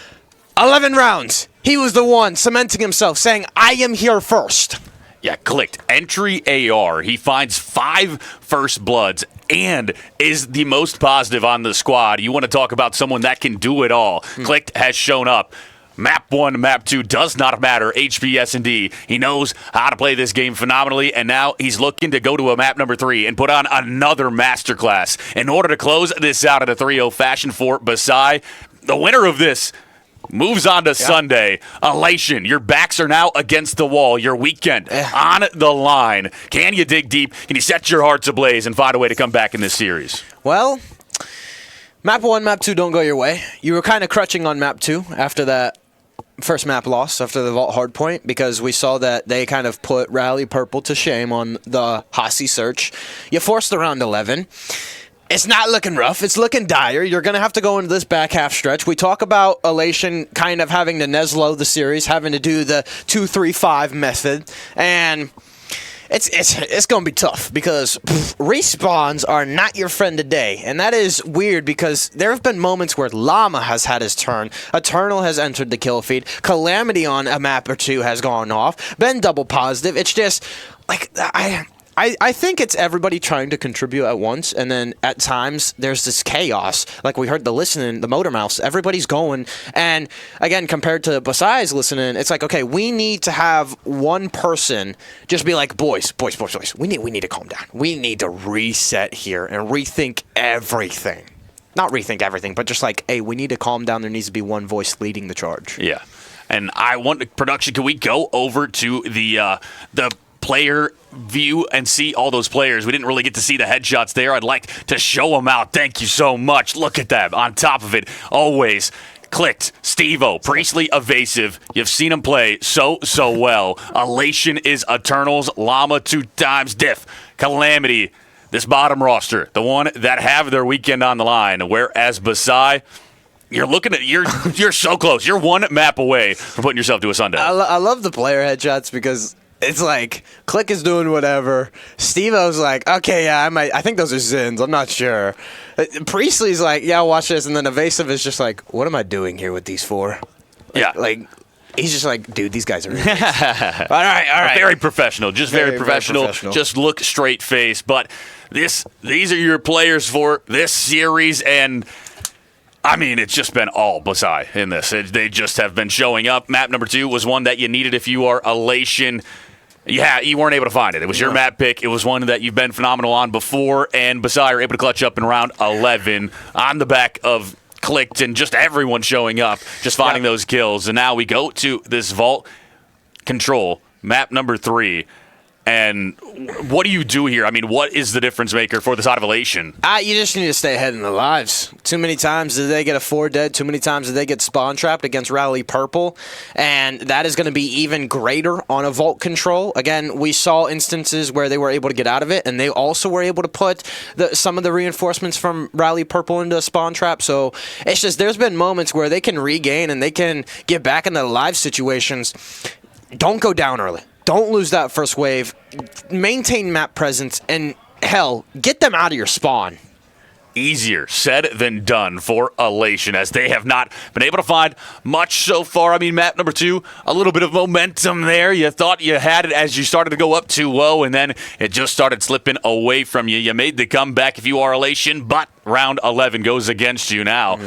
11 rounds, he was the one cementing himself, saying, I am here first. Yeah, Clicked. Entry AR. He finds 5 first bloods and is the most positive on the squad. You want to talk about someone that can do it all. Clicked has shown up. Map 1, Map 2 does not matter. HBS and D. He knows how to play this game phenomenally, and now he's looking to go to a map number 3 and put on another masterclass in order to close this out in a 3-0 fashion for Basai. The winner of this moves on to Sunday. Elation, your backs are now against the wall. Your weekend on the line. Can you dig deep? Can you set your hearts ablaze and find a way to come back in this series? Well, Map 1, Map 2 don't go your way. You were kind of crutching on Map 2 after that first map loss, after the Vault Hardpoint, because we saw that they kind of put Rally Purple to shame on the Hossie search. You forced the round 11. It's not looking rough. It's looking dire. You're going to have to go into this back half stretch. We talk about Elation kind of having to Neslo the series, having to do the 2-3-5 method, and it's going to be tough because respawns are not your friend today, and that is weird because there have been moments where Llama has had his turn, Eternal has entered the kill feed, Calamity on a map or 2 has gone off, been double positive. It's just like I think it's everybody trying to contribute at once, and then at times there's this chaos. Like we heard the listening, the motor mouse, everybody's going. And again, compared to Basai's listening, it's like, okay, we need to have one person just be like, boys, we need to calm down. We need to reset here and rethink everything. Not rethink everything, but just like, hey, we need to calm down. There needs to be one voice leading the charge. Yeah. And I want production, can we go over to the player view and see all those players? We didn't really get to see the headshots there. I'd like to show them out. Thank you so much. Look at that. On top of it, always Clicked, Steve-O, Priestley, Evasive. You've seen him play so well. Elation is Eternals, Llama 2 times, Diff, Calamity. this bottom roster, the one that have their weekend on the line, whereas Basai, you're looking at you're so close. You're one map away from putting yourself to a Sunday. I love the player headshots because it's like Click is doing whatever. Steve-O's like, okay, yeah, I think those are Zins. I'm not sure. Priestley's like, yeah, watch this. And then Evasive is just like, what am I doing here with these four? Like he's just like, dude, these guys are idiots. all right. Very professional. Just very professional. Just look straight face. But these are your players for this series, and I mean, it's just been all Basai in this. They just have been showing up. Map number 2 was one that you needed if you are Elation. Yeah, you weren't able to find it. It was your map pick. It was one that you've been phenomenal on before, and Basai are able to clutch up in round 11 on the back of Clicked and just everyone showing up, just finding those kills. And now we go to this Vault Control, map number 3. And what do you do here? I mean, what is the difference maker for the side of Elation? You just need to stay ahead in the lives. Too many times did they get a 4 dead. Too many times did they get spawn trapped against Rally Purple. And that is going to be even greater on a Vault Control. Again, we saw instances where they were able to get out of it, and they also were able to put some of the reinforcements from Rally Purple into a spawn trap. So it's just there's been moments where they can regain and they can get back into the live situations. Don't go down early. Don't lose that first wave. Maintain map presence, and hell, get them out of your spawn. Easier said than done for Elation, as they have not been able to find much so far. I mean, map number 2, a little bit of momentum there. You thought you had it as you started to go up too low, and then it just started slipping away from you. You made the comeback if you are Elation, but round 11 goes against you now.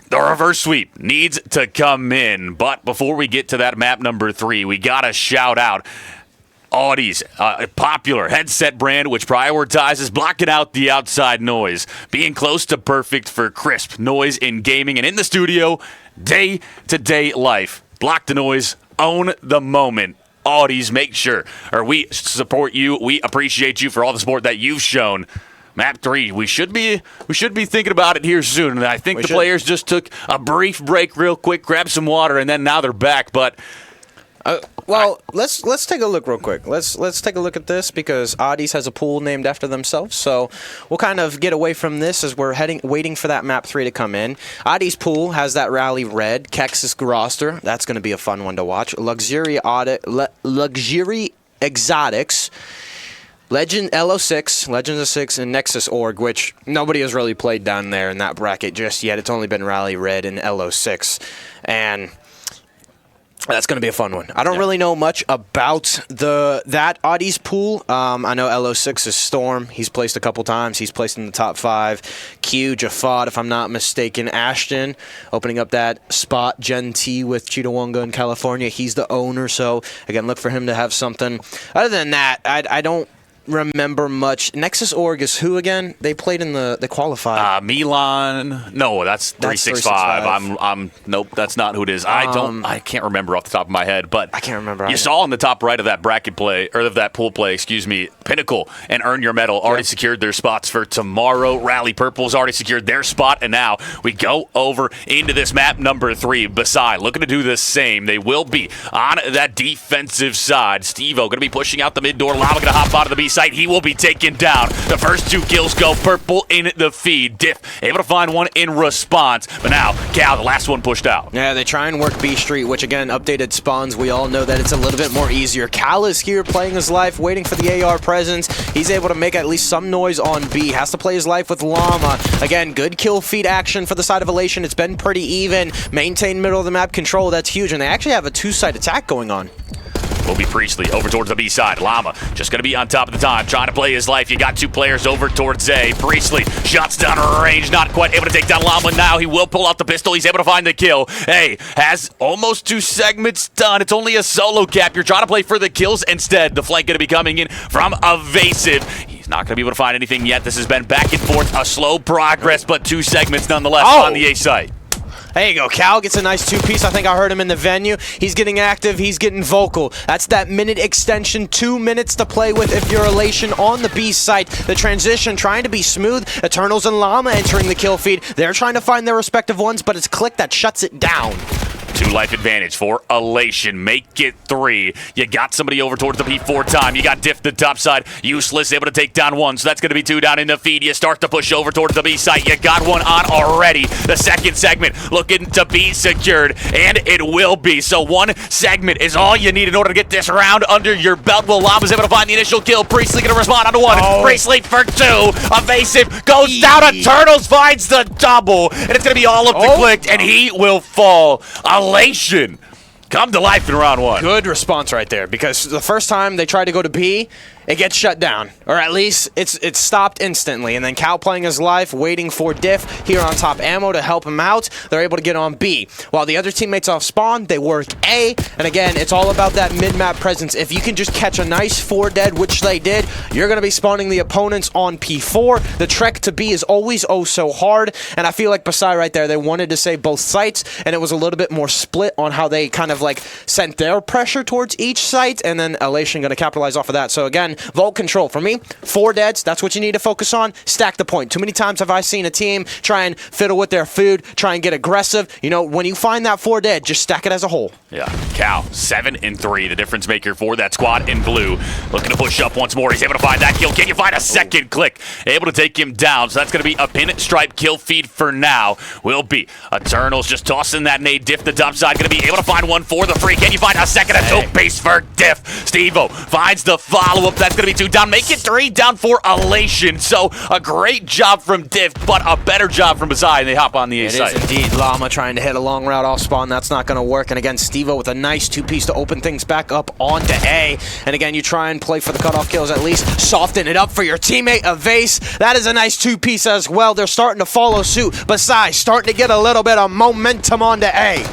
The reverse sweep needs to come in, but before we get to that map number 3, we got to shout out Audi's popular headset brand, which prioritizes blocking out the outside noise, being close to perfect for crisp noise in gaming and in the studio, day-to-day life. Block the noise, own the moment. Audi's, make sure, or we support you. We appreciate you for all the support that you've shown. Map 3, we should be thinking about it here soon. And I think the players just took a brief break real quick, grabbed some water, and then now they're back. But let's take a look real quick. Let's take a look at this because Audis has a pool named after themselves. So we'll kind of get away from this as we're waiting for that map 3 to come in. Audis pool has that Rally Red, Kexis roster. That's going to be a fun one to watch. Luxury Exotics. Legend LO6, Legends of 6, and Nexus Org, which nobody has really played down there in that bracket just yet. It's only been Rally Red and LO6, and that's going to be a fun one. I don't really know much about that Audis pool. I know LO6 is Storm. He's placed a couple times. He's placed in the top 5. Q, Jafad, if I'm not mistaken. Ashton, opening up that spot. Gen T with Cheetahwanga in California. He's the owner, so, again, look for him to have something. Other than that, I don't remember much. Nexus Org is who again? They played in the qualified. Milan. No, that's 365. I'm nope, that's not who it is. I can't remember off the top of my head, but I can't remember. You saw in the top right of that bracket play, or of that pool play, excuse me, Pinnacle and Earn Your Medal already secured their spots for tomorrow. Rally Purple's already secured their spot, and now we go over into this map number 3. Basai looking to do the same. They will be on that defensive side. Steve-O going to be pushing out the mid door. Lava going to hop out of the B site. He will be taken down. The first 2 kills go Purple in the feed. Diff able to find one in response, but now Cal, the last one, pushed out. Yeah, they try and work B Street, which again, updated spawns. We all know that it's a little bit more easier. Cal is here playing his life, waiting for the AR presence. He's able to make at least some noise on B. Has to play his life with Llama. Again, good kill feed action for the side of Elation. It's been pretty even. Maintain middle of the map control. That's huge, and they actually have a 2-side attack going on. Will be Priestley over towards the B side. Llama just going to be on top of the time, trying to play his life. You got 2 players over towards A. Priestley shots down range, not quite able to take down Llama. Now he will pull out the pistol. He's able to find the kill. A has almost 2 segments done. It's only a solo cap. You're trying to play for the kills instead. The flank going to be coming in from Evasive. He's not going to be able to find anything yet. This has been back and forth, a slow progress, but 2 segments nonetheless on the A site. There you go. Cal gets a nice 2-piece. I think I heard him in the venue. He's getting active. He's getting vocal. That's that minute extension. 2 minutes to play with if you're Elation on the B site. The transition trying to be smooth. Eternals and Llama entering the kill feed. They're trying to find their respective ones, but it's Click that shuts it down. 2 life advantage for Elation. Make it 3. You got somebody over towards the P4 time. You got Diff the top side. Useless, able to take down 1. So that's going to be 2 down in the feed. You start to push over towards the B site. You got 1 on already. The second segment looking to be secured, and it will be. So 1 segment is all you need in order to get this round under your belt. Will Llama's able to find the initial kill. Priestley going to respond onto 1. Priestley for 2. Evasive goes down. Eternals finds the double, and it's going to be all up to Clicked, and he will fall. Elation come to life in round 1. Good response right there, because the first time they tried to go to B, it gets shut down, or at least it's stopped instantly. And then Cal playing his life, waiting for Diff here on top ammo to help him out. They're able to get on B. While the other teammates off spawn, they work A. And again, it's all about that mid-map presence. If you can just catch a nice 4 dead, which they did, you're going to be spawning the opponents on P4. The trek to B is always oh so hard. And I feel like Basai right there, they wanted to save both sites, and it was a little bit more split on how they kind of like sent their pressure towards each site, and then Elation going to capitalize off of that. So again, Vault control. For me, 4 deads, that's what you need to focus on. Stack the point. Too many times have I seen a team try and fiddle with their food, try and get aggressive. You know, when you find that 4 dead, just stack it as a whole. Yeah, Cal, 7 and 3, the difference maker for that squad in blue. Looking to push up once more. He's able to find that kill. Can you find a second Click? Able to take him down. So that's going to be a pinstripe kill feed for now. Will be Eternals just tossing that nade. Diff the top side. Going to be able to find 1 for the free. Can you find a second? A 2-piece for Diff. Steve-O finds the follow-up. That's going to be 2 down. Make it 3 down for Elation. So a great job from Diff, but a better job from Basai, and they hop on the A side. It is indeed. Llama trying to hit a long route off spawn. That's not going to work. And again, Steve-O with a nice 2-piece to open things back up onto A. And again, you try and play for the cutoff kills at least. Soften it up for your teammate, Evase. That is a nice 2-piece as well. They're starting to follow suit. Basai starting to get a little bit of momentum onto A.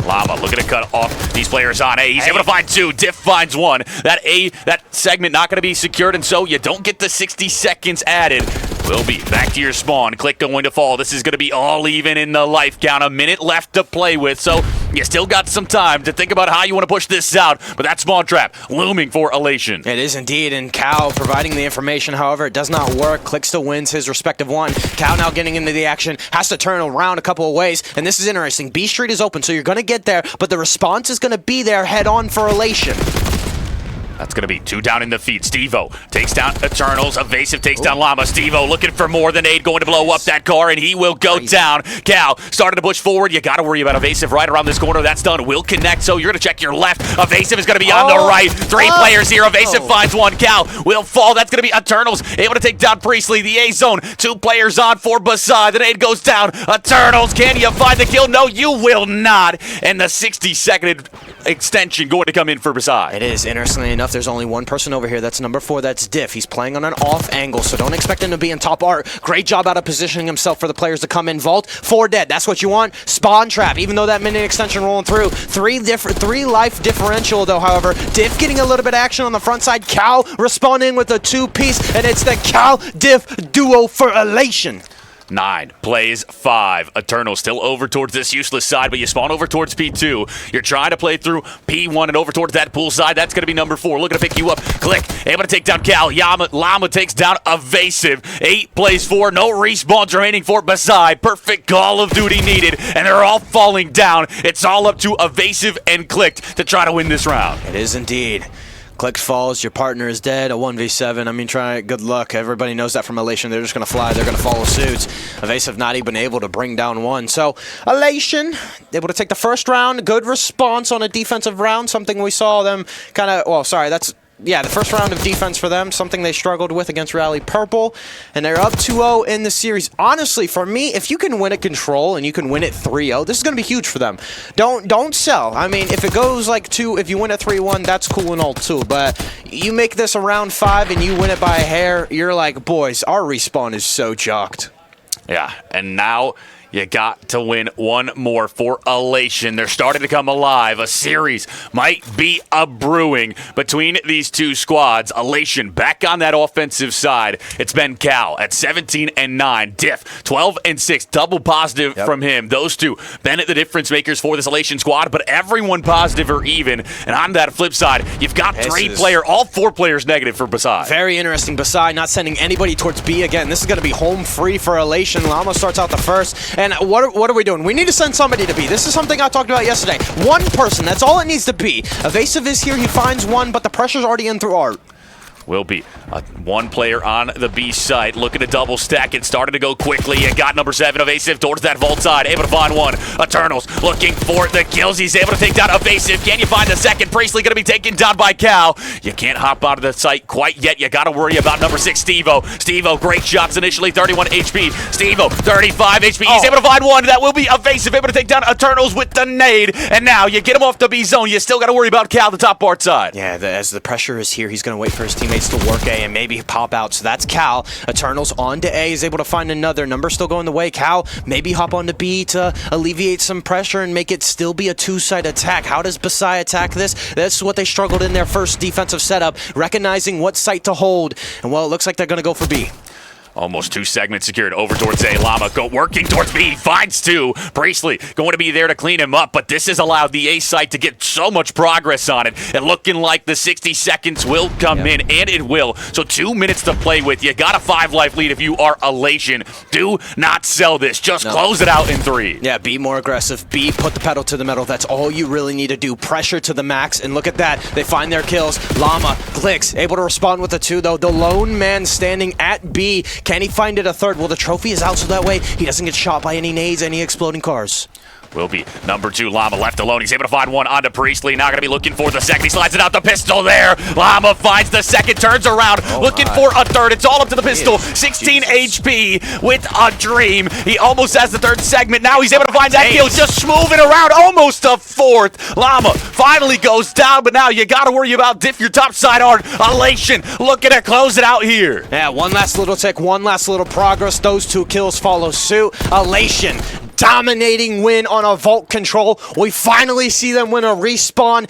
Llama looking to cut off these players on A. He's able to find 2. Diff finds 1. That segment not going to be secured, and so you don't get the 60 seconds added. Will be back to your spawn. Click going to fall. This is going to be all even in the life count. A minute left to play with, so you still got some time to think about how you want to push this out. But that spawn trap looming for Elation. It is indeed, and Cal providing the information. However, it does not work. Click still wins his respective one. Cal now getting into the action, has to turn around a couple of ways, and this is interesting. B Street is open, so you're going to get there, but the response is going to be there head on for Elation. That's going to be 2 down in the feed. Steve-O takes down Eternals. Evasive takes down Llama. Steve-O looking for more than aid, going to blow up that car, and he will go down. Cal starting to push forward. You got to worry about Evasive right around this corner. That's done. Will connect, so you're going to check your left. Evasive is going to be on the right. 3 players here. Evasive finds 1. Cal will fall. That's going to be Eternals able to take down Priestley. The A zone. 2 players on for Basai. The nade goes down. Eternals, can you find the kill? No, you will not. And the 60-second extension going to come in for Basai. It is. Interestingly enough, there's only one person over here. That's number 4. That's Diff. He's playing on an off angle, so don't expect him to be in top art. Great job out of positioning himself for the players to come in. Vault 4 dead. That's what you want. Spawn trap. Even though that minute extension rolling through, 3 life differential though. However, Diff getting a little bit of action on the front side. Cal responding with a 2-piece, and it's the Cal Diff duo for Elation. 9 plays 5. Eternal still over towards this useless side, but you spawn over towards P2. You're trying to play through P1 and over towards that pool side. That's going to be number 4. Looking to pick you up. Click. Able to take down Cal. Llama takes down Evasive. 8 plays 4. No respawns remaining for Basai. Perfect Call of Duty needed, and they're all falling down. It's all up to Evasive and Clicked to try to win this round. It is indeed. Click falls, your partner is dead, a 1v7. I mean, good luck. Everybody knows that from Elation. They're just going to fly. They're going to follow suit. Evasive not even able to bring down 1. So, Elation able to take the first round. Good response on a defensive round. Something we saw them kind of, well, sorry, that's, yeah, the first round of defense for them, something they struggled with against Rally Purple, and they're up 2-0 in the series. Honestly, for me, if you can win at control and you can win it 3-0, this is going to be huge for them. Don't sell. I mean, if it goes like 2, if you win at 3-1, that's cool and all too, but you make this a round 5 and you win it by a hair, you're like, boys, our respawn is so jocked. Yeah, and now you got to win 1 more for Elation. They're starting to come alive. A series might be a brewing between these 2 squads. Elation back on that offensive side. It's been Cal at 17 and 9. Diff 12 and 6. Double positive from him. Those 2 been the difference makers for this Elation squad, but everyone positive or even. And on that flip side, you've got all 4 players negative for Basai. Very interesting. Basai not sending anybody towards B again. This is going to be home free for Elation. Llama starts out the first. And what are we doing? We need to send somebody to B. This is something I talked about yesterday. One person, that's all it needs to be. Evasive is here, he finds one, but the pressure's already in through Art. Will be one player on the B site looking to double stack it. Started to go quickly. You got number 7, Evasive, towards that vault side. Able to find one. Eternals looking for the kills. He's able to take down Evasive. Can you find the second? Priestley going to be taken down by Cal. You can't hop out of the site quite yet. You got to worry about number 6, Steve-O. Steve-O, great shots initially. 31 HP. Steve-O, 35 HP. He's able to find one. That will be Evasive. Able to take down Eternals with the nade. And now you get him off the B zone. You still got to worry about Cal, the top bar side. Yeah, as the pressure is here, he's going to wait for his teammates to work A and maybe pop out. So that's Cal. Eternals on to A, is able to find another. Number still going the way. Cal maybe hop on to B to alleviate some pressure and make it still be a two-side attack. How does Basai attack this? This is what they struggled in their first defensive setup, recognizing what site to hold. And well, it looks like they're going to go for B. Almost 2 segments secured over towards A. Llama working towards B. Finds 2. Priestley going to be there to clean him up, but this has allowed the A site to get so much progress on it. And looking like the 60 seconds will come in, and it will. So 2 minutes to play with. You got a 5-life lead if you are Elation. Do not sell this. Just close it out in 3. Yeah, be more aggressive. B, put the pedal to the metal. That's all you really need to do. Pressure to the max, and look at that. They find their kills. Llama, Glix, able to respond with the 2, though. The lone man standing at B. Can he find it a third? Well, the trophy is out, so that way he doesn't get shot by any nades, any exploding cars. Will be number 2, Llama left alone. He's able to find one onto Priestley. Now going to be looking for the second. He slides it out the pistol there. Llama finds the second, turns around, looking for a third. It's all up to the pistol. 16 HP with a dream. He almost has the third segment. Now he's able to find that kill. Just moving around, almost a fourth. Llama finally goes down, but now you got to worry about Diff, your top side art. Elation looking to close it out here. Yeah, one last little tick, one last little progress. Those 2 kills follow suit. Elation, dominating win on a vault control. We finally see them win a respawn.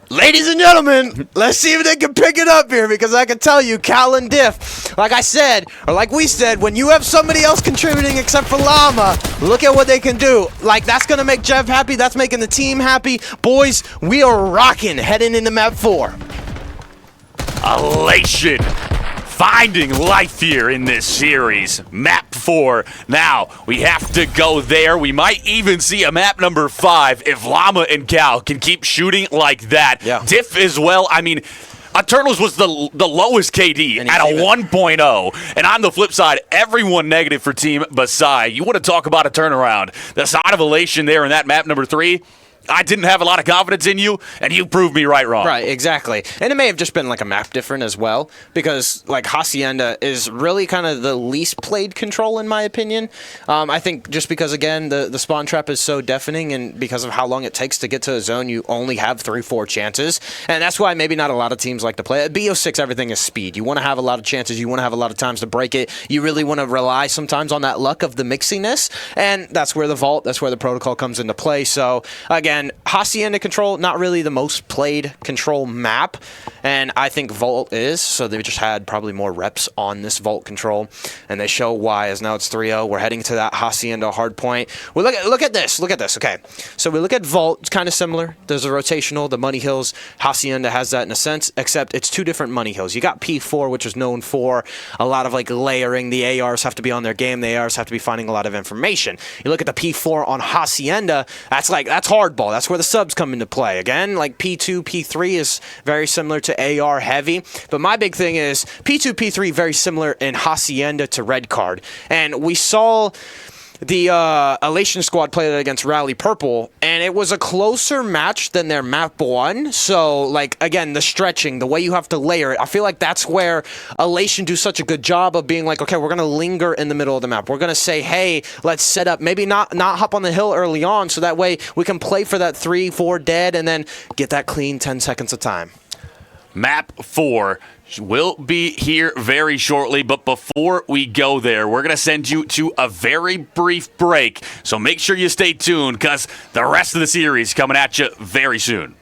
Ladies and gentlemen, let's see if they can pick it up here, because I can tell you, Cal and Diff, like I said, or like we said, when you have somebody else contributing except for Llama, look at what they can do. Like, that's going to make Jeff happy. That's making the team happy. Boys, we are rocking heading into map 4. Elation finding life here in this series. Map 4. Now, we have to go there. We might even see a map number 5 if Llama and Cal can keep shooting like that. Yeah. Diff as well. I mean, Eternals was the lowest KD at a 1.0. And on the flip side, everyone negative for Team Basai. You want to talk about a turnaround. The side of Elation there in that map number 3. I didn't have a lot of confidence in you, and you proved me right wrong. Right, exactly. And it may have just been like a map different as well, because like Hacienda is really kind of the least played control in my opinion. I think just because, again, the spawn trap is so deafening, and because of how long it takes to get to a zone, you only have 3-4 chances. And that's why maybe not a lot of teams like to play it. At BO6, everything is speed. You want to have a lot of chances. You want to have a lot of times to break it. You really want to rely sometimes on that luck of the mixiness, and that's where the vault, that's where the protocol comes into play. So, again, Hacienda control, not really the most played control map, and I think Vault is, so they've just had probably more reps on this Vault control, and they show why, as now it's 3-0. We're heading to that Hacienda hard point. Well, look at this, okay. So we look at Vault, it's kind of similar. There's a rotational, the money hills. Hacienda has that in a sense, except it's 2 different money hills. You got P4, which is known for a lot of like layering. The ARs have to be on their game. The ARs have to be finding a lot of information. You look at the P4 on Hacienda, that's hardball. That's where the subs come into play. Again, like P2, P3 is very similar to AR heavy, but my big thing is P2, P3 very similar in Hacienda to Red Card. And we saw the Elation squad played it against Rally Purple, and it was a closer match than their map 1. So, like, again, the stretching, the way you have to layer it, I feel like that's where Elation do such a good job of being like, okay, we're going to linger in the middle of the map. We're going to say, hey, let's set up, maybe not hop on the hill early on, so that way we can play for that 3-4 dead and then get that clean 10 seconds of time. Map 4 will be here very shortly, but before we go there, we're going to send you to a very brief break, so make sure you stay tuned, because the rest of the series coming at you very soon.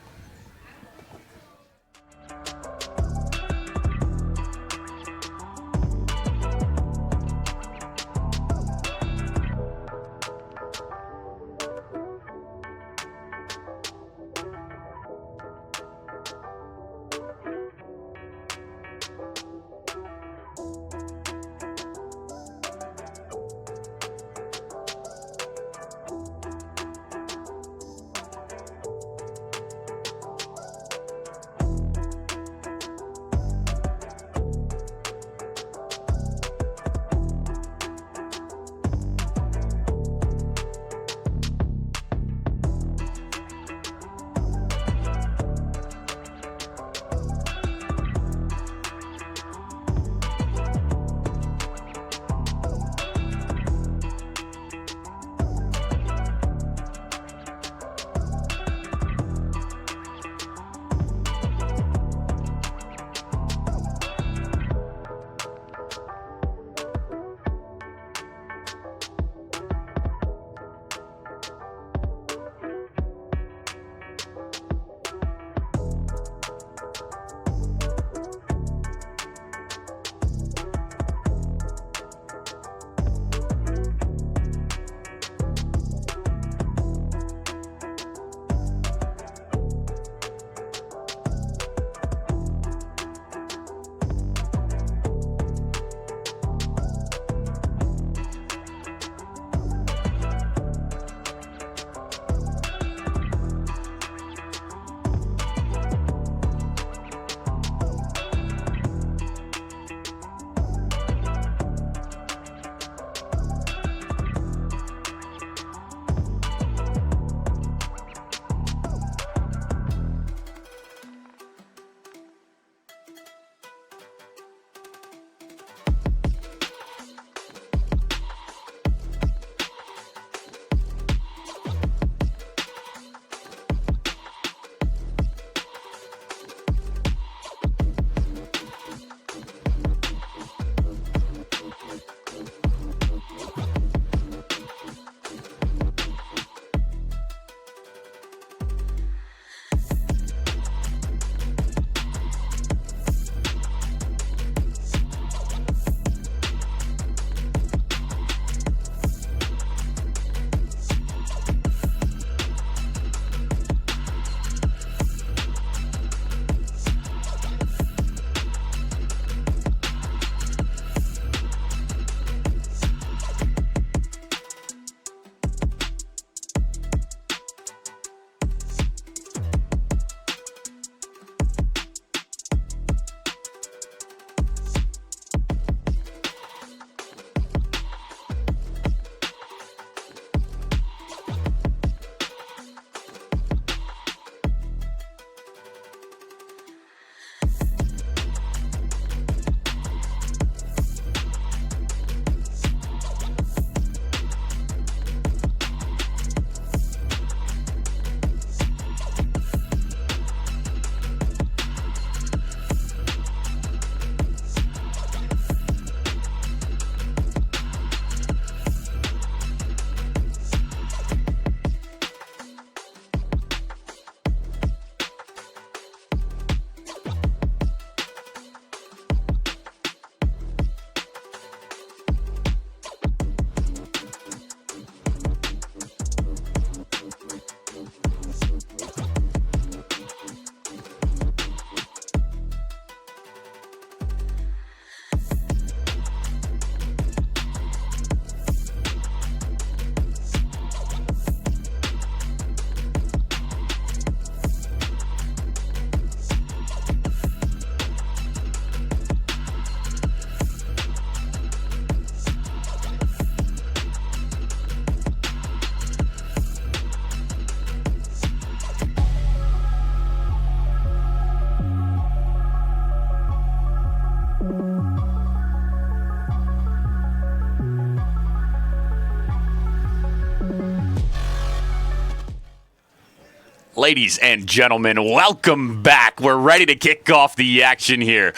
Ladies and gentlemen, welcome back. We're ready to kick off the action here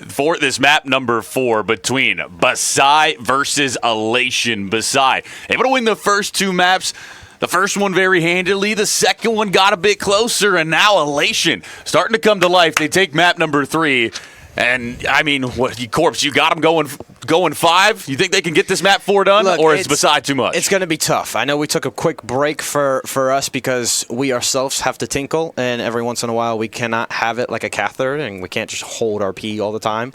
for this map number 4 between Basai versus Elation. Basai able to win the first 2 maps. The first one very handily. The second one got a bit closer, and now Elation starting to come to life. They take map number 3. And, I mean, Corpse, you got them going 5? You think they can get this map 4 done, or is Basai too much? It's going to be tough. I know we took a quick break for us because we ourselves have to tinkle, and every once in a while we cannot have it like a catheter, and we can't just hold our pee all the time.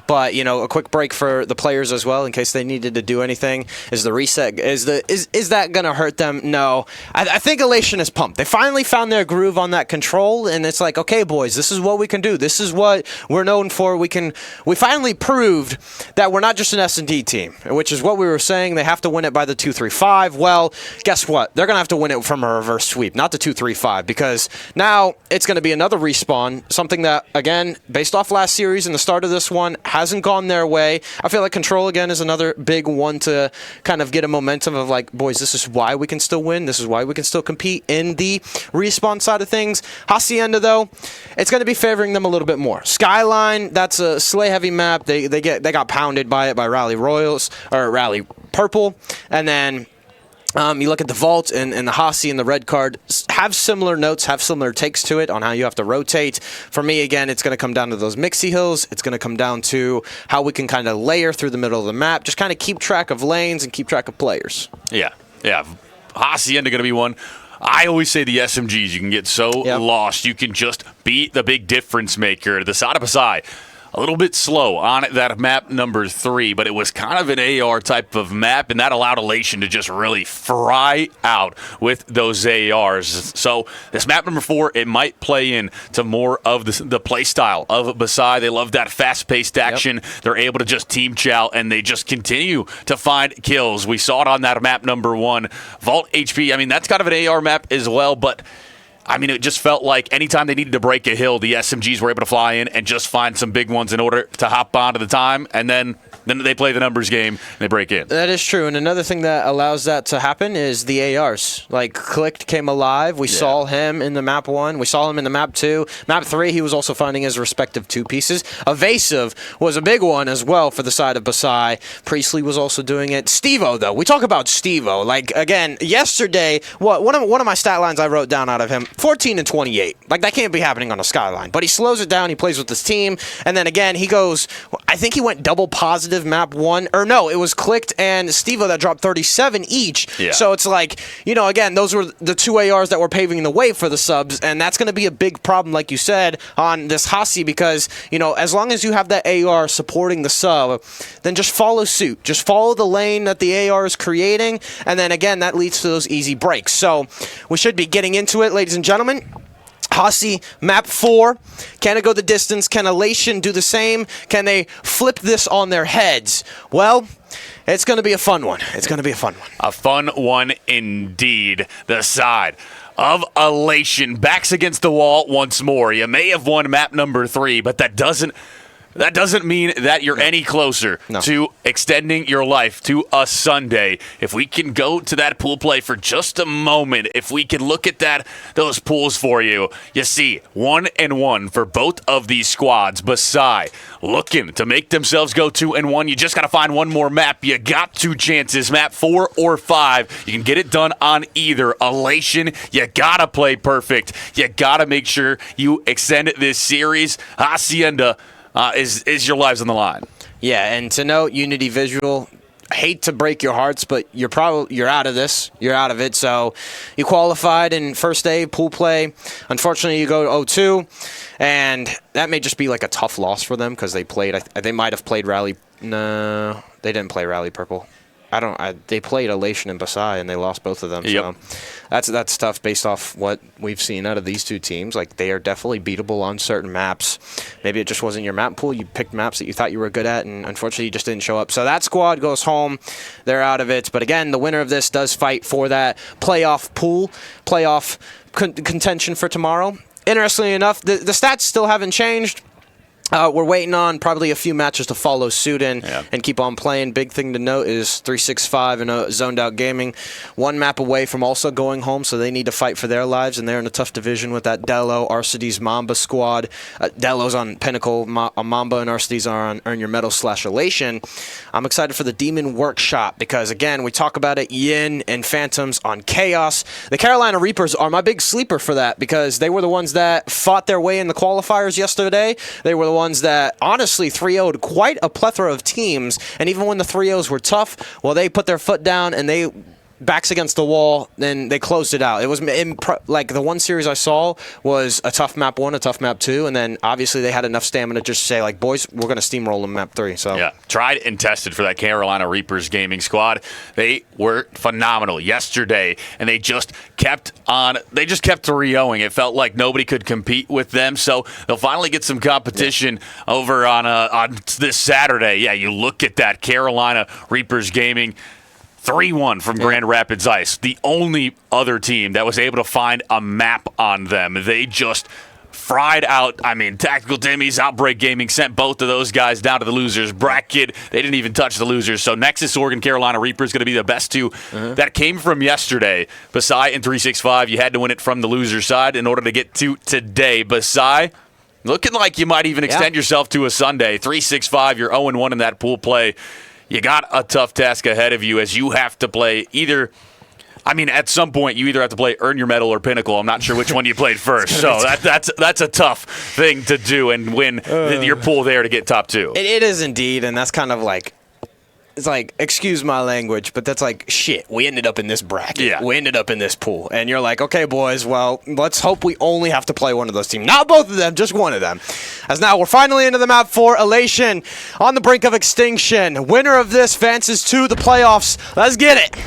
But, you know, a quick break for the players as well in case they needed to do anything. Is the reset, is that going to hurt them? No. I think Elation is pumped. They finally found their groove on that control, and it's like, okay, boys, this is what we can do. This is what we're known for. We finally proved that we're not just an S&D team, which is what we were saying. They have to win it by the 2-3-5. Well, guess what? They're going to have to win it from a reverse sweep, not the 2-3-5, because now it's going to be another respawn, something that, again, based off last series and the start of this one, hasn't gone their way. I feel like Control, again, is another big one to kind of get a momentum of like, boys, this is why we can still win. This is why we can still compete in the respawn side of things. Hacienda, though, it's going to be favoring them a little bit more. Skyline, that's a slay-heavy map. They got pounded by it by Rally Royals, or Rally Purple. And then you look at the Vault and the Hasi and the Red Card have similar notes, have similar takes to it on how you have to rotate. For me, again, it's going to come down to those Mixie Hills. It's going to come down to how we can kind of layer through the middle of the map, just kind of keep track of lanes and keep track of players. Yeah. Hacienda going to be one. I always say the SMGs, you can get so lost. You can just be the big difference maker. The side of Basai, a little bit slow on that map number 3, but it was kind of an AR type of map, and that allowed Elation to just really fry out with those ARs. So this map number 4, it might play in to more of the play style of Basai. They love that fast-paced action. They're able to just team chow, and they just continue to find kills. We saw it on that map number 1. Vault HP, I mean, that's kind of an AR map as well, but I mean, it just felt like anytime they needed to break a hill, the SMGs were able to fly in and just find some big ones in order to hop onto the time, and then they play the numbers game and they break in. That is true, and another thing that allows that to happen is the ARs. Like, Clicked came alive. We saw him in the map 1. We saw him in the map 2. Map 3, he was also finding his respective 2 pieces. Evasive was a big one as well for the side of Basai. Priestley was also doing it. Steve-O, though. We talk about Steve-O. Like, again, yesterday, one of my stat lines I wrote down out of him, 14 and 28. Like, that can't be happening on a Skyline. But he slows it down. He plays with his team. And then, again, he goes, I think he went double positive map 1. Or no, it was Clicked and Steve-O that dropped 37 each. Yeah. So it's like, you know, again, those were the 2 ARs that were paving the way for the subs. And that's going to be a big problem, like you said, on this Hasi because, you know, as long as you have that AR supporting the sub, then just follow suit. Just follow the lane that the AR is creating. And then, again, that leads to those easy breaks. So we should be getting into it, ladies and gentlemen. Hasi, map 4. Can it go the distance? Can Elation do the same? Can they flip this on their heads? Well, it's going to be a fun one. It's going to be a fun one. A fun one indeed. The side of Elation backs against the wall once more. You may have won map number 3, but that doesn't mean that you're any closer to extending your life to a Sunday. If we can go to that pool play for just a moment, if we can look at those pools for you, you see 1-1 for both of these squads. Basai looking to make themselves go 2-1. You just got to find one more map. You got 2 chances, map 4 or 5. You can get it done on either. Elation, you got to play perfect. You got to make sure you extend this series. Hacienda is your lives on the line. Yeah, and to note, Unity Visual, I hate to break your hearts, but you're out of this. You're out of it. So you qualified in first day pool play. Unfortunately, you go to 0-2, and that may just be like a tough loss for them because they might have played Rally. No, they didn't play Rally Purple. They played Elation and Basai, and they lost both of them. Yep. So that's tough based off what we've seen out of these 2 teams. Like, they are definitely beatable on certain maps. Maybe it just wasn't your map pool. You picked maps that you thought you were good at, and unfortunately you just didn't show up. So that squad goes home. They're out of it. But again, the winner of this does fight for that playoff pool, playoff contention for tomorrow. Interestingly enough, the stats still haven't changed. We're waiting on probably a few matches to follow suit and keep on playing. Big thing to note is 365 and Zoned Out Gaming, one map away from also going home, so they need to fight for their lives, and they're in a tough division with that Dello, Arcides Mamba squad. Dello's on Pinnacle, Mamba and Arcides are on Earn Your Medal / Elation. I'm excited for the Demon Workshop because, again, we talk about it, Yin and Phantoms on Chaos. The Carolina Reapers are my big sleeper for that because they were the ones that fought their way in the qualifiers yesterday. They were the ones that honestly 3-0'd quite a plethora of teams, and even when the 3-0s were tough, well, they put their foot down and they backs against the wall, then they closed it out. It was like the one series I saw was a tough map 1, a tough map 2, and then obviously they had enough stamina just to say, like, boys, we're going to steamroll them map 3. So yeah, tried and tested for that Carolina Reapers gaming squad. They were phenomenal yesterday, and they just kept 3-0ing. It felt like nobody could compete with them, so they'll finally get some competition over on this Saturday. Yeah, you look at that Carolina Reapers gaming. 3-1 from Grand Rapids Ice, the only other team that was able to find a map on them. They just fried out. I mean, Tactical Timmy's, Outbreak Gaming sent both of those guys down to the losers bracket. They didn't even touch the losers. So Nexus, Oregon, Carolina Reapers going to be the best two that came from yesterday. Basai and 365, you had to win it from the loser side in order to get to today. Basai, looking like you might even extend yourself to a Sunday. 365, you're 0-1 in that pool play. You got a tough task ahead of you as you have to play at some point you either have to play Earn Your Medal or Pinnacle. I'm not sure which one you played first. So that's a tough thing to do and win your pool there to get top 2. It is indeed, and that's kind of like, it's like, excuse my language, but that's like, shit, we ended up in this bracket. Yeah. We ended up in this pool. And you're like, okay, boys, well, let's hope we only have to play one of those teams. Not both of them, just one of them. As now we're finally into the map 4, Elation, on the brink of extinction. Winner of this advances to the playoffs. Let's get it.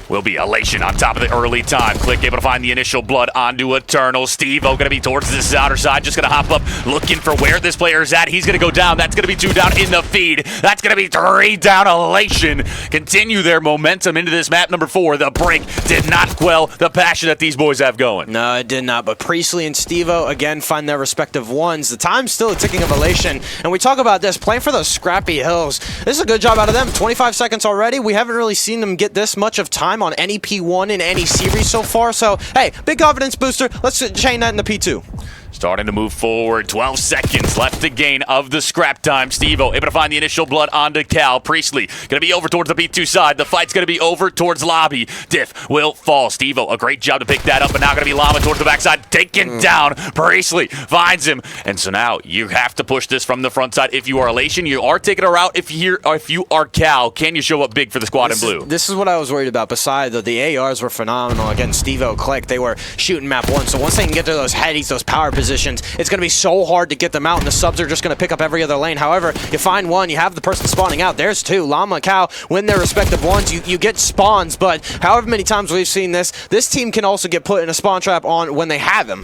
Will be Elation on top of the early time. Click able to find the initial blood onto Eternal. Steve-O going to be towards this outer side. Just going to hop up looking for where this player is at. He's going to go down. That's going to be 2 down in the feed. That's going to be 3 down. Elation continue their momentum into this map number 4. The break did not quell the passion that these boys have going. No, it did not. But Priestley and Steve-O, again, find their respective ones. The time's still a ticking of Elation. And we talk about this, playing for those scrappy hills. This is a good job out of them. 25 seconds already. We haven't really seen them get this much of time on any P1 in any series so far. So, hey, big confidence booster. Let's chain that in the P2. Starting to move forward. 12 seconds left to gain of the scrap time. Steve-O able to find the initial blood onto Cal. Priestley going to be over towards the P2 side. The fight's going to be over towards Lobby. Diff will fall. Steve-O, a great job to pick that up, but now going to be Llama towards the backside. Taken down. Priestley finds him. And so now you have to push this from the front side. If you are Elation, you are taking a route. If you are Cal, can you show up big for the squad in blue? This is what I was worried about. Besides, the ARs were phenomenal. Again, Steve-O, Click, they were shooting map 1. So once they can get to those headies, those power positions, it's going to be so hard to get them out, and the subs are just going to pick up every other lane. However, you find one, you have the person spawning out. There's 2. Llama and Cal win their respective ones. You get spawns, but however many times we've seen this team can also get put in a spawn trap on when they have him.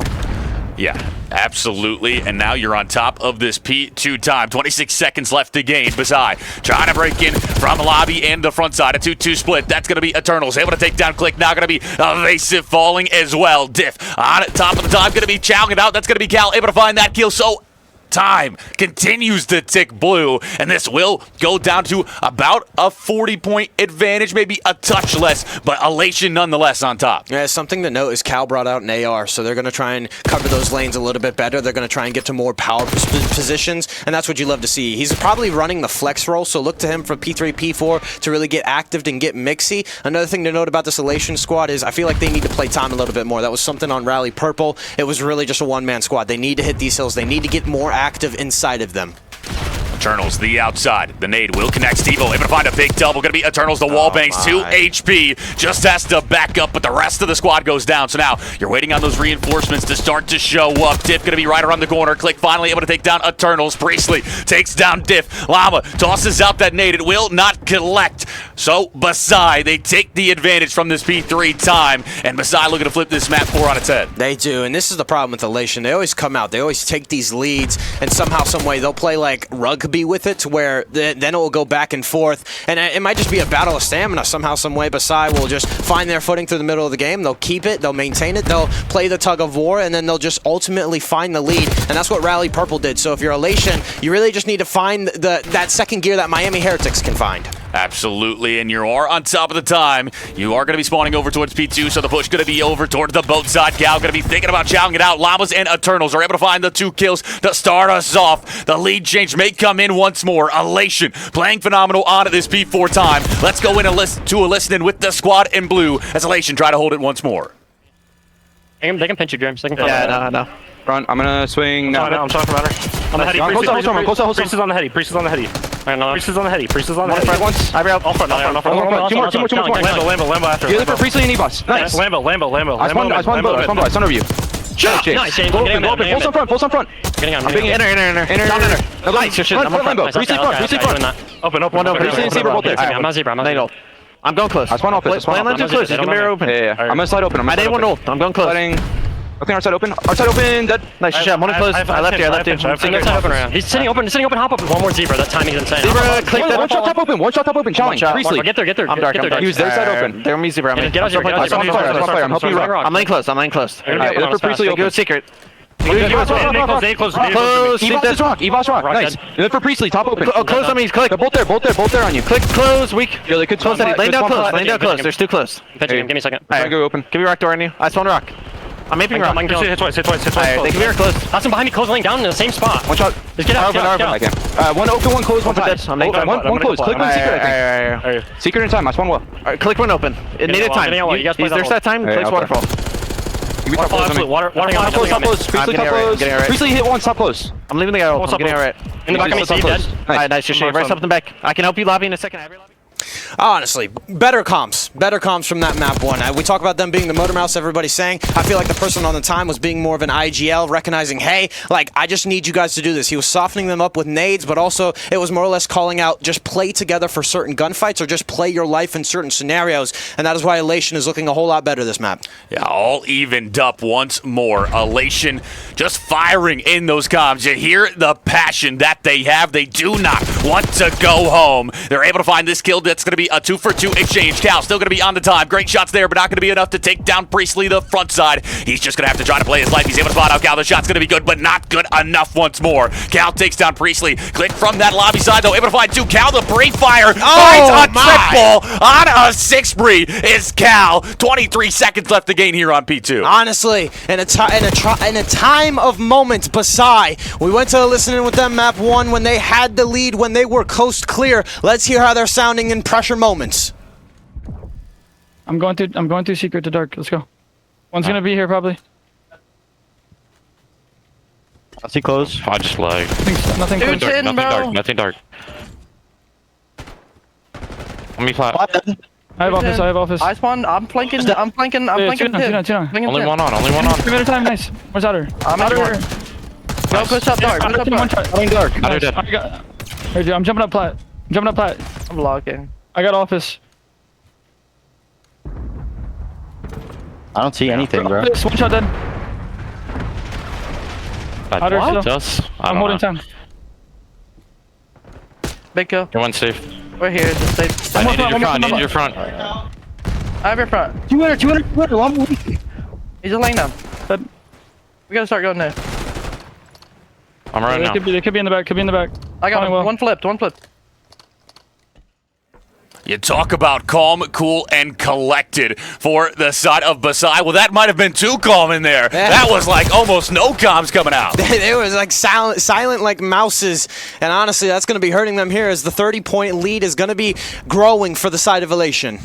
Yeah, absolutely. And now you're on top of this P2 time. 26 seconds left to gain. Bazai trying to break in from the lobby and the front side. A 2-2 split. That's going to be Eternals. Able to take down Click. Now going to be Evasive falling as well. Diff on top of the time. Going to be chowing it out. That's going to be Cal. Able to find that kill. So time continues to tick blue, and this will go down to about a 40-point advantage, maybe a touch less, but Elation nonetheless on top. Yeah, something to note is Cal brought out an AR, so they're going to try and cover those lanes a little bit better. They're going to try and get to more power positions, and that's what you love to see. He's probably running the flex role, so look to him for P3, P4 to really get active and get mixy. Another thing to note about this Elation squad is I feel like they need to play time a little bit more. That was something on Rally Purple. It was really just a one-man squad. They need to hit these hills. They need to get more active inside of them. Eternals, the outside. The nade will connect. Steve-O able to find a big double. Going to be Eternals, the wall bangs. 2 HP. Just has to back up, but the rest of the squad goes down. So now you're waiting on those reinforcements to start to show up. Diff going to be right around the corner. Click finally able to take down Eternals. Priestley takes down Diff. Llama tosses out that nade. It will not collect. So Basai, they take the advantage from this P3 time. And Basai looking to flip this map 4 on its head. They do, and this is the problem with Elation. They always come out. They always take these leads, and somehow, some way, they'll play like rugby could be with it to where then it will go back and forth. And it might just be a battle of stamina somehow, some way. Basai will just find their footing through the middle of the game. They'll keep it. They'll maintain it. They'll play the tug of war, and then they'll just ultimately find the lead. And that's what Rally Purple did. So if you're Elation, you really just need to find that second gear that Miami Heretics can find. Absolutely, and you are on top of the time. You are going to be spawning over towards P2, so the push going to be over towards the boat side. Gal going to be thinking about chowing it out. Llamas and Eternals are able to find the 2 kills to start us off. The lead change may come in once more. Elation playing phenomenal on at this P4 time. Let's go in and listen to a listening with the squad in blue as Elation try to hold it once more. They can pinch you, James. They can No. Front. I'm gonna swing. I'm sorry for matter. On the heady. Priest is on the heady. Priest is on the heady. Priest is on the heady. Priest is on the heady. Front once. I All front. Two more. Lambo after. The other for Priestley and E-Bus. Nice. Lambo. I spawned boat. I spawned over you. Nice, James. Go open. Full sun front. Getting on. I'm big enter. Nice. Front Lambo. Priestley front. Open. Priestley and Saber both there. I'm not zebra. I'm going close. I spawn office. Land too close. You can be open. Yeah. I'm gonna slide open. I didn't want to. I'm going close. Okay, our side open. Our side open. Dead. Nice shot. One close. I left you. Open right now. He's sitting open hop open. One more zebra. That timing's insane. Zebra, click that. One shot top open. Challenge. Priestley. Get there. I'm dark. Use their side open. They're me zebra. Get I'm helping you rock. I'm laying close. Look for Priestley open. Go secret. Close. Evos rock. Nice. Look for Priestley. Top open. Close on me. Click. They're both there on you. Click close. Weak. Yeah, they could close. Lane down close. There's 2 close. Give me a second. I go open. Give me rock door on you. I spawn rock. I'm making rock. Hit twice. They can be close. That's him behind me. Close lane down in the same spot. One shot. Just get out. I can. One open, one close, one tight. One close. Click one secret, I think. Secret in time. I spawn well. Alright, click one open. It needed time. There's that time. Clicks waterfall. Water close. Priestley top close. Priestley hit one. Stop close. I'm leaving the guy open. I'm getting it right. In the back of me, Steve dead. Alright, nice. Just right up the back. I can help you lobby in a second. Honestly, better comms from that map one. We talk about them being the motor mouse, everybody's saying. I feel like the person on the time was being more of an IGL, recognizing, hey, like, I just need you guys to do this. He was softening them up with nades, but also it was more or less calling out, just play together for certain gunfights or just play your life in certain scenarios, and that is why Elation is looking a whole lot better this map. Yeah, all evened up once more. Elation just firing in those comms. You hear the passion that they have. They do not want to go home. They're able to find this kill. That's going to be a 2-for-2 exchange. Cal still going to be on the time. Great shots there, but not going to be enough to take down Priestley, the front side. He's just going to have to try to play his life. He's able to spot out Cal. The shot's going to be good, but not good enough once more. Cal takes down Priestley. Click from that lobby side, though. Able to find 2. Cal, the pre-fire. Finds a triple on a 6-spree is Cal. 23 seconds left to gain here on P2. Honestly, in a time of moments, Basai, we went to listening with them map 1 when they had the lead, when they were coast clear. Let's hear how they're sounding in pressure moments. I'm going through secret to dark. Let's go. One's gonna be here probably. I see close. I just lag. Nothing close. Nothing dark. Let me flat. I have office. I spawned. I'm flanking. Two Only one on. 2 minute time. Nice. Where's outer? I'm outer. Go push up dark. One shot. I'm dark. Nice. I'm jumping up plat. I'm locking. I got office. I don't see anything, bro. One shot dead. Outer still. I'm holding time. Big kill. You're one safe. We're here. Just stay. I need your front. I have your front. 200. One weak. He's just laying down. Dead. We gotta start going there. I'm right now. They could be in the back. I got him. Well. One flipped. You talk about calm, cool, and collected for the side of Basai. Well, that might have been too calm in there. Yeah. That was like almost no comms coming out. They was like silent like mouses, and honestly, that's going to be hurting them here as the 30-point lead is going to be growing for the side of Elation.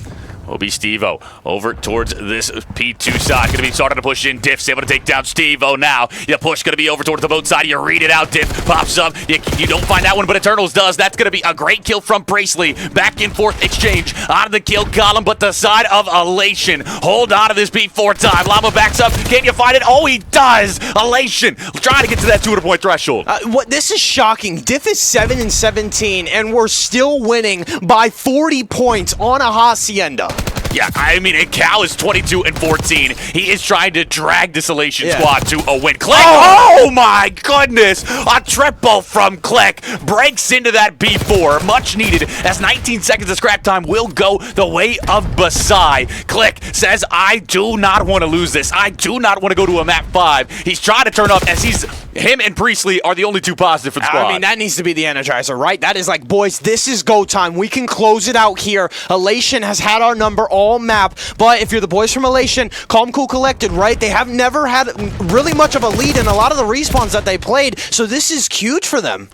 Will be Steve-O over towards this P2 side. Going to be starting to push in. Diff's able to take down Steve-O now. Your push going to be over towards the boat side. You read it out. Diff pops up. You don't find that one, but Eternals does. That's going to be a great kill from Priestley. Back and forth exchange out of the kill column, but the side of Elation hold on to this P4 time. Llama backs up. Can you find it? Oh, he does. Elation trying to get to that 200-point threshold. This is shocking. Diff is 7-17, and we're still winning by 40 points on a Hacienda. Yeah, I mean, and Cal is 22 and 14. He is trying to drag this Elation squad to a win. Click! Oh my goodness! A triple from Click breaks into that B4. Much needed, as 19 seconds of scrap time will go the way of Basai. Click says, I do not want to lose this. I do not want to go to a map 5. He's trying to turn up, as him and Priestley are the only two positive for the squad. I mean, that needs to be the energizer, right? That is like, boys, this is go time. We can close it out here. Elation has had our number all map, but if you're the boys from Elation, calm, cool, collected, right? They have never had really much of a lead in a lot of the respawns that they played, so this is huge for them.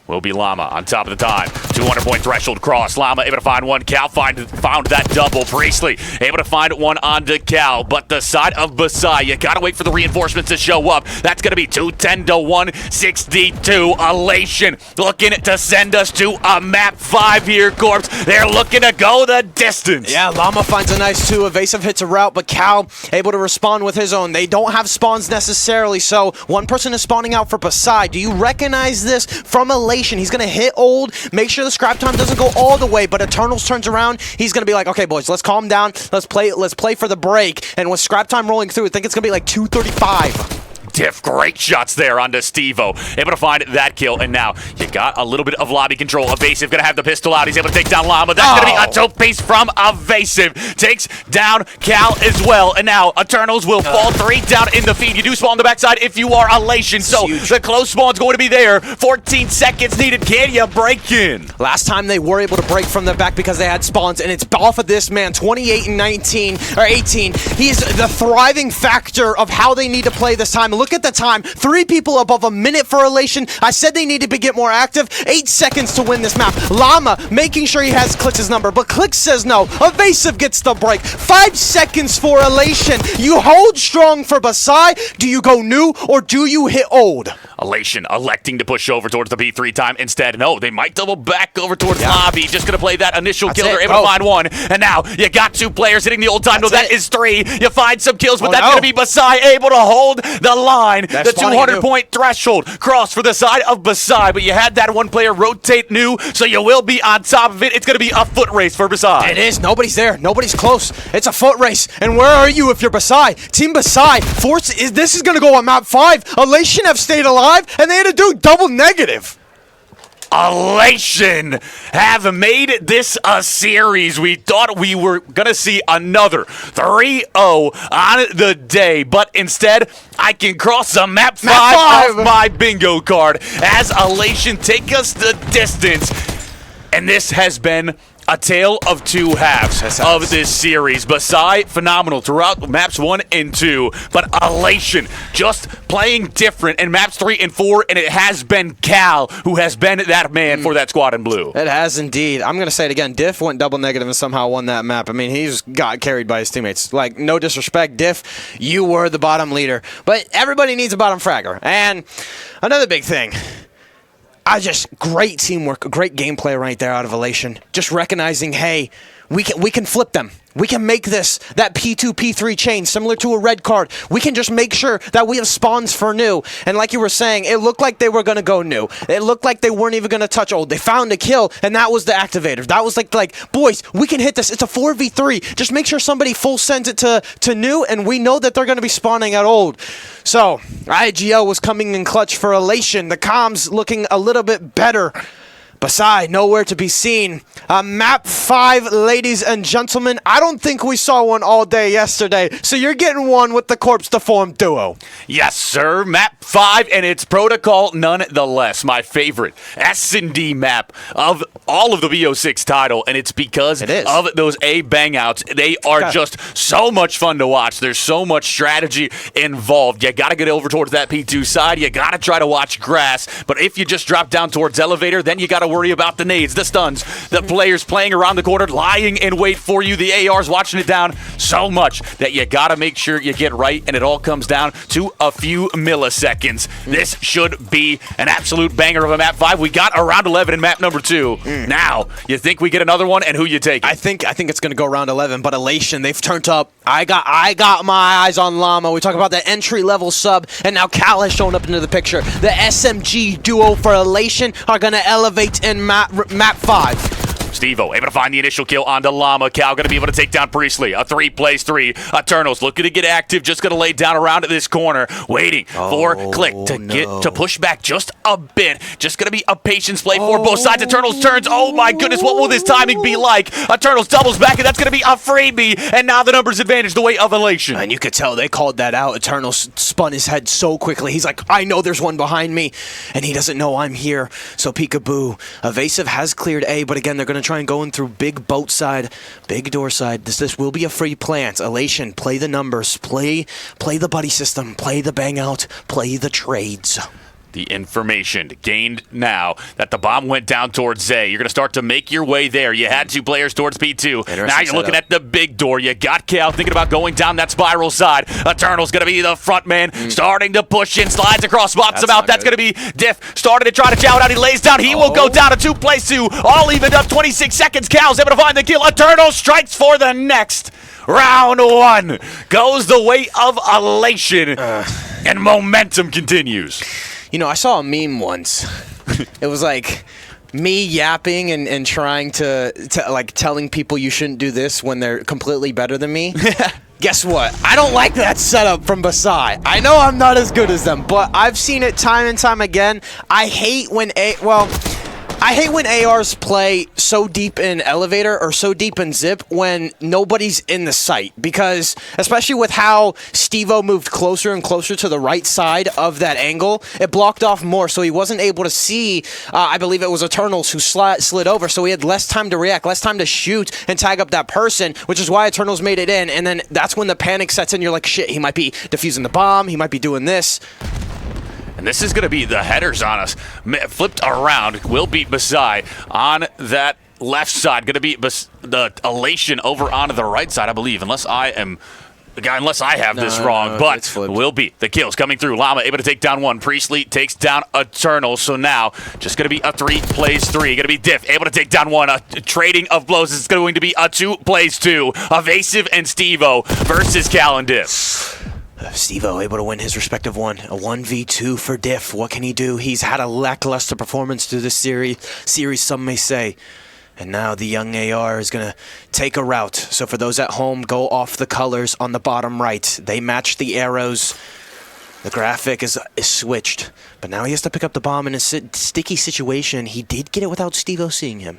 Will be Llama on top of the time. 200-point threshold cross. Llama able to find one. Cal found that double. Priestley able to find one onto Cal. But the side of Basai, you gotta wait for the reinforcements to show up. That's gonna be 210 to 162. Elation looking to send us to a map 5 here, Corpse. They're looking to go the distance. Yeah, Llama finds a nice 2. Evasive hits a route, but Cal able to respond with his own. They don't have spawns necessarily, so one person is spawning out for Basai. Do you recognize this from Elation? He's going to hit old, make sure the scrap time doesn't go all the way, but Eternals turns around. He's going to be like, okay, boys, let's calm down. Let's play for the break. And with scrap time rolling through, I think it's going to be like 2:35. Diff, great shots there onto Stevo. Able to find that kill, and now you got a little bit of lobby control. Evasive gonna have the pistol out. He's able to take down Llama. That's gonna be a two-piece from Evasive. Takes down Cal as well, and now Eternals will fall 3 down in the feed. You do spawn on the backside if you are Elation, so the close spawn's going to be there. 14 seconds needed. Can you break in? Last time they were able to break from the back because they had spawns, and it's off of this man, 28 and 19, or 18. He's the thriving factor of how they need to play this time. Look at the time. 3 people above a minute for Elation. I said they needed to get more active. 8 seconds to win this map. Llama making sure he has Click's number, but Click says no. Evasive gets the break. 5 seconds for Elation. You hold strong for Basai. Do you go new or do you hit old? Elation electing to push over towards the B3 time. Instead, no, they might double back over towards Lobby. Just going to play that initial kill. They're able to find one. And now you got 2 players hitting the old time. No, that is 3. You find some kills, but that's going to be Basai able to hold the line. The 200-point threshold cross for the side of Basai, but you had that one player rotate new, so you will be on top of it. It's going to be a foot race for Basai. It is. Nobody's there. Nobody's close. It's a foot race. And where are you if you're Basai? Team Basai, this is going to go on map 5. Elation have stayed alive, and they had to do double negative. Elation have made this a series. We thought we were going to see another 3-0 on the day, but instead, I can cross the map 5 off my bingo card as Elation take us the distance. And this has been a tale of 2 halves of this series. Basai, phenomenal throughout maps 1 and 2, but Elation just playing different in maps 3 and 4, and it has been Cal who has been that man for that squad in blue. It has indeed. I'm going to say it again. Diff went double negative and somehow won that map. I mean, he's got carried by his teammates. Like, no disrespect, Diff, you were the bottom leader, but everybody needs a bottom fragger. And another big thing, great teamwork, great gameplay right there out of Elation. Just recognizing, hey, we can flip them. We can make that P2, P3 chain similar to a red card. We can just make sure that we have spawns for new. And like you were saying, it looked like they were going to go new. It looked like they weren't even going to touch old. They found a kill, and that was the activator. That was like, boys, we can hit this. It's a 4v3. Just make sure somebody full sends it to new, and we know that they're going to be spawning at old. So, IGL was coming in clutch for Elation. The comms looking a little bit better. Basai, nowhere to be seen. Map 5, ladies and gentlemen. I don't think we saw one all day yesterday, so you're getting one with the Corpse to form duo. Yes, sir. Map 5 and its protocol, nonetheless. My favorite S&D map of all of the BO6 title, and it's because of those A bangouts. They are just so much fun to watch. There's so much strategy involved. You got to get over towards that P2 side. You got to try to watch grass, but if you just drop down towards elevator, then you got to worry about the nades, the stuns, the players playing around the corner, lying in wait for you, the ARs watching it down so much that you got to make sure you get right, and it all comes down to a few milliseconds. This should be an absolute banger of a map 5. We got a round 11 in map number 2. Now, you think we get another one, and who you take? I think it's going to go round 11, but Elation, they've turned up. I got my eyes on Llama. We talk about the entry-level sub, and now Cal has shown up into the picture. The SMG duo for Elation are going to elevate in map 5. Stevo able to find the initial kill onto Llama. Cal going to be able to take down Priestley. A 3 plays 3. Eternals looking to get active, just going to lay down around this corner, waiting for Click to push back just a bit. Just going to be a patience play for both sides. Eternals turns. Oh my goodness, what will this timing be like? Eternals doubles back, and that's going to be a freebie. And now the numbers advantage the way of Elation. And you could tell they called that out. Eternals spun his head so quickly. He's like, I know there's one behind me, and he doesn't know I'm here. So peekaboo. Evasive has cleared A, but again, they're going to try and go in through big boat side, big door side. This will be a free plant. Elation, play the numbers, play the buddy system, play the bang out, play the trades. The information gained now that the bomb went down towards A. You're going to start to make your way there. You had 2 players towards P2. Now you're looking at the big door. You got Cal thinking about going down that spiral side. Eternal's going to be the front man, starting to push in, slides across, spots him out. That's going to be Diff, starting to try to chow it out. He lays down. He will go down. A 2 plays 2. All evened up. 26 seconds. Cal's able to find the kill. Eternal strikes for the next. Round 1 goes the way of Elation, and momentum continues. You know, I saw a meme once. It was like me yapping and trying to like telling people you shouldn't do this when they're completely better than me. Guess what? I don't like that setup from Basai. I know I'm not as good as them, but I've seen it time and time again. I hate when ARs play so deep in elevator or so deep in zip when nobody's in the site, because especially with how Stevo moved closer and closer to the right side of that angle, it blocked off more, so he wasn't able to see, I believe it was Eternals who slid over, so he had less time to react, less time to shoot and tag up that person, which is why Eternals made it in, and then that's when the panic sets in. You're like, shit, he might be defusing the bomb, he might be doing this. And this is going to be the headers on us. Flipped around. Will be Basai on that left side. Going to be the Elation over onto the right side, I believe. Unless I have this wrong. But will be the kills coming through. Llama able to take down 1. Priestley takes down Eternal. So now just going to be a 3 plays 3. Going to be Diff able to take down 1. A trading of blows. It's going to be a 2 plays 2. Evasive and Stevo versus Cal and Diff. Stevo able to win his respective one. A 1v2 for Diff. What can he do? He's had a lackluster performance through this series, some may say. And now the young AR is going to take a route. So for those at home, go off the colors on the bottom right. They match the arrows. The graphic is switched. But now he has to pick up the bomb in a sticky situation. He did get it without Stevo seeing him.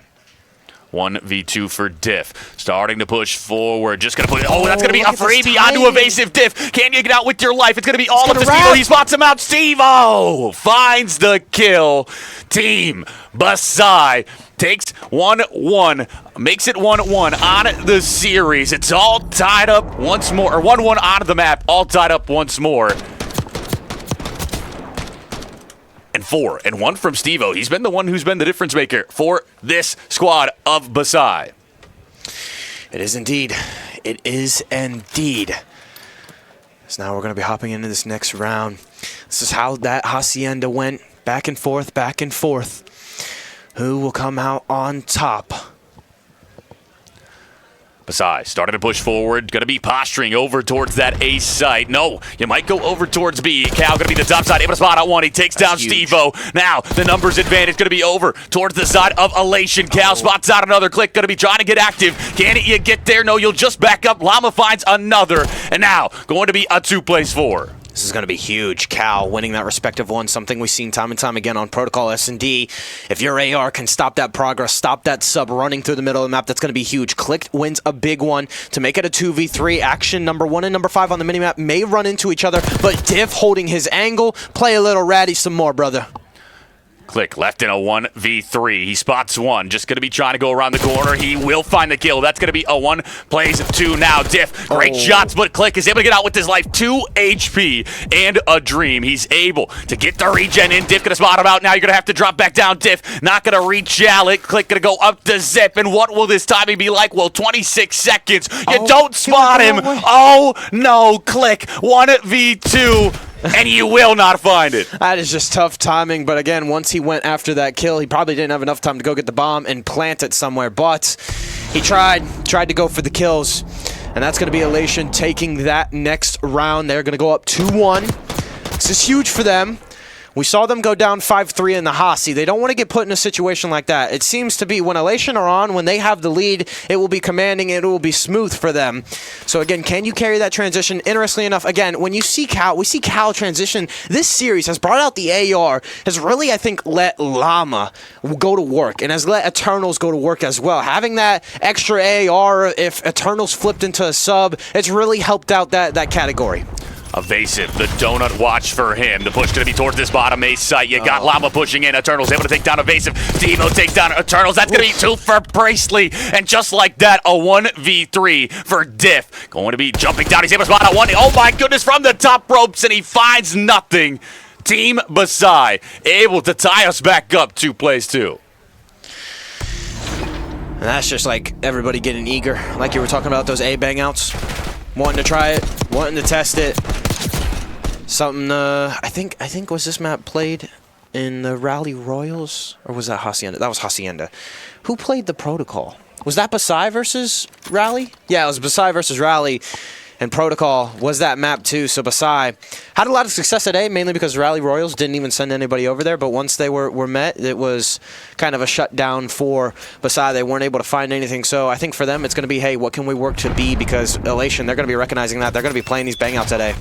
1v2 for Diff. Starting to push forward. Just going to put it. Oh, that's going to be a freebie onto Evasive. Diff. Can you get out with your life? It's going to be all up to Stevo. He spots him out. Stevo finds the kill. Team Basai takes 1-1. Makes it 1-1 on the series. It's all tied up once more. Or 1-1 on the map. All tied up once more. And 4-1 from Stevo. He's been the one who's been the difference maker for this squad of Basai. It is indeed. It is indeed. So now we're going to be hopping into this next round. This is how that Hacienda went. Back and forth, back and forth. Who will come out on top? Basai starting to push forward. Going to be posturing over towards that A site. No, you might go over towards B. Cal going to be the top side. Able to spot out 1. He takes down Stevo. Now the numbers advantage going to be over towards the side of Elation. Cal spots out another. Click going to be trying to get active. Can you get there? No, you'll just back up. Llama finds another. And now going to be a 2 plays 4. This is going to be huge. Cal winning that respective one, something we've seen time and time again on Protocol S&D. If your AR can stop that progress, stop that sub running through the middle of the map, that's going to be huge. Click wins a big one to make it a 2v3. Action number 1 and number 5 on the minimap may run into each other, but Diff holding his angle. Play a little ratty some more, brother. Click left in a 1v3. He spots 1. Just going to be trying to go around the corner. He will find the kill. That's going to be a 1 plays 2 now. Diff, great shots, but Click is able to get out with his life. 2 HP and a dream. He's able to get the regen in. Diff going to spot him out. Now you're going to have to drop back down. Diff not going to reach out. Click going to go up to Zip. And what will this timing be like? Well, 26 seconds. You don't spot him. Oh, no. Click 1v2. And you will not find it. That is just tough timing. But again, once he went after that kill, he probably didn't have enough time to go get the bomb and plant it somewhere. But he tried to go for the kills. And that's going to be Elation taking that next round. They're going to go up 2-1. This is huge for them. We saw them go down 5-3 in the Hossie. They don't want to get put in a situation like that. It seems to be when Elation are on, when they have the lead, it will be commanding, it will be smooth for them. So again, can you carry that transition? Interestingly enough, again, when you see Cal, we see Cal transition. This series has brought out the AR, has really, I think, let Llama go to work, and has let Eternals go to work as well. Having that extra AR, if Eternals flipped into a sub, it's really helped out that category. Evasive, the donut watch for him. The push going to be towards this bottom A site. You got Llama pushing in. Eternals able to take down Evasive. Devo takes down Eternals. That's going to be 2 for Priestley. And just like that, a 1v3 for Diff. Going to be jumping down. He's able to spot out one. Oh my goodness, from the top ropes, and he finds nothing. Team Basai able to tie us back up 2 plays 2. And that's just like everybody getting eager. Like you were talking about those A bang outs. Wanting to try it, wanting to test it. Something, I think was this map played in the Rally Royals? Or was that Hacienda? That was Hacienda. Who played the Protocol? Was that Basai versus Rally? Yeah, it was Basai versus Rally. And Protocol was that map too, so Basai had a lot of success today, mainly because Rally Royals didn't even send anybody over there, but once they were met, it was kind of a shutdown for Basai. They weren't able to find anything, so I think for them it's going to be, hey, what can we work to be, because Elation, they're going to be recognizing that. They're going to be playing these bang outs today.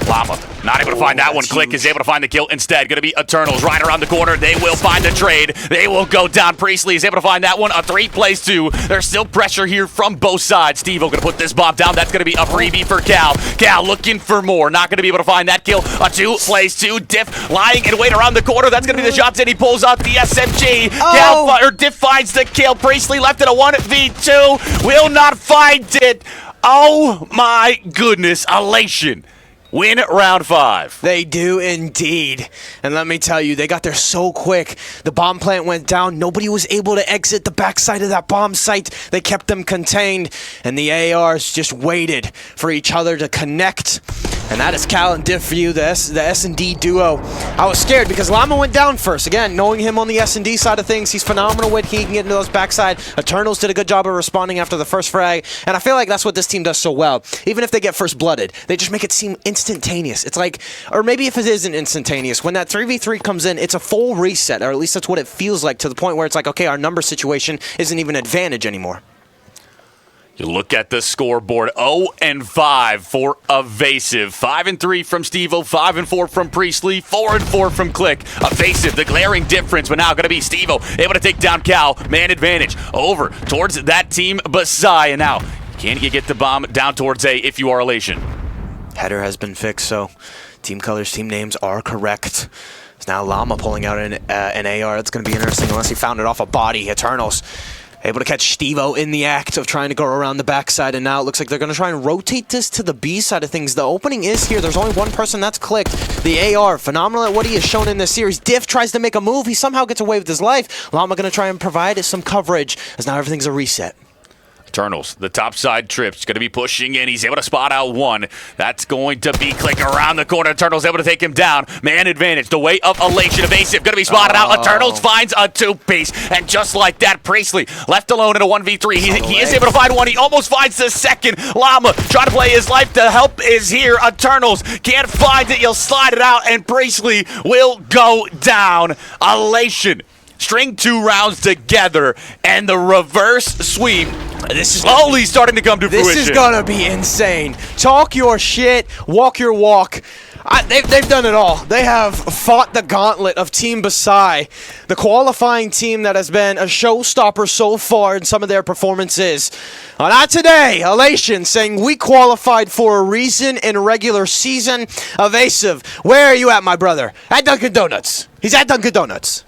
Llama not able to find that one. Click is able to find the kill instead. Going to be Eternals right around the corner. They will find the trade. They will go down. Priestley is able to find that one. A 3 plays 2. There's still pressure here from both sides. Steve-O going to put this bomb down. That's going to be a freebie for Cal. Cal looking for more. Not going to be able to find that kill. A 2 plays 2. Diff lying in wait around the corner. That's going to be the shots, and he pulls out the SMG. Diff finds the kill. Priestley left it a 1v2. Will not find it. Oh my goodness. Elation win round 5. They do indeed. And let me tell you, they got there so quick. The bomb plant went down. Nobody was able to exit the backside of that bomb site. They kept them contained. And the ARs just waited for each other to connect. And that is Cal and Diff for you, the S&D duo. I was scared because Llama went down first. Again, knowing him on the S&D side of things, he's phenomenal when he can get into those backside. Eternals did a good job of responding after the first frag. And I feel like that's what this team does so well. Even if they get first blooded, they just make it seem instantaneous. It's like, or maybe if it isn't instantaneous, when that 3v3 comes in, it's a full reset, or at least that's what it feels like, to the point where it's like, okay, our number situation isn't even an advantage anymore. You look at the scoreboard, 0-5 for Evasive. 5-3 from Steve-O, 5-4 from Priestley, 4-4 from Click. Evasive, the glaring difference, but now going to be Steve-O able to take down Cal. Man advantage over towards that team Basai. And now, can you get the bomb down towards A if you are Elation? Header has been fixed, so team colors, team names are correct. It's now Llama pulling out an AR. It's going to be interesting unless he found it off a body. Eternals able to catch Steve-O in the act of trying to go around the backside, and now it looks like they're going to try and rotate this to the B side of things. The opening is here. There's only one person that's clicked. The AR, phenomenal at what he has shown in this series. Diff tries to make a move. He somehow gets away with his life. Llama going to try and provide some coverage, as now everything's a reset. Eternals, the top side trips, going to be pushing in. He's able to spot out one. That's going to be Click around the corner. Eternals able to take him down. Man advantage, the way of Elation. Evasive, going to be spotted out. Eternals finds a 2-piece. And just like that, Priestley left alone in a 1v3. He is able to find one. He almost finds the second. Llama trying to play his life. The help is here. Eternals can't find it. You'll slide it out, and Priestley will go down. Elation string 2 rounds together, and the reverse sweep. This is slowly starting to come to fruition. This is gonna be insane. Talk your shit, walk your walk. They've done it all. They have fought the gauntlet of Team Basai, the qualifying team that has been a showstopper so far in some of their performances. Not today. Elation saying we qualified for a reason in regular season. Evasive, where are you at, my brother? At Dunkin' Donuts. He's at Dunkin' Donuts.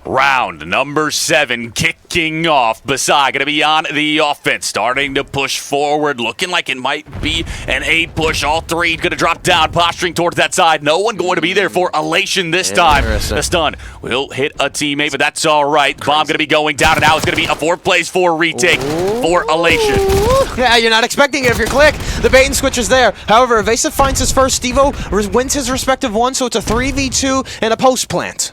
Round number 7 kicking off. Basai going to be on the offense, starting to push forward, looking like it might be an A push. All 3 going to drop down, posturing towards that side. No one going to be there for Elation this time. The stun will hit a teammate, but that's all right. Bomb going to be going down, and now it's going to be a 4 plays 4 retake for Elation. Yeah, you're not expecting it if you're Click. The bait and switch is there. However, Evasive finds his first. Steve-O wins his respective one, so it's a 3v2 and a post plant.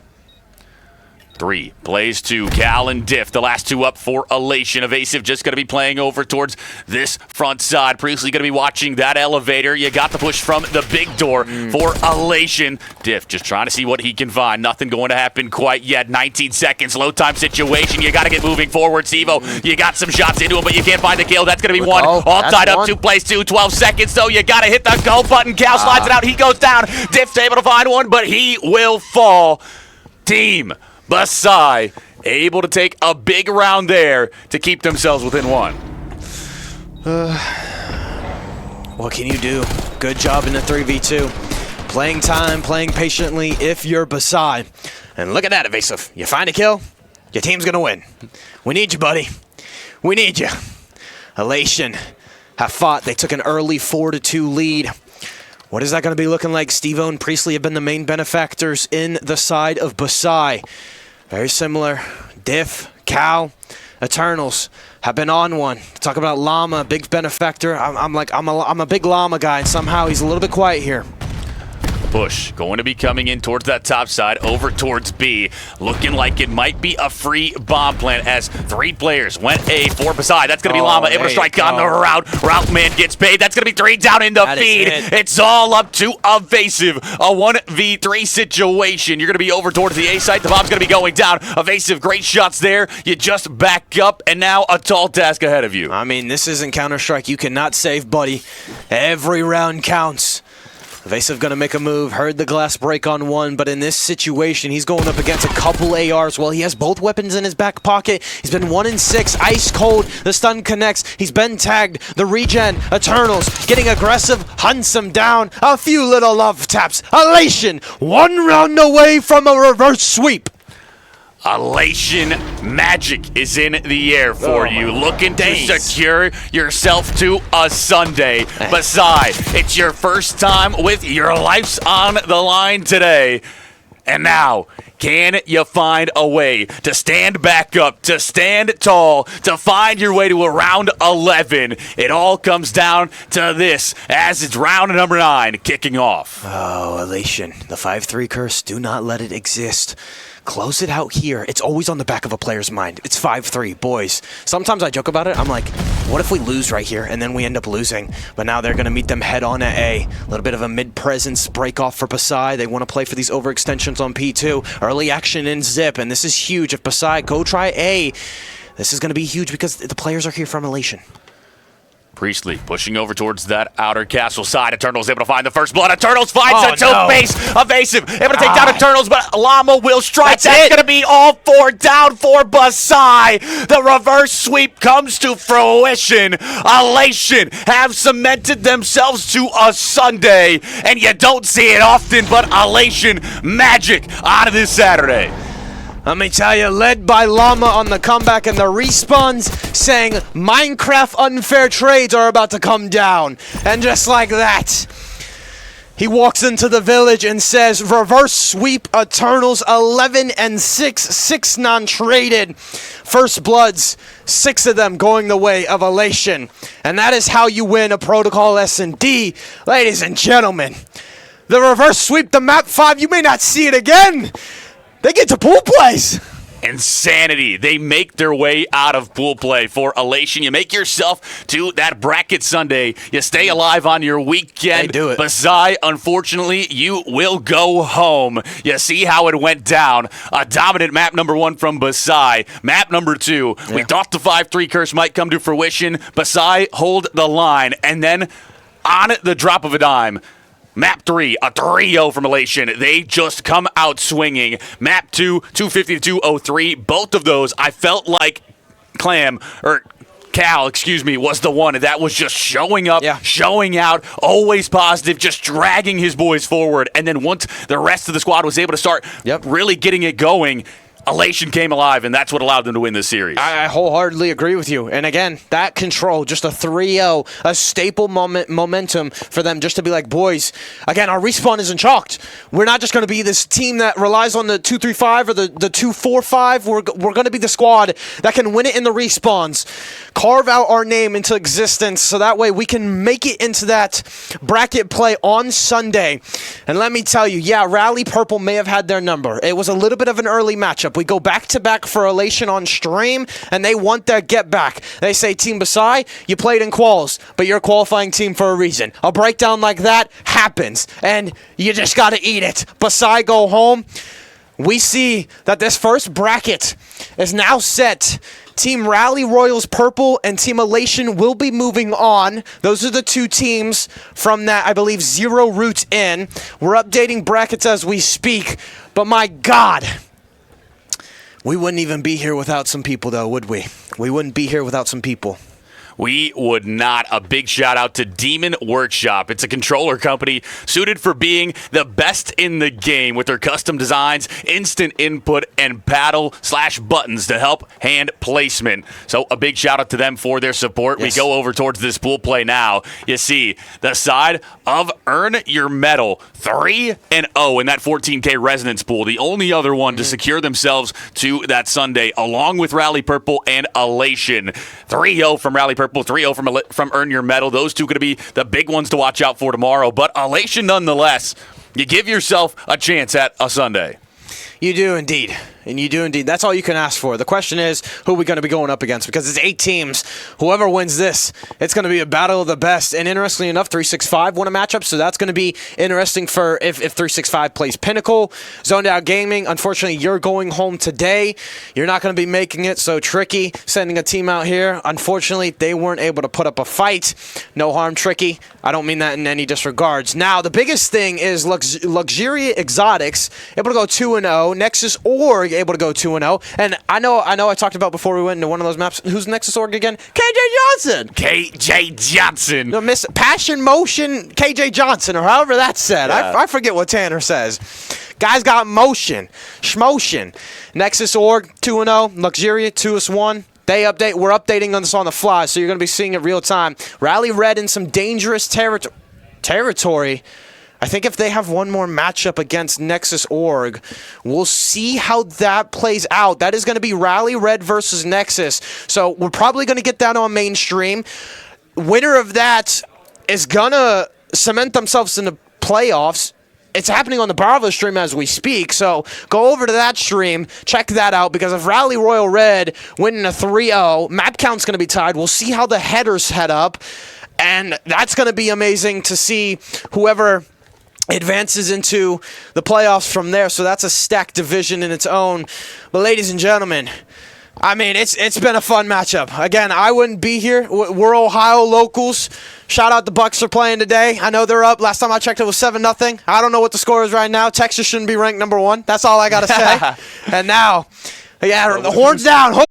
3 plays to Cal and Diff. The last 2 up for Elation. Evasive just going to be playing over towards this front side. Priestley going to be watching that elevator. You got the push from the big door for Elation. Diff just trying to see what he can find. Nothing going to happen quite yet. 19 seconds, low time situation. You got to get moving forward, Stevo. You got some shots into him, but you can't find the kill. That's going to be one. All tied up, 2 plays 2, 12 seconds, though. You got to hit the go button. Cal slides it out. He goes down. Diff's able to find one, but he will fall. Team Basai able to take a big round there to keep themselves within 1. What can you do? Good job in the 3v2. Playing time, playing patiently if you're Basai. And look at that, Evasive. You find a kill, your team's gonna win. We need you, buddy. We need you. Elation have fought. They took an early 4-2 lead. What is that going to be looking like? Stevo and Priestley have been the main benefactors in the side of Basai. Very similar. Diff, Cal, Eternals have been on one. Talk about Llama, big benefactor. I'm a big Llama guy, and somehow he's a little bit quiet here. Push going to be coming in towards that top side, over towards B. Looking like it might be a free bomb plant as 3 players went A for Basai. That's going to be Llama able to strike on the route. Route man gets paid. That's going to be 3 down in the feed. It's all up to Evasive. A 1v3 situation. You're going to be over towards the A site. The bomb's going to be going down. Evasive, great shots there. You just back up, and now a tall task ahead of you. I mean, this isn't Counter-Strike. You cannot save, buddy. Every round counts. Evasive gonna make a move, heard the glass break on one, but in this situation, he's going up against a couple ARs. Well, he has both weapons in his back pocket. He's been 1-6, ice cold. The stun connects. He's been tagged. The regen, Eternals, getting aggressive, hunts him down. A few little love taps. Elation, 1 round away from a reverse sweep. Elation magic is in the air for you. Looking to secure yourself to a Sunday. Basai, it's your first time with your lives on the line today. And now, can you find a way to stand back up, to stand tall, to find your way to a round 11? It all comes down to this as it's round number 9 kicking off. Oh, Elation, the 5-3 curse, do not let it exist. Close it out here. It's always on the back of a player's mind. It's 5-3, boys. Sometimes I joke about it. I'm like, what if we lose right here and then we end up losing? But now they're going to meet them head on at A. A little bit of a mid-presence break-off for Basai. They want to play for these overextensions on P2. Early action in Zip, and this is huge. If Basai go try A, this is going to be huge because the players are here from Elation. Priestley pushing over towards that outer castle side. Eternals able to find the first blood. Eternals finds a two-face. Evasive able to take down Eternals, but Llama will strike. That's going to be all 4 down for Basai. The reverse sweep comes to fruition. Elation have cemented themselves to a Sunday, and you don't see it often, but Elation magic out of this Saturday. Let me tell you, led by Llama on the comeback, and the respawns saying Minecraft unfair trades are about to come down. And just like that, he walks into the village and says, reverse sweep Eternals 11-6, 6 non-traded. First Bloods, 6 of them going the way of Elation. And that is how you win a Protocol S&D, ladies and gentlemen. The reverse sweep, the map 5, you may not see it again. They get to pool plays. Insanity. They make their way out of pool play for Elation. You make yourself to that bracket Sunday. You stay alive on your weekend. They do it. Basai, unfortunately, you will go home. You see how it went down. A dominant map number 1 from Basai. Map number 2. Yeah. We thought the 5-3 curse might come to fruition. Basai hold the line. And then on the drop of a dime, Map 3, a 3-0 from Elation. They just come out swinging. Map 2, 250-203. Both of those, I felt like Cal, was the one that was just showing up, showing out, always positive, just dragging his boys forward. And then once the rest of the squad was able to start really getting it going, Elation came alive, and that's what allowed them to win this series. I wholeheartedly agree with you. And again, that control, just a 3-0, a staple momentum for them just to be like, boys, again, our respawn isn't chalked. We're not just going to be this team that relies on the 2-3-5 or the 2-4-5. We're going to be the squad that can win it in the respawns. carve out our name into existence so that way we can make it into that bracket play on Sunday. And let me tell you, yeah, Rally Purple may have had their number. It was a little bit of an early matchup. We go back-to-back for Elation on stream, and they want their get-back. They say, Team Basai, you played in quals, but you're a qualifying team for a reason. A breakdown like that happens, and you just got to eat it. Basai go home. We see that this first bracket is now set. Team Rally Royals Purple and Team Elation will be moving on. Those are the two teams from that, I believe, 0 route in. We're updating brackets as we speak, but my God, we wouldn't even be here without some people, though, would we? We wouldn't be here without some people. We would not. A big shout out to Demon Workshop. It's a controller company suited for being the best in the game with their custom designs, instant input, and paddle/buttons to help hand placement. So a big shout out to them for their support. Yes. We go over towards this pool play now. You see the side of Earn Your Medal 3-0 in that 14K resonance pool. The only other one to secure themselves to that Sunday, along with Rally Purple and Elation. 3-0 from Rally Purple. 3-0 from Earn Your Medal. Those two going to be the big ones to watch out for tomorrow. But Elation nonetheless, you give yourself a chance at a Sunday. You do indeed. And you do indeed. That's all you can ask for. The question is, who are we going to be going up against? Because it's 8 teams. Whoever wins this, it's going to be a battle of the best. And interestingly enough, 365 won a matchup, so that's going to be interesting for if 365 plays Pinnacle. Zoned Out Gaming, unfortunately, you're going home today. You're not going to be making it, so Tricky sending a team out here. Unfortunately, they weren't able to put up a fight. No harm, Tricky. I don't mean that in any disregards. Now, the biggest thing is Luxuria Exotics able to go 2-0. Nexus Org able to go 2-0. And I know I talked about before we went into one of those maps. Who's Nexus Org again? KJ Johnson. KJ Johnson. No, Miss Passion Motion KJ Johnson, or however that's said. Yeah. I forget what Tanner says. Guys got motion. Schmotion. Nexus Org 2-0. Luxuria 2-1. They update. We're updating on this on the fly, so you're going to be seeing it real time. Rally Red in some dangerous territory. I think if they have one more matchup against Nexus Org, we'll see how that plays out. That is going to be Rally Red versus Nexus. So we're probably going to get that on mainstream. Winner of that is going to cement themselves in the playoffs. It's happening on the Bravo stream as we speak, so go over to that stream, check that out, because if Rally Royal Red winning a 3-0, map count's going to be tied. We'll see how the headers head up, and that's going to be amazing to see whoever advances into the playoffs from there. So that's a stacked division in its own. But ladies and gentlemen, I mean, it's been a fun matchup. Again, I wouldn't be here. We're Ohio locals. Shout out the Bucks are playing today. I know they're up. Last time I checked, it was 7-0. I don't know what the score is right now. Texas shouldn't be ranked number 1. That's all I got to say. And now, yeah, the horns down.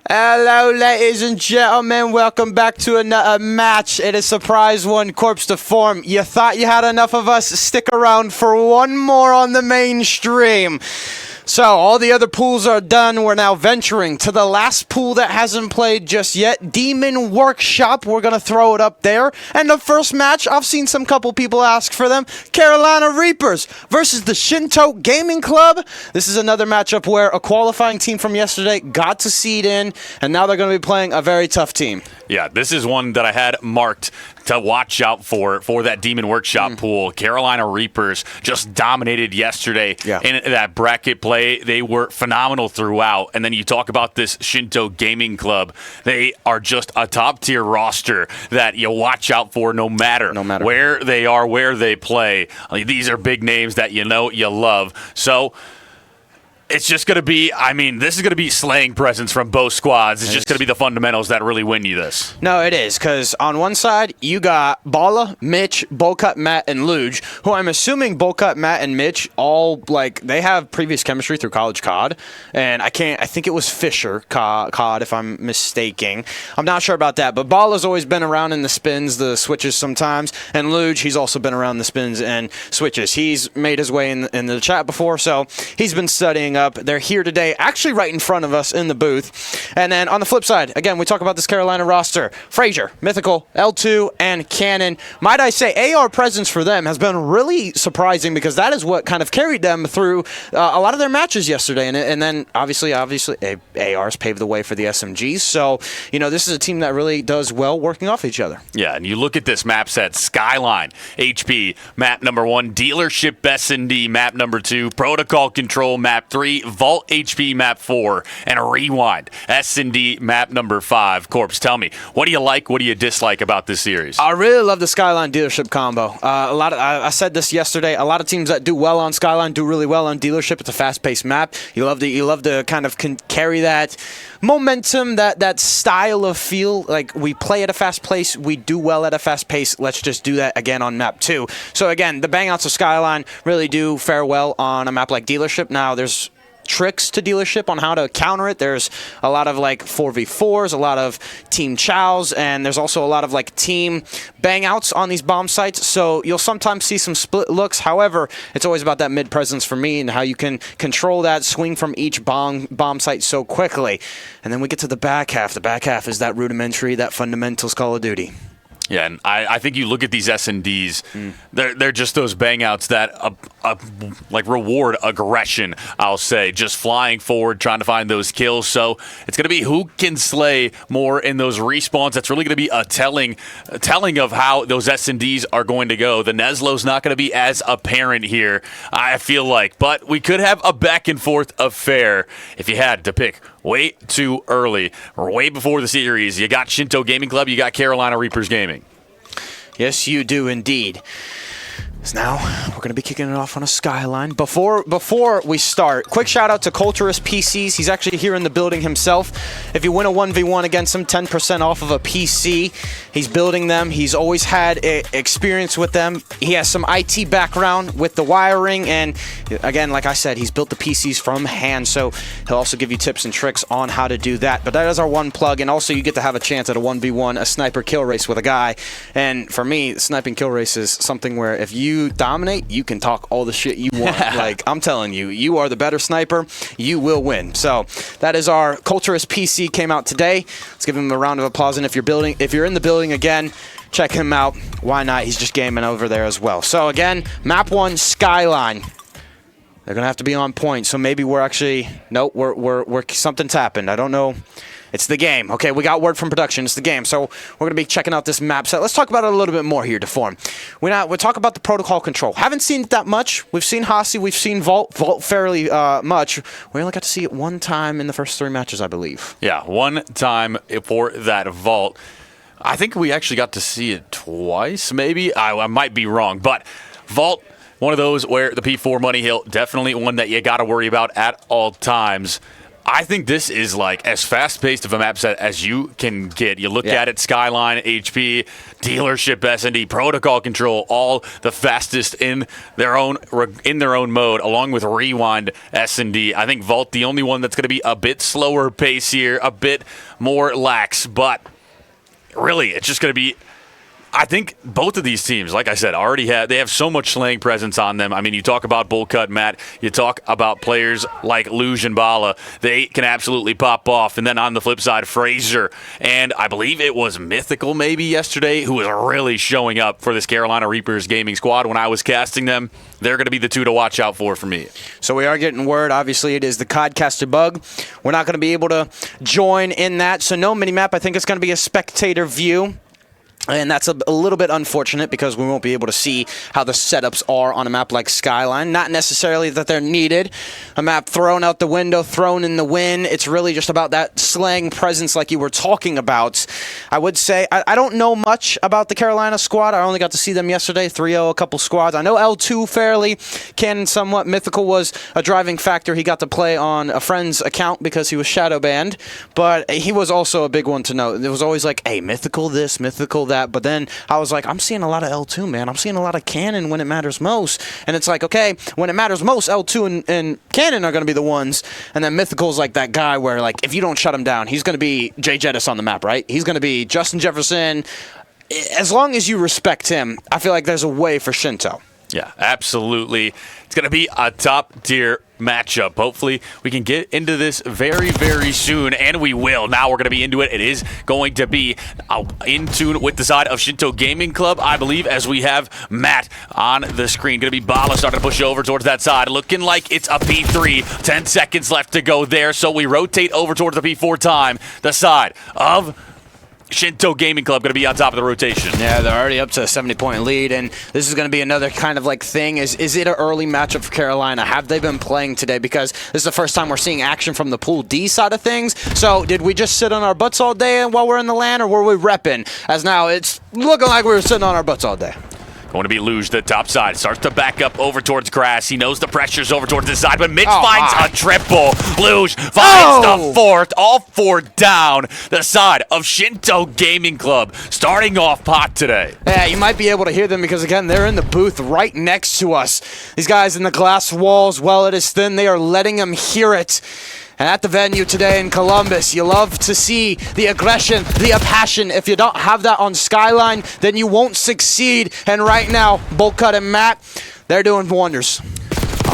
Hello, ladies and gentlemen. Welcome back to another match. It is surprise one, corpse to form. You thought you had enough of us? Stick around for one more on the mainstream. So, all the other pools are done. We're now venturing to the last pool that hasn't played just yet, Demon Workshop. We're going to throw it up there. And the first match, I've seen some couple people ask for them, Carolina Reapers versus the Shinto Gaming Club. This is another matchup where a qualifying team from yesterday got to seed in, and now they're going to be playing a very tough team. Yeah, this is one that I had marked to watch out for that Demon Workshop pool. Carolina Reapers just dominated yesterday in that bracket play. They were phenomenal throughout. And then you talk about this Shinto Gaming Club. They are just a top-tier roster that you watch out for no matter where they are, where they play. I mean, these are big names that you know you love. So it's just going to be, this is going to be slaying presence from both squads. It's just going to be the fundamentals that really win you this. No, it is, because on one side, you got Bala, Mitch, Bowcut, Matt, and Luge, who I'm assuming Bowcut, Matt, and Mitch all, they have previous chemistry through college COD, and I think it was Fisher COD, if I'm mistaken. I'm not sure about that, but Bala's always been around in the spins, the switches sometimes, and Luge, he's also been around the spins and switches. He's made his way in the chat before, so he's been studying up. They're here today, actually right in front of us in the booth. And then on the flip side, again, we talk about this Carolina roster. Frazier, Mythical, L2, and Cannon. Might I say, AR presence for them has been really surprising because that is what kind of carried them through a lot of their matches yesterday. And then, obviously, ARs paved the way for the SMGs. So, this is a team that really does well working off each other. Yeah, and you look at this map set, Skyline, HP, map number 1, Dealership S&D, map number 2, Protocol Control, map 3, Vault HP map 4, and a Rewind S&D map number 5. Corpse, tell me, what do you like, what do you dislike about this series? I really love the Skyline Dealership combo. I said this yesterday, a lot of teams that do well on Skyline do really well on Dealership. It's a fast-paced map. You love to kind of carry that momentum, that style of feel. Like, we play at a fast pace, we do well at a fast pace. Let's just do that again on map 2. So again, the bangouts of Skyline really do fare well on a map like Dealership. Now, there's tricks to Dealership on how to counter it. There's a lot of 4v4s, a lot of team chows, and there's also a lot of team bangouts on these bomb sites. So you'll sometimes see some split looks. However, it's always about that mid presence for me and how you can control that swing from each bomb site so quickly. And then we get to the back half. The back half is that rudimentary, that fundamentals Call of Duty. Yeah, and I think you look at these S&Ds, they're just those bangouts that reward aggression, I'll say, just flying forward, trying to find those kills. So it's going to be who can slay more in those respawns. That's really going to be a telling of how those S&Ds are going to go. The Neslo's not going to be as apparent here, I feel like. But we could have a back-and-forth affair if you had to pick way too early or way before the series. You got Shinto Gaming Club, you got Carolina Reapers Gaming. Yes, you do indeed. So now we're going to be kicking it off on a Skyline. Before we start, quick shout out to Culturist PCs. He's actually here in the building himself. If you win a 1v1 against him, 10% off of a PC. He's building them. He's always had experience with them. He has some IT background with the wiring, and again, like I said, he's built the PCs from hand, so he'll also give you tips and tricks on how to do that. But that is our one plug, and also you get to have a chance at a 1v1, a sniper kill race with a guy. And for me, sniping kill race is something where if you dominate, you can talk all the shit you want. I'm telling you, you are the better sniper, you will win. So that is our Culturist PC, came out today. Let's give him a round of applause. And if you're in the building again, check him out. Why not? He's just gaming over there as well. So again, map 1, Skyline. They're gonna have to be on point. So maybe we're actually we're something's happened. I don't know. It's the game. Okay, we got word from production. It's the game. So we're going to be checking out this map set. Let's talk about it a little bit more here, Deform. We'll talk about the protocol control. Haven't seen it that much. We've seen Hasi. We've seen Vault fairly much. We only got to see it one time in the first 3 matches, I believe. Yeah, one time for that Vault. I think we actually got to see it twice, maybe. I might be wrong. But Vault, one of those where the P4 Money Hill, definitely one that you got to worry about at all times. I think this is like as fast-paced of a map set as you can get. You look at it, Skyline, HP, Dealership, S&D, Protocol Control, all the fastest in their own mode, along with Rewind, S&D. I think Vault, the only one that's going to be a bit slower pace here, a bit more lax, but really, it's just going to be. I think both of these teams, like I said, they have so much slaying presence on them. I mean, you talk about Bull Cut, Matt. You talk about players like Luge and Bala. They can absolutely pop off. And then on the flip side, Fraser. And I believe it was Mythical maybe yesterday who was really showing up for this Carolina Reapers gaming squad when I was casting them. They're going to be the two to watch out for me. So we are getting word. Obviously, it is the Codcaster bug. We're not going to be able to join in that. So no minimap. I think it's going to be a spectator view. And that's a little bit unfortunate because we won't be able to see how the setups are on a map like Skyline. Not necessarily that they're needed. A map thrown out the window, thrown in the wind. It's really just about that slaying presence like you were talking about. I would say I don't know much about the Carolina squad. I only got to see them yesterday, 3-0, a couple squads. I know L2 fairly, Cannon somewhat. Mythical was a driving factor. He got to play on a friend's account because he was shadow banned. But he was also a big one to note. It was always like, hey, Mythical this, Mythical that. But then I was like, I'm seeing a lot of L2, man. I'm seeing a lot of Cannon when it matters most. And it's like, okay, when it matters most, L2 and Cannon are going to be the ones. And then Mythical's like that guy where, like, if you don't shut him down, he's going to be Jay Jettis on the map, right? He's going to be Justin Jefferson. As long as you respect him, I feel like there's a way for Shinto. Yeah, absolutely. It's going to be a top-tier matchup. Hopefully, we can get into this very, very soon, and we will. Now we're going to be into it. It is going to be in tune with the side of Shinto Gaming Club, I believe, as we have Matt on the screen. Going to be Bala starting to push over towards that side. Looking like it's a P3. 10 seconds left to go there, so we rotate over towards the P4 time. The side of Shinto Gaming Club going to be on top of the rotation. Yeah, they're already up to a 70-point lead, and this is going to be another kind of like thing. Is it an early matchup for Carolina? Have they been playing today? Because this is the first time we're seeing action from the Pool D side of things. So did we just sit on our butts all day while we're in the LAN, or were we repping? As now it's looking like we were sitting on our butts all day. Going to be Luge, the top side. Starts to back up over towards grass. He knows the pressure's over towards this side, but Mitch finds a triple. Luge finds the fourth. All four down. The side of Shinto Gaming Club starting off pot today. Yeah, you might be able to hear them because, again, they're in the booth right next to us. These guys in the glass walls, well, it is thin. They are letting them hear it. And at the venue today in Columbus, you love to see the aggression, the passion. If you don't have that on Skyline, then you won't succeed. And right now, Boltcut and Matt, they're doing wonders.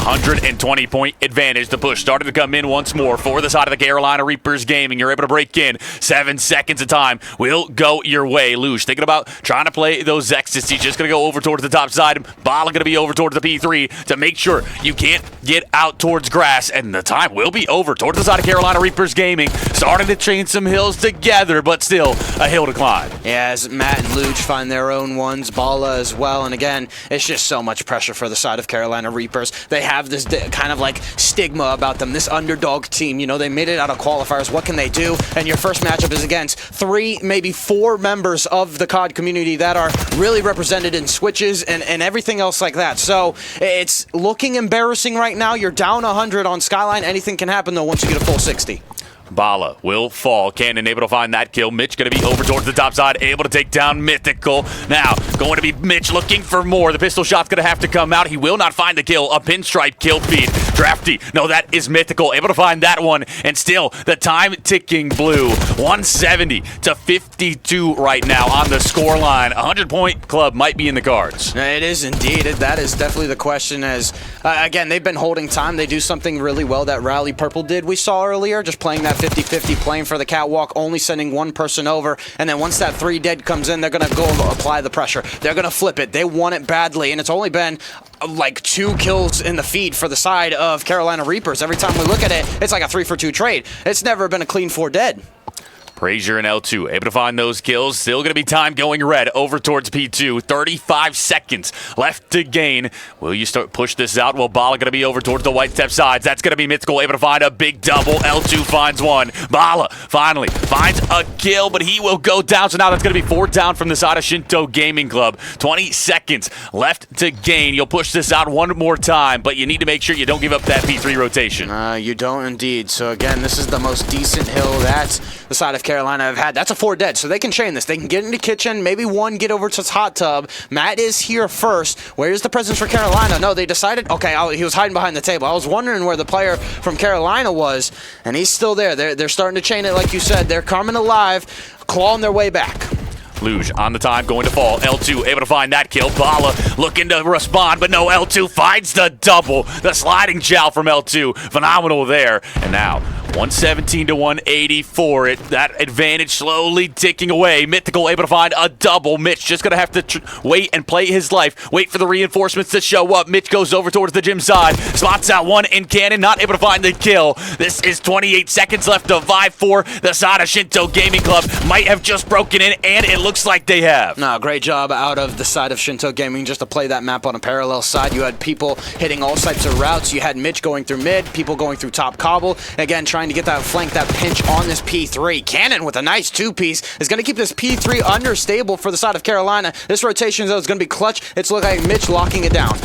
120-point advantage. The push started to come in once more for the side of the Carolina Reapers Gaming. You're able to break in. 7 seconds of time will go your way. Luge thinking about trying to play those X's. He's just going to go over towards the top side. Bala going to be over towards the P3 to make sure you can't get out towards grass. And the time will be over towards the side of Carolina Reapers Gaming. Starting to chain some hills together, but still a hill to climb. Yeah, as Matt and Luge find their own ones, Bala as well. And again, it's just so much pressure for the side of Carolina Reapers. They have this kind of like stigma about them, this underdog team. You know, they made it out of qualifiers. What can they do? And your first matchup is against 3, maybe 4 members of the COD community that are really represented in switches and everything else like that. So it's looking embarrassing right now. You're down 100 on Skyline. Anything can happen, though, once you get a full 60. Bala will fall. Cannon able to find that kill. Mitch going to be over towards the top side, able to take down Mythical. Now, going to be Mitch looking for more. The pistol shot's going to have to come out. He will not find the kill. A pinstripe kill feed. Drafty. No, that is Mythical. Able to find that one. And still, the time ticking blue. 170 to 52 right now on the score line. 100-point club might be in the cards. It is indeed. That is definitely the question as, again, they've been holding time. They do something really well that Rally Purple did. We saw earlier, just playing that 50-50, playing for the catwalk, only sending one person over, and then once that 3 dead comes in, they're going to go apply the pressure. They're going to flip it. They want it badly, and it's only been like 2 kills in the feed for the side of Carolina Reapers. Every time we look at it, it's like a 3-for-2 trade. It's never been a clean 4 dead. Brazier and L2 able to find those kills. Still going to be time going red over towards P2. 35 seconds left to gain. Will you start push this out? Well, Bala going to be over towards the white step sides. That's going to be Mythical able to find a big double. L2 finds one. Bala finally finds a kill, but he will go down. So now that's going to be 4 down from the side of Shinto Gaming Club. 20 seconds left to gain. You'll push this out one more time, but you need to make sure you don't give up that P3 rotation. You don't indeed. So again, this is the most decent hill that the side of Carolina have had. That's a 4 dead, so they can chain this. They can get into kitchen, maybe one get over to his hot tub. Matt is here first. Where's the presence for Carolina? No, they decided, okay, he was hiding behind the table. I was wondering where the player from Carolina was, and he's still there. They're starting to chain it like you said. They're coming alive, clawing their way back. Luge on the time, going to fall. L2 able to find that kill. Bala looking to respond, but no, L2 finds the double. The sliding jowl from L2. Phenomenal there. And now, 117 to 184. That advantage slowly ticking away. Mythical able to find a double. Mitch just going to have to wait and play his life. Wait for the reinforcements to show up. Mitch goes over towards the gym side. Spots out one in cannon, not able to find the kill. This is 28 seconds left to vie for the side of Shinto Gaming Club. Might have just broken in, and it looks like they have. No, great job out of the side of Shinto Gaming just to play that map on a parallel side. You had people hitting all types of routes. You had Mitch going through mid, people going through top cobble. Again, trying to get that flank, that pinch on this P3. Cannon with a nice 2-piece is going to keep this P3 understable for the side of Carolina. This rotation, though, is going to be clutch. It's looking like Mitch locking it down.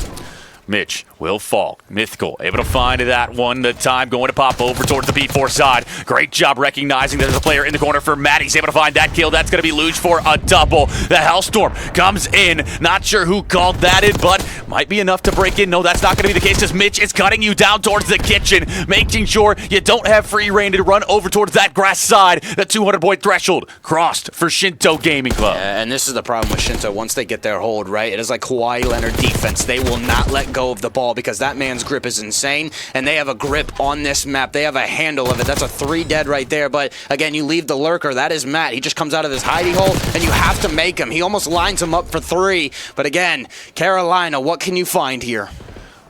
Mitch will fall. Mythical able to find that one. The time going to pop over towards the P4 side. Great job recognizing there's a player in the corner for Matt. He's able to find that kill. That's going to be Luge for a double. The Hellstorm comes in. Not sure who called that in, but might be enough to break in. No, that's not going to be the case as Mitch is cutting you down towards the kitchen, making sure you don't have free reign to run over towards that grass side. The 200-point threshold crossed for Shinto Gaming Club. Yeah, and this is the problem with Shinto. Once they get their hold, right, it is like Kawhi Leonard defense. They will not let go of the ball because that man's grip is insane, and they have a grip on this map. They have a handle of it. That's a 3 dead right there, but again, you leave the lurker. That is Matt. He just comes out of his hiding hole, and you have to make him. He almost lines him up for 3, but again, Carolina, what can you find here?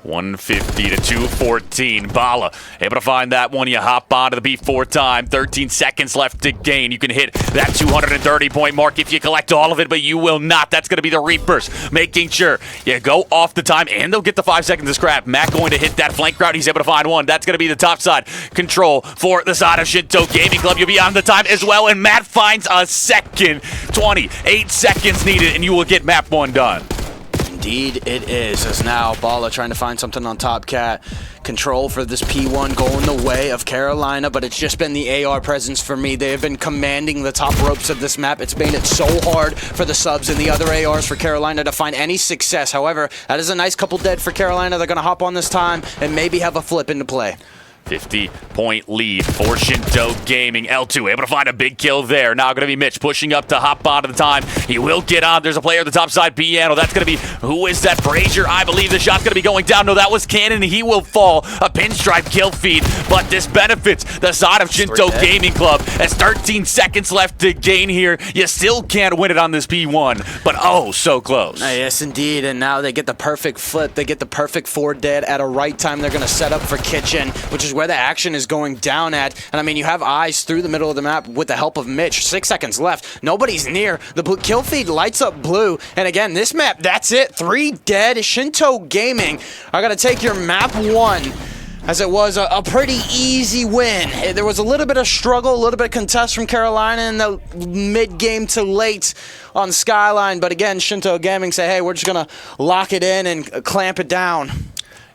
150 to 214. Bala able to find that one. You hop onto the B4 time. 13 seconds left to gain. You can hit that 230-point mark if you collect all of it, but you will not. That's going to be the Reapers, making sure you go off the time, and they'll get the 5 seconds to scrap. Matt going to hit that flank route. He's able to find one. That's going to be the top side. Control for the side of Shinto Gaming Club. You'll be on the time as well, and Matt finds a second. 28 seconds needed, and you will get map 1 done. Indeed it is, as now Bala trying to find something on top cat. Control for this P1 going the way of Carolina, but it's just been the AR presence for me. They have been commanding the top ropes of this map. It's made it so hard for the subs and the other ARs for Carolina to find any success. However, that is a nice couple dead for Carolina. They're going to hop on this time and maybe have a flip into play. 50-point lead for Shinto Gaming. L2 able to find a big kill there. Now going to be Mitch pushing up to hop onto the time. He will get on. There's a player at the top side, Piano. That's going to be, who is that? Brazier. I believe the shot's going to be going down. No, that was Cannon. He will fall. A pinstripe kill feed, but this benefits the side of Shinto Gaming Club. As 13 seconds left to gain here, you still can't win it on this P1, but oh, so close. Yes, indeed, and now they get the perfect flip. They get the perfect 4 dead at a right time. They're going to set up for Kitchen, which is where the action is going down at. And I mean, you have eyes through the middle of the map with the help of Mitch. 6 seconds left. Nobody's near. The blue kill feed lights up blue. And again, this map, that's it. 3 dead. Shinto Gaming are going to take your map 1. As it was a pretty easy win. There was a little bit of struggle, a little bit of contest from Carolina in the mid-game to late on Skyline. But again, Shinto Gaming say, hey, we're just going to lock it in and clamp it down.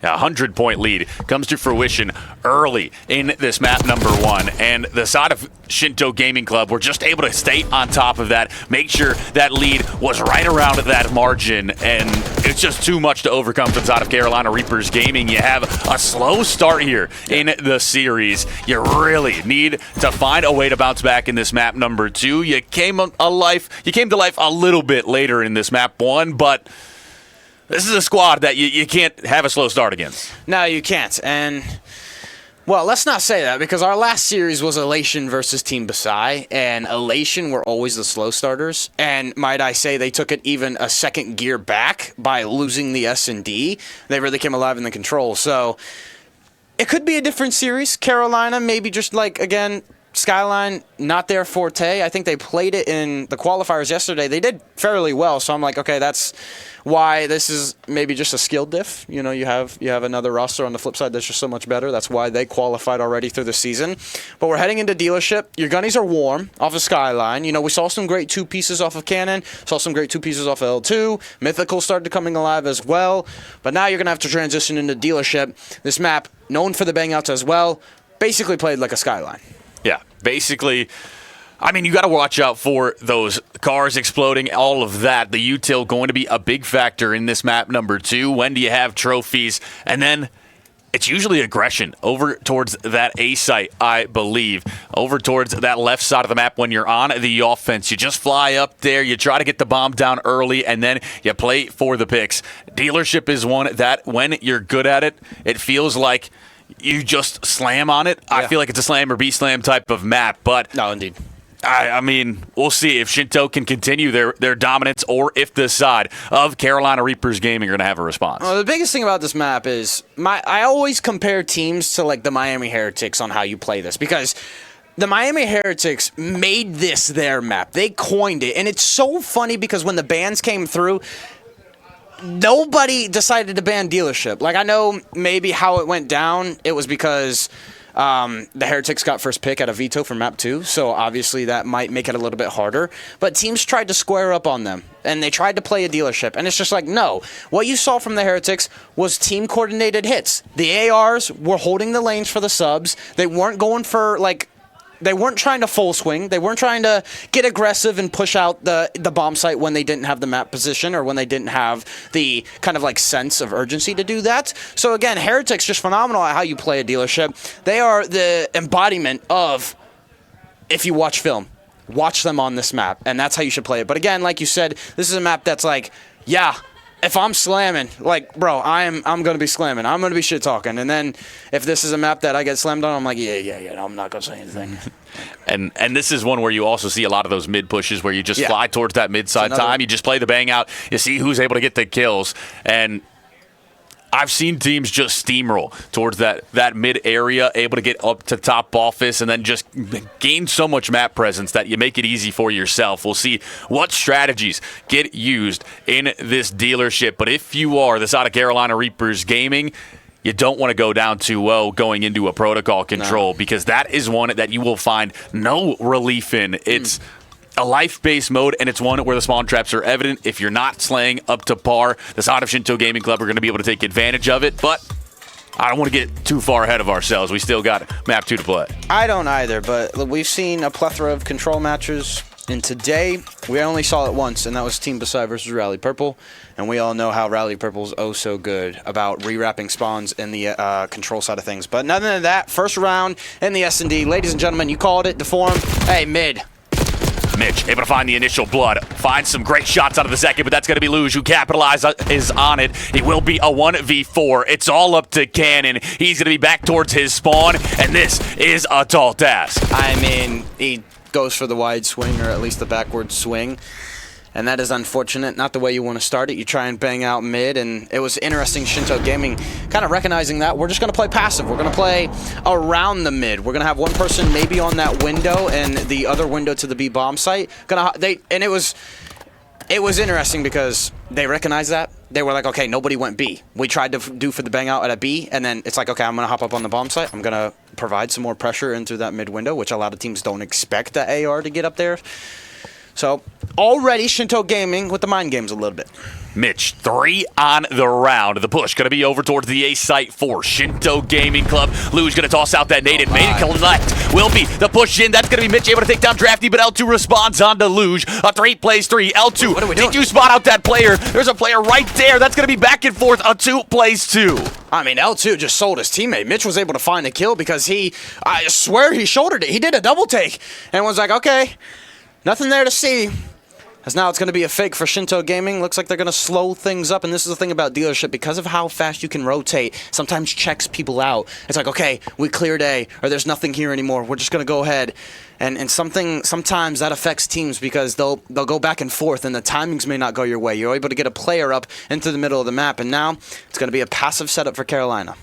A 100-point lead comes to fruition early in this map number 1, and the side of Shinto Gaming Club were just able to stay on top of that, make sure that lead was right around that margin, and it's just too much to overcome for the side of Carolina Reapers Gaming. You have a slow start here in the series. You really need to find a way to bounce back in this map number 2. You came to life a little bit later in this map 1, but this is a squad that you can't have a slow start against. No, you can't. And, well, let's not say that, because our last series was Elation versus Team Basai, and Elation were always the slow starters. And might I say, they took it even a second gear back by losing the S&D. They really came alive in the control. So it could be a different series. Carolina maybe just, like, again, Skyline, not their forte. I think they played it in the qualifiers yesterday. They did fairly well, so I'm like, okay, that's why this is maybe just a skill diff. You know, you have another roster on the flip side that's just so much better. That's why they qualified already through the season. But we're heading into dealership. Your gunnies are warm off of Skyline. You know, we saw some great 2 pieces off of Cannon, saw some great 2 pieces off of L2. Mythical started coming alive as well. But now you're going to have to transition into dealership. This map, known for the bang-outs as well, basically played like a Skyline. Yeah, basically, I mean, you got to watch out for those cars exploding, all of that. The util going to be a big factor in this map number 2. When do you have trophies? And then it's usually aggression over towards that A site, I believe. Over towards that left side of the map when you're on the offense. You just fly up there, you try to get the bomb down early, and then you play for the picks. Dealership is one that when you're good at it, it feels like you just slam on it. Yeah. I feel like it's a slam or be slam type of map, but no, indeed. I mean, we'll see if Shinto can continue their dominance or if the side of Carolina Reapers Gaming are going to have a response. Well, the biggest thing about this map is I always compare teams to like the Miami Heretics on how you play this, because the Miami Heretics made this their map. They coined it, and it's so funny because when the bans came through, nobody decided to ban dealership. Like, I know maybe how it went down. It was because the Heretics got first pick at a veto for map 2, so obviously that might make it a little bit harder. But teams tried to square up on them, and they tried to play a dealership. And it's just like, no. What you saw from the Heretics was team-coordinated hits. The ARs were holding the lanes for the subs. They weren't going for, like, they weren't trying to full swing. They weren't trying to get aggressive and push out the bomb site when they didn't have the map position or when they didn't have the kind of like sense of urgency to do that. So again, Heretics just phenomenal at how you play a dealership. They are the embodiment of, if you watch film, watch them on this map, and that's how you should play it. But again, like you said, this is a map that's like, yeah, if I'm slamming, like, bro, I'm going to be slamming. I'm going to be shit-talking. And then if this is a map that I get slammed on, I'm like, yeah, I'm not going to say anything. And this is one where you also see a lot of those mid pushes where you just fly towards that mid-side time. You just play the bang out. You see who's able to get the kills. And I've seen teams just steamroll towards that mid area, able to get up to top office, and then just gain so much map presence that you make it easy for yourself. We'll see what strategies get used in this dealership. But if you are the side of Carolina Reapers Gaming, you don't want to go down too low going into a protocol control, because that is one that you will find no relief in. It's a life-based mode, and it's one where the spawn traps are evident. If you're not slaying up to par, the side of Shinto Gaming Club are going to be able to take advantage of it, but I don't want to get too far ahead of ourselves. We still got map 2 to play. I don't either, but we've seen a plethora of control matches, and today we only saw it once, and that was Team Beside versus Rally Purple, and we all know how Rally Purple's oh so good about rewrapping spawns in the control side of things. But none of that, first round in the S&D. Ladies and gentlemen, you called it, Deform. Hey, mid. Mitch able to find the initial blood, finds some great shots out of the second, but that's going to be Luge who capitalizes on it. It will be a 1v4. It's all up to Cannon. He's going to be back towards his spawn, and this is a tall task. I mean, he goes for the wide swing, or at least the backward swing. And that is unfortunate, not the way you want to start it. You try and bang out mid, and it was interesting, Shinto Gaming kind of recognizing that. We're just going to play passive. We're going to play around the mid. We're going to have one person maybe on that window and the other window to the B bomb site. And it was interesting because they recognized that. They were like, okay, nobody went B. We tried to do for the bang out at a B, and then it's like, okay, I'm going to hop up on the bomb site. I'm going to provide some more pressure into that mid window, which a lot of teams don't expect the AR to get up there. So already Shinto Gaming with the mind games a little bit. Mitch, 3 on the round. The push going to be over towards the A site for Shinto Gaming Club. Luge going to toss out that nade and made it collect. Will be the push in. That's going to be Mitch able to take down Drafty, but L2 responds on to Luge. A 3 plays 3. L2, what are we doing? did you spot out that player? There's a player right there. That's going to be back and forth. A 2 plays 2. I mean, L2 just sold his teammate. Mitch was able to find a kill because I swear he shouldered it. He did a double take and was like, okay, nothing there to see. As now it's going to be a fake for Shinto Gaming. Looks like they're going to slow things up. And this is the thing about dealership. Because of how fast you can rotate, sometimes checks people out. It's like, okay, we cleared A, or there's nothing here anymore. We're just going to go ahead. And sometimes that affects teams because they'll go back and forth, and the timings may not go your way. You're able to get a player up into the middle of the map. And now it's going to be a passive setup for Carolina.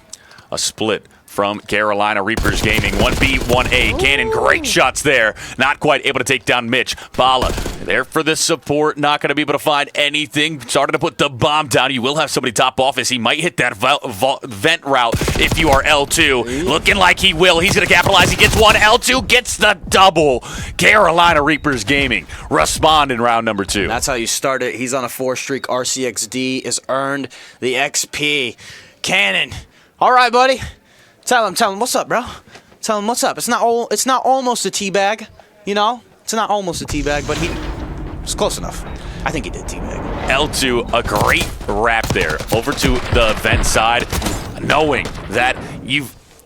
A split from Carolina Reapers Gaming. 1B, 1A. Cannon, great shots there. Not quite able to take down Mitch. Bala, there for the support. Not going to be able to find anything. Started to put the bomb down. You will have somebody top off as he might hit that vent route if you are L2. Looking like he will. He's going to capitalize. He gets one. L2 gets the double. Carolina Reapers Gaming respond in round number 2. That's how you start it. He's on a 4 streak. RCXD is earned the XP. Cannon. All right, buddy. Tell him what's up, bro. Tell him what's up. It's not almost a teabag, you know? It's not almost a teabag, but it's close enough. I think he did teabag. L2, a great wrap there. Over to the vent side, knowing that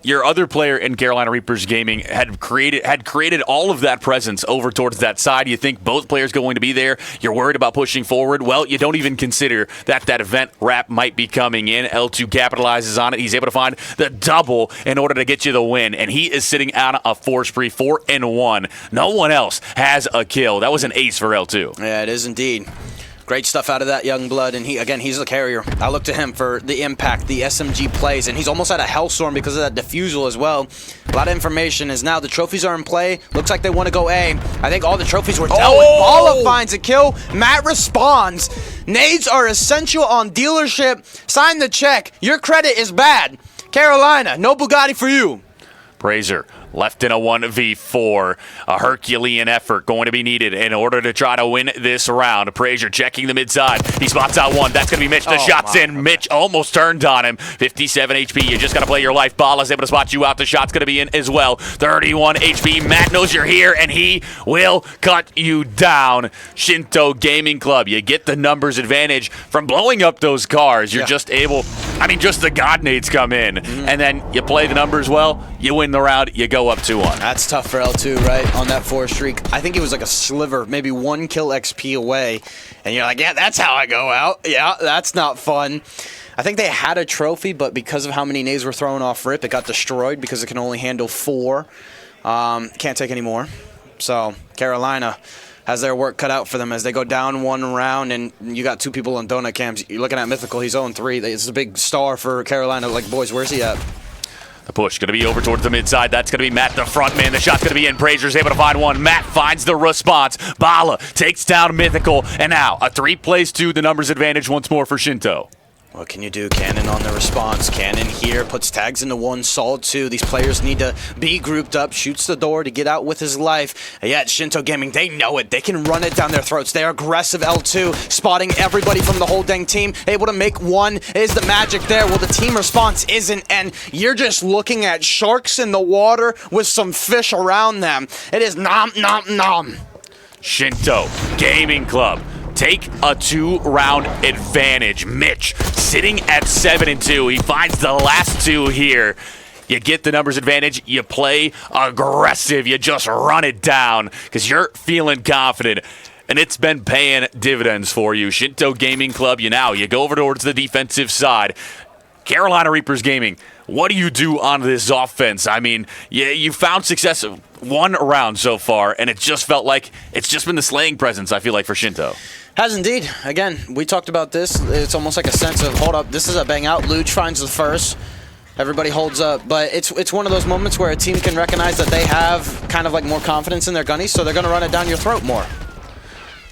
your other player in Carolina Reapers Gaming had created all of that presence over towards that side. You think both players going to be there. You're worried about pushing forward. Well, you don't even consider that event wrap might be coming in. L2 capitalizes on it. He's able to find the double in order to get you the win, and he is sitting on a 4 spree, 4-1. No one else has a kill. That was an ace for L2. Yeah, it is indeed. Great stuff out of that young blood, and he's the carrier. I look to him for the impact, the SMG plays, and he's almost at a hellstorm because of that defusal as well. A lot of information is now the trophies are in play. Looks like they want to go A. I think all the trophies were dealt with. Bala finds a kill. Matt responds. Nades are essential on dealership. Sign the check. Your credit is bad. Carolina, no Bugatti for you. Brazier left in a 1v4. A Herculean effort going to be needed in order to try to win this round. Brazier checking the mid side. He spots out one. That's going to be Mitch. The shot's in. Mitch almost turned on him. 57 HP. You just got to play your life. Bala's able to spot you out. The shot's going to be in as well. 31 HP. Matt knows you're here, and he will cut you down. Shinto Gaming Club. You get the numbers advantage from blowing up those cars. You're just able... just the God nades come in, and then you play the numbers well, you win the round, you go up 2-1. That's tough for L2, right, on that 4 streak. I think it was like a sliver, maybe 1 kill XP away, and you're like, yeah, that's how I go out. Yeah, that's not fun. I think they had a trophy, but because of how many nades were thrown off rip, it got destroyed because it can only handle 4. Can't take any more. So, Carolina has their work cut out for them as they go down 1 round, and you got 2 people on donut cams. You're looking at Mythical. He's 0-3. It's a big star for Carolina. Like, boys, where's he at? The push going to be over towards the mid side. That's going to be Matt, the front man. The shot's going to be in. Brazier's able to find one. Matt finds the response. Bala takes down Mythical, and now a 3 plays 2. The numbers advantage once more for Shinto. What can you do? Cannon on the response. Cannon here puts tags into 1, Solid 2. These players need to be grouped up. Shoots the door to get out with his life. And yet, Shinto Gaming, they know it. They can run it down their throats. They are aggressive L2, spotting everybody from the whole dang team. Able to make 1. Is the magic there? Well, the team response isn't, and you're just looking at sharks in the water with some fish around them. It is nom, nom, nom. Shinto Gaming Club take a 2-round advantage. Mitch sitting at 7-2. He finds the last 2 here. You get the numbers advantage. You play aggressive. You just run it down because you're feeling confident. And it's been paying dividends for you. Shinto Gaming Club, you go over towards the defensive side. Carolina Reapers Gaming, what do you do on this offense? I mean, you found success 1 round so far, and it just felt like it's just been the slaying presence, I feel like, for Shinto. Has indeed. Again, we talked about this. It's almost like a sense of, hold up, this is a bang out. Luge finds the first. Everybody holds up. But it's one of those moments where a team can recognize that they have kind of like more confidence in their gunnies, so they're going to run it down your throat more.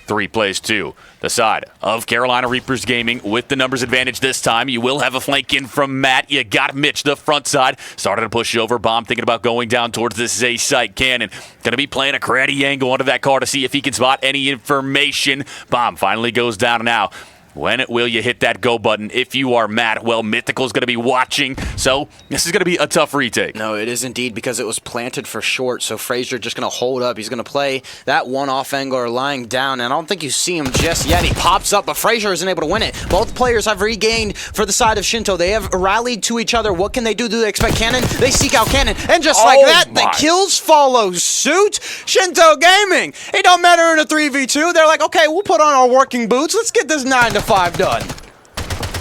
3 plays 2. The side of Carolina Reapers Gaming with the numbers advantage this time. You will have a flank in from Matt. You got Mitch, the front side. Started to push over. Bomb thinking about going down towards this A site. Cannon going to be playing a karate angle onto that car to see if he can spot any information. Bomb finally goes down now. When will you hit that go button if you are Matt? Well, Mythical's going to be watching, so this is going to be a tough retake. No, it is indeed because it was planted for short, so Frazier just going to hold up. He's going to play that one off angle or lying down, and I don't think you see him just yet. He pops up, but Frazier isn't able to win it. Both players have regained for the side of Shinto. They have rallied to each other. What can they do? Do they expect Cannon? They seek out Cannon, and just like that, the kills follow suit. Shinto Gaming, it don't matter in a 3v2. They're like, okay, we'll put on our working boots. Let's get this 9 to 5 done.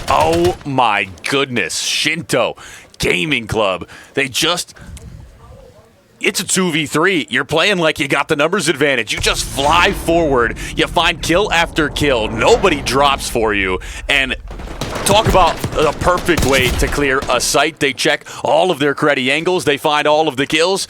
Oh my goodness, Shinto Gaming Club. They just it's a 2v3. You're playing like you got the numbers advantage. You just fly forward. You find kill after kill. Nobody drops for you. And talk about a perfect way to clear a site. They check all of their credit angles. They find all of the kills.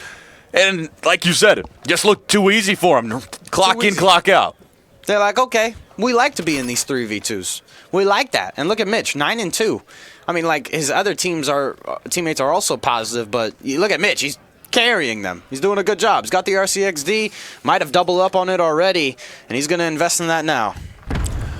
And like you said, just looked too easy for them. Clock in, clock out. They're like, okay, we like to be in these 3v2s. We like that. And look at Mitch, 9-2. I mean, like, his other teammates are also positive, but you look at Mitch, he's carrying them. He's doing a good job. He's got the RCXD, might have doubled up on it already, and he's going to invest in that now.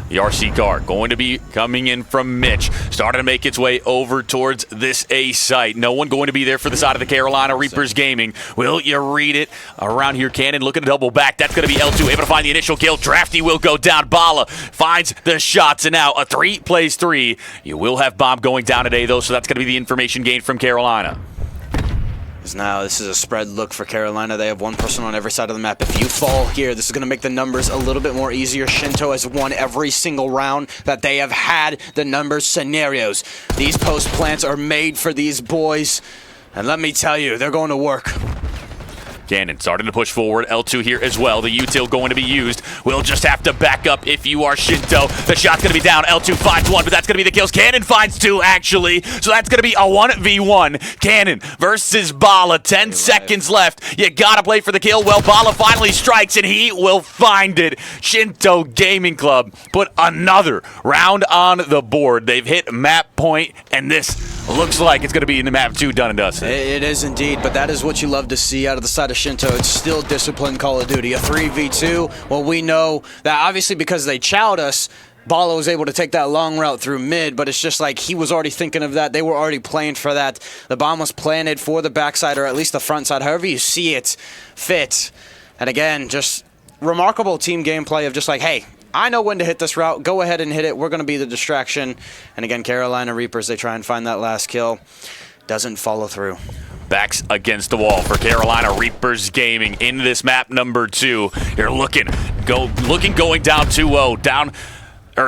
The RC car going to be coming in from Mitch. Starting to make its way over towards this A site. No one going to be there for the side of the Carolina Reapers Gaming. Will you read it? Around here, Cannon looking to double back. That's going to be L2 able to find the initial kill. Drafty will go down. Bala finds the shots. And now a 3 plays 3. You will have bomb going down today, though, so that's going to be the information gained from Carolina. Now this is a spread look for Carolina. They have one person on every side of the map. If you fall here, this is going to make the numbers a little bit more easier. Shinto has won every single round that they have had the numbers scenarios. These post plants are made for these boys. And let me tell you, they're going to work. Cannon starting to push forward. L2 here as well. The util going to be used. We'll just have to back up if you are Shinto. The shot's going to be down. L2 finds one, but that's going to be the kills. Cannon finds 2, actually. So that's going to be a 1v1. Cannon versus Bala. 10 seconds left. You got to play for the kill. Well, Bala finally strikes, and he will find it. Shinto Gaming Club put another round on the board. They've hit map point, and this looks like it's going to be in the map 2 done and dusted. It is indeed, but that is what you love to see out of the side of Shinto. It's still disciplined Call of Duty. A 3v2, well, we know that obviously because they chowed us, Bala was able to take that long route through mid, but it's just like he was already thinking of that. They were already playing for that. The bomb was planted for the backside, or at least the front side, however you see it fit. And again, just remarkable team gameplay of just like, hey, I know when to hit this route. Go ahead and hit it. We're going to be the distraction. And again, Carolina Reapers, they try and find that last kill. Doesn't follow through. Backs against the wall for Carolina Reapers Gaming in this map number 2. You're looking going down 2-0,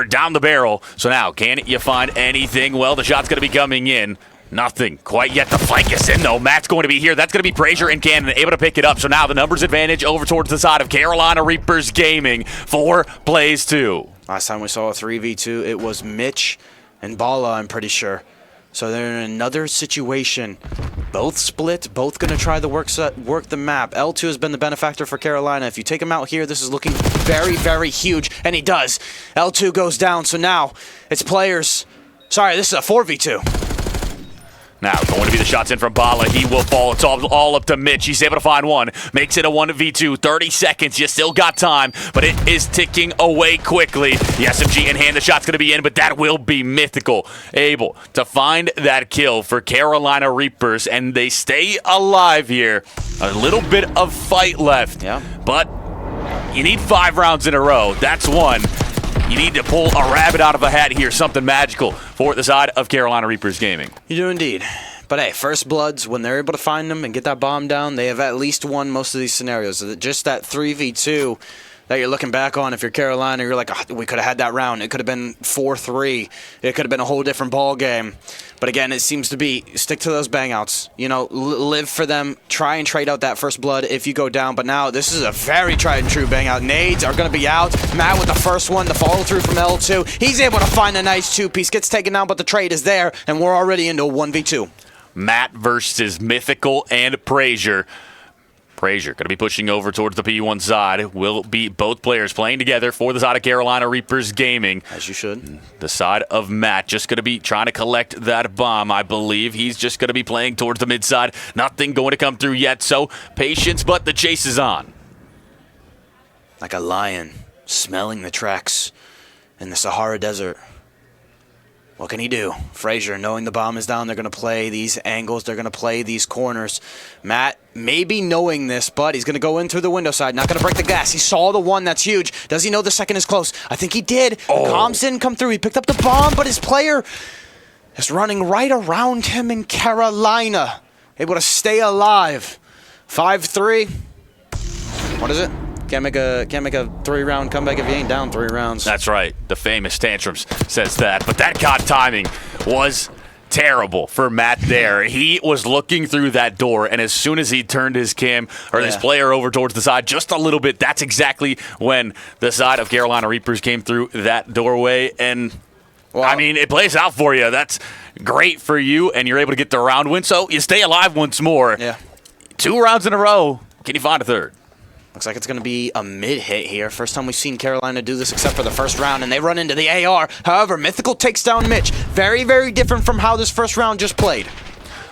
down the barrel. So now, can you find anything? Well, the shot's going to be coming in. Nothing quite yet. The flank is in, though. Matt's going to be here. That's going to be Brazier and Cannon able to pick it up. So now the numbers advantage over towards the side of Carolina Reapers Gaming. 4 plays 2. Last time we saw a 3v2, it was Mitch and Bala, I'm pretty sure. So they're in another situation. Both split, both going to try the work the map. L2 has been the benefactor for Carolina. If you take him out here, this is looking very, very huge. And he does. L2 goes down, so now it's players. Sorry, this is a 4v2. Now, going to be the shots in from Bala. He will fall. It's all up to Mitch. He's able to find one. Makes it a 1v2. 30 seconds. You still got time, but it is ticking away quickly. The SMG in hand. The shot's going to be in, but that will be Mythical. Able to find that kill for Carolina Reapers, and they stay alive here. A little bit of fight left, but you need 5 rounds in a row. That's one. You need to pull a rabbit out of a hat here, something magical for the side of Carolina Reapers Gaming. You do indeed. But hey, First Bloods, when they're able to find them and get that bomb down, they have at least won most of these scenarios. Just that 3v2 that you're looking back on, if you're Carolina, you're like, oh, we could have had that round. It could have been 4-3. It could have been a whole different ball game. But again, it seems to be stick to those bang-outs. You know, live for them. Try and trade out that First Blood if you go down. But now this is a very tried-and-true bang-out. Nades are going to be out. Matt with the first one, the follow-through from L2. He's able to find a nice 2-piece. Gets taken down, but the trade is there, and we're already into a 1v2. Matt versus Mythical and Brazier. Brazier going to be pushing over towards the P1 side. Will be both players playing together for the side of Carolina Reapers Gaming. As you should. The side of Matt just going to be trying to collect that bomb, I believe. He's just going to be playing towards the mid side. Nothing going to come through yet, so patience, but the chase is on. Like a lion smelling the tracks in the Sahara Desert. What can he do? Frazier, knowing the bomb is down, they're going to play these angles. They're going to play these corners. Matt, maybe knowing this, but he's going to go in through the window side. Not going to break the gas. He saw the one that's huge. Does he know the second is close? I think he did. Oh. Comms didn't come through. He picked up the bomb, but his player is running right around him in Carolina. Able to stay alive. 5-3. What is it? Can't make a 3-round comeback if you ain't down 3 rounds. That's right. The famous Tantrums says that. But that COD timing was terrible for Matt there. He was looking through that door, and as soon as he turned his his player over towards the side just a little bit, that's exactly when the side of Carolina Reapers came through that doorway. And, well, I mean, it plays out for you. That's great for you, and you're able to get the round win. So you stay alive once more. Yeah. 2 rounds in a row. Can you find a third? Looks like it's going to be a mid-hit here. First time we've seen Carolina do this except for the first round, and they run into the AR. However, Mythical takes down Mitch. Very, very different from how this first round just played.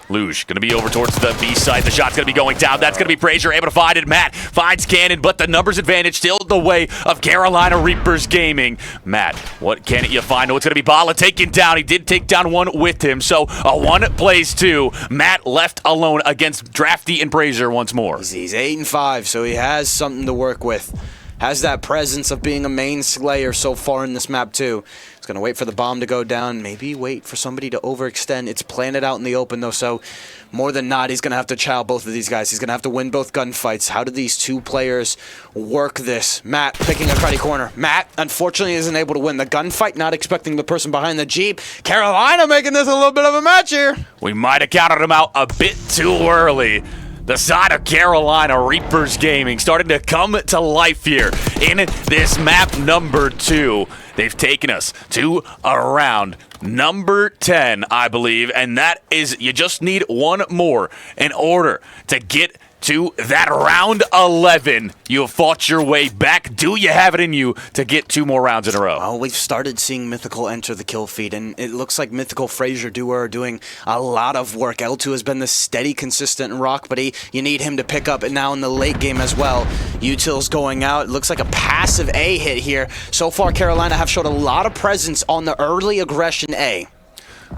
Luge going to be over towards the B side. The shot's going to be going down. That's going to be Brazier able to find it. Matt finds Cannon, but the numbers advantage still the way of Carolina Reapers Gaming. Matt, what can you find? Oh, it's going to be Bala taken down. He did take down one with him, so a 1 plays 2. Matt left alone against Drafty and Brazier once more. He's 8-5, so he has something to work with. Has that presence of being a main slayer so far in this map too. He's going to wait for the bomb to go down, maybe wait for somebody to overextend. It's planted out in the open though, so more than not, he's going to have to chow both of these guys. He's going to have to win both gunfights. How do these two players work this? Matt picking a cruddy corner. Matt, unfortunately, isn't able to win the gunfight, not expecting the person behind the Jeep. Carolina making this a little bit of a match here. We might have counted him out a bit too early. The side of Carolina Reapers Gaming starting to come to life here in this map number 2. They've taken us to around number 10, I believe, and that is, you just need one more in order to get to that round 11. You have fought your way back. Do you have it in you to get 2 more rounds in a row? Well, we've started seeing Mythical enter the kill feed, and it looks like Mythical, Frazier, Dewar are doing a lot of work. L2 has been the steady, consistent rock, but you need him to pick up, and now in the late game as well. Util's going out. It looks like a passive A hit here. So far, Carolina have showed a lot of presence on the early aggression A.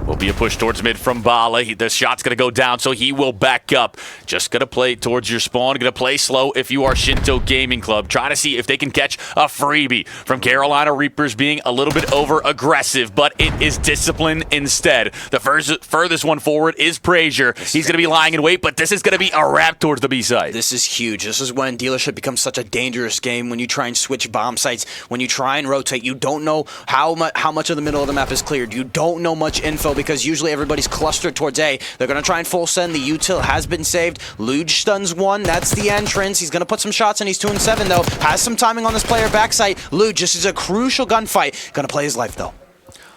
Will be a push towards mid from Bala. The shot's going to go down, so he will back up. Just going to play towards your spawn. Going to play slow if you are Shinto Gaming Club. Trying to see if they can catch a freebie from Carolina Reapers being a little bit over-aggressive, but it is discipline instead. The furthest one forward is Brazier. He's going to be lying in wait, but this is going to be a wrap towards the B site. This is huge. This is when dealership becomes such a dangerous game, when you try and switch bomb sites, when you try and rotate. You don't know how much of the middle of the map is cleared. You don't know much info because usually everybody's clustered towards A. They're going to try and full send. The util has been saved. Luge stuns 1. That's the entrance. He's going to put some shots in. He's 2-7 though. Has some timing on this player backside. Luge, this is a crucial gunfight. Going to play his life though.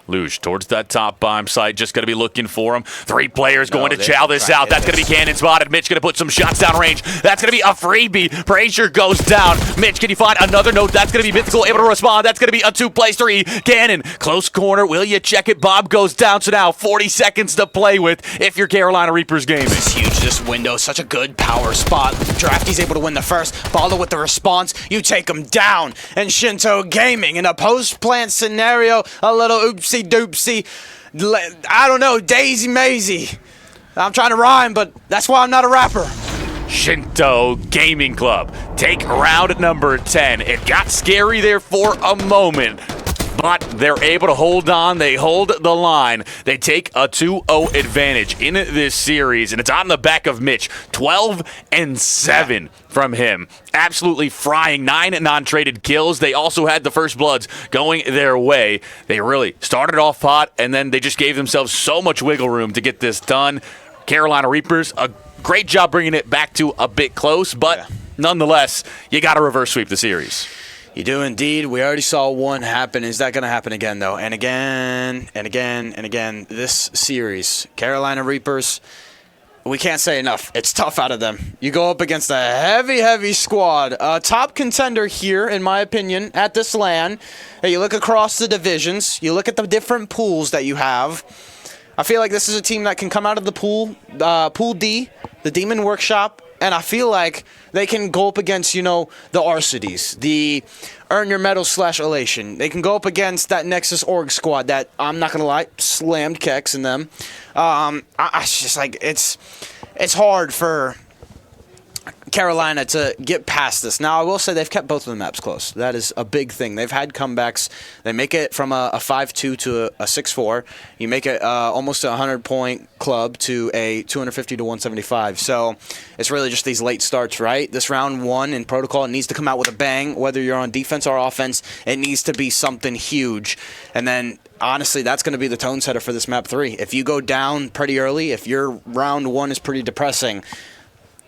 Luge towards that top bomb site, just going to be looking for him. 3 players going to chow this out. That's going to be Cannon spotted. Mitch going to put some shots down range. That's going to be a freebie. Brazier goes down. Mitch, can you find another note? That's going to be Mythical able to respond. That's going to be a 2 plays 3. Cannon, close corner. Will you check it? Bob goes down. So now 40 seconds to play with if you're Carolina Reapers Gaming. This is huge, this window. Such a good power spot. Drafty's able to win the first. Bala with the response. You take him down. And Shinto Gaming in a post-plant scenario. A little oopsie doopsie, I don't know, daisy mazy. I'm trying to rhyme, but that's why I'm not a rapper. Shinto Gaming Club take round number 10. It got scary there for a moment, but they're able to hold on. They hold the line. They take a 2-0 advantage in this series, and it's on the back of Mitch. 12-7 from him. Absolutely frying. 9 non-traded kills. They also had the first bloods going their way. They really started off hot, and then they just gave themselves so much wiggle room to get this done. Carolina Reapers, a great job bringing it back to a bit close, but nonetheless, you got to reverse sweep the series. You do indeed. We already saw one happen. Is that going to happen again, though? And again, and again, and again. This series, Carolina Reapers, we can't say enough. It's tough out of them. You go up against a heavy, heavy squad. Top contender here, in my opinion, at this LAN. Hey, you look across the divisions. You look at the different pools that you have. I feel like this is a team that can come out of the pool, Pool D, the Demon Workshop, and I feel like they can go up against, you know, the Arcities, the Earn Your Medal / Elation. They can go up against that Nexus Org squad that, I'm not going to lie, slammed Kex in them. It's just like, it's hard for Carolina to get past this. Now, I will say they've kept both of the maps close. That is a big thing. They've had comebacks. They make it from a 5-2 to a 6-4. You make it almost a 100-point club to a 250 to 175. So it's really just these late starts, right? This round 1 in protocol, it needs to come out with a bang. Whether you're on defense or offense, it needs to be something huge. And then honestly, that's going to be the tone setter for this map 3. If you go down pretty early, if your round 1 is pretty depressing,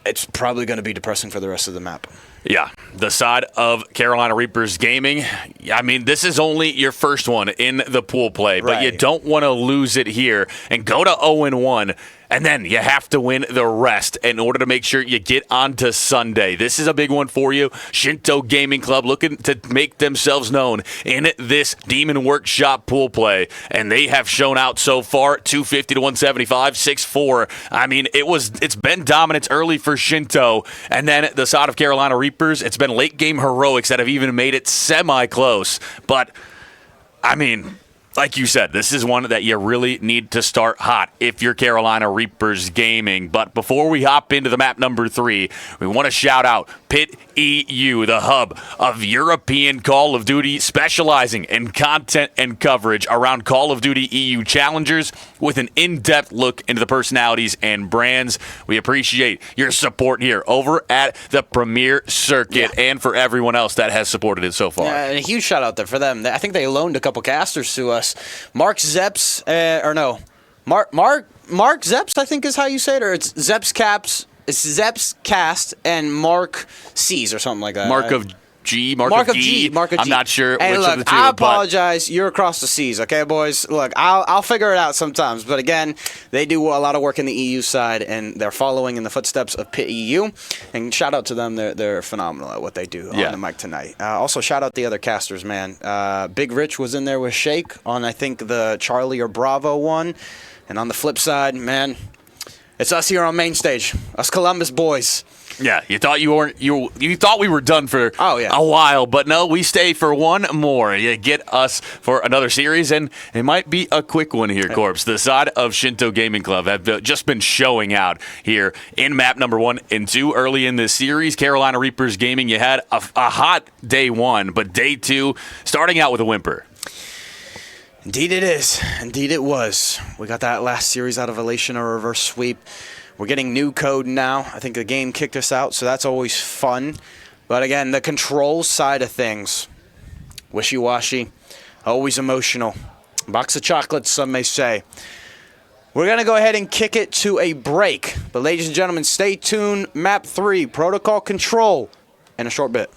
it's probably going to be depressing for the rest of the map. Yeah, the side of Carolina Reapers Gaming, I mean, this is only your first one in the pool play, but you don't want to lose it here and go to 0-1, and then you have to win the rest in order to make sure you get onto Sunday. This is a big one for you. Shinto Gaming Club looking to make themselves known in this Demon Workshop pool play, and they have shown out so far, 250 to 175, 6-4. I mean, it's been dominance early for Shinto, and then the side of Carolina Reapers, it's been late game heroics that have even made it semi-close. But, I mean, like you said, this is one that you really need to start hot if you're Carolina Reapers Gaming. But before we hop into the map number 3, we want to shout out Pit EU, the hub of European Call of Duty, specializing in content and coverage around Call of Duty EU challengers with an in-depth look into the personalities and brands. We appreciate your support here over at the Premier Circuit and for everyone else that has supported it so far. Yeah, and a huge shout out there for them. I think they loaned a couple casters to us. Mark Zeps, Mark Zeps, I think is how you say it, or it's Zeps Caps. It's Zeps Cast and Mark C's or something like that. Mark of G. I'm not sure hey, which look, of the two. I apologize. You're across the seas, okay, boys? Look, I'll figure it out sometimes. But again, they do a lot of work in the EU side, and they're following in the footsteps of Pit EU. And shout out to them. They're phenomenal at what they do on the mic tonight. Also, shout out the other casters, man. Big Rich was in there with Shake on, I think, the Charlie or Bravo one. And on the flip side, man, it's us here on main stage, us Columbus boys. Yeah, you thought you thought we were done for a while, but no, we stay for one more. You get us for another series, and it might be a quick one here, Corpse. The side of Shinto Gaming Club have just been showing out here in map number 1 and 2 early in this series. Carolina Reapers Gaming, you had a hot day 1, but day 2 starting out with a whimper. Indeed it is. Indeed it was. We got that last series out of Elation, a reverse sweep. We're getting new code now. I think the game kicked us out, so that's always fun. But again, the control side of things, wishy-washy, always emotional. Box of chocolates, some may say. We're going to go ahead and kick it to a break. But ladies and gentlemen, stay tuned. Map 3, Protocol Control, in a short bit.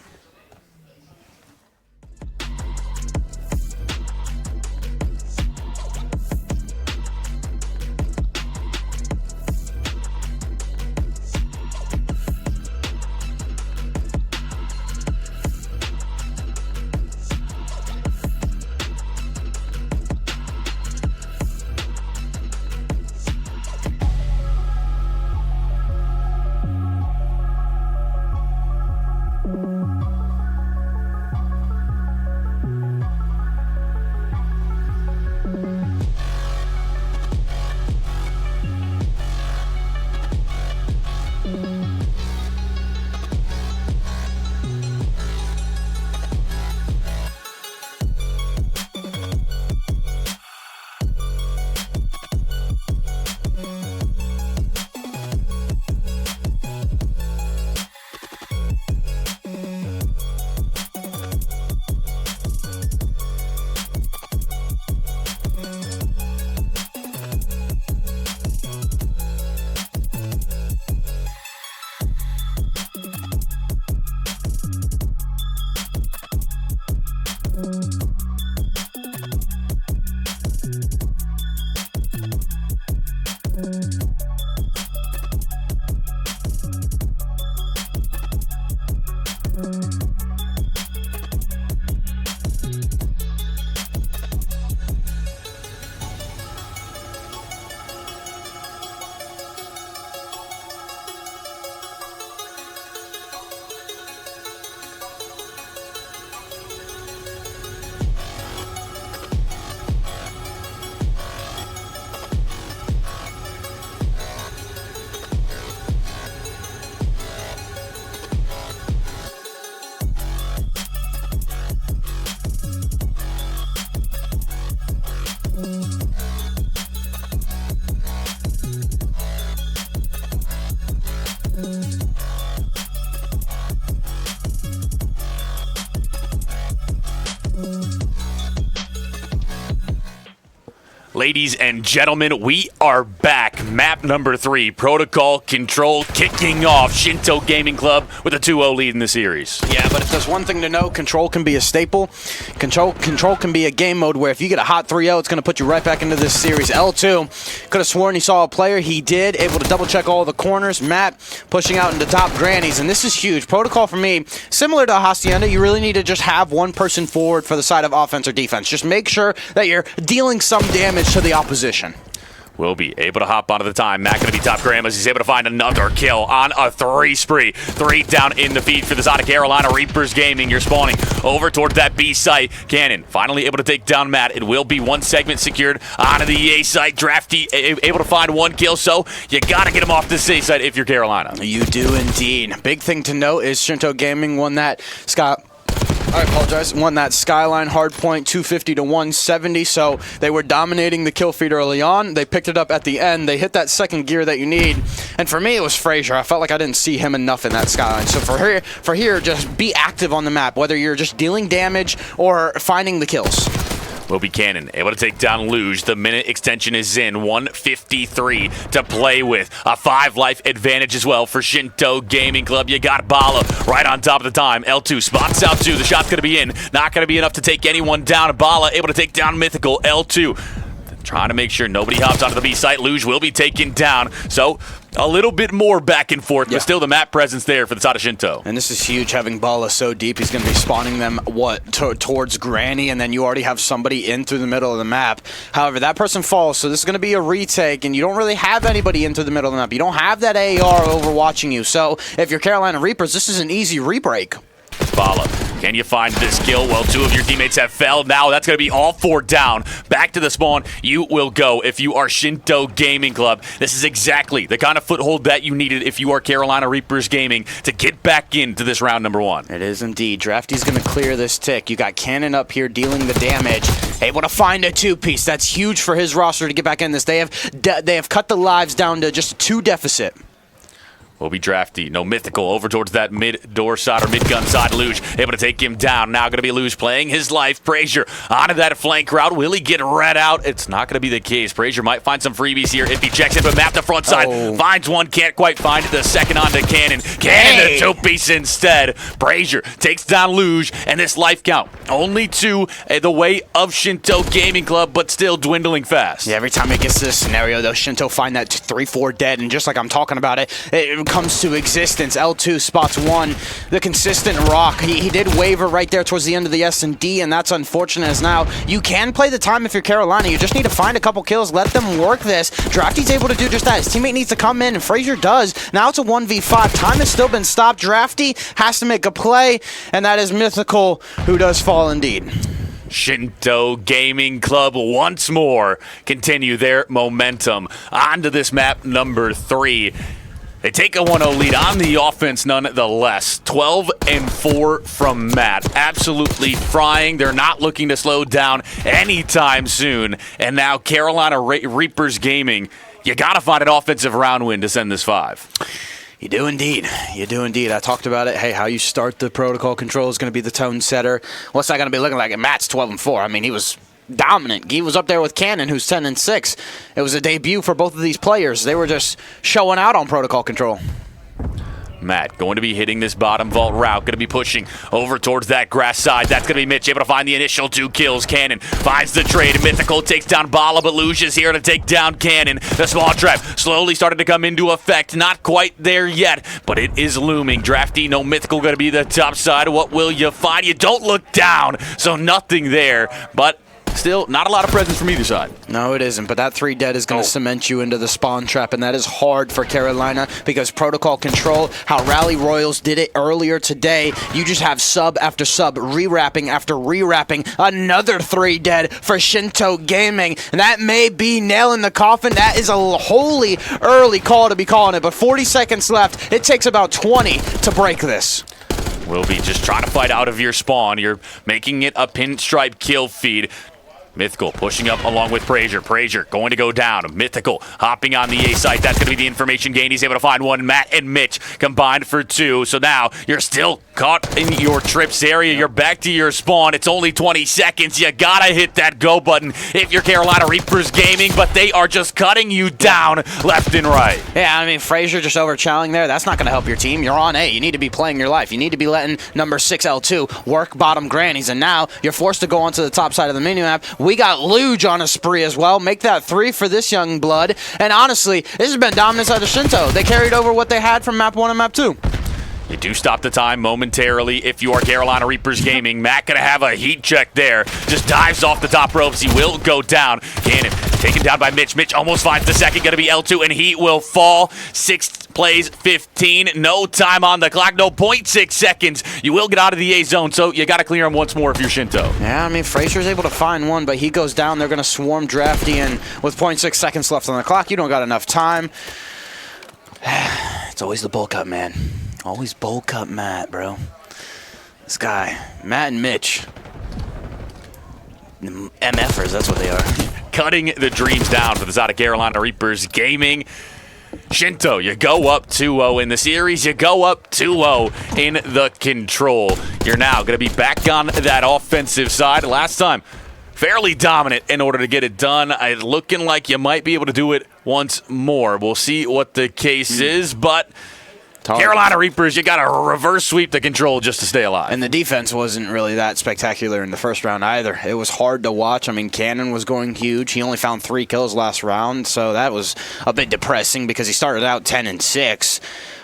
Ladies and gentlemen, we are back. Map number 3, Protocol Control, kicking off Shinto Gaming Club with a 2-0 lead in the series. Yeah, but if there's one thing to know, control can be a staple. Control can be a game mode where if you get a hot 3-0, it's going to put you right back into this series. L2 could have sworn he saw a player. He did, able to double-check all the corners. Matt pushing out into top grannies, and this is huge. Protocol, for me, similar to Hacienda, you really need to just have one person forward for the side of offense or defense. Just make sure that you're dealing some damage to the opposition. Will be able to hop onto the time. Matt going to be top grandmas. He's able to find another kill on a 3 spree. 3 down in the feed for the side of Carolina Reapers Gaming. You're spawning over towards that B site. Cannon finally able to take down Matt. It will be one segment secured onto the A site. Drafty able to find 1 kill, so you got to get him off this A site if you're Carolina. You do indeed. Big thing to note is Shinto Gaming won that won that Skyline hardpoint 250 to 170, so they were dominating the kill feed early on. They picked it up at the end. They hit that second gear that you need, and for me, it was Frazier. I felt like I didn't see him enough in that Skyline. So for here, just be active on the map, whether you're just dealing damage or finding the kills. Will be Cannon able to take down Luge. The minute extension is in. 153 to play with. A 5 life advantage as well for Shinto Gaming Club. You got Bala right on top of the time. L2 spots out 2. The shot's going to be in. Not going to be enough to take anyone down. Bala able to take down Mythical. L2 trying to make sure nobody hops onto the B site. Luge will be taken down. So a little bit more back and forth, but still the map presence there for the side of Shinto. And this is huge, having Bala so deep. He's going to be spawning them, towards Granny, and then you already have somebody in through the middle of the map. However, that person falls, so this is going to be a retake, and you don't really have anybody into the middle of the map. You don't have that AR overwatching you. So if you're Carolina Reapers, this is an easy rebreak. Bala, can you find this kill? Well, 2 of your teammates have fell. Now that's going to be all 4 down. Back to the spawn you will go if you are Shinto Gaming Club. This is exactly the kind of foothold that you needed if you are Carolina Reapers Gaming to get back into this round number 1. It is indeed. Drafty's going to clear this tick. You got Cannon up here dealing the damage. Able to find a 2-piece. That's huge for his roster to get back in this. They have cut the lives down to just a 2 deficit. Will be Drafty. No Mythical over towards that mid-door side or mid-gun side. Luge able to take him down. Now going to be Luge playing his life. Frazier onto that flank route. Will he get read out? It's not going to be the case. Frazier might find some freebies here if he checks it, but map the front side. Finds one. Can't quite find it. The second onto Cannon. Cannon the 2-piece instead. Frazier takes down Luge, and this life count only to the way of Shinto Gaming Club, but still dwindling fast. Yeah, every time it gets to this scenario, though, Shinto find that 3-4 dead, and just like I'm talking about it comes to existence. L2 spots 1, the consistent rock. He did waver right there towards the end of the S&D, and that's unfortunate as now you can play the time if you're Carolina. You just need to find a couple kills, let them work this. Drafty's able to do just that. His teammate needs to come in, and Frazier does. Now it's a 1v5. Time has still been stopped. Drafty has to make a play, and that is Mythical, who does fall indeed. Shinto Gaming Club once more continue their momentum onto this map number 3. They take a 1-0 lead on the offense nonetheless. 12-4 from Matt. Absolutely frying. They're not looking to slow down anytime soon. And now Carolina Reapers Gaming, you got to find an offensive round win to send this 5. You do indeed. You do indeed. I talked about it. Hey, how you start the protocol control is going to be the tone setter. What's that going to be looking like? And Matt's 12-4. I mean, he was dominant. He was up there with Cannon, who's 10-6. It was a debut for both of these players. They were just showing out on protocol control. Matt going to be hitting this bottom vault route, going to be pushing over towards that grass side. That's going to be Mitch able to find the initial 2 kills. Cannon finds the trade. Mythical takes down Bala, but Luge is here to take down Cannon. The small trap slowly started to come into effect. Not quite there yet, but it is looming. Drafty, no Mythical going to be the top side. What will you find? You don't look down, so nothing there, but still, not a lot of presence from either side. No, it isn't, but that 3 dead is going to cement you into the spawn trap, and that is hard for Carolina because protocol control, how Rally Royals did it earlier today, you just have sub after sub, re-wrapping after re-wrapping, another 3 dead for Shinto Gaming, and that may be nailing the coffin. That is a wholly early call to be calling it, but 40 seconds left. It takes about 20 to break this. Will be just trying to fight out of your spawn. You're making it a pinstripe kill feed. Mythical pushing up along with Frazier. Frazier going to go down. Mythical hopping on the A site. That's going to be the information gain. He's able to find 1. Matt and Mitch combined for 2. So now you're still Caught in your trips area, you're back to your spawn. It's only 20 seconds. You gotta hit that go button if you're Carolina Reapers Gaming, but they are just cutting you down left and right. Yeah, I mean, Frazier just over-chowing there. That's not going to help your team. You're on A. You need to be playing your life. You need to be letting number 6 L2 work bottom grannies, and now you're forced to go onto the top side of the mini-map. We got Luge on a spree as well. Make that 3 for this young blood. And honestly, this has been dominance out of Shinto. They carried over what they had from map 1 and map 2. You do stop the time momentarily if you are Carolina Reapers Gaming. Matt gonna have a heat check there. Just dives off the top ropes. He will go down. Cannon taken down by Mitch. Mitch almost finds the second. Gonna be L2 and he will fall. 6 plays 15. No time on the clock. No 0.6 seconds. You will get out of the A zone, so you gotta clear him once more if you're Shinto. Yeah, I mean, Frazier's able to find one, but he goes down. They're gonna swarm Drafty, and with 0.6 seconds left on the clock, you don't got enough time. It's always the bull cut, man. Always bowl cut Matt, bro. This guy, Matt and Mitch. MFers, that's what they are. Cutting the dreams down for the side of Carolina Reapers Gaming. Shinto, you go up 2-0 in the series. You go up 2-0 in the control. You're now going to be back on that offensive side. Last time, fairly dominant in order to get it done. Looking like you might be able to do it once more. We'll see what the case is, but Carolina Reapers, you got to reverse sweep the control just to stay alive. And the defense wasn't really that spectacular in the first round either. It was hard to watch. I mean, Cannon was going huge. He only found 3 kills last round, so that was a bit depressing because he started out 10-6.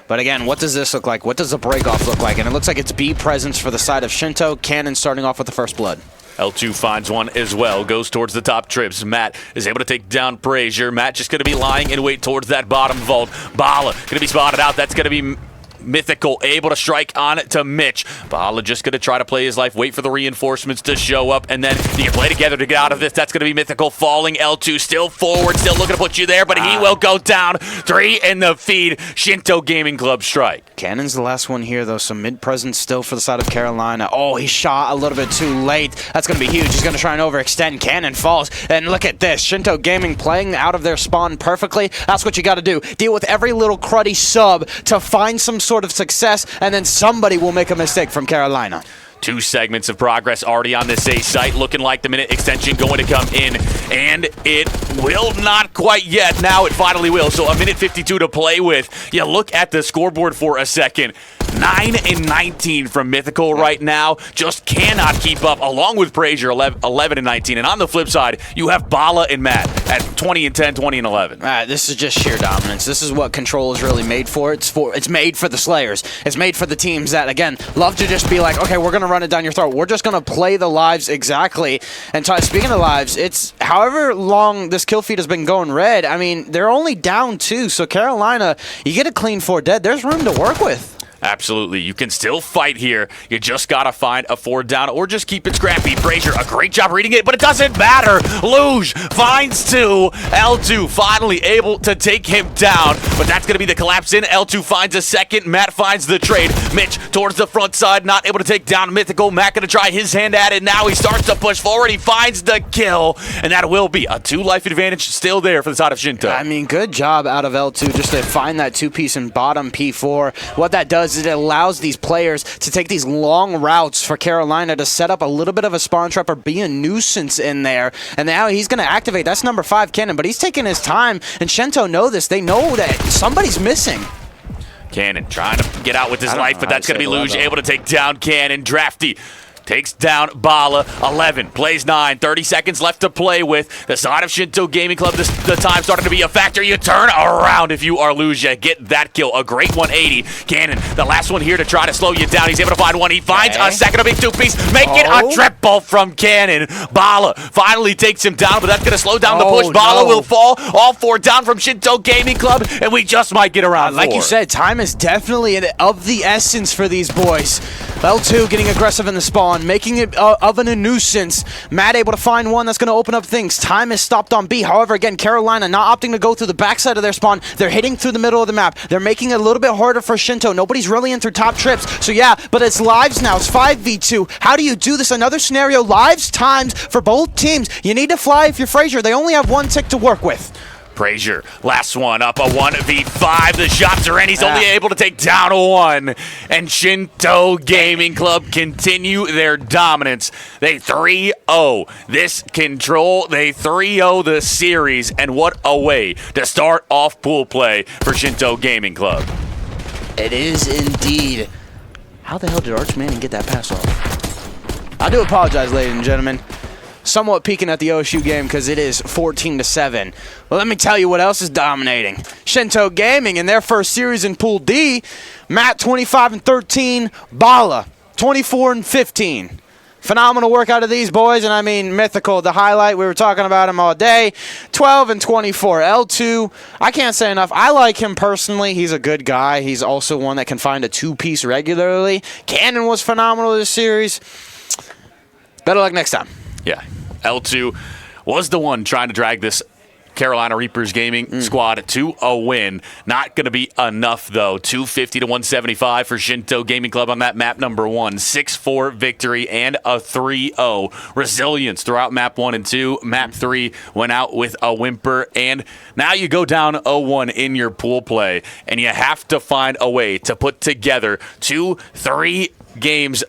But again, what does this look like? What does the break-off look like? And it looks like it's B presence for the side of Shinto. Cannon starting off with the first blood. L2 finds one as well, goes towards the top trips. Matt is able to take down Frazier. Matt just going to be lying in wait towards that bottom vault. Bala going to be spotted out. That's going to be Mythical, able to strike on it to Mitch. Bala just going to try to play his life, wait for the reinforcements to show up, and then you can play together to get out of this. That's going to be Mythical falling. L2 still forward, still looking to put you there, but he will go down. 3 in the feed. Shinto Gaming Club strike. Cannon's the last one here, though, so mid-presence still for the side of Carolina. Oh, he shot a little bit too late. That's going to be huge. He's going to try and overextend. Cannon falls, and look at this. Shinto Gaming playing out of their spawn perfectly. That's what you got to do. Deal with every little cruddy sub to find some sort of success, and then somebody will make a mistake from Carolina. 2 segments of progress already on this A site, looking like the minute extension going to come in, and it will not quite yet. Now it finally will, so a minute 52 to play with. You look at the scoreboard for a second. 9 and 19 from Mythical right now. Just cannot keep up, along with Frazier, 11 and 19. And on the flip side, you have Bala and Matt at 20 and 10, 20 and 11. This is just sheer dominance. This is what Control is really made for. It's made for the Slayers. It's made for the teams that, again, love to just be like, okay, we're going to run it down your throat. We're just going to play the lives exactly. And speaking of lives, it's however long this kill feed has been going red, I mean, they're only down 2. So Carolina, you get a clean 4 dead. There's room to work with. Absolutely. You can still fight here. You just got to find a 4 down or just keep it scrappy. Frazier, a great job reading it, but it doesn't matter. Luge finds 2. L2 finally able to take him down, but that's going to be the collapse in. L2 finds a second. Matt finds the trade. Mitch towards the front side, not able to take down Mythical. Matt going to try his hand at it. Now he starts to push forward. He finds the kill, and that will be a 2 life advantage still there for the side of Shinto. I mean, good job out of L2 just to find that 2-piece in bottom P4. What that does is it allows these players to take these long routes for Carolina to set up a little bit of a spawn trap or be a nuisance in there. And now he's going to activate. That's number 5, Cannon, but he's taking his time, and Shinto know this. They know that somebody's missing. Cannon trying to get out with his life, but that's going to be Luge able to take down Cannon. Drafty takes down Bala. 11, plays 9, 30 seconds left to play with. The side of Shinto Gaming Club, the time starting to be a factor. You turn around if you are Luja. Get that kill. A great 180. Cannon, the last one here to try to slow you down. He's able to find one. He finds a second, a big 2-piece. Make it a triple from Cannon. Bala finally takes him down, but that's going to slow down the push. Bala will fall. All 4 down from Shinto Gaming Club, and we just might get around 4. Like you said, time is definitely of the essence for these boys. L2 getting aggressive in the spawn, making it of a nuisance. Matt able to find one that's going to open up things. Time is stopped on B. However, again, Carolina not opting to go through the backside of their spawn. They're hitting through the middle of the map. They're making it a little bit harder for Shinto. Nobody's really in through top trips. So yeah, but it's lives now. It's 5v2. How do you do this? Another scenario, lives times for both teams. You need to fly if you're Frazier. They only have 1 tick to work with. Brazier, last one up, a 1v5. The shots are in. He's only able to take down one. And Shinto Gaming Club continue their dominance. They 3-0 this control. They 3-0 the series. And what a way to start off pool play for Shinto Gaming Club. It is indeed. How the hell did Arch Manning get that pass off? I do apologize, ladies and gentlemen. Somewhat peeking at the OSU game because it is 14-7. Well, let me tell you what else is dominating. Shinto Gaming in their first series in Pool D. Matt 25-13, Bala 24-15. Phenomenal work out of these boys, and I mean mythical. The highlight, we were talking about him all day. 12-24. L2, I can't say enough. I like him personally. He's a good guy. He's also one that can find a two-piece regularly. Cannon was phenomenal this series. Better luck next time. Yeah. L2 was the one trying to drag this Carolina Reapers gaming squad to a win. Not going to be enough, though. 250-175 for Shinto Gaming Club on that map number 1. 6-4 victory and a 3-0. Resilience throughout map 1 and 2. Map 3 went out with a whimper. And now you go down 0-1 in your pool play, and you have to find a way to put together 2-3 games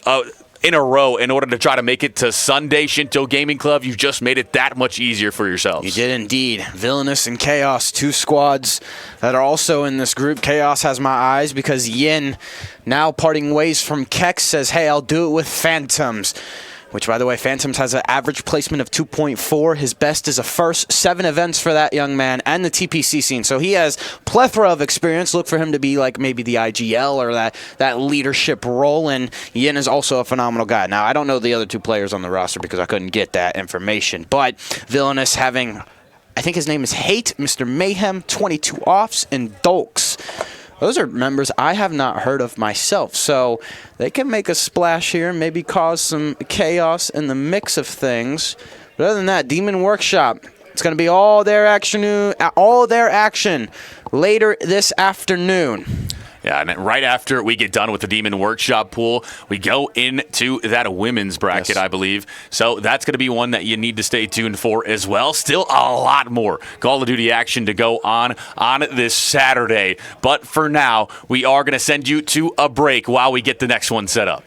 in a row in order to try to make it to Sunday. Shinto Gaming Club, you've just made it that much easier for yourselves. You did indeed. Villainous and Chaos, two squads that are also in this group. Chaos has my eyes because Yin, now parting ways from Kex, says, hey, I'll do it with Phantoms. Which, by the way, Phantoms has an average placement of 2.4. His best is a first. 7 events for that young man and the TPC scene. So he has plethora of experience. Look for him to be like maybe the IGL or that leadership role. And Yin is also a phenomenal guy. Now, I don't know the other 2 players on the roster because I couldn't get that information. But Villainous having, I think his name is Hate, Mr. Mayhem, 22 offs, and Dolks. Those are members I have not heard of myself, so they can make a splash here, maybe cause some chaos in the mix of things. But other than that, Demon Workshop, it's going to be all their action later this afternoon. Yeah, and right after we get done with the Demon Workshop pool, we go into that women's bracket, I believe. So that's going to be one that you need to stay tuned for as well. Still a lot more Call of Duty action to go on this Saturday. But for now, we are going to send you to a break while we get the next one set up.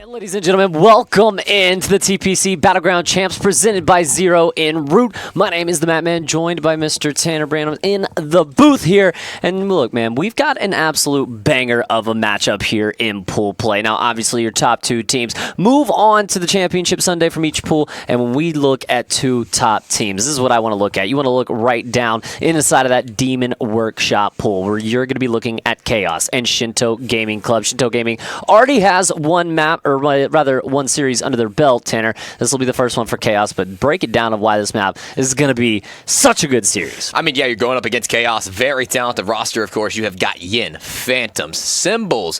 Ladies and gentlemen, welcome into the TPC Battleground Champs presented by Zero en Route. My name is the Mattman, joined by Mr. Tanner Branham in the booth here. And look, man, we've got an absolute banger of a matchup here in pool play. Now, obviously, your top two teams move on to the championship Sunday from each pool. And when we look at two top teams, this is what I want to look at. You want to look right down inside of that Demon Workshop pool where you're going to be looking at Chaos and Shinto Gaming Club. Shinto Gaming already has one map, or rather one series under their belt, Tanner. This will be the first one for Chaos, but break it down of why this map is going to be such a good series. I mean, yeah, you're going up against Chaos. Very talented roster, of course. You have got Yin, Phantoms, Symbols,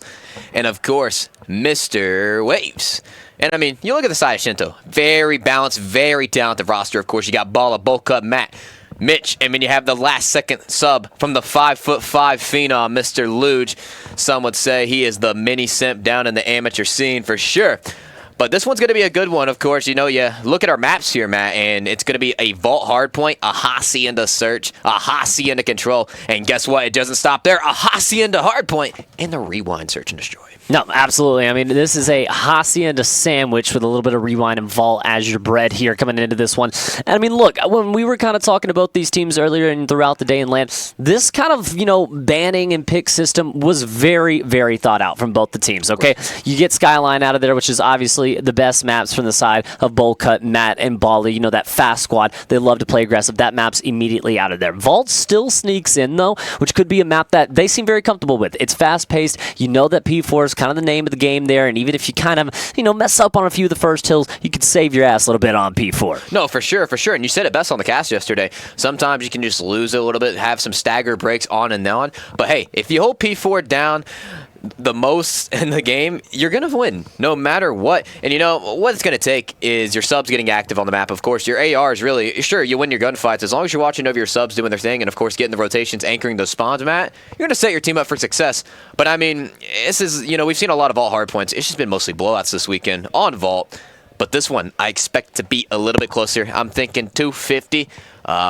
and, of course, Mr. Waves. And, I mean, you look at the side of Shinto. Very balanced, very talented roster. Of course, you got Balla, Bulk-Up, Matt, Mitch, and then you have the last-second sub from the 5'5" phenom, Mr. Luge. Some would say he is the mini-simp down in the amateur scene for sure. But this one's going to be a good one, of course. You know, you look at our maps here, Matt, and it's going to be a Vault Hardpoint, a Hacienda Search, a Hacienda Control, and guess what? It doesn't stop there. A Hacienda Hardpoint, and the Rewind Search and Destroy. No, absolutely. I mean, this is a Hacienda sandwich with a little bit of Rewind and Vault as your bread here coming into this one. And I mean, look, when we were kind of talking about these teams earlier and throughout the day in LAN, this kind of, banning and pick system was very, very thought out from both the teams, okay? You get Skyline out of there, which is obviously the best maps from the side of Bowl-Cut, Matt, and Bali. That fast squad. They love to play aggressive. That map's immediately out of there. Vault still sneaks in, though, which could be a map that they seem very comfortable with. It's fast-paced. You know that P4 is kind of the name of the game there, and even if you kind of, mess up on a few of the first hills, you could save your ass a little bit on P4. No, for sure, for sure. And you said it best on the cast yesterday. Sometimes you can just lose a little bit, have some stagger breaks on and on. But hey, if you hold P4 down the most in the game, you're going to win no matter what. And what it's going to take is your subs getting active on the map. Of course, your ARs really, sure, you win your gunfights as long as you're watching over your subs doing their thing and, of course, getting the rotations, anchoring those spawns, Matt. You're going to set your team up for success. But, I mean, this is, we've seen a lot of Vault hardpoints. It's just been mostly blowouts this weekend on Vault. But this one, I expect to be a little bit closer. I'm thinking 250,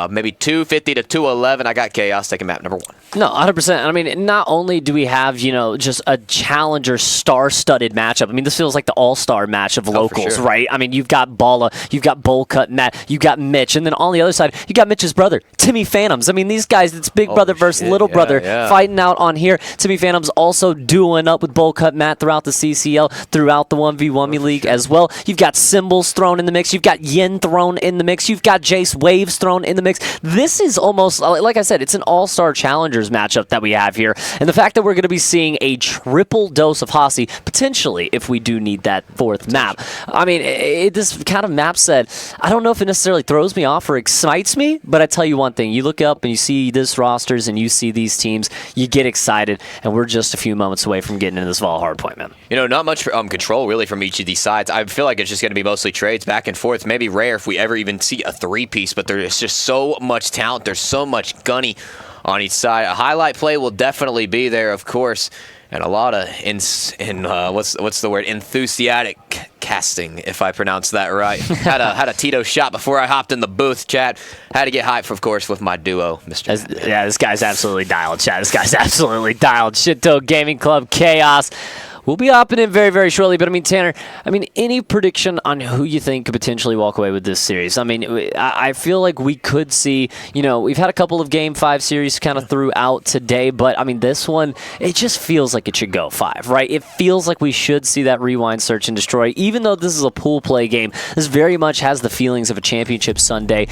maybe 250 to 211. I got Chaos taking map number 1. No, 100%. I mean, not only do we have, just a challenger star-studded matchup. I mean, this feels like the all-star match of locals, sure. right? I mean, you've got Balla, you've got Bowl-Cut, Matt, you've got Mitch, and then on the other side, you got Mitch's brother, Timmy Phantoms. I mean, these guys, it's big brother versus little brother fighting out on here. Timmy Phantoms also dueling up with Bowl-Cut, Matt throughout the CCL, throughout the 1v1 League as well. You've got Symbols thrown in the mix. You've got Yin thrown in the mix. You've got Jace Waves thrown in the mix. This is almost, like I said, it's an all-star challengers matchup that we have here. And the fact that we're going to be seeing a triple dose of Hasi, potentially, if we do need that fourth map. I mean, this kind of map set, I don't know if it necessarily throws me off or excites me, but I tell you one thing. You look up and you see this rosters and you see these teams, you get excited, and we're just a few moments away from getting into this Vault hardpoint, man. Not much control, really, from each of these sides. I feel like it's just going to be mostly trades back and forth. Maybe rare if we ever even see a three-piece, but there's just so much talent. There's so much gunny on each side. A highlight play will definitely be there, of course, and a lot of what's the word? Enthusiastic casting, if I pronounce that right. had a Tito shot before I hopped in the booth, chat. Had to get hyped, of course, with my duo, Mr. Yeah, this guy's absolutely dialed, chat. This guy's absolutely dialed. Shinto Gaming Club Chaos. We'll be hopping in very, very shortly, but I mean, Tanner, any prediction on who you think could potentially walk away with this series? I mean, I feel like we could see, we've had a couple of Game 5 series kind of throughout today, but I mean, this one, it just feels like it should go 5, right? It feels like we should see that Rewind, Search, and Destroy. Even though this is a pool play game, this very much has the feelings of a championship Sunday,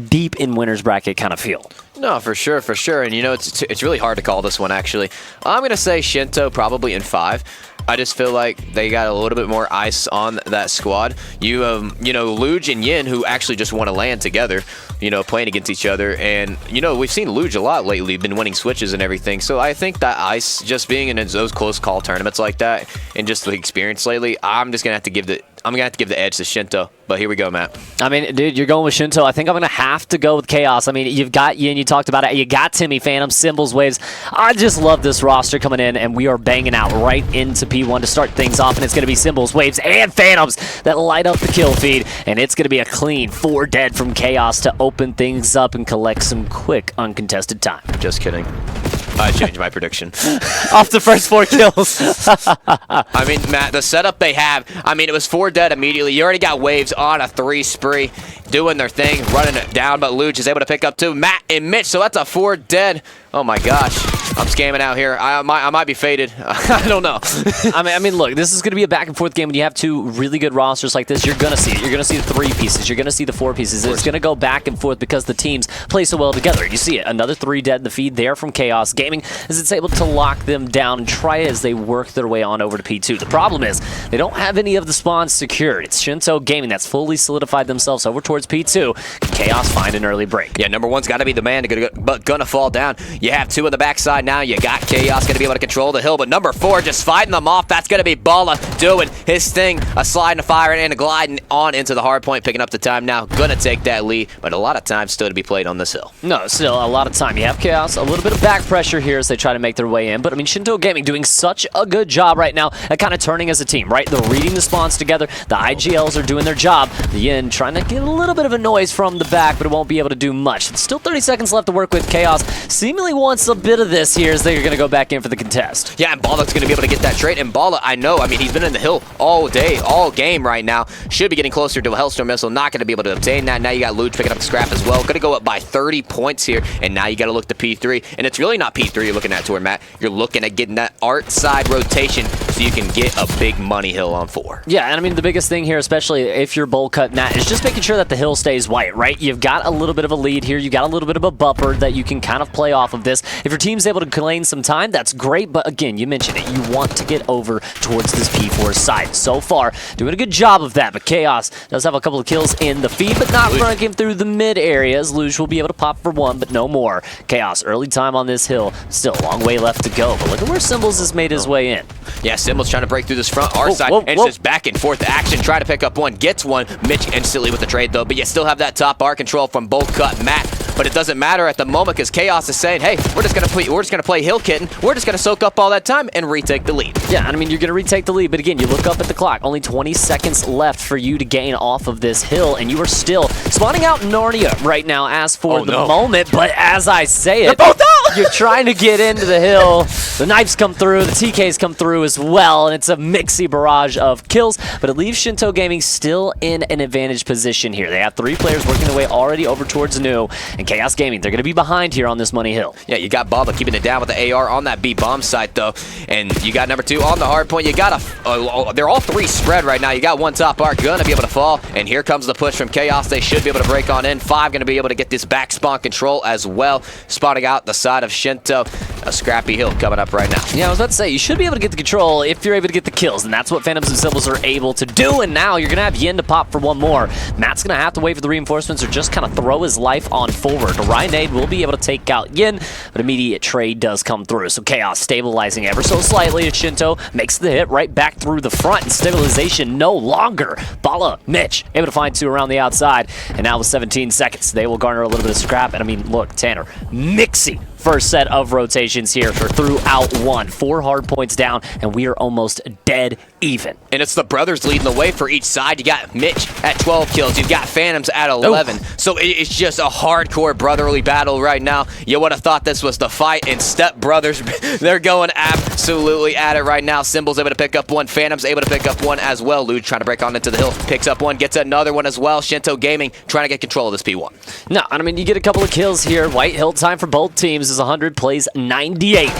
deep in winner's bracket kind of feel. No, for sure, for sure. And, it's really hard to call this one, actually. I'm going to say Shinto probably in 5. I just feel like they got a little bit more ice on that squad. You Luge and Yin, who actually just want to land together, playing against each other. And, we've seen Luge a lot lately, been winning switches and everything. So I think that ice, just being in those close call tournaments like that, and just the experience lately, I'm going to have to give the edge to Shinto. But here we go, Matt. I mean, dude, you're going with Shinto. I think I'm going to have to go with Chaos. I mean, you've got Yin, you talked about it. You got Timmy Phantom, Symbols, Waves. I just love this roster coming in, and we are banging out right into P1 to start things off, and it's going to be Symbols, Waves, and Phantoms that light up the kill feed, and it's going to be a clean 4 dead from Chaos to open things up and collect some quick uncontested time. Just kidding. I changed my prediction. Off the first 4 kills. I mean, Matt, the setup they have, I mean, it was 4 dead immediately. You already got Waves on a 3 spree, doing their thing, running it down, but Luge is able to pick up 2. Matt and Mitch, so that's a 4 dead. Oh my gosh. I'm scamming out here. I might be faded. I don't know. I mean, look, this is going to be a back and forth game. When you have 2 really good rosters like this, you're going to see it. You're going to see the 3 pieces. You're going to see the 4 pieces. It's going to go back and forth because the teams play so well together. You see it. Another 3 dead in the feed there from Chaos Gaming as it's able to lock them down and try as they work their way on over to P2. The problem is they don't have any of the spawns secured. It's Shinto Gaming that's fully solidified themselves over towards P2. Can Chaos find an early break? Yeah, number 1's got to be the man but gonna fall down. You have 2 on the backside now. You got Chaos going to be able to control the hill, but number 4 just fighting them off. That's going to be Balla doing his thing. A slide and a fire and a gliding on into the hard point, picking up the time now. Going to take that lead, but a lot of time still to be played on this hill. No, still a lot of time. You have Chaos, a little bit of back pressure here as they try to make their way in, but I mean, Shinto Gaming doing such a good job right now at kind of turning as a team, right? They're reading the spawns together. The IGLs are doing their job. The Yin trying to get a little bit of a noise from the back, but it won't be able to do much. It's still 30 seconds left to work with. Chaos seemingly wants a bit of this here as they're going to go back in for the contest. Yeah, and Balla's going to be able to get that trade. And Balla, I know, I mean, he's been in the hill all day, all game right now. Should be getting closer to a Hellstorm missile. Not going to be able to obtain that. Now you got Luge picking up scrap as well. Going to go up by 30 points here. And now you got to look to P3. And it's really not P3 you're looking at to where, Matt. You're looking at getting that art side rotation so you can get a big money hill on 4. Yeah, and I mean, the biggest thing here, especially if you're bowl cut Matt, is just making sure that the hill stays white, right? You've got a little bit of a lead here. You got a little bit of a buffer that you can kind of play off of this. If your team's able to claim some time, that's great. But again, you mentioned it. You want to get over towards this P4 side. So far, doing a good job of that. But Chaos does have a couple of kills in the feed, but not running through the mid areas. Luge will be able to pop for 1, but no more. Chaos, early time on this hill. Still a long way left to go. But look at where Symbols has made his way in. Yeah, Symbols trying to break through this front R side, and it's just back and forth action. Try to pick up 1, gets 1. Mitch instantly with the trade though, but you still have that top R control from both cut Matt. But it doesn't matter at the moment because Chaos is saying, hey, we're just gonna play Hill Kitten. We're just gonna soak up all that time and retake the lead. Yeah, and I mean, you're gonna retake the lead, but again, you look up at the clock. Only 20 seconds left for you to gain off of this hill, and you are still spawning out Narnia right now as for the moment. But as I say it, you're trying to get into the hill. The knives come through, the TKs come through as well, and it's a mixy barrage of kills, but it leaves Shinto Gaming still in an advantage position here. They have 3 players working their way already over towards New, and Chaos Gaming, they're going to be behind here on this money hill. Yeah, you got Baba keeping it down with the AR on that B bomb site though, and you got number 2 on the hard point. You got they're all 3 spread right now. You got 1 top arc gonna be able to fall, and here comes the push from Chaos. They should be able to break on in. 5 gonna be able to get this back spawn control as well, spawning out the side of Shinto. A scrappy hill coming up right now. Yeah, I was about to say, you should be able to get the control if you're able to get the kills, and that's what Phantoms and Symbols are able to do, and now you're going to have Yin to pop for 1 more. Matt's going to have to wait for the reinforcements or just kind of throw his life on forward. Ryanade will be able to take out Yin, but immediate trade does come through, so Chaos stabilizing ever so slightly at Shinto, makes the hit right back through the front, and stabilization no longer. Balla, Mitch, able to find 2 around the outside, and now with 17 seconds, they will garner a little bit of scrap, and I mean, look, Tanner, mixing first set of rotations here throughout 1. 4 hard points down, and we are almost dead even. And it's the brothers leading the way for each side. You got Mitch at 12 kills. You've got Phantoms at 11. Ooh. So it's just a hardcore brotherly battle right now. You would have thought this was the fight, and Step Brothers, they're going absolutely at it right now. Symbols able to pick up 1. Phantoms able to pick up 1 as well. Luge trying to break on into the hill. Picks up 1, gets another one as well. Shinto Gaming trying to get control of this P1. No, I mean, you get a couple of kills here. White Hill time for both teams is 100 plays 98.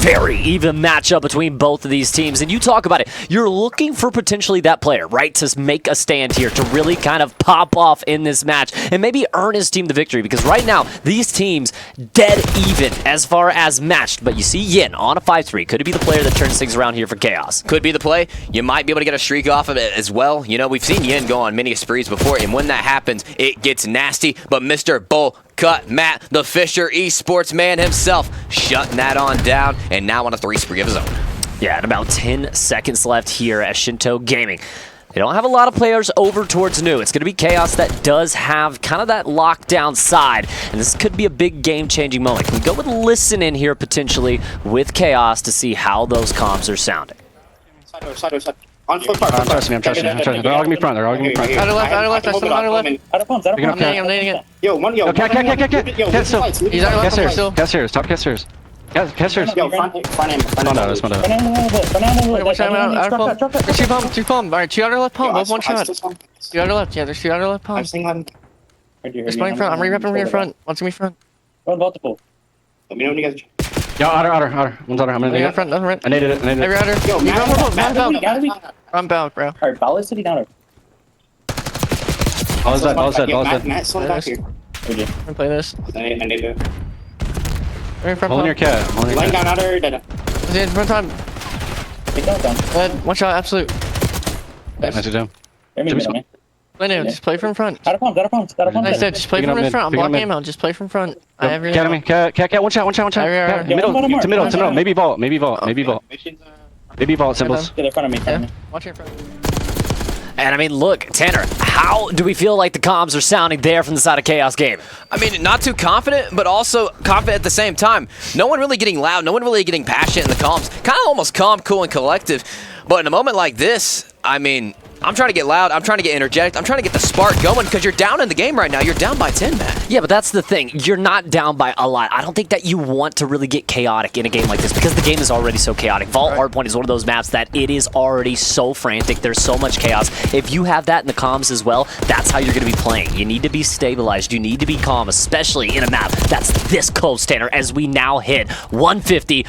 Very even matchup between both of these teams. And you talk about it. You're looking for potentially that player, right, to make a stand here, to really kind of pop off in this match and maybe earn his team the victory. Because right now, these teams dead even as far as matched. But you see Yin on a 5-3. Could it be the player that turns things around here for Chaos? Could be the play. You might be able to get a streak off of it as well. You know, we've seen Yin go on many sprees before, and when that happens, it gets nasty. But Mr. Bull Cut Matt, the Fisher esports man himself, shutting that on down, and now on a 3 spree of his own. Yeah, and about 10 seconds left here at Shinto Gaming. They don't have a lot of players over towards New. It's going to be Chaos that does have kind of that lockdown side, and this could be a big game-changing moment. Can we go with Listen in here potentially with Chaos to see how those comms are sounding? Side. I'm trusting me. They're all gonna be front. Out of left. I still out of left. I'm nading it. Yo, money, yo. Cat. He's out of left still. Casters, top casters. Casters. Yo, front end. No, that's not Two pump. Alright, two outer left pump. Both one shot. Two outer left. Yeah, there's two outer left pump. I'm seeing on. Just playing front. I'm re-repping rear front. One's gonna be front. Multiple. Let me know when you guys. Yo, outer. One's outer. I'm gonna Rear front, nothing right. I needed it. Every outer. Yo, Matt, I'm back, bro. Alright, Ball is sitting down. All is dead. Matt's one back here. I'm gonna play this. I need to. Rear front Holding your pump. cat. Laying down outer. Dead. Front time. Take that down. Dead. One shot, absolute. Nice down. Play new. Just play from front. Got a pump. I said, just play from front. I'm blocking him out. Just play from front. I have your. Cat. One shot. Middle. To middle. Maybe vault. Symbols. Get in front of me. Yeah. Watch your front. And I mean, look, Tanner, how do we feel like the comms are sounding there from the side of Chaos Game? I mean, not too confident, but also confident at the same time. No one really getting loud, no one really getting passionate in the comms. Kind of almost calm, cool, and collective. But in a moment like this, I mean, I'm trying to get loud, I'm trying to get energetic, I'm trying to get the spark going because you're down in the game right now. You're down by 10, Matt. Yeah, but that's the thing. You're not down by a lot. I don't think that you want to really get chaotic in a game like this because the game is already so chaotic. Vault Hardpoint is one of those maps that it is already so frantic. There's so much chaos. If you have that in the comms as well, that's how you're going to be playing. You need to be stabilized. You need to be calm, especially in a map that's this close, Tanner, as we now hit 150.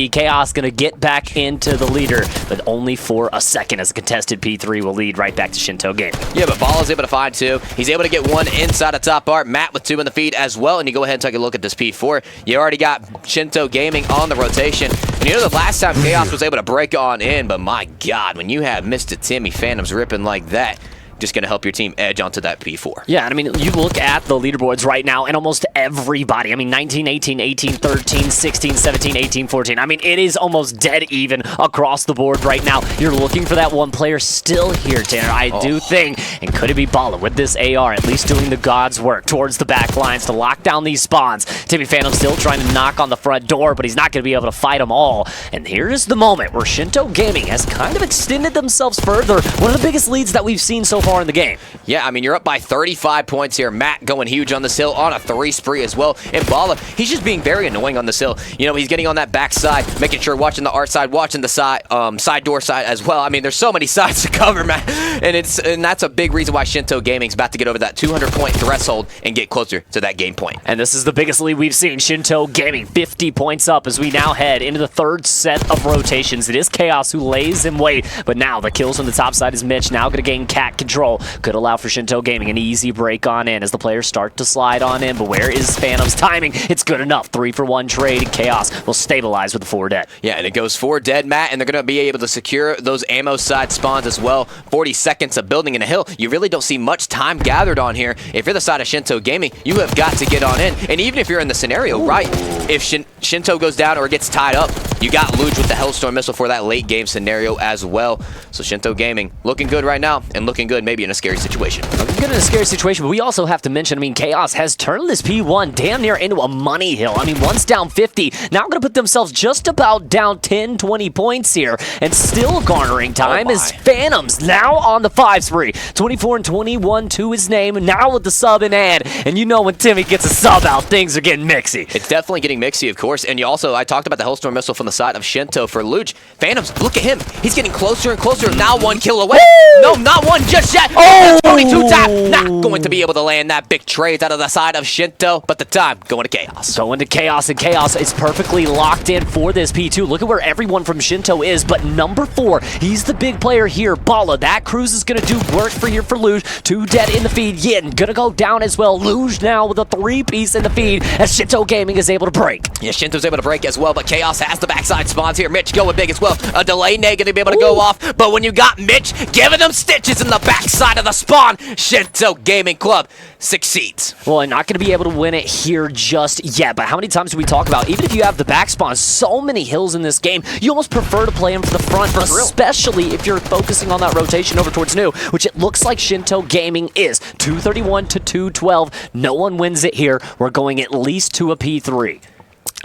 Chaos going to get back into the leader, but only for a second as a contested P3 will lead right back to Shinto Gaming. Yeah, but Ball is able to find two. He's able to get one inside the top art. Matt with two in the feed as well. And you go ahead and take a look at this P4. You already got Shinto Gaming on the rotation. And you know the last time Chaos was able to break on in, but my God, when you have Mr. Timmy Phantoms ripping like that, just going to help your team edge onto that P4. Yeah, and I mean, you look at the leaderboards right now, and almost everybody, I mean, 19, 18, 18, 13, 16, 17, 18, 14. I mean, it is almost dead even across the board right now. You're looking for that one player still here, Tanner. I do think, and could it be Bala with this AR, at least doing the God's work towards the back lines to lock down these spawns. Timmy Phantom still trying to knock on the front door, but he's not going to be able to fight them all. And here is the moment where Shinto Gaming has kind of extended themselves further. One of the biggest leads that we've seen so far in the game. Yeah, I mean, you're up by 35 points here. Matt going huge on this hill on a 3 spree as well. And Bala, he's just being very annoying on this hill. You know, he's getting on that back side, making sure, watching the art side, watching the side door side as well. I mean, there's so many sides to cover, Matt. And that's a big reason why Shinto Gaming's about to get over that 200-point threshold and get closer to that game point. And this is the biggest lead we've seen. Shinto Gaming 50 points up as we now head into the third set of rotations. It is Chaos who lays in wait, but now the kills on the top side is Mitch, now going to gain cat control. Could allow for Shinto Gaming an easy break on in as the players start to slide on in, but where is Phantom's timing? It's good enough. 3-for-1 trade. Chaos will stabilize with the 4 dead. Yeah, and it goes 4 dead, Matt, and they're going to be able to secure those ammo side spawns as well. 40 seconds of building in a hill. You really don't see much time gathered on here. If you're the side of Shinto Gaming, you have got to get on in. And even if you're in the scenario, right, if Shinto goes down or gets tied up, you got Luge with the Hellstorm missile for that late game scenario as well. So Shinto Gaming looking good right now and looking good maybe in a scary situation. Looking good in a scary situation, but we also have to mention, I mean, Chaos has turned this P1 damn near into a money hill. I mean, once down 50, now going to put themselves just about down 10, 20 points here, and still garnering time is Phantoms now on the 5 spree. 24 and 21 to his name, now with the sub in hand, and you know when Timmy gets a sub out, things are getting mixy. It's definitely getting mixy, of course, and you also, I talked about the Hellstorm missile from the side of Shinto for Luge. Phantoms, look at him. He's getting closer and closer, now 1 kill away. Woo! No, not one just yet. Oh! 22 tap, not going to be able to land that big trade out of the side of Shinto, but the time going to Chaos. Going to Chaos, and Chaos is perfectly locked in for this P2. Look at where everyone from Shinto is, but number 4, he's the big player here. Bala, that cruise is going to do work for here for Luge. 2 dead in the feed. Yin going to go down as well. Luge now with a 3-piece in the feed as Shinto Gaming is able to break. Yeah, Shinto's able to break as well, but Chaos has the backside spawns here. Mitch going big as well. A delay negative to be able to go off, but when you got Mitch giving them stitches in the backside of the spawn, Shinto Gaming Club succeeds. Well, I'm not going to be able to win it here just yet, but how many times do we talk about, even if you have the back spawn, so many hills in this game, you almost prefer to play them for the front, especially if you're focusing on that rotation over towards new, which it looks like Shinto Gaming is. 231 to 212. No one wins it here. We're going at least to a P3.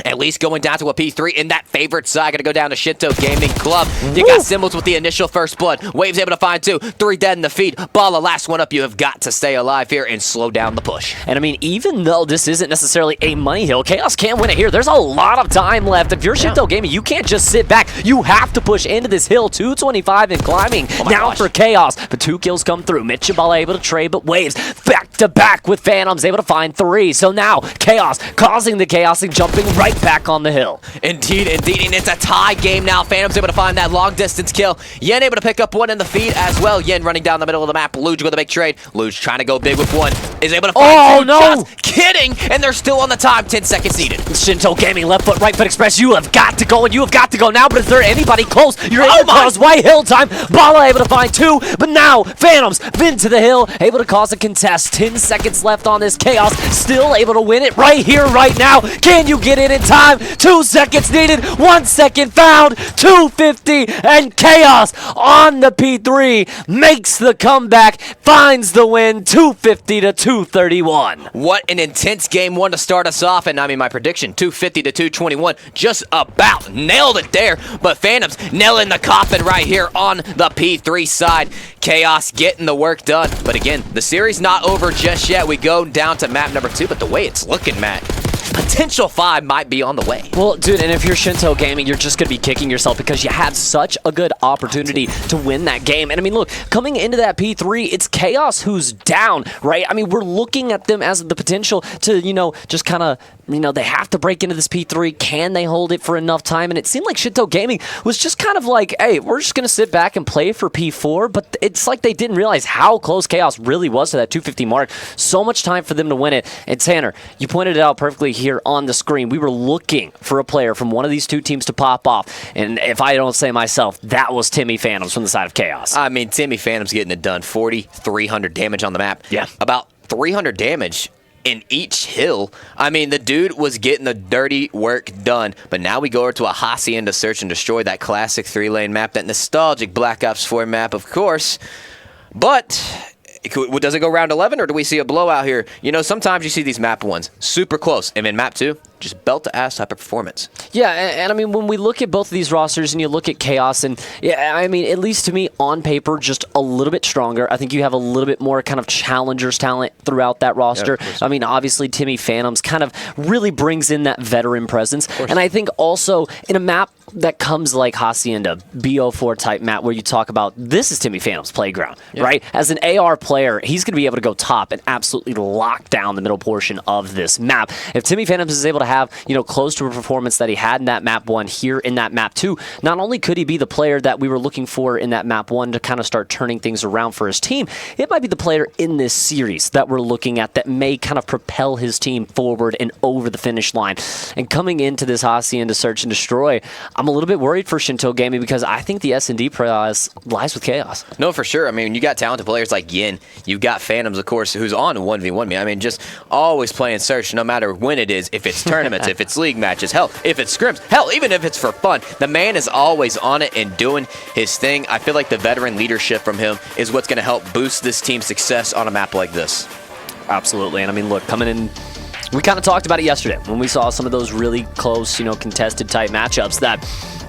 At least going down to a P3 in that favorite side. Going to go down to Shinto Gaming Club. You got Symbols with the initial first blood. Waves able to find 2. 3 dead in the feed. Balla, last one up. You have got to stay alive here and slow down the push. And I mean, even though this isn't necessarily a money hill, Chaos can win it here. There's a lot of time left. If you're Shinto Gaming, you can't just sit back. You have to push into this hill. 225 and climbing. Now for Chaos. But 2 kills come through. Mitch and Balla able to trade, but Waves back to back with Phantoms able to find 3. So now Chaos causing the chaos and jumping right back on the hill. Indeed, and it's a tie game now. Phantom's able to find that long distance kill. Yen able to pick up 1 in the feed as well. Yen running down the middle of the map. Luge with a big trade. Luge trying to go big with 1. Is able to find 2 shots. Kidding! And they're still on the time. 10 seconds needed. Shinto Gaming, left foot, right foot express. You have got to go, and you have got to go now. But is there anybody close? You're able to cause White Hill time. Balla able to find 2. But now Phantoms been to the hill, able to cause a contest. 10 seconds left on this Chaos. Still able to win it right here, right now. Can you get it in time? 2 seconds needed. 1 second found. 250, and Chaos on the P3 makes the comeback, finds the win. 250 to 231. What an intense game 1 to start us off, and I mean my prediction, 250 to 221, just about nailed it there. But Phantoms nailing the coffin right here on the P3 side. Chaos getting the work done. But again, the series not over just yet. We go down to map number 2, but the way it's looking, Matt, potential 5 might be on the way. Well, dude, and if you're Shinto Gaming, you're just going to be kicking yourself because you had such a good opportunity to win that game. And I mean, look, coming into that P3, it's Chaos who's down, right? I mean, we're looking at them as the potential to, just kind of, they have to break into this P3. Can they hold it for enough time? And it seemed like Shinto Gaming was just kind of like, hey, we're just going to sit back and play for P4. But it's like they didn't realize how close Chaos really was to that 250 mark. So much time for them to win it. And Tanner, you pointed it out perfectly here on the screen. We were looking for a player from one of these 2 teams to pop off. And if I don't say myself, that was Timmy Phantoms from the side of Chaos. I mean, Timmy Phantoms getting it done. 300 damage on the map. Yeah. About 300 damage in each hill. I mean, the dude was getting the dirty work done. But now we go over to a Hacienda Search and Destroy, that classic 3-lane map, that nostalgic Black Ops 4 map, of course. But does it go round 11, or do we see a blowout here? Sometimes you see these map 1s super close, and in map 2, just belt-to-ass type of performance. Yeah, and I mean, when we look at both of these rosters and you look at Chaos, and yeah, I mean, at least to me, on paper, just a little bit stronger. I think you have a little bit more kind of challengers talent throughout that roster. Yeah, I mean, obviously, Timmy Phantoms kind of really brings in that veteran presence. And I think also in a map that comes like Hacienda, BO4 type map, where you talk about this is Timmy Phantoms' playground, right? As an AR player, he's going to be able to go top and absolutely lock down the middle portion of this map. If Timmy Phantoms is able to have, close to a performance that he had in that map 1 here in that map 2, not only could he be the player that we were looking for in that map 1 to kind of start turning things around for his team, it might be the player in this series that we're looking at that may kind of propel his team forward and over the finish line. And coming into this Hacienda Search and Destroy, I'm a little bit worried for Shinto Gaming because I think the S&D prize lies with Chaos. No, for sure. I mean, you got talented players like Yin. You've got Phantoms, of course, who's on 1v1 me. I mean, just always playing Search no matter when it is, if it's tournaments, if it's league matches, hell, if it's scrims, hell, even if it's for fun. The man is always on it and doing his thing. I feel like the veteran leadership from him is what's going to help boost this team's success on a map like this. Absolutely. And I mean, look, coming in, we kind of talked about it yesterday when we saw some of those really close, contested type matchups that,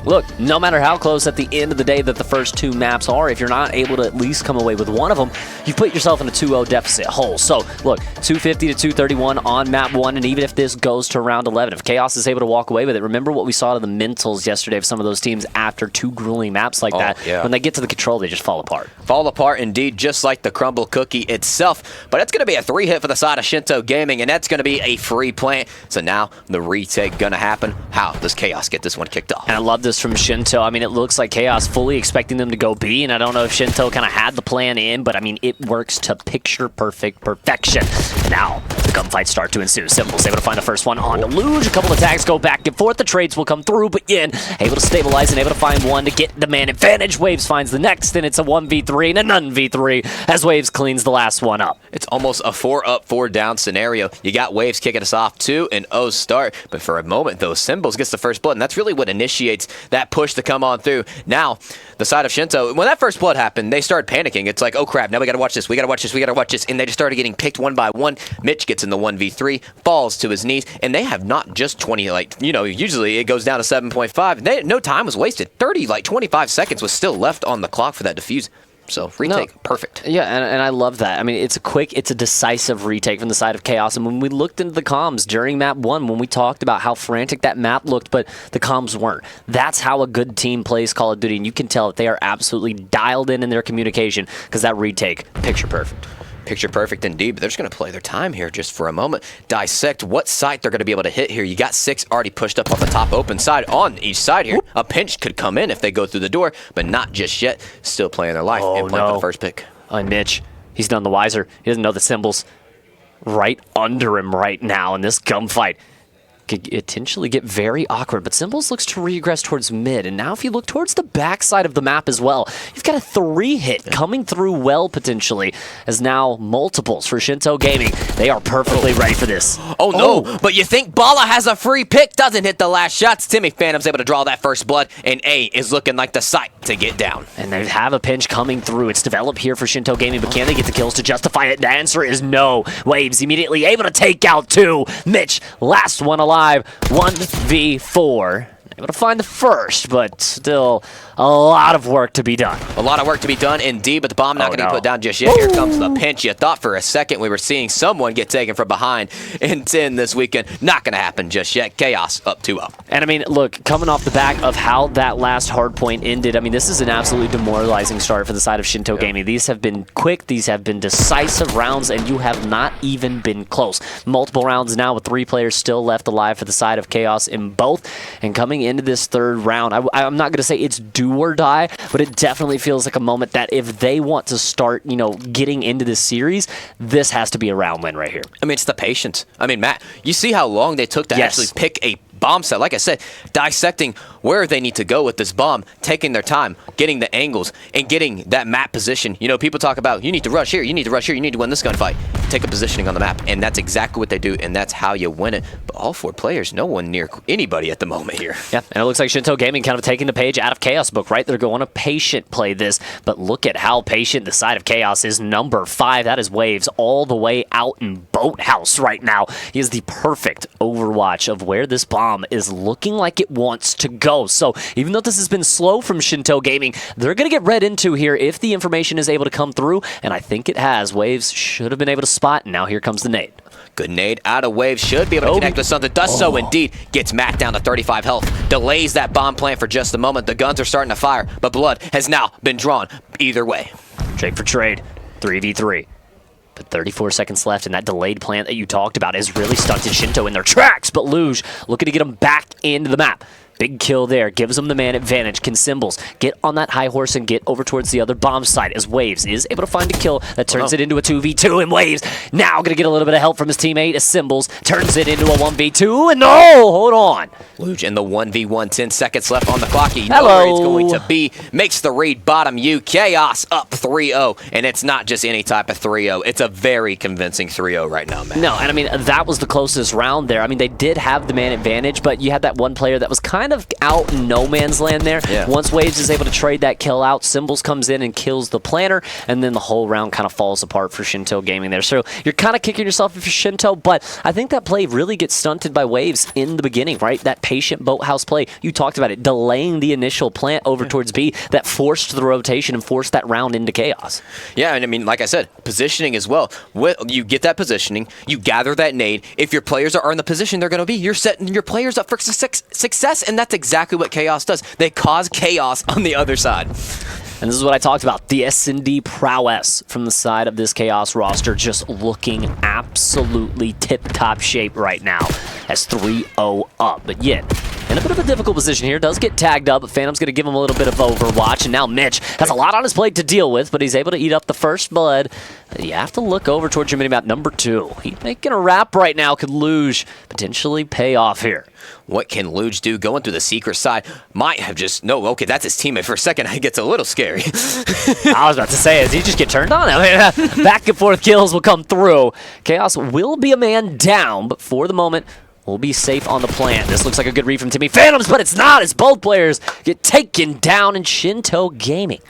look, no matter how close at the end of the day that the first 2 maps are, if you're not able to at least come away with one of them, you put yourself in a 2-0 deficit hole. So, look, 250 to 231 on map 1, and even if this goes to round 11, if Chaos is able to walk away with it, remember what we saw to the mentals yesterday of some of those teams after 2 grueling maps like that. Yeah. When they get to the control, they just fall apart. Fall apart indeed, just like the crumble cookie itself. But it's going to be a 3-hit for the side of Shinto Gaming, and that's going to be a free plant. So now the retake going to happen. How does Chaos get this one kicked off? And I love this from Shinto. I mean, it looks like Chaos fully expecting them to go B, and I don't know if Shinto kind of had the plan in, but I mean, it works to picture-perfect perfection. Now, the gunfight start to ensue. Symbols able to find the first one on to Luge. A couple of tags go back and forth. The trades will come through, but Yin able to stabilize and able to find one to get the man advantage. Waves finds the next, and it's a 1v3 and a none v3 as Waves cleans the last one up. It's almost a 4-up, 4-down scenario. You got Waves kicking us off 2-0 start, but for a moment, though, Symbols gets the first blood, and that's really what initiates that push to come on through. Now, the side of Shinto, when that first blood happened, they started panicking. It's like, oh crap, now we gotta watch this, we gotta watch this, we gotta watch this. And they just started getting picked one by one. Mitch gets in the 1v3, falls to his knees, and they have not just 20, like, you know, usually it goes down to 7.5. No time was wasted. 25 seconds was still left on the clock for that defuse. So, retake, perfect. Yeah, and I love that. I mean, it's a decisive retake from the side of Chaos. And when we looked into the comms during map 1, when we talked about how frantic that map looked, but the comms weren't. That's how a good team plays Call of Duty, and you can tell that they are absolutely dialed in their communication, because that retake, picture perfect. Picture perfect indeed, but they're just going to play their time here just for a moment. Dissect what site they're going to be able to hit here. You got 6 already pushed up on the top open side on each side here. A pinch could come in if they go through the door, but not just yet. Still playing their life and playing for the first pick. Mitch, he's none the wiser. He doesn't know the symbols right under him right now in this gunfight. Could potentially get very awkward, but Symbols looks to regress towards mid, and now if you look towards the back side of the map as well, you've got a 3-hit coming through well, potentially, as now multiples for Shinto Gaming. They are perfectly ready for this. Oh no, but you think Bala has a free pick, doesn't hit the last shots. Timmy Phantom's able to draw that first blood, and A is looking like the site to get down. And they have a pinch coming through. It's developed here for Shinto Gaming, but can they get the kills to justify it? The answer is no. Waves immediately able to take out 2. Mitch, last one alive. 1v4. Able to find the first, but still a lot of work to be done. A lot of work to be done indeed, but the bomb not going to be put down just yet. Here comes the pinch. You thought for a second we were seeing someone get taken from behind in 10 this weekend. Not going to happen just yet. Chaos up 2-0. And I mean, look, coming off the back of how that last hard point ended, I mean, this is an absolutely demoralizing start for the side of Shinto Gaming. These have been quick, these have been decisive rounds, and you have not even been close. Multiple rounds now with 3 players still left alive for the side of Chaos in both. And coming into this third round, I'm not going to say it's do or die, but it definitely feels like a moment that if they want to start, you know, getting into this series, this has to be a round win right here. I mean, it's the patience. I mean, Matt, you see how long they took to actually pick a bomb set. Like I said, dissecting where they need to go with this bomb, taking their time, getting the angles, and getting that map position. You know, people talk about, you need to rush here, you need to rush here, you need to win this gunfight. Take a positioning on the map, and that's exactly what they do, and that's how you win it. But all 4 players, no one near anybody at the moment here. Yeah, and it looks like Shinto Gaming kind of taking the page out of Chaos book, right? They're going to patient play this, but look at how patient the side of Chaos is. Number 5, that is Waves, all the way out in Boathouse right now. He is the perfect overwatch of where this bomb is looking like it wants to go. So even though this has been slow from Shinto Gaming, they're going to get read into here if the information is able to come through, and I think it has. Waves should have been able to spot, and now here comes the nade. Good nade out of Waves, should be able to connect with something. Does so indeed. Gets Matt down to 35 health. Delays that bomb plant for just a moment. The guns are starting to fire, but blood has now been drawn either way. Trade for trade. 3v3. But 34 seconds left, and that delayed plant that you talked about has really stunted Shinto in their tracks. But Luge looking to get them back into the map. Big kill there, gives them the man advantage. Can Symbols get on that high horse and get over towards the other bomb site as Waves is able to find a kill that turns it into a 2v2, and Waves now going to get a little bit of help from his teammate as Symbols turns it into a 1v2, and no, hold on. Luge in the 1v1, 10 seconds left on the clock. You know where it's going to be. Makes the read bottom U. Chaos up 3-0, and it's not just any type of 3-0. It's a very convincing 3-0 right now, man. No, and I mean, that was the closest round there. I mean, they did have the man advantage, but you had that one player that was kind of out in no man's land there. Yeah. Once Waves is able to trade that kill out, Symbols comes in and kills the planner, and then the whole round kind of falls apart for Shinto Gaming there. So you're kind of kicking yourself if you're Shinto, but I think that play really gets stunted by Waves in the beginning, right? That patient Boathouse play. You talked about it, delaying the initial plant over towards B that forced the rotation and forced that round into Chaos. Yeah, and I mean, like I said, positioning as well. You get that positioning, you gather that nade. If your players are in the position they're going to be, you're setting your players up for success, and that's exactly what Chaos does. They cause chaos on the other side. And this is what I talked about, the S&D prowess from the side of this Chaos roster, just looking absolutely tip-top shape right now as 3-0 up. But yet, in a bit of a difficult position here, does get tagged up, but Phantom's going to give him a little bit of overwatch, and now Mitch has a lot on his plate to deal with, but he's able to eat up the first blood. You have to look over towards your minimap number 2. He's making a wrap right now. Could Luge potentially pay off here? What can Luge do? Going through the secret side might have just... No, okay, that's his teammate. For a second, it gets a little scary. I was about to say, does he just get turned on? I mean, back and forth kills will come through. Chaos will be a man down, but for the moment, will be safe on the plant. This looks like a good read from Timmy Phantoms, but it's not, as both players get taken down, and Shinto Gaming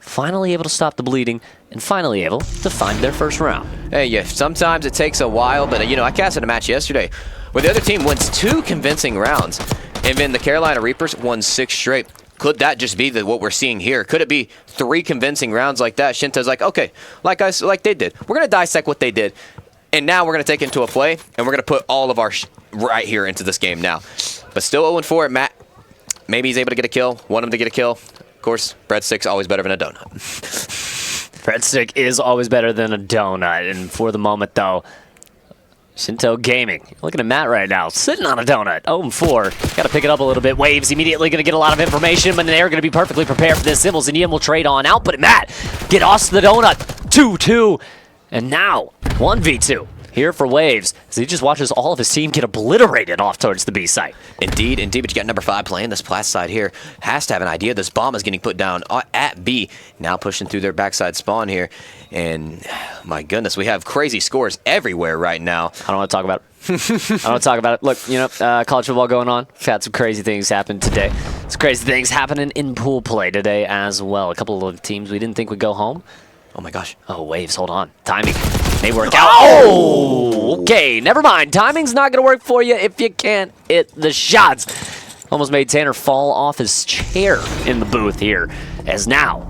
finally able to stop the bleeding and finally able to find their first round. Hey, yeah, sometimes it takes a while, but I casted a match yesterday where the other team wins 2 convincing rounds, and then the Carolina Reapers won 6 straight. Could that just be what we're seeing here? Could it be 3 convincing rounds like that? Shinto's like, okay, like they did. We're gonna dissect what they did, and now we're gonna take it into a play, and we're gonna put all of our right here into this game now. But still 0-4. Matt, maybe he's able to get a kill. Want him to get a kill. Of course, breadstick's always better than a donut. Breadstick is always better than a donut, and for the moment, though, Shinto Gaming, looking at Matt right now, sitting on a donut, 0-4. Got to pick it up a little bit. Waves immediately going to get a lot of information, but they're going to be perfectly prepared for this. Symbols and Yin will trade on out, but Matt, get us the donut, 2-2, and now 1v2. Here for Waves, as he just watches all of his team get obliterated off towards the B site. Indeed, but you got number 5 playing this plat side here. Has to have an idea. This bomb is getting put down at B. Now pushing through their backside spawn here. And my goodness, we have crazy scores everywhere right now. I don't want to talk about it. I don't want to talk about it. Look, college football going on. We've had some crazy things happen today. Some crazy things happening in pool play today as well. A couple of teams we didn't think would go home. Oh my gosh. Oh, Waves, hold on. Timing may work out. Oh! Okay, never mind. Timing's not going to work for you if you can't hit the shots. Almost made Tanner fall off his chair in the booth here, as now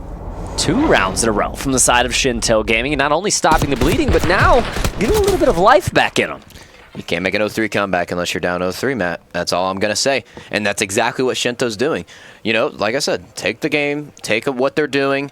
2 rounds in a row from the side of Shinto Gaming, and not only stopping the bleeding, but now getting a little bit of life back in them. You can't make an 0-3 comeback unless you're down 0-3, Matt. That's all I'm going to say. And that's exactly what Shinto's doing. Like I said, take the game, take what they're doing,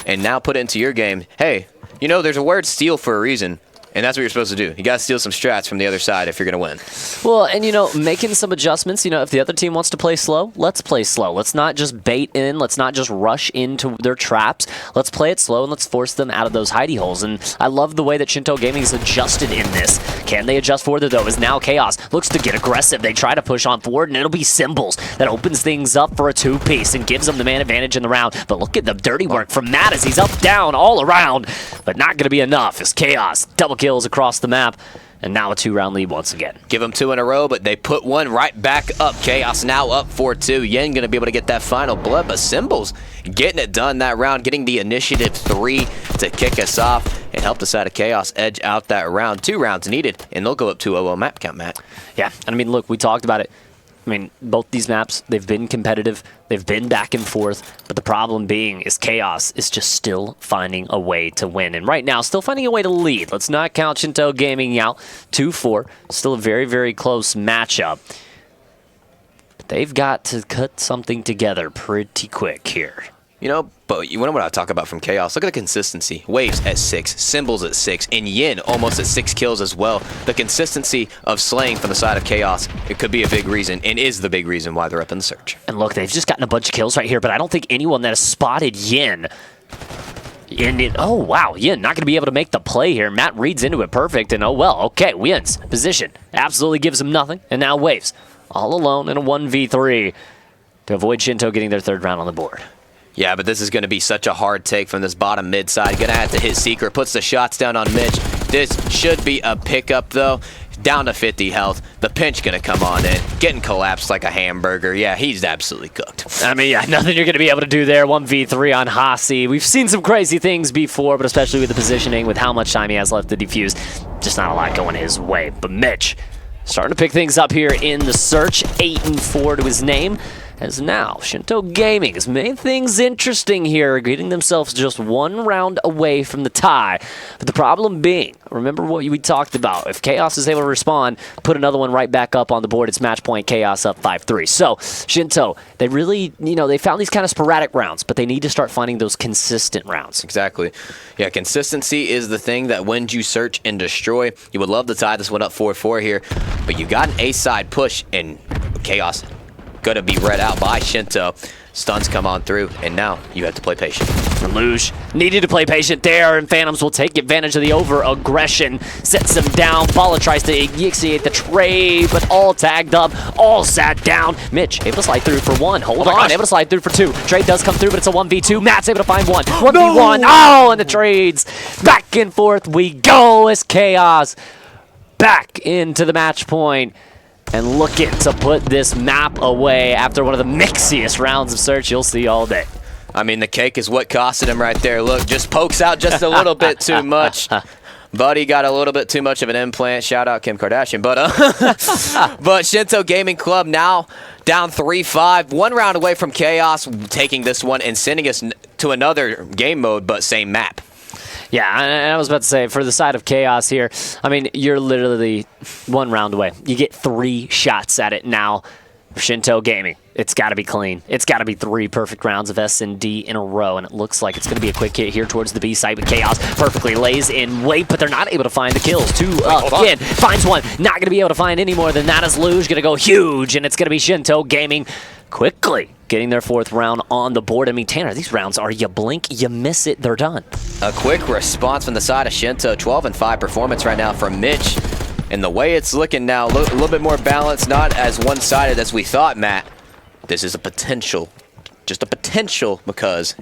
and now put it into your game. Hey, there's a word steal for a reason. And that's what you're supposed to do. You got to steal some strats from the other side if you're going to win. Well, and, making some adjustments. If the other team wants to play slow, let's play slow. Let's not just bait in. Let's not just rush into their traps. Let's play it slow, and let's force them out of those hidey holes. And I love the way that Shinto Gaming is adjusted in this. Can they adjust further, though, as now Chaos looks to get aggressive. They try to push on forward, and it'll be Symbols that opens things up for a 2-piece and gives them the man advantage in the round. But look at the dirty work from Matt as he's up, down, all around. But not going to be enough as Chaos double kills across the map, and now a 2-round lead once again. Give them 2 in a row, but they put one right back up. Chaos now up 4-2. Yin going to be able to get that final blood, but Symbols getting it done that round, getting the initiative 3 to kick us off and help the side of Chaos edge out that round. 2 rounds needed, and they'll go up 2-0 map count, Matt. Yeah, and look, we talked about it. Both these maps, they've been competitive, they've been back and forth, but the problem being is Chaos is just still finding a way to win. And right now, still finding a way to lead. Let's not count Shinto Gaming out. 2-4, still a very, very close matchup. But they've got to cut something together pretty quick here. But you know what I talk about from Chaos? Look at the consistency. Waves at 6, Symbols at 6, and Yin almost at 6 kills as well. The consistency of slaying from the side of Chaos, it could be a big reason, and is the big reason why they're up in the search. And look, they've just gotten a bunch of kills right here, but I don't think anyone that has spotted Yin. Oh, wow, Yin not going to be able to make the play here. Matt reads into it perfect, and oh well, okay, Yin's position absolutely gives him nothing, and now Waves all alone in a 1v3 to avoid Shinto getting their 3rd round on the board. Yeah, but this is going to be such a hard take from this bottom mid side. Going to have to hit Secret. Puts the shots down on Mitch. This should be a pickup, though. Down to 50 health. The pinch going to come on in. Getting collapsed like a hamburger. Yeah, he's absolutely cooked. Yeah, nothing you're going to be able to do there. 1v3 on Hasi. We've seen some crazy things before, but especially with the positioning, with how much time he has left to defuse, just not a lot going his way. But Mitch starting to pick things up here in the search. 8-4 to his name. As now, Shinto Gaming has made things interesting here, getting themselves just 1 round away from the tie. But the problem being, remember what we talked about, if Chaos is able to respond, put another one right back up on the board, it's match point, Chaos up 5-3. So, Shinto, they really, they found these kind of sporadic rounds, but they need to start finding those consistent rounds. Exactly. Yeah, consistency is the thing that wins you search and destroy. You would love to tie this one up 4-4 here, but you got an A-side push, and Chaos going to be read out by Shinto. Stuns come on through, and now you have to play patient. And Luge needed to play patient there, and Phantoms will take advantage of the over-aggression. Sets him down. Bala tries to initiate the trade, but all tagged up, all sat down. Mitch able to slide through for 1. Hold on, able to slide through for 2. Trade does come through, but it's a 1v2. Matt's able to find 1. 1v1. Oh, and the trades. Back and forth we go as Chaos back into the match point. and looking to put this map away after one of the mixiest rounds of search you'll see all day. I mean, the cake is what costed him right there. Look, just pokes out just a little bit too much. Buddy got a little bit too much of an implant. Shout out Kim Kardashian. But Shinto Gaming Club now down 3-5. 1 round away from Chaos taking this one and sending us to another game mode, but same map. Yeah, and I was about to say, for the side of Chaos here, I mean, you're literally 1 round away. You get 3 shots at it now for Shinto Gaming. It's got to be clean. It's got to be 3 perfect rounds of S&D in a row, and it looks like it's going to be a quick hit here towards the B site, but Chaos perfectly lays in wait, but they're not able to find the kills. 2 again, finds 1. Not going to be able to find any more than that as Luge going to go huge, and it's going to be Shinto Gaming quickly getting their 4th round on the board. I mean, Tanner, these rounds are you blink, you miss it, they're done. A quick response from the side of Shinto. 12-5 performance right now from Mitch. And the way it's looking now, a little bit more balanced, not as one-sided as we thought, Matt. This is a potential, just a potential, because,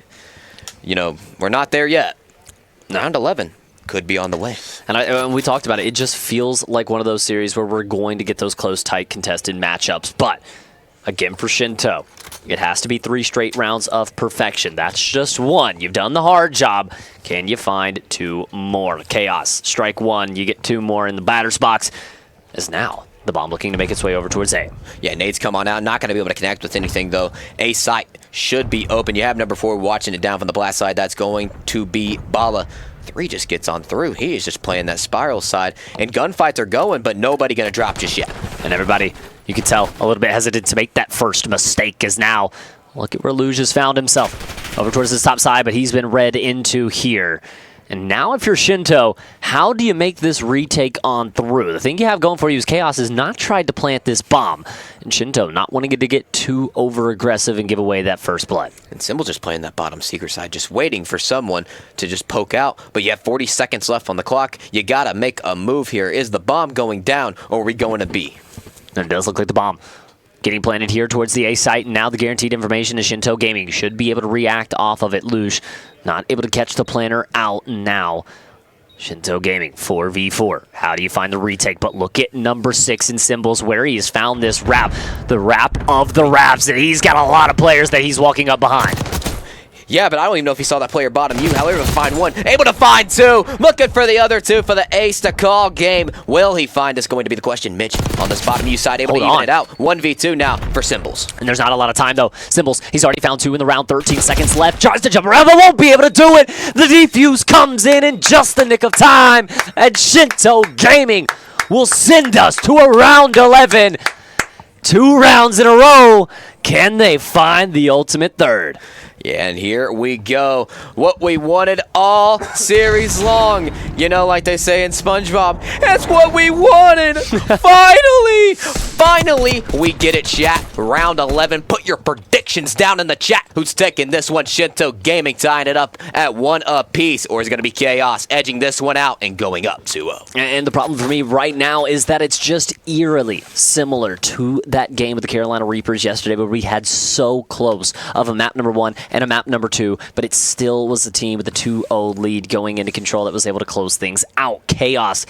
you know, we're not there yet. Round 11 could be on the way. And we talked about it. It just feels like one of those series where we're going to get those close, tight, contested matchups. But, again, for Shinto, it has to be 3 straight rounds of perfection. That's just 1. You've done the hard job. Can you find 2 more? Chaos, strike 1. You get 2 more in the batter's box. As now the bomb looking to make its way over towards A. Yeah, nades come on out. Not going to be able to connect with anything, though. A site should be open. You have number 4 watching it down from the blast side. That's going to be Bala. 3 just gets on through. He is just playing that spiral side. And gunfights are going, but nobody going to drop just yet. And everybody, you can tell, a little bit hesitant to make that first mistake, as now look at where Luge has found himself. Over towards this top side, but he's been read into here. And now if you're Shinto, how do you make this retake on through? The thing you have going for you is Chaos has not tried to plant this bomb. And Shinto not wanting it to get too over-aggressive and give away that first blood. And Symbol just playing that bottom secret side, just waiting for someone to just poke out. But you have 40 seconds left on the clock. You got to make a move here. Is the bomb going down, or are we going to B? And it does look like the bomb getting planted here towards the A site, and now the guaranteed information is Shinto Gaming should be able to react off of it. Luge not able to catch the planter out now. Shinto Gaming 4v4. How do you find the retake? But look at number 6 in Symbols, where he has found this wrap. The wrap of the wraps, and he's got a lot of players that he's walking up behind. Yeah, but I don't even know if he saw that player bottom you. However, able to find 1, able to find 2, looking for the other 2 for the ace to call game. Will he find is going to be the question. Mitch on this bottom U side, able to even it out. 1v2 now for Symbols. And there's not a lot of time, though. Symbols, he's already found 2 in the round, 13 seconds left. Tries to jump around, but won't be able to do it. The defuse comes in just the nick of time, and Shinto Gaming will send us to a round 11. 2 rounds in a row. Can they find the ultimate third? Yeah, and here we go. What we wanted all series long. You know, like they say in SpongeBob, that's what we wanted. Finally, we get it, chat. Round 11. Put your predictions down in the chat. Who's taking this one? Shinto Gaming tying it up at 1 apiece, or is it going to be Chaos edging this one out and going up 2-0? And the problem for me right now is that it's just eerily similar to that game with the Carolina Reapers yesterday, where we had so close of a map number 1 and a map number 2, but it still was the team with a 2-0 lead going into control that was able to close things out. Chaos,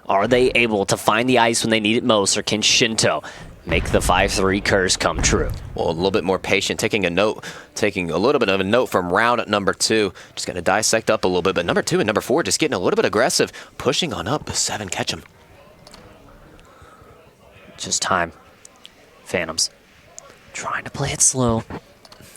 are they able to find the ice when they need it most, or can Shinto make the 5-3 curse come true? Well, a little bit more patient, taking a little bit of a note from round number 2. Just going to dissect up a little bit, but number 2 and number 4 just getting a little bit aggressive, pushing on up. 7 catch him. Just time. Phantoms trying to play it slow.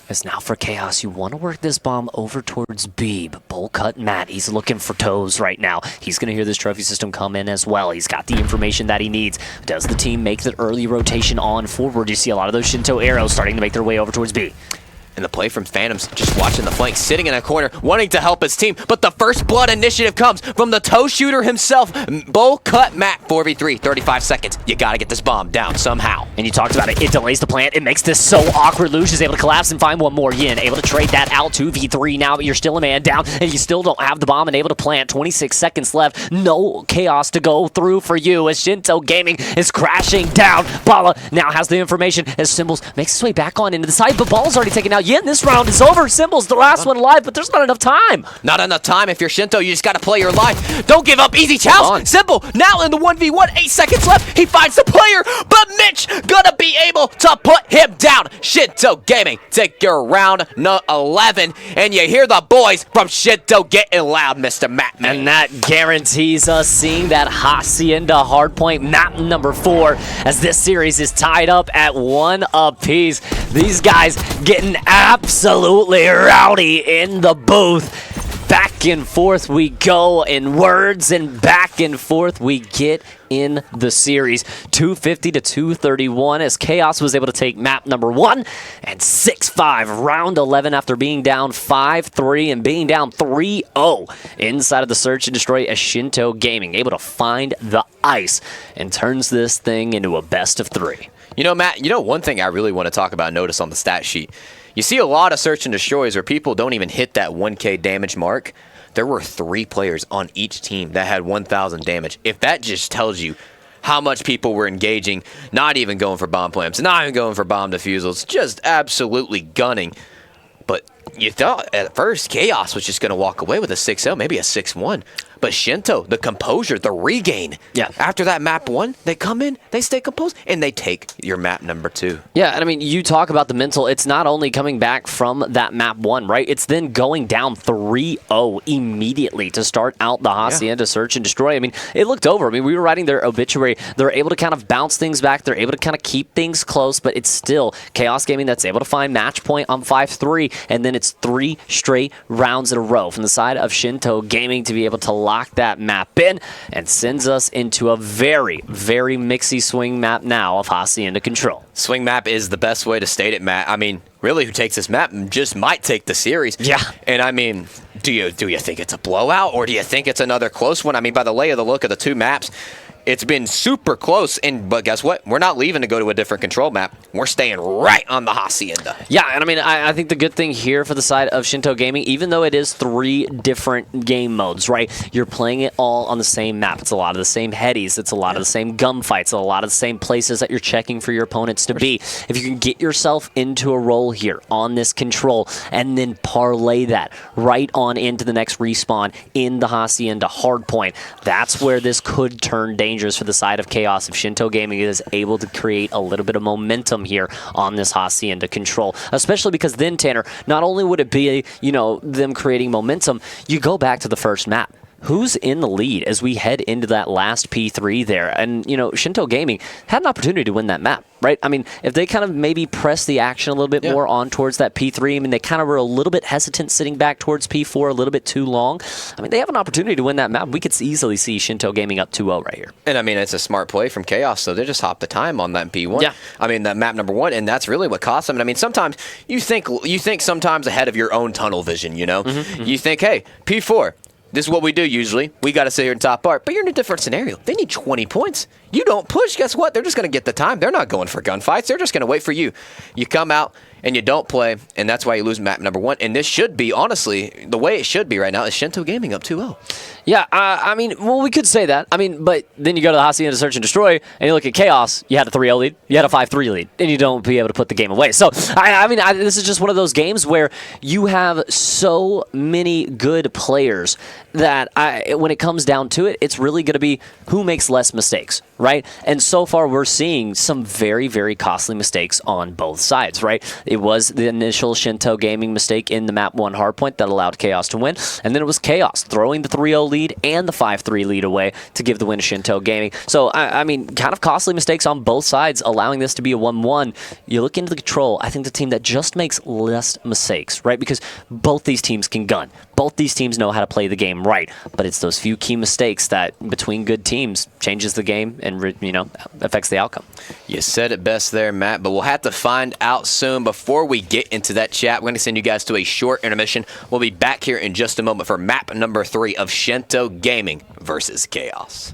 As now for Chaos, you want to work this bomb over towards B, but Bowl Cut Matt, he's looking for toes right now. He's going to hear this trophy system come in as well. He's got the information that he needs. Does the team make the early rotation on forward? You see a lot of those Shinto arrows starting to make their way over towards B. And the play from Phantoms, just watching the flank, sitting in a corner, wanting to help his team. But the first blood initiative comes from the toe shooter himself. Bowl Cut Matt, 4v3, 35 seconds. You got to get this bomb down somehow. And you talked about it. It delays the plant. It makes this so awkward. Luge is able to collapse and find 1 more. Yin able to trade that out. 2v3 now, but you're still a man down, and you still don't have the bomb and able to plant. 26 seconds left. No Chaos to go through for you as Shinto Gaming is crashing down. Bala now has the information as Symbols makes his way back on into the side, but Bala's already taken out. Yin, this round is over. Symbols, the last one alive, but there's not enough time. Not enough time. If you're Shinto, you just got to play your life. Don't give up. Easy challenge. Simple. Now in the 1v1, 8 seconds left. He finds the player, but Mitch gonna be able to put him down. Shinto Gaming take your round 11, and you hear the boys from Shinto getting loud, Mr. Matt. And that guarantees us seeing that Hacienda Hardpoint map number 4 as this series is tied up at 1 apiece. These guys getting absolutely rowdy in the booth. Back and forth we go in words, and back and forth we get in the series. 250 to 231 as Chaos was able to take map number 1 and 6-5 round 11 after being down 5-3 and being down 3-0 inside of the search and destroy as Shinto Gaming able to find the ice and turns this thing into a best of 3. You know, Matt, one thing I really want to talk about, notice on the stat sheet. You see a lot of search and destroys where people don't even hit that 1K damage mark. There were 3 players on each team that had 1,000 damage. If that just tells you how much people were engaging, not even going for bomb plants, not even going for bomb defusals, just absolutely gunning. But you thought at first Chaos was just going to walk away with a 6-0, maybe a 6-1. But Shinto, the composure, the regain. Yeah. After that map 1, they come in, they stay composed, and they take your map number 2. Yeah, and I mean, you talk about the mental. It's not only coming back from that map 1, right? It's then going down 3-0 immediately to start out the Hacienda search and destroy. I mean, it looked over. I mean, we were writing their obituary. They're able to kind of bounce things back. They're able to kind of keep things close, but it's still Chaos Gaming that's able to find match point on 5-3, and then it's 3 straight rounds in a row from the side of Shinto Gaming to be able to lock that map in and sends us into a very, very mixy swing map now of Hacienda control. Swing map is the best way to state it, Matt. I mean, really, who takes this map just might take the series. Yeah. And I mean, do you think it's a blowout, or do you think it's another close one? I mean, by the lay of the look of the 2 maps, it's been super close, but guess what? We're not leaving to go to a different control map. We're staying right on the Hacienda. Yeah, and I mean, I think the good thing here for the side of Shinto Gaming, even though it is 3 different game modes, right? You're playing it all on the same map. It's a lot of the same headies. It's a lot of the same gunfights. A lot of the same places that you're checking for your opponents to be. If you can get yourself into a role here on this control and then parlay that right on into the next respawn in the Hacienda hardpoint, that's where this could turn dangerous for the side of Chaos if Shinto Gaming is able to create a little bit of momentum here on this Hacienda control. Especially because then, Tanner, not only would it be, them creating momentum, you go back to the first map. Who's in the lead as we head into that last P3 there? And, Shinto Gaming had an opportunity to win that map, right? I mean, if they kind of maybe press the action a little bit more on towards that P3, I mean, they kind of were a little bit hesitant sitting back towards P4 a little bit too long. I mean, they have an opportunity to win that map. We could easily see Shinto Gaming up 2-0 right here. And, I mean, it's a smart play from Chaos, so they just hopped the time on that P1. Yeah. I mean, that map number 1, and that's really what cost them. And, I mean, sometimes you think sometimes ahead of your own tunnel vision, You think, hey, P4. This is what we do usually. We got to sit here in top part. But you're in a different scenario. They need 20 points. You don't push, guess what? They're just going to get the time. They're not going for gunfights. They're just going to wait for you. You come out and you don't play, and that's why you lose map number 1. And this should be, honestly, the way it should be right now is Shinto Gaming up 2-0. Yeah, I mean, well, we could say that. I mean, but then you go to the Hacienda Search and Destroy, and you look at Chaos, you had a 3-0 lead, you had a 5-3 lead, and you don't be able to put the game away. So, this is just one of those games where you have so many good players that when it comes down to it, it's really going to be who makes less mistakes, right? And so far, we're seeing some very, very costly mistakes on both sides, right? It was the initial Shinto Gaming mistake in the map 1 hardpoint that allowed Chaos to win, and then it was Chaos throwing the 3-0 lead and the 5-3 lead away to give the win to Shinto Gaming. So, I mean, kind of costly mistakes on both sides, allowing this to be a 1-1. You look into the control, I think the team that just makes less mistakes, right? Because both these teams can gun. Both these teams know how to play the game right, but it's those few key mistakes that, between good teams, changes the game and, affects the outcome. You said it best there, Matt, but we'll have to find out soon. Before we get into that chat, we're going to send you guys to a short intermission. We'll be back here in just a moment for map number 3 of Shinto Gaming versus Chaos.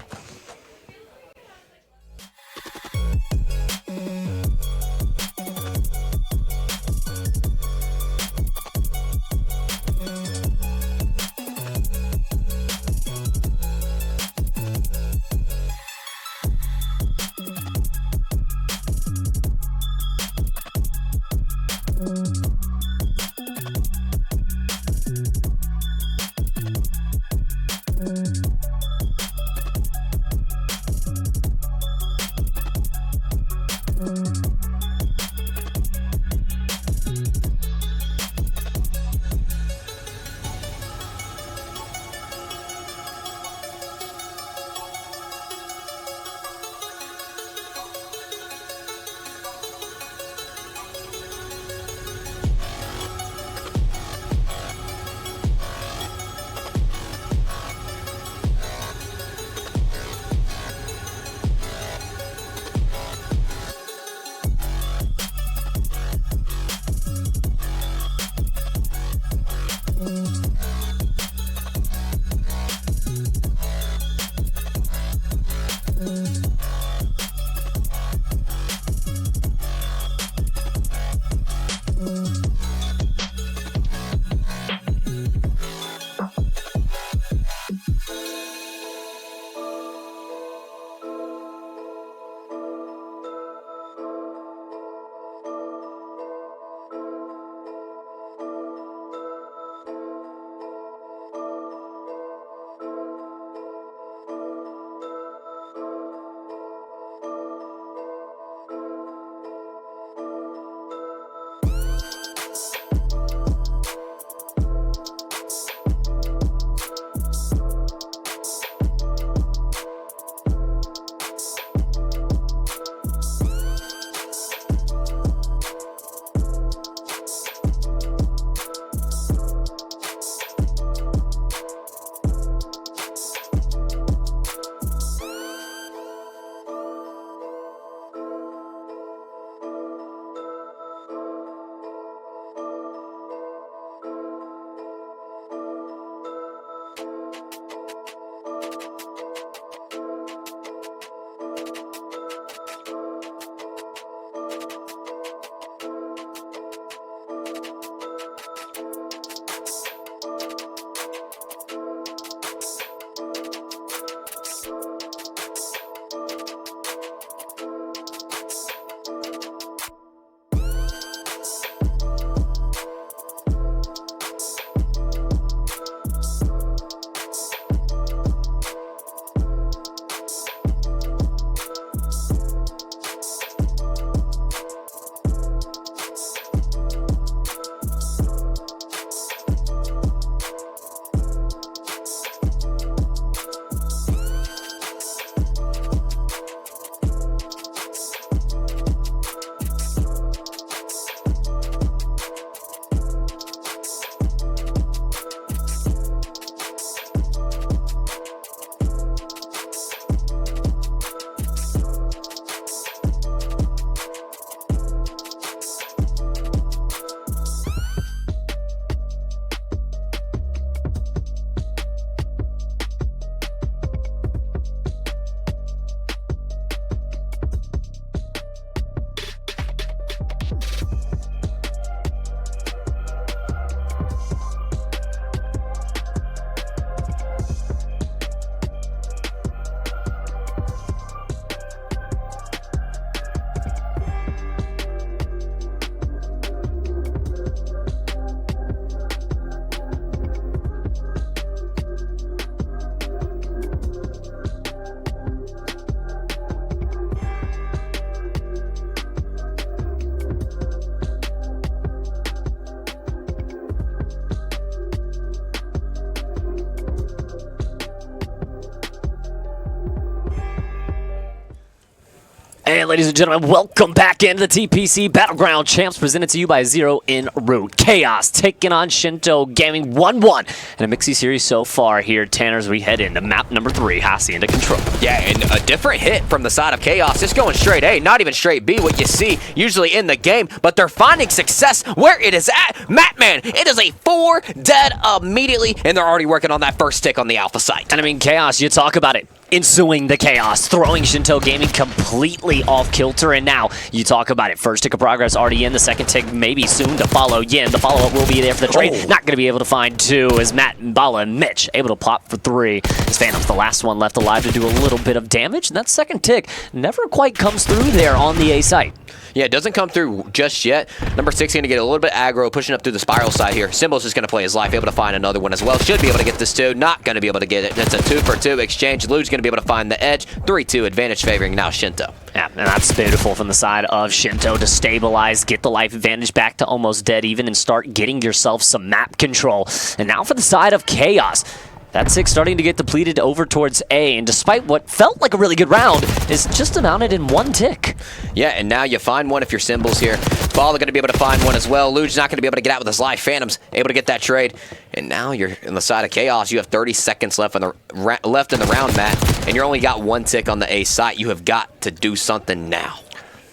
And ladies and gentlemen, welcome back into the TPC Battleground Champs, presented to you by Zero in Route. Chaos taking on Shinto Gaming 1-1 in a Mixie series so far here, Tanner, as we head into map number 3, Hasi into control. Yeah, and a different hit from the side of Chaos, just going straight A, not even straight B, what you see usually in the game, but they're finding success where it is at. Matman, it is a 4 dead immediately, and they're already working on that first tick on the Alpha site. And I mean, Chaos, you talk about it. Ensuing the chaos, throwing Shinto Gaming completely off kilter, and now you talk about it. First tick of progress already in, the second tick maybe soon to follow. Yin, the follow-up will be there for the trade. Not going to be able to find 2 as Matt and Bala and Mitch able to plop for 3. As Phantom's the last one left alive to do a little bit of damage, and that second tick never quite comes through there on the A site. Yeah, it doesn't come through just yet. Number 6 going to get a little bit aggro, pushing up through the spiral side here. Symbol's just going to play his life, able to find another one as well. Should be able to get this 2. Not going to be able to get it. That's a 2-for-2 exchange. Lude's going to be able to find the edge. 3-2 advantage favoring now Shinto. Yeah, and that's beautiful from the side of Shinto to stabilize, get the life advantage back to almost dead even, and start getting yourself some map control. And now for the side of Chaos. That 6 starting to get depleted over towards A, and despite what felt like a really good round, is just amounted in 1 tick. Yeah, and now you find one if your Symbols here. Baller going to be able to find one as well. Lude's not going to be able to get out with his life. Phantom's able to get that trade. And now you're on the side of Chaos. You have 30 seconds left in the round, Matt, and you only got 1 tick on the A site. You have got to do something now.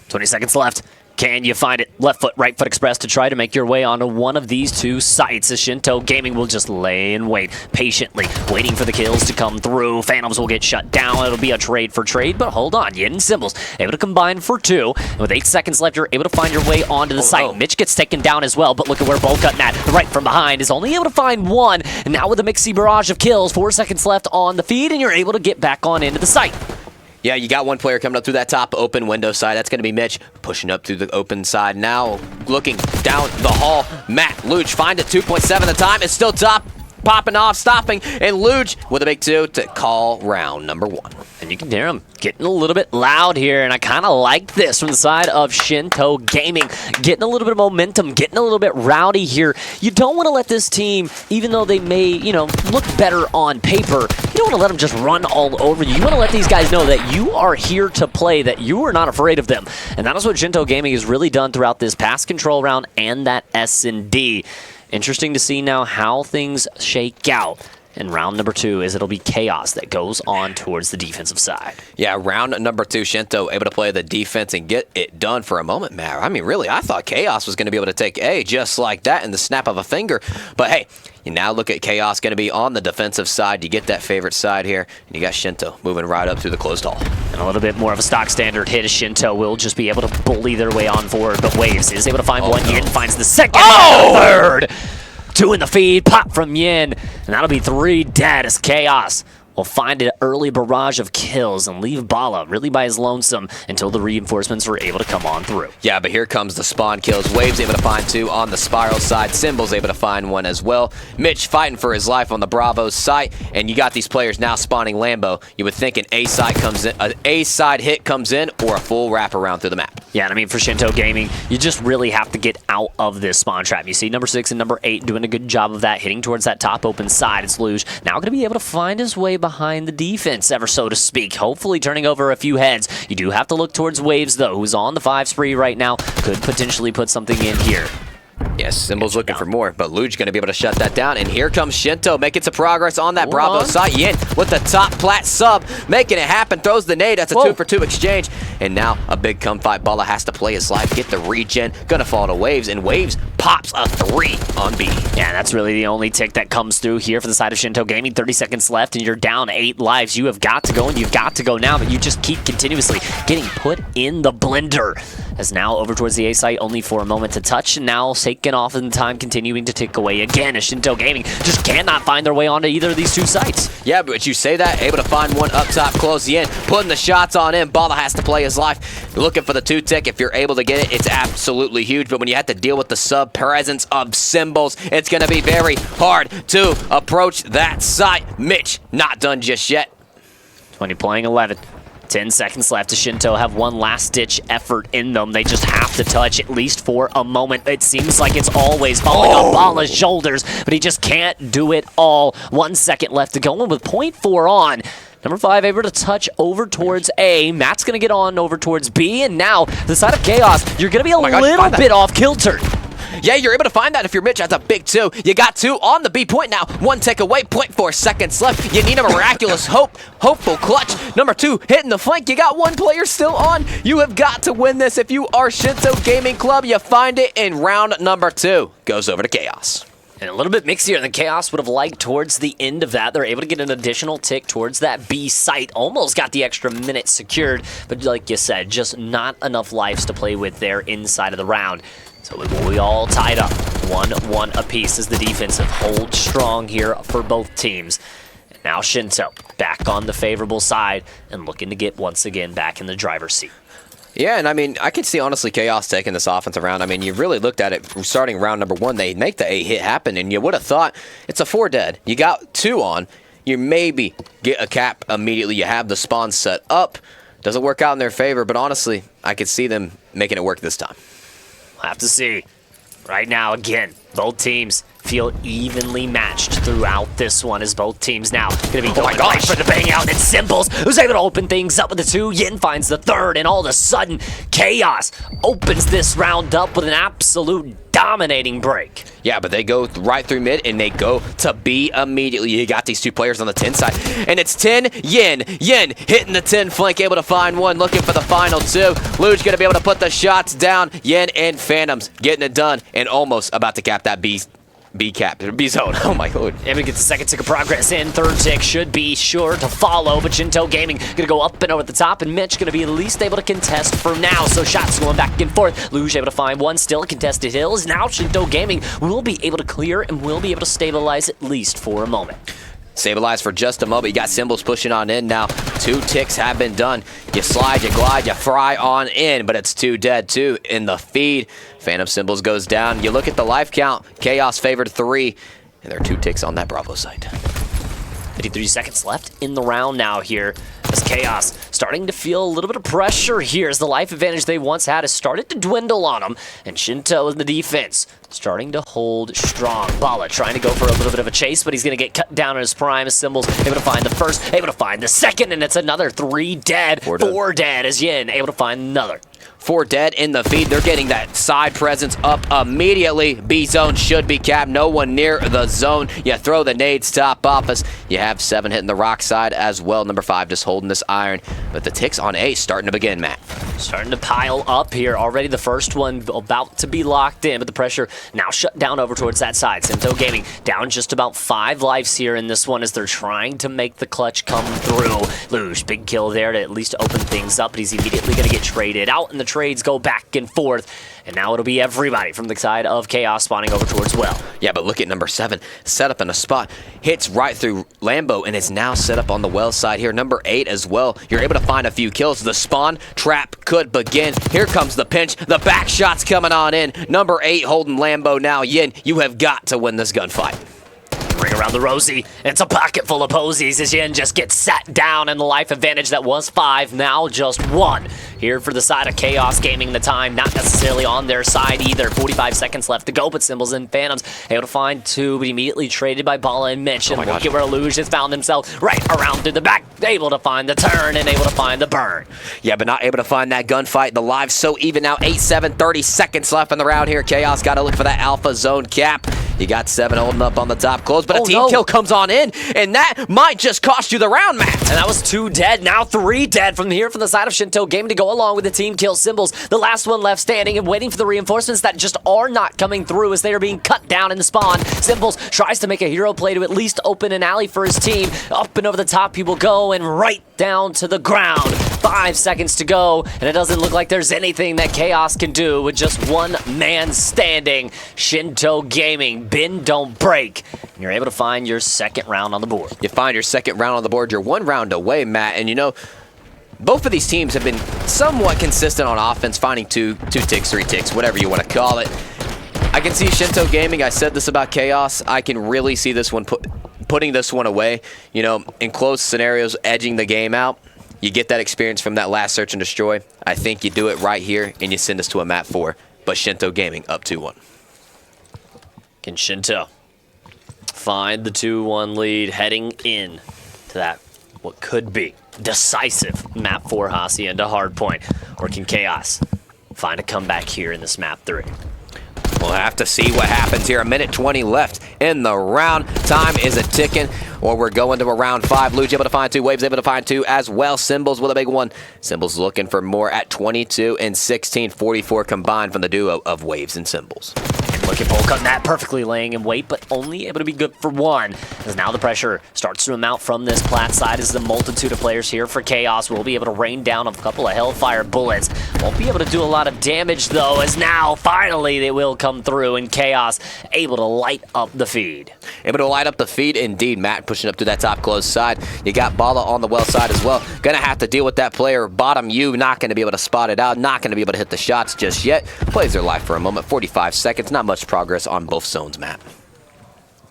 20 seconds left. Can you find it? Left foot, right foot express to try to make your way onto one of these 2 sites. As Shinto Gaming will just lay in wait, patiently waiting for the kills to come through. Phantoms will get shut down. It'll be a trade for trade, but hold on. Yin and Symbols able to combine for 2. And with 8 seconds left, you're able to find your way onto the site. Mitch gets taken down as well, but look at where Bullcut Matt, right from behind, is only able to find 1. And now with a mixy barrage of kills, 4 seconds left on the feed, and you're able to get back on into the site. Yeah, you got one player coming up through that top open window side. That's going to be Mitch pushing up through the open side now, looking down the hall. Matt Luge find it, 2.7 the time. It's still top, popping off, stopping, and Luge with a big 2 to call round number 1. And you can hear him getting a little bit loud here, and I kind of like this from the side of Shinto Gaming. Getting a little bit of momentum, getting a little bit rowdy here. You don't want to let this team, even though they may, you know, look better on paper, you don't want to let them just run all over you. You want to let these guys know that you are here to play, that you are not afraid of them. And that is what Shinto Gaming has really done throughout this past control round and that S&D. Interesting to see now how things shake out. And round number 2 is it'll be Chaos that goes on towards the defensive side. Yeah, round number 2, Shinto able to play the defense and get it done for a moment, Matt. I mean, really, I thought Chaos was going to be able to take A just like that in the snap of a finger. But hey, you now look at Chaos going to be on the defensive side. You get that favorite side here, and you got Shinto moving right up through the closed hall. And a little bit more of a stock standard hit as Shinto will just be able to bully their way on forward. But Waves is able to find 1. Yin finds the 2nd, and the 3rd. 2 in the feed, pop from Yin, and that'll be 3 dead as Chaos will find an early barrage of kills and leave Bala really by his lonesome until the reinforcements were able to come on through. Yeah, but here comes the spawn kills. Waves able to find 2 on the spiral side. Symbols able to find 1 as well. Mitch fighting for his life on the Bravo site, and you got these players now spawning Lambo. You would think an A side hit comes in, or a full wraparound through the map. Yeah, and I mean, for Shinto Gaming, you just really have to get out of this spawn trap. You see number 6 and number 8 doing a good job of that, hitting towards that top open side. It's Luge now going to be able to find his way behind the defense, ever so to speak, hopefully turning over a few heads. You do have to look towards Waves, though, who's on the 5 spree right now. Could potentially put something in here. Yes, Symbol's looking for more, but Luge going to be able to shut that down. And here comes Shinto making some progress on that Bravo site. Yin with the top plat sub, making it happen, throws the nade. That's a 2-for-2 exchange. And now a big come fight. Bala has to play his life, get the regen. Gonna fall to Waves, and Waves pops a 3 on B. Yeah, that's really the only tick that comes through here for the side of Shinto Gaming. 30 seconds left, and you're down 8 lives. You have got to go, and you've got to go now, but you just keep continuously getting put in the blender. As now over towards the A site, only for a moment to touch, and now taken off in time, continuing to tick away again as Shinto Gaming just cannot find their way onto either of these 2 sites. Yeah, but you say that, able to find 1 up top, close the end, putting the shots on in. Bala has to play his life. Looking for the 2 tick. If you're able to get it, it's absolutely huge, but when you have to deal with the sub presence of Symbols, it's going to be very hard to approach that site. Mitch, not done just yet. 20 playing 11. 10 seconds left to Shinto have one last-ditch effort in them. They just have to touch, at least for a moment. It seems like it's always falling on Bala's shoulders, but he just can't do it all. 1 second left to go, and with 0.4 on, number 5 able to touch over towards A. Matt's going to get on over towards B, and now the side of Chaos, you're going to be a little bit off kilter. Yeah, you're able to find that if you're Mitch. That's a big 2. You got 2 on the B point now. 1 tick away, 0.4 seconds left. You need a miraculous hopeful clutch. Number 2 hitting the flank. You got 1 player still on. You have got to win this. If you are Shinto Gaming Club, you find it in round number 2. Goes over to Chaos. And a little bit mixier than Chaos would have liked towards the end of that. They're able to get an additional tick towards that B site. Almost got the extra minute secured, but like you said, just not enough lives to play with there inside of the round. So we all tied up 1-1 apiece as the defensive holds strong here for both teams. And now Shinto back on the favorable side and looking to get once again back in the driver's seat. Yeah, and I mean, I can see, honestly, Chaos taking this offensive round. I mean, you really looked at it starting round number 1. They make the 8 hit happen, and you would have thought it's a 4 dead. You got 2 on. You maybe get a cap immediately. You have the spawn set up. Doesn't work out in their favor, but honestly, I could see them making it work this time. We'll have to see. Right now, again, both teams feel evenly matched throughout this one, as both teams now going to be going right for the bang out. And Symbols, who's able to open things up with the 2. Yin finds the 3rd, and all of a sudden, Chaos opens this round up with an absolute dominating break. Yeah, but they go right through mid, and they go to B immediately. You got these 2 players on the 10 side, and it's 10, Yin. Yin hitting the 10 flank, able to find 1, looking for the final 2. Luge going to be able to put the shots down. Yin and Phantoms getting it done, and almost about to cap that B zone. Oh my lord. Able gets the 2nd tick of progress in. 3rd tick should be sure to follow, but Shinto Gaming gonna go up and over the top, and Mitch gonna be at least able to contest for now. So shots going back and forth. Luge able to find 1, still a contested hill. Is now Shinto Gaming will be able to clear and will be able to stabilize at least for a moment. Stabilize for just a moment. You got Symbols pushing on in now. 2 ticks have been done. You slide, you glide, you fry on in, but it's 2 dead, 2 in the feed. Phantom Symbols goes down. You look at the life count. Chaos favored 3, and there are 2 ticks on that Bravo site. 53 seconds left in the round now here, as Chaos starting to feel a little bit of pressure here, as the life advantage they once had has started to dwindle on them, and Shinto in the defense starting to hold strong. Bala trying to go for a little bit of a chase, but he's going to get cut down in his prime. As Symbols able to find the 1st, able to find the 2nd, and it's another 3 dead, 4 dead, as Yin able to find another. 4 dead in the feed. They're getting that side presence up immediately. B zone should be capped. No one near the zone. You throw the nades top office. You have 7 hitting the rock side as well. Number 5 just holding this iron. But the ticks on A starting to begin, Matt. Starting to pile up here. Already the first one about to be locked in, but the pressure now shut down over towards that side. Shinto Gaming down just about 5 lives here in this one, as they're trying to make the clutch come through. Luge, big kill there to at least open things up, but he's immediately going to get traded out, and the trades go back and forth, and now it'll be everybody from the side of Chaos spawning over towards Well. Yeah, but look at number 7, set up in a spot, hits right through Lambo, and is now set up on the Well side here. Number 8 as well. You're able to find a few kills. The spawn trap could begin. Here comes the pinch. The back shot's coming on in. Number 8 holding Lambo now. Yin, you have got to win this gunfight. Ring around the rosy. It's a pocket full of posies as Yin just gets sat down, and the life advantage that was 5, now just 1. Here for the side of Chaos Gaming, the time not necessarily on their side either. 45 seconds left to go, but Symbols and Phantoms able to find 2, but immediately traded by Bala and Mitch. And look at where Luge has found himself right around to the back, able to find the turn and able to find the burn. Yeah, but not able to find that gunfight. The lives so even now. 8-7, 30 seconds left in the round here. Chaos got to look for that alpha zone cap. You got 7 holding up on the top close, but a team kill comes on in, and that might just cost you the round, Matt. And that was 2 dead, now 3 dead from here from the side of Shinto Gaming to go along with the team kill. Symbols, the last one left standing and waiting for the reinforcements that just are not coming through, as they are being cut down in the spawn. Symbols tries to make a hero play to at least open an alley for his team. Up and over the top he will go, and right down to the ground. 5 seconds to go, and it doesn't look like there's anything that Chaos can do with just 1 man standing. Shinto Gaming, bend don't break. And you're able to find your 2nd round on the board. You find your 2nd round on the board. You're 1 round away, Matt, and you know, both of these teams have been somewhat consistent on offense, finding 2 ticks, 3 ticks, whatever you want to call it. I can see Shinto Gaming. I said this about Chaos. I can really see this one putting this one away. You know, in close scenarios, edging the game out. You get that experience from that last search and destroy. I think you do it right here, and you send us to a map 4. But Shinto Gaming up 2-1. Can Shinto find the 2-1 lead heading in to that what could be decisive map 4 Hacienda hardpoint, or can Chaos find a comeback here in this map 3? We'll have to see what happens here. 1:20 left in the round. Time is a ticking, or we're going to a round 5. Luge able to find 2. Waves able to find 2 as well. Symbols with a big one. Symbols looking for more at 22 and 16. 44 combined from the duo of Waves and Symbols. Look at Volcut Matt perfectly laying in wait, but only able to be good for one. As now the pressure starts to amount from this plat side as the multitude of players here for Chaos will be able to rain down a couple of Hellfire bullets. Won't be able to do a lot of damage though, as now finally they will come through and Chaos able to light up the feed. Able to light up the feed indeed. Matt pushing up to that top close side. You got Bala on the well side as well. Gonna have to deal with that player bottom you. Not gonna be able to spot it out. Not gonna be able to hit the shots just yet. Plays their life for a moment. 45 seconds. Not much progress on both zones, Matt.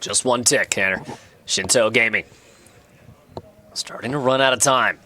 Just one tick, Tanner. Shinto Gaming starting to run out of time.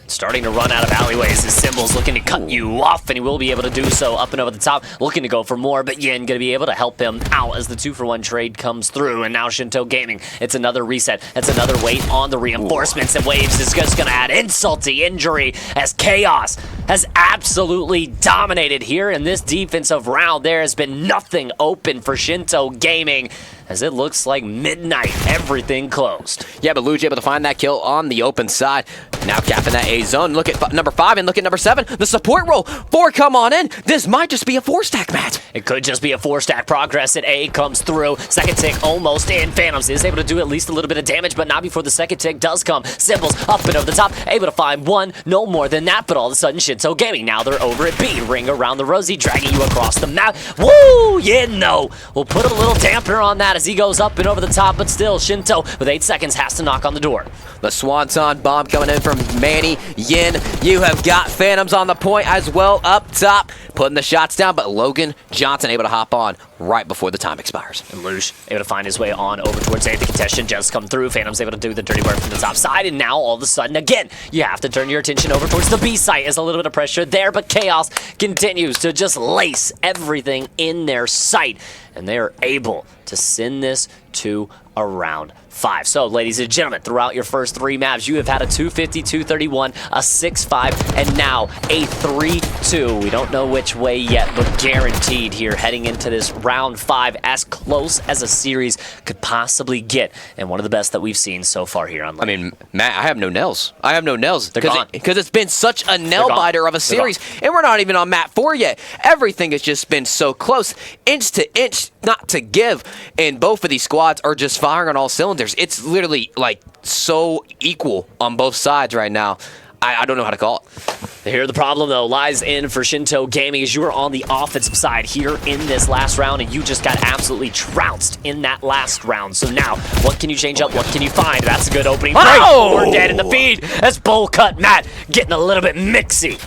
Starting to run out of alleyways. His Symbol's looking to cut you off, and he will be able to do so up and over the top. Looking to go for more, but Yin going to be able to help him out as the 2-for-1 trade comes through. And now Shinto Gaming, it's another reset. It's another weight on the reinforcements, and Waves is just going to add insult to injury as Chaos has absolutely dominated here in this defensive round. There has been nothing open for Shinto Gaming, as it looks like midnight, everything closed. Yeah, but Luigi able to find that kill on the open side. Now capping that A zone. Look at number 5 and look at number 7. The support role. 4 come on in. This might just be a 4-stack, Matt. It could just be a 4-stack progress, and A comes through. Second tick almost in. Phantoms is able to do at least a little bit of damage, but not before the second tick does come. Symbols up and over the top, able to find one. No more than that, but all of a sudden Shinto Gaming, now they're over at B. Ring around the rosy, dragging you across the map. Woo! Yeah, no. We'll put a little dampener on that as he goes up and over the top, but still, Shinto, with 8 seconds, has to knock on the door. The Swanton bomb coming in from Manny. Yin, you have got Phantoms on the point as well up top. Putting the shots down, but Logan Johnson able to hop on right before the time expires. And Luge able to find his way on over towards A. The contestant just come through. Phantom's able to do the dirty work from the top side, and now all of a sudden, again, you have to turn your attention over towards the B site. There's a little bit of pressure there, but Chaos continues to just lace everything in their sight, and they are able to send this to a round 5. So, ladies and gentlemen, throughout your first 3 maps, you have had a 250, 231, a 6-5, and now a 3-2. We don't know which way yet, but guaranteed here heading into this round 5, as close as a series could possibly get, and one of the best that we've seen so far here on Lane. I mean, Matt, I have no nails. I have no nails. They're gone. Because it's been such a nail-biter of a series, and we're not even on map 4 yet. Everything has just been so close, inch to inch, not to give, and both of these squads are just firing on all cylinders. It's literally, like, so equal on both sides right now. I don't know how to call it. Here the problem, though, lies in for Shinto Gaming, as you are on the offensive side here in this last round, and you just got absolutely trounced in that last round. So now, what can you change up? What can you find? That's a good opening. Oh! We're dead in the feed. That's Bullcut Matt getting a little bit mixy.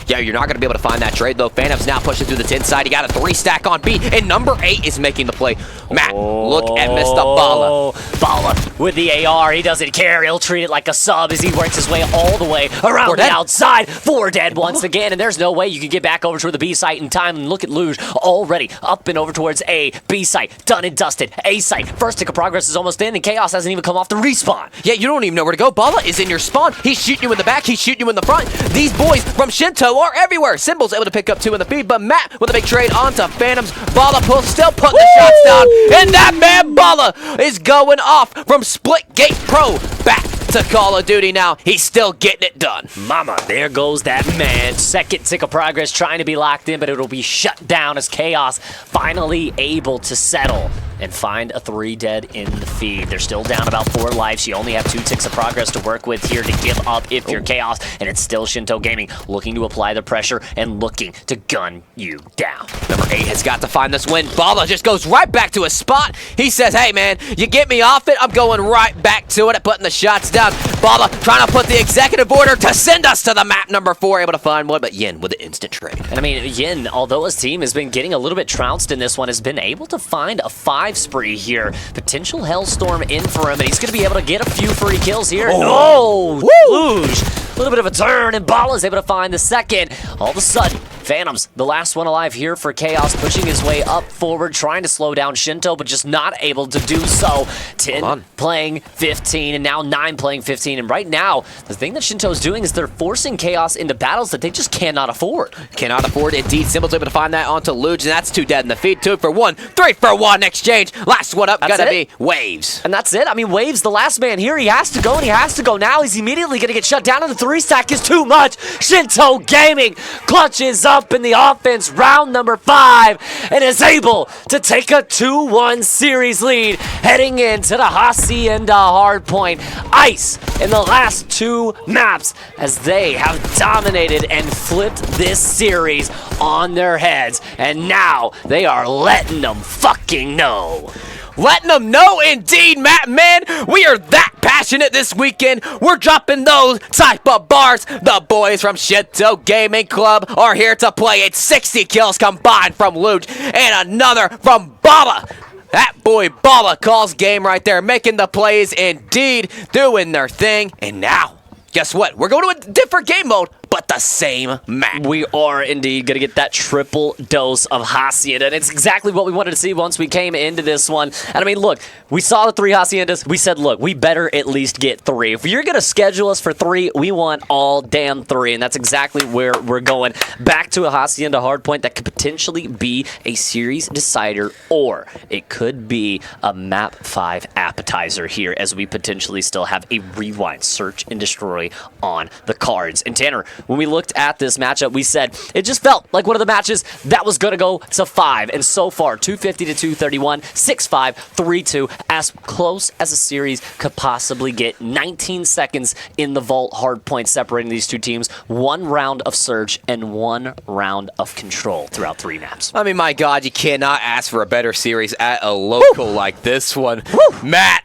Yeah, you're not going to be able to find that trade, though. Phantom's now pushing through the 10 side. He got a 3-stack on B, and number 8 is making the play. Matt, look at Mr. Bala. Bala with the AR. He doesn't care. He'll treat it like a sub as he works his way all the way around the outside. 4 dead once again, and there's no way you can get back over to the B site in time. And look at Luge already up and over towards A. B site, done and dusted. A site, first tick of progress is almost in, and Chaos hasn't even come off the respawn. Yeah, you don't even know where to go. Bala is in your spawn. He's shooting you in the back. He's shooting you in the front. These boys from Shinto are everywhere. Symbol's able to pick up 2 in the feed, but Matt with a big trade onto Phantoms. Bala still putting the shots down, and that man Bala is going off from Splitgate Pro back to Call of Duty now. He's still getting it done. Mama, there goes that man. Second tick of progress trying to be locked in, but it'll be shut down as Chaos finally able to settle and find a 3 dead in the feed. They're still down about 4 lives. You only have 2 ticks of progress to work with here to give up if you're Chaos, and it's still Shinto Gaming looking to apply the pressure and looking to gun you down. Number 8 has got to find this win. Bala just goes right back to his spot. He says, hey man, you get me off it, I'm going right back to it, putting the shots down. Bala trying to put the executive order to send us to the map number 4, able to find one, but Yin with the instant trade. And I mean, Yin, although his team has been getting a little bit trounced in this one, has been able to find a 5 spree here. Potential Hellstorm in for him, and he's going to be able to get a few free kills here. Oh. No! Luge! A little bit of a turn, and Bala's able to find the second. All of a sudden, Phantoms, the last one alive here for Chaos, pushing his way up forward, trying to slow down Shinto, but just not able to do so. 10 playing 15, and now 9 playing 15. And right now, the thing that Shinto's doing is they're forcing Chaos into battles that they just cannot afford. Cannot afford, indeed. Symbol's able to find that onto Luge, and that's 2 dead in the feed. 2 for 1, 3 for 1 exchange. Last one up, gonna be Waves. And that's it. I mean, Waves, the last man here, he has to go, and he has to go now. He's immediately gonna get shut down, and the 3-stack is too much. Shinto Gaming clutches up up in the offense, round number 5, and is able to take a 2-1 series lead heading into the Hacienda Hardpoint. Ice in the last 2 maps as they have dominated and flipped this series on their heads, and now they are letting them fucking know. Letting them know indeed, Matt, man. We are that passionate this weekend. We're dropping those type of bars. The boys from Shinto Gaming Club are here to play. It's 60 kills combined from Luge and another from Baba. That boy Baba calls game right there, making the plays indeed, doing their thing. And now, guess what? We're going to a different game mode, but the same map. We are indeed going to get that triple dose of Hacienda, and it's exactly what we wanted to see once we came into this one. And I mean, look, we saw the 3 Haciendas. We said, look, we better at least get 3. If you're going to schedule us for 3, we want all damn 3, and that's exactly where we're going. Back to a Hacienda hardpoint that could potentially be a series decider, or it could be a map 5 appetizer here, as we potentially still have a rewind, search, and destroy on the cards. And Tanner, when we looked at this matchup, we said it just felt like one of the matches that was going to go to 5. And so far, 250 to 231, 6-5, 3-2, as close as a series could possibly get. 19 seconds in the vault hardpoint separating these two teams. 1 round of search and 1 round of control throughout 3 maps. I mean, my God, you cannot ask for a better series at a local like this one. Matt,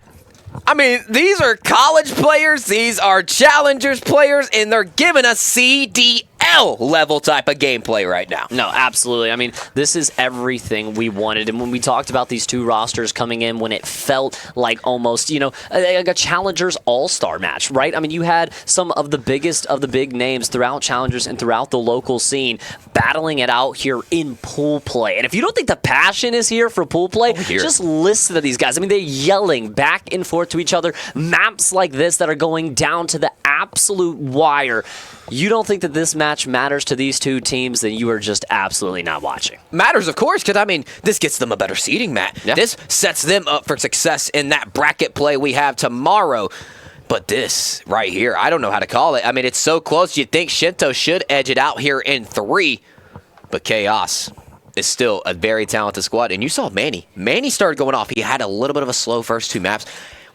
I mean, these are college players, these are challengers players, and they're giving us CDL level type of gameplay right now. No, absolutely. I mean, this is everything we wanted. And when we talked about these 2 rosters coming in, when it felt like almost, you know, a Challengers all-star match, right? I mean, you had some of the biggest of the big names throughout Challengers and throughout the local scene battling it out here in pool play. And if you don't think the passion is here for pool play, just listen to these guys. I mean, they're yelling back and forth to each other. Maps like this that are going down to the absolute wire. You don't think that this match matters to these 2 teams, then you are just absolutely not watching. Matters, of course, because, I mean, this gets them a better seeding, Matt. Yeah. This sets them up for success in that bracket play we have tomorrow. But this right here, I don't know how to call it. I mean, it's so close. You'd think Shinto should edge it out here in 3, but Chaos is still a very talented squad. And you saw Manny. Manny started going off. He had a little bit of a slow first 2 maps,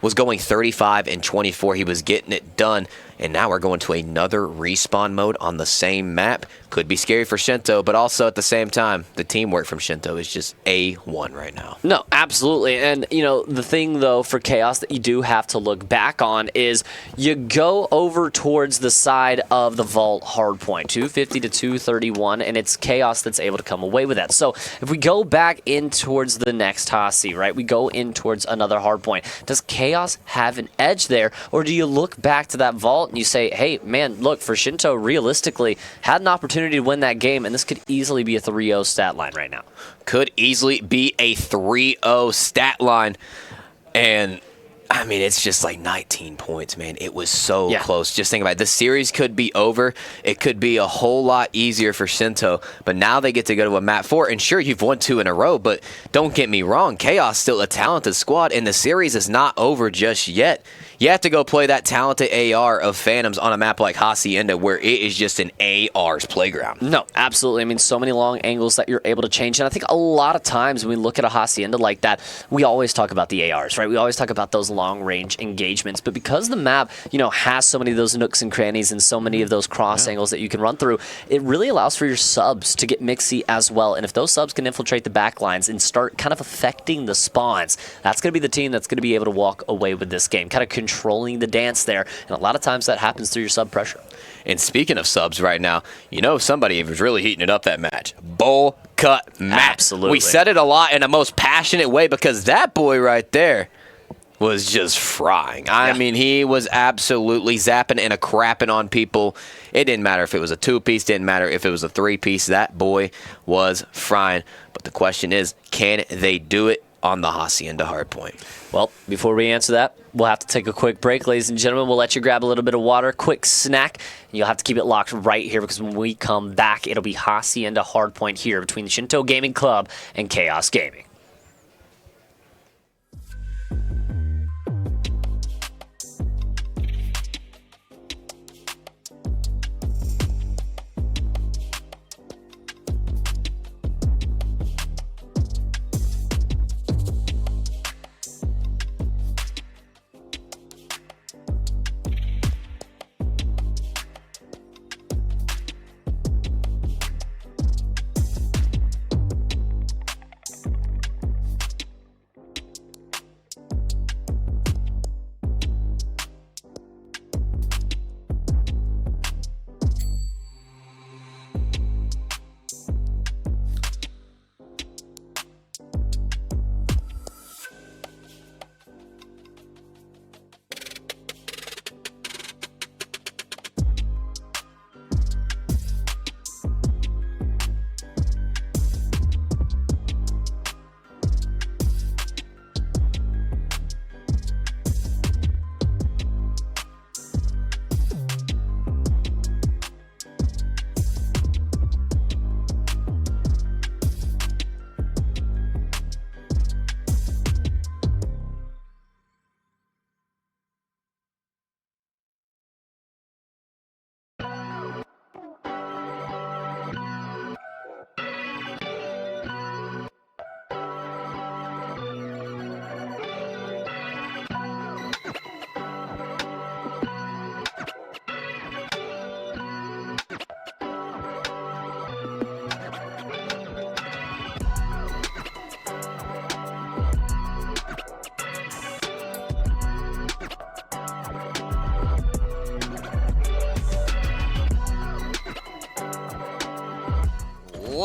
was going 35 and 24. He was getting it done. And now we're going to another respawn mode on the same map. Could be scary for Shinto, but also at the same time, the teamwork from Shinto is just A1 right now. No, absolutely. And, you know, the thing, though, for Chaos that you do have to look back on is you go over towards the side of the vault hardpoint, 250 to 231, and it's Chaos that's able to come away with that. So if we go back in towards the next Hasi, right, we go in towards another hardpoint. Does Chaos have an edge there, or do you look back to that vault and you say, hey, man, look, for Shinto, realistically, had an opportunity to win that game, and this could easily be a 3-0 stat line right now. Could easily be a 3-0 stat line. And, I mean, it's just like 19 points, man. It was so close. Just think about it. This series could be over. It could be a whole lot easier for Shinto. But now they get to go to a map 4. And sure, you've won 2 in a row, but don't get me wrong. Chaos still a talented squad, and the series is not over just yet. You have to go play that talented AR of Phantoms on a map like Hacienda, where it is just an AR's playground. No, absolutely. I mean, so many long angles that you're able to change. And I think a lot of times when we look at a Hacienda like that, we always talk about the ARs, right? We always talk about those long-range engagements. But because the map, you know, has so many of those nooks and crannies and so many of those cross angles that you can run through, it really allows for your subs to get mixy as well. And if those subs can infiltrate the backlines and start kind of affecting the spawns, that's going to be the team that's going to be able to walk away with this game, kind of controlling the dance there. And a lot of times that happens through your sub pressure. And speaking of subs right now, you know somebody was really heating it up that match. Bowl cut Matt. Absolutely. We said it a lot in a most passionate way because that boy right there was just frying. I mean, he was absolutely zapping and a crapping on people. It didn't matter if it was a 2-piece, didn't matter if it was a 3-piece. That boy was frying. But the question is, can they do it on the Hacienda hardpoint? Well, before we answer that, we'll have to take a quick break, ladies and gentlemen. We'll let you grab a little bit of water, quick snack, and you'll have to keep it locked right here because when we come back, it'll be Hacienda hardpoint here between the Shinto Gaming Club and Chaos Gaming.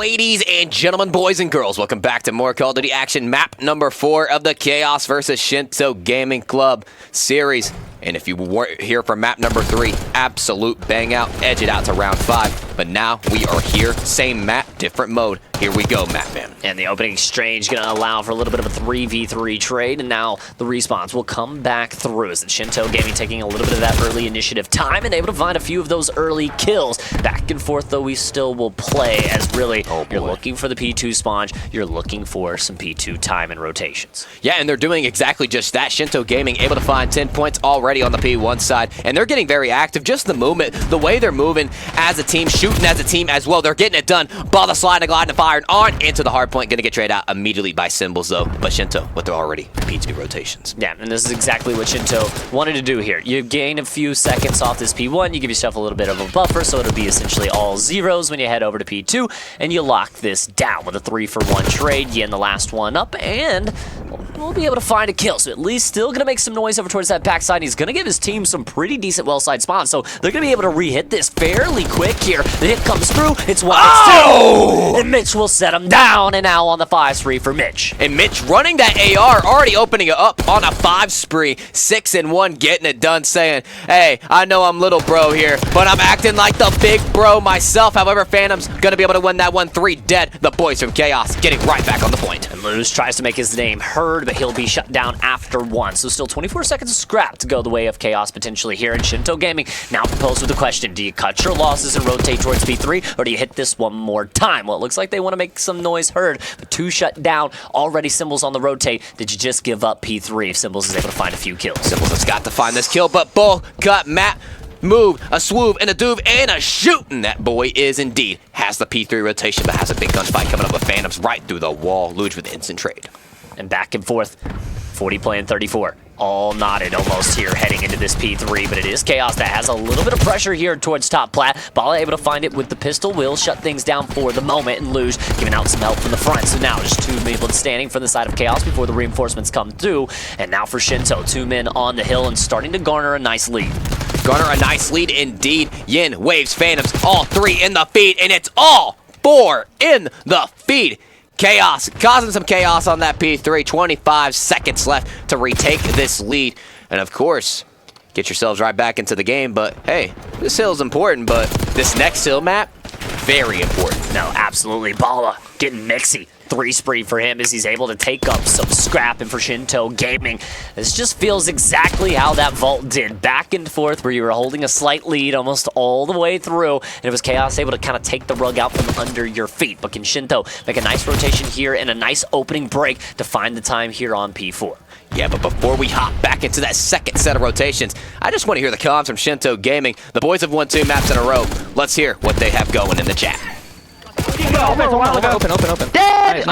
Ladies and gentlemen, boys and girls, welcome back to more Call of Duty action. Map number 4 of the Chaos versus Shinto Gaming Club series. And if you weren't here for map number 3, absolute bang out, edge it out to round 5. But now we are here, same map, different mode. Here we go, Map Man. And the opening exchange going to allow for a little bit of a 3v3 trade, and now the respawns will come back through as the Shinto Gaming taking a little bit of that early initiative time and able to find a few of those early kills. Back and forth, though, we still will play as really you're looking for the P2 spawn, you're looking for some P2 time and rotations. Yeah, and they're doing exactly just that. Shinto Gaming able to find 10 points already on the P1 side, and they're getting very active. Just the movement, the way they're moving as a team, shooting as a team as well. They're getting it done. Ball the slide, and glide, and fire, and on into the hard point. Going to get traded out immediately by Symbols, though. But Shinto, with their already P2 rotations. Yeah, and this is exactly what Shinto wanted to do here. You gain a few seconds off this P1, you give yourself a little bit of a buffer, so it'll be essentially all zeros when you head over to P2, and you lock this down with a 3-for-1 trade. You end the last one up, and we'll be able to find a kill. So at least still going to make some noise over towards that backside. He's going to give his team some pretty decent well-side spawns, so they're going to be able to re-hit this fairly quick here. The hit comes through, it's 1, it's 2, and Mitch will set him down, and now on the 5-spree for Mitch. And Mitch running that AR, already opening it up on a 5 spree, 6-1, getting it done, saying, hey, I know I'm little bro here, but I'm acting like the big bro myself. However, Phantom's going to be able to win that 1-3 dead. The boys from Chaos getting right back on the point. And Luz tries to make his name heard, but he'll be shut down after 1. So still 24 seconds of scrap to go the way of Chaos potentially here. And Shinto Gaming now proposed with the question, do you cut your losses and rotate towards P3, or do you hit this one more time? Well, it looks like they want to make some noise heard, but 2 shut down, already Symbols on the rotate. Did you just give up P3 if Symbols is able to find a few kills? Symbols has got to find this kill, but bull cut Matt. Move, a swoop, and a doove, and a shoot. And that boy is indeed has the P3 rotation, but has a big gunfight coming up with Phantoms right through the wall. Luge with the instant trade. And back and forth. 40 playing 34. All knotted almost here heading into this P3, but it is Chaos that has a little bit of pressure here towards top plat. Bala able to find it with the pistol, will shut things down for the moment, and Luge giving out some help from the front. So now just 2 people standing from the side of Chaos before the reinforcements come through. And now for Shinto, 2 men on the hill and starting to garner a nice lead. Garner a nice lead indeed. Yin, Waves, Phantoms, all 3 in the feed, and it's all 4 in the feed. Chaos, causing some chaos on that P3. 25 seconds left to retake this lead. And of course, get yourselves right back into the game. But hey, this hill's important, but this next hill map, very important. No, absolutely. Bala getting mixy. 3 spree for him as he's able to take up some scrap, and for Shinto Gaming, this just feels exactly how that vault did. Back and forth where you were holding a slight lead almost all the way through, and it was Chaos able to kind of take the rug out from under your feet. But can Shinto make a nice rotation here and a nice opening break to find the time here on P4? Yeah, but before we hop back into that second set of rotations, I just want to hear the comms from Shinto Gaming. The boys have won 2 maps in a row. Let's hear what they have going in the chat. Open. Dead!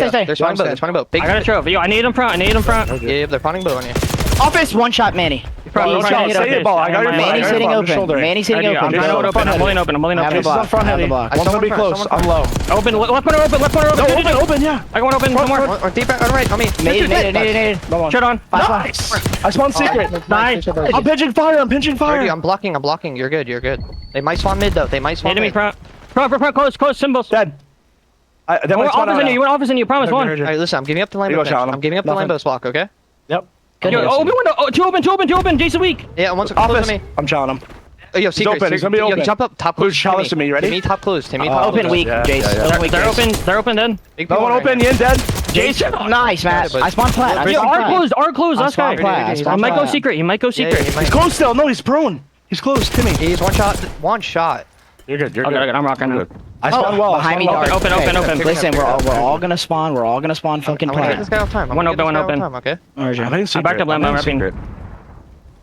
Stay. They're spawning boat. I got a trophy. Yo, I need him front. Yeah, they're spawning boat on you. Office, 1 shot, Manny. Manny's hitting open. Manny's hitting open. I'm trying to open. I'm only open. I want to be close. I'm low. Open. Left corner open. No, open, yeah. I go open. One more. On deep back, on right, on me. Naded. Shut on. Nice. I spawned secret. Nice. I'm pinching fire. I'm blocking. You're good. They might spawn mid, though. Hit me front. Close, Symbols. Dead. You went office in you, promise 1. Alright, listen, I'm giving up the line boat. I'm giving up the line boat block, okay? Yep. Yo, open window. 2 open. Jason weak. Yeah, one's close Office. to me. I'm chowing him. Yo, secret. He's gonna be open. Yo, jump up, top close. Challenge to me, ready? Give me top close. Open weak, Jason. They're open then. No one open, Yin dead. Jason. Nice, Matt. I spawned plat. R closed. Let's go. He might go secret. He's close still. No, he's prone. He's close, Timmy. He's one shot. You're good. Okay, I'm rocking now. I spawned well. Behind me, Dark. Open. Listen, we're all gonna spawn. We're all gonna spawn fucking I'm gonna get plat. this guy off time. One open. Okay? I'm backed up, I'm wrapping.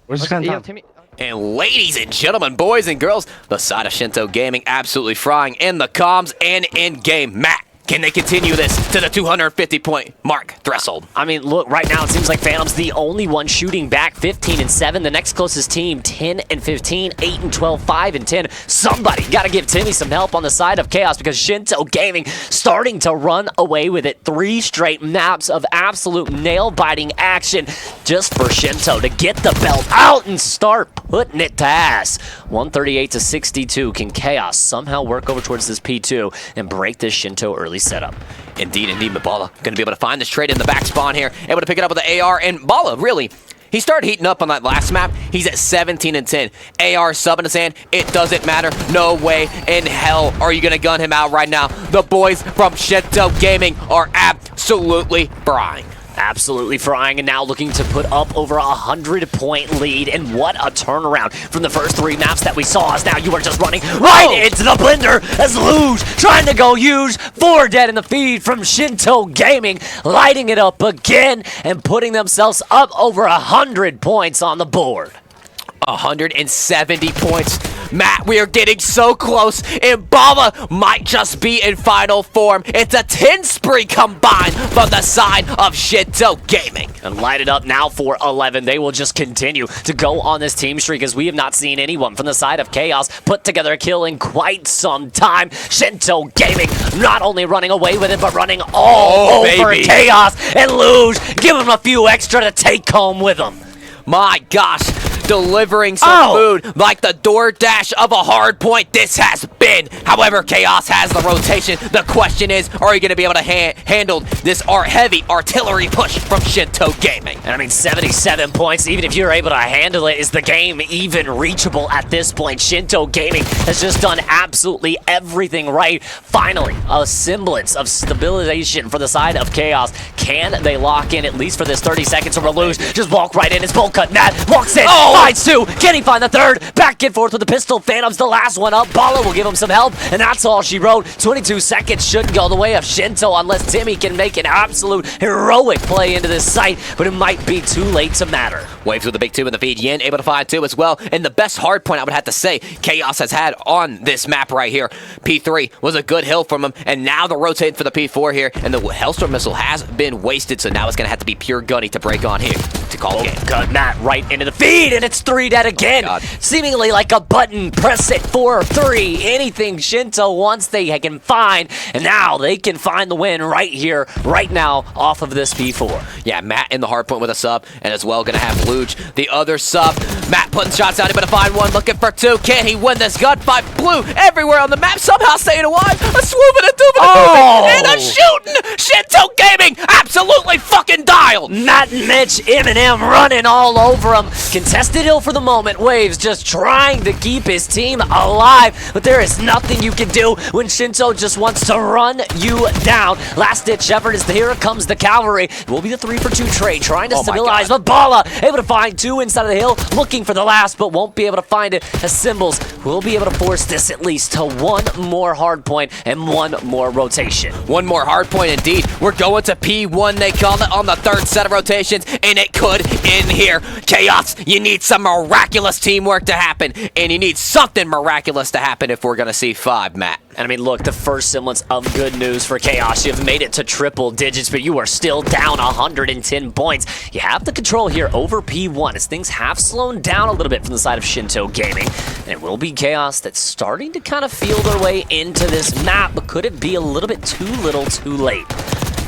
Where's this guy? Yo, Timmy. And ladies and gentlemen, boys and girls, the side of Shinto Gaming absolutely frying in the comms and in-game. Matt, can they continue this to the 250-point mark threshold? I mean, look, right now it seems like Phantom's the only one shooting back 15-7. The next closest team, 10-15, 8-12, 5-10. Somebody got to give Timmy some help on the side of Chaos because Shinto Gaming starting to run away with it. 3 straight maps of absolute nail-biting action just for Shinto to get the belt out and start putting it to ass. 138 to 62. Can Chaos somehow work over towards this P2 and break this Shinto early setup? Indeed, Mabala going to be able to find this trade in the back spawn here, able to pick it up with the AR, and Bala, really, he started heating up on that last map. He's at 17 and 10. AR sub in his hand. It doesn't matter. No way in hell are you going to gun him out right now. The boys from Shinto Gaming are absolutely frying. Absolutely frying, and now looking to put up over 100-point lead. And what a turnaround from the first 3 maps that we saw, as now you are just running right into the blender as Luge trying to go huge. 4 dead in the feed from Shinto Gaming, lighting it up again and putting themselves up over 100 points on the board. 170 points. Matt, we are getting so close, and Bala might just be in final form. It's a 10 spree combined from the side of Shinto Gaming. And light it up now for 11. They will just continue to go on this team streak, as we have not seen anyone from the side of Chaos put together a kill in quite some time. Shinto Gaming not only running away with it, but running all over Chaos. And Luge, give him a few extra to take home with them. My gosh, delivering some food like the DoorDash of a hard point this has been. However, Chaos has the rotation. The question is, are you going to be able to handle this heavy artillery push from Shinto Gaming? And I mean, 77 points, even if you're able to handle it, is the game even reachable at this point? Shinto Gaming has just done absolutely everything right. Finally, a semblance of stabilization for the side of Chaos. Can they lock in, at least for this 30 seconds, or Luge just walk right in? His bolt cut, Nat walks in, finds 2. Can he find the 3rd? Back and forth with the pistol. Phantom's the last one up. Bala will give him some help, and that's all she wrote. 22 seconds shouldn't go the way of Shinto unless Timmy can make an absolute heroic play into this site, but it might be too late to matter. Waves with the big 2 in the feed. Yin able to find 2 as well. And the best hard point I would have to say Chaos has had on this map right here. P3 was a good hill from him, and now they're rotating for the P4 here, and the Hellstorm missile has been wasted, so now it's going to have to be pure gunny to break on here to call game. Cut Matt right into the feed, and it's 3 dead again. Seemingly like a button. Press it for 3. Anything Shinto wants, they can find, and now they can find the win right here, right now, off of this P4. Yeah, Matt in the hard point with a sub, and as well going to have Luge, the other sub. Matt putting shots out, able to find 1, looking for 2. Can he win this gunfight? Blue everywhere on the map, somehow staying alive. A swoop and a doop and a shooting. Shinto Gaming absolutely fucking dialed. Matt and Mitch, Eminem running all over him. Contested hill for the moment. Waves just trying to keep his team alive, but there is nothing you can do when Shinto just wants to run you down. Last ditch effort is here comes the cavalry. It will be the 3 for 2 trade, trying to stabilize, but Bala able to find 2 inside of the hill, looking for the last, but won't be able to find it, as Symbols will be able to force this at least to 1 more hard point and 1 more rotation. 1 more hard point indeed. We're going to P1, they call it, on the 3rd set of rotations, and it could end here. Chaos, you need some miraculous teamwork to happen, and you need something miraculous to happen if we're going to see 5, Matt. And I mean, look, the first semblance of good news for Chaos. You've made it to triple digits, but you are still down 110 points. You have the control here over P1, as things have slowed down a little bit from the side of Shinto Gaming. And it will be Chaos that's starting to kind of feel their way into this map, but could it be a little bit too little too late?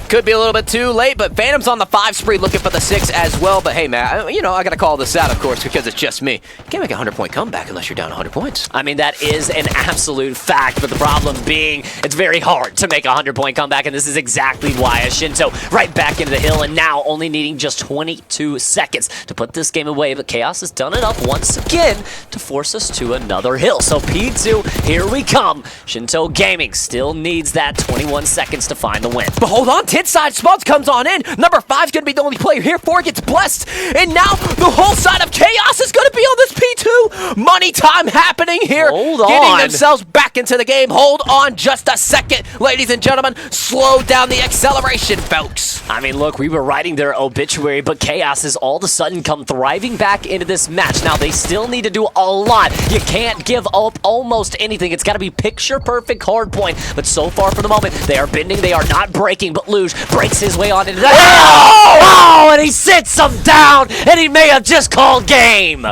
Could be a little bit too late, but Phantom's on the 5 spree looking for the 6 as well. But hey, man, you know, I got to call this out, of course, because it's just me. You can't make a 100-point comeback unless you're down 100 points. I mean, that is an absolute fact, but the problem being it's very hard to make a 100-point comeback, and this is exactly why. As Shinto right back into the hill, and now only needing just 22 seconds to put this game away, but Chaos has done it up once again to force us to another hill. So P2, here we come. Shinto Gaming still needs that 21 seconds to find the win. But hold on, side Smuds comes on in. Number 5's going to be the only player here. 4 gets blessed. And now the whole side of Chaos is going to be on this P2. Money time happening here. Hold on. Getting themselves back into the game. Hold on just a second, ladies and gentlemen. Slow down the acceleration, folks. I mean, look, we were writing their obituary, but Chaos has all of a sudden come thriving back into this match. Now, they still need to do a lot. You can't give up almost anything. It's got to be picture-perfect hard point. But so far for the moment, they are bending. They are not breaking, but Luge breaks his way on into that. Oh, and he sits him down, and he may have just called game.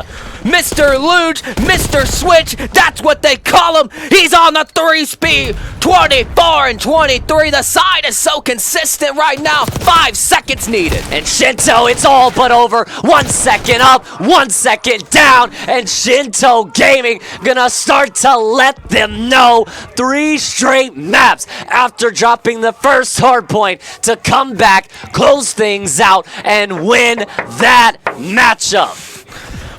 Mr. Luge, Mr. Switch, that's what they call him. He's on the 3-speed, 24 and 23. The side is so consistent right now. 5 seconds needed. And Shinto, it's all but over. 1 second up, 1 second down, and Shinto Gaming gonna start to let them know 3 straight maps after dropping the first hard point to come back, close things out, and win that matchup.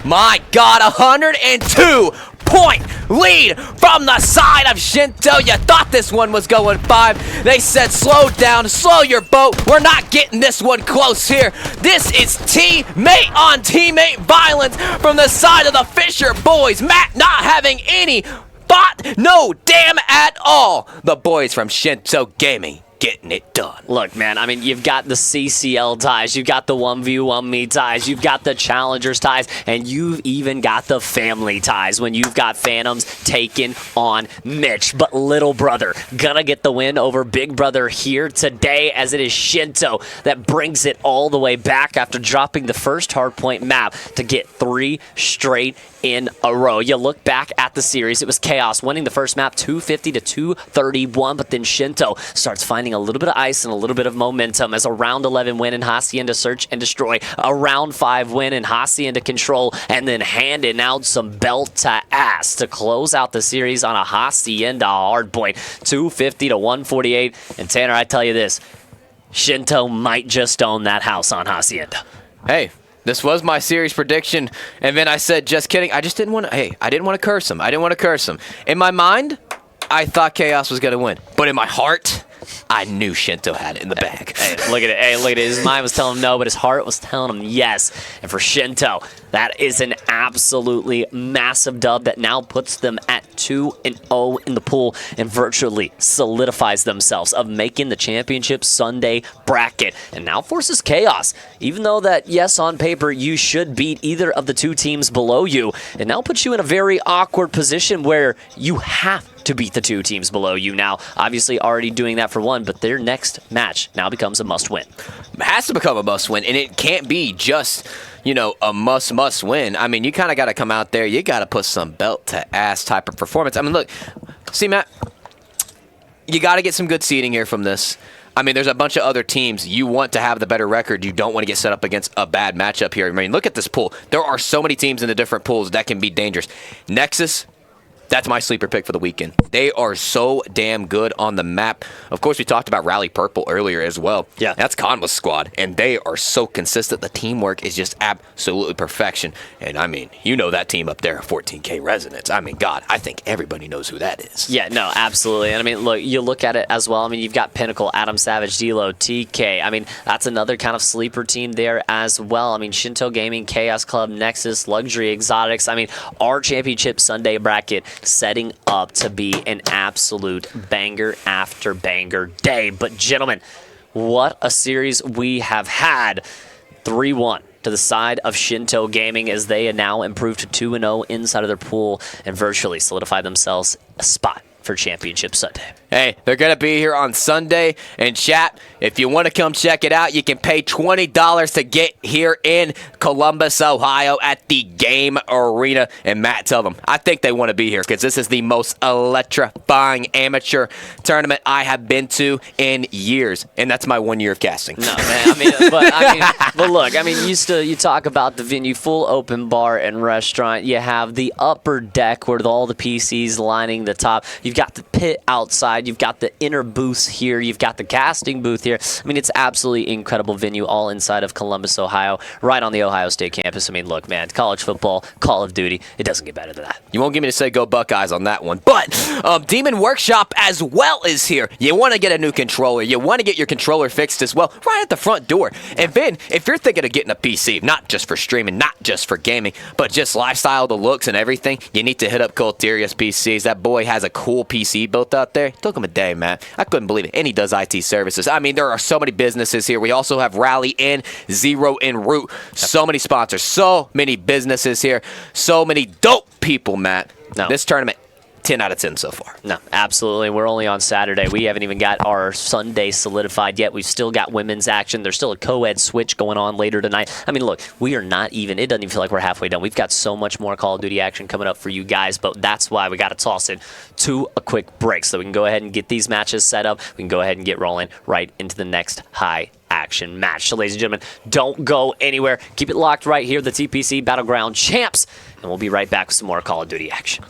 My God, 102-point lead from the side of Shinto. You thought this one was going 5. They said, slow down, slow your boat. We're not getting this one close here. This is teammate on teammate violence from the side of the Fisher boys. Matt not having any thought, no damn at all. The boys from Shinto Gaming getting it done. Look, man, I mean, you've got the CCL ties, you've got the 1v1 me ties, you've got the challengers ties, and you've even got the family ties when you've got Phantoms taking on Mitch. But little brother gonna get the win over big brother here today, as it is Shinto that brings it all the way back after dropping the first hardpoint map to get 3 straight in a row. You look back at the series, it was Chaos winning the first map 250 to 231, but then Shinto starts finding a little bit of ice and a little bit of momentum as a round 11 win in Hacienda Search and Destroy, a round 5 win in Hacienda Control, and then handing out some belt to ass to close out the series on a Hacienda hardpoint 250 to 148. And Tanner, I tell you this, Shinto might just own that house on Hacienda. Hey, this was my series prediction, and then I said, just kidding. I just didn't want to, I didn't want to curse him. I didn't want to curse him. In my mind, I thought Chaos was going to win. But in my heart, I knew Shinto had it in the bag. Hey, look at it. Hey, look at it. His mind was telling him no, but his heart was telling him yes. And for Shinto, that is an absolutely massive dub that now puts them at 2-0 in the pool and virtually solidifies themselves of making the championship Sunday bracket. And now forces Chaos, even though that, yes, on paper, you should beat either of the 2 teams below you, it now puts you in a very awkward position where you have to beat the 2 teams below you now. Obviously already doing that for one, but their next match now becomes a must-win. It has to become a must-win, and it can't be just, you know, a must-win. I mean, you kind of got to come out there. You got to put some belt-to-ass type of performance. I mean, look, see, Matt, you got to get some good seeding here from this. I mean, there's a bunch of other teams. You want to have the better record. You don't want to get set up against a bad matchup here. I mean, look at this pool. There are so many teams in the different pools that can be dangerous. Nexus, that's my sleeper pick for the weekend. They are so damn good on the map. Of course, we talked about Rally Purple earlier as well. Yeah. That's Conva's squad, and they are so consistent. The teamwork is just absolutely perfection. And, I mean, you know that team up there, 14K residents. I mean, God, I think everybody knows who that is. Yeah, no, absolutely. And, I mean, look, you look at it as well. I mean, you've got Pinnacle, Adam Savage, D-Lo, TK. I mean, that's another kind of sleeper team there as well. I mean, Shinto Gaming, Chaos Club, Nexus, Luxury Exotics. I mean, our championship Sunday bracket setting up to be an absolute banger after banger day. But gentlemen, what a series we have had. 3-1 to the side of Shinto Gaming as they now improve to 2-0 inside of their pool and virtually solidify themselves a spot for Championship Sunday. Hey, they're going to be here on Sunday. And chat, if you want to come check it out, you can pay $20 to get here in Columbus, Ohio at the Game Arena. And Matt, tell them, I think they want to be here because this is the most electrifying amateur tournament I have been to in years. And that's my 1 year of casting. No, man, but look, I mean, you talk about the venue, full open bar and restaurant. You have the upper deck where all the PCs lining the top. You've got the pit outside. You've got the inner booths here. You've got the casting booth here. I mean, it's absolutely incredible venue all inside of Columbus, Ohio, right on the Ohio State campus. I mean, look, man, college football, Call of Duty, it doesn't get better than that. You won't get me to say go Buckeyes on that one. But Demon Workshop as well is here. You want to get a new controller. You want to get your controller fixed as well, right at the front door. And then, if you're thinking of getting a PC, not just for streaming, not just for gaming, but just lifestyle, the looks and everything, you need to hit up Colterius PCs. That boy has a cool PC built out there. Took him a day, man. I couldn't believe it. And he does IT services. I mean, there are so many businesses here. We also have Rally and Zero en Route. So many sponsors. So many businesses here. So many dope people, Matt. No. This tournament, 10 out of 10 so far. No, absolutely. We're only on Saturday. We haven't even got our Sunday solidified yet. We've still got women's action. There's still a co-ed switch going on later tonight. I mean, look, we are not even, it doesn't even feel like we're halfway done. We've got so much more Call of Duty action coming up for you guys, but that's why we got to toss it to a quick break so we can go ahead and get these matches set up. We can go ahead and get rolling right into the next high action match. So, ladies and gentlemen, don't go anywhere. Keep it locked right here, the TPC Battleground Champs, and we'll be right back with some more Call of Duty action.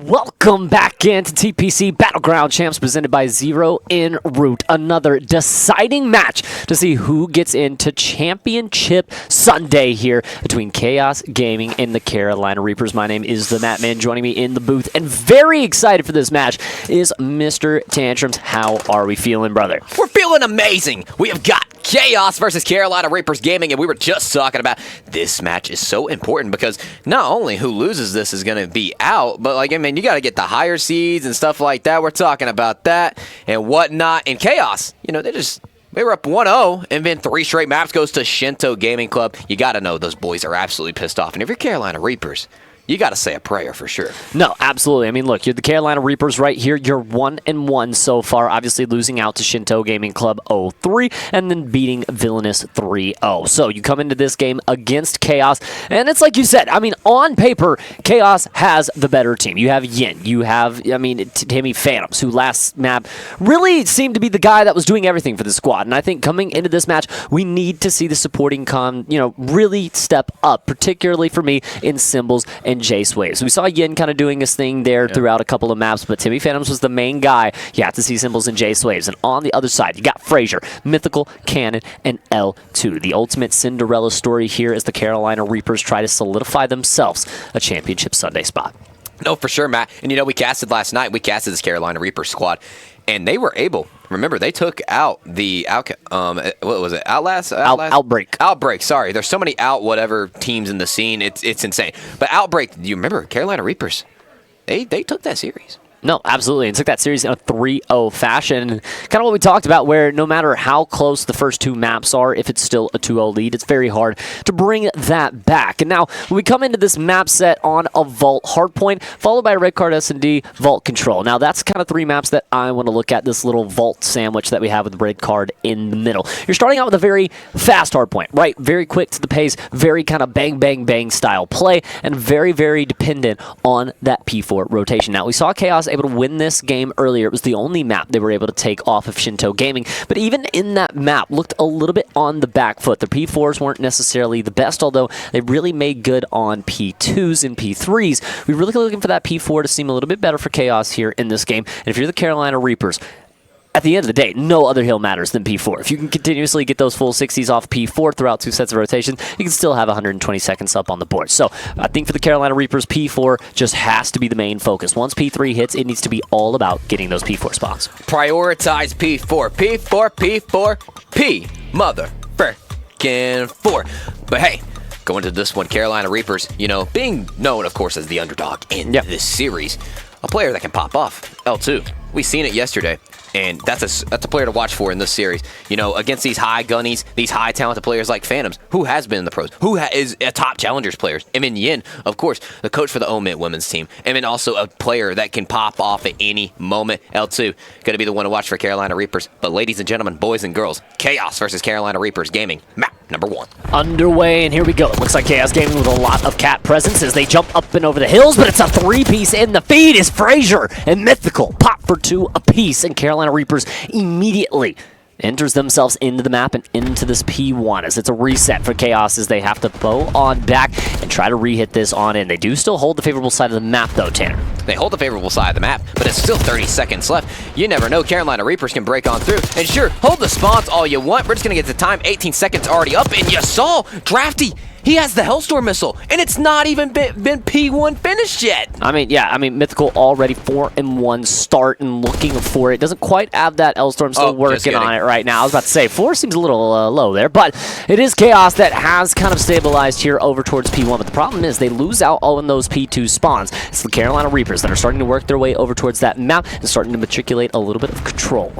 Welcome back into TPC Battleground Champs presented by Zero en Route. Another deciding match to see who gets into Championship Sunday here between Chaos Gaming and the Carolina Reapers. My name is the Matt Man. Joining me in the booth and very excited for this match is Mr. Tantrums. How are we feeling, brother? We're feeling amazing. We have got Chaos versus Carolina Reapers Gaming, and we were just talking about this match is so important because not only who loses this is going to be out, but like, I mean, you got to get the higher seeds and stuff like that. We're talking about that and whatnot. And Chaos, you know, they were up 1-0, and then 3 straight maps goes to Shinto Gaming Club. You got to know those boys are absolutely pissed off. And if you're Carolina Reapers, you got to say a prayer for sure. No, absolutely. I mean, look, you're the Carolina Reapers right here. You're 1-1 so far, obviously losing out to Shinto Gaming Club 0-3 and then beating Villainous 3-0. So you come into this game against Chaos, and it's like you said, I mean, on paper, Chaos has the better team. You have Yin. You have, I mean, Timmy Phantoms, who last map really seemed to be the guy that was doing everything for the squad. And I think coming into this match, we need to see the supporting really step up, particularly for me in Symbols and Jace Waves. We saw Yin kind of doing his thing there throughout a couple of maps, but Timmy Phantoms was the main guy. You have to see Symbols and Jace Waves. And on the other side, you got Frazier, Mythical, Cannon, and L2. The ultimate Cinderella story here as the Carolina Reapers try to solidify themselves a Championship Sunday spot. No, for sure, Matt. And, you know, we casted last night. We casted this Carolina Reaper squad, and they were able. Remember, they took out the what was it? Outbreak. Outbreak. Sorry, there's so many whatever teams in the scene. It's insane. But Outbreak. You remember Carolina Reapers? They took that series. No, absolutely. And took that series in a 3-0 fashion. And kind of what we talked about, where no matter how close the first 2 maps are, if it's still a 2-0 lead, it's very hard to bring that back. And now, when we come into this map set on a Vault Hardpoint, followed by Red Card S&D, Vault Control. Now, that's kind of 3 maps that I want to look at, this little Vault sandwich that we have with Red Card in the middle. You're starting out with a very fast Hardpoint, right? Very quick to the pace, very kind of bang, bang, bang style play, and very, very dependent on that P4 rotation. Now, we saw Chaos able to win this game earlier. It was the only map they were able to take off of Shinto Gaming, but even in that map looked a little bit on the back foot. The P4s weren't necessarily the best, although they really made good on P2s and P3s. We're really looking for that P4 to seem a little bit better for Chaos here in this game, and if you're the Carolina Reapers, at the end of the day, no other hill matters than P4. If you can continuously get those full 60s off P4 throughout 2 sets of rotation, you can still have 120 seconds up on the board. So I think for the Carolina Reapers, P4 just has to be the main focus. Once P3 hits, it needs to be all about getting those P4 spots. Prioritize P4. P4, P4, P. Mother frickin' 4. But hey, going to this one, Carolina Reapers, you know, being known, of course, as the underdog in this series, a player that can pop off, L2. We seen it yesterday. And that's a player to watch for in this series. You know, against these high gunnies, these high talented players like Phantoms, who has been in the pros, who is a top challengers player. And then Yin, of course, the coach for the Omit women's team. And then also a player that can pop off at any moment. L2, going to be the one to watch for Carolina Reapers. But ladies and gentlemen, boys and girls, Chaos versus Carolina Reapers Gaming, map number 1. Underway, and here we go. It looks like Chaos Gaming with a lot of cat presence as they jump up and over the hills, but it's a 3-piece in the feed is Frazier and Mythical. Pop for 2 apiece, and Carolina Reapers immediately enters themselves into the map and into this P1 as it's a reset for Chaos as they have to bow on back and try to re-hit this on in. They do still hold the favorable side of the map though, Tanner. They hold the favorable side of the map, but it's still 30 seconds left. You never know, Carolina Reapers can break on through. And sure, hold the spawns all you want. We're just going to get the time. 18 seconds already up, and you saw Drafty. He has the Hellstorm missile, and it's not even been P1 finished yet. I mean, Mythical already 4-1 start and looking for it. Doesn't quite have that Hellstorm, still working on it right now. I was about to say, 4 seems a little low there, but it is Chaos that has kind of stabilized here over towards P1. But the problem is they lose out all in those P2 spawns. It's the Carolina Reapers that are starting to work their way over towards that map and starting to matriculate a little bit of control.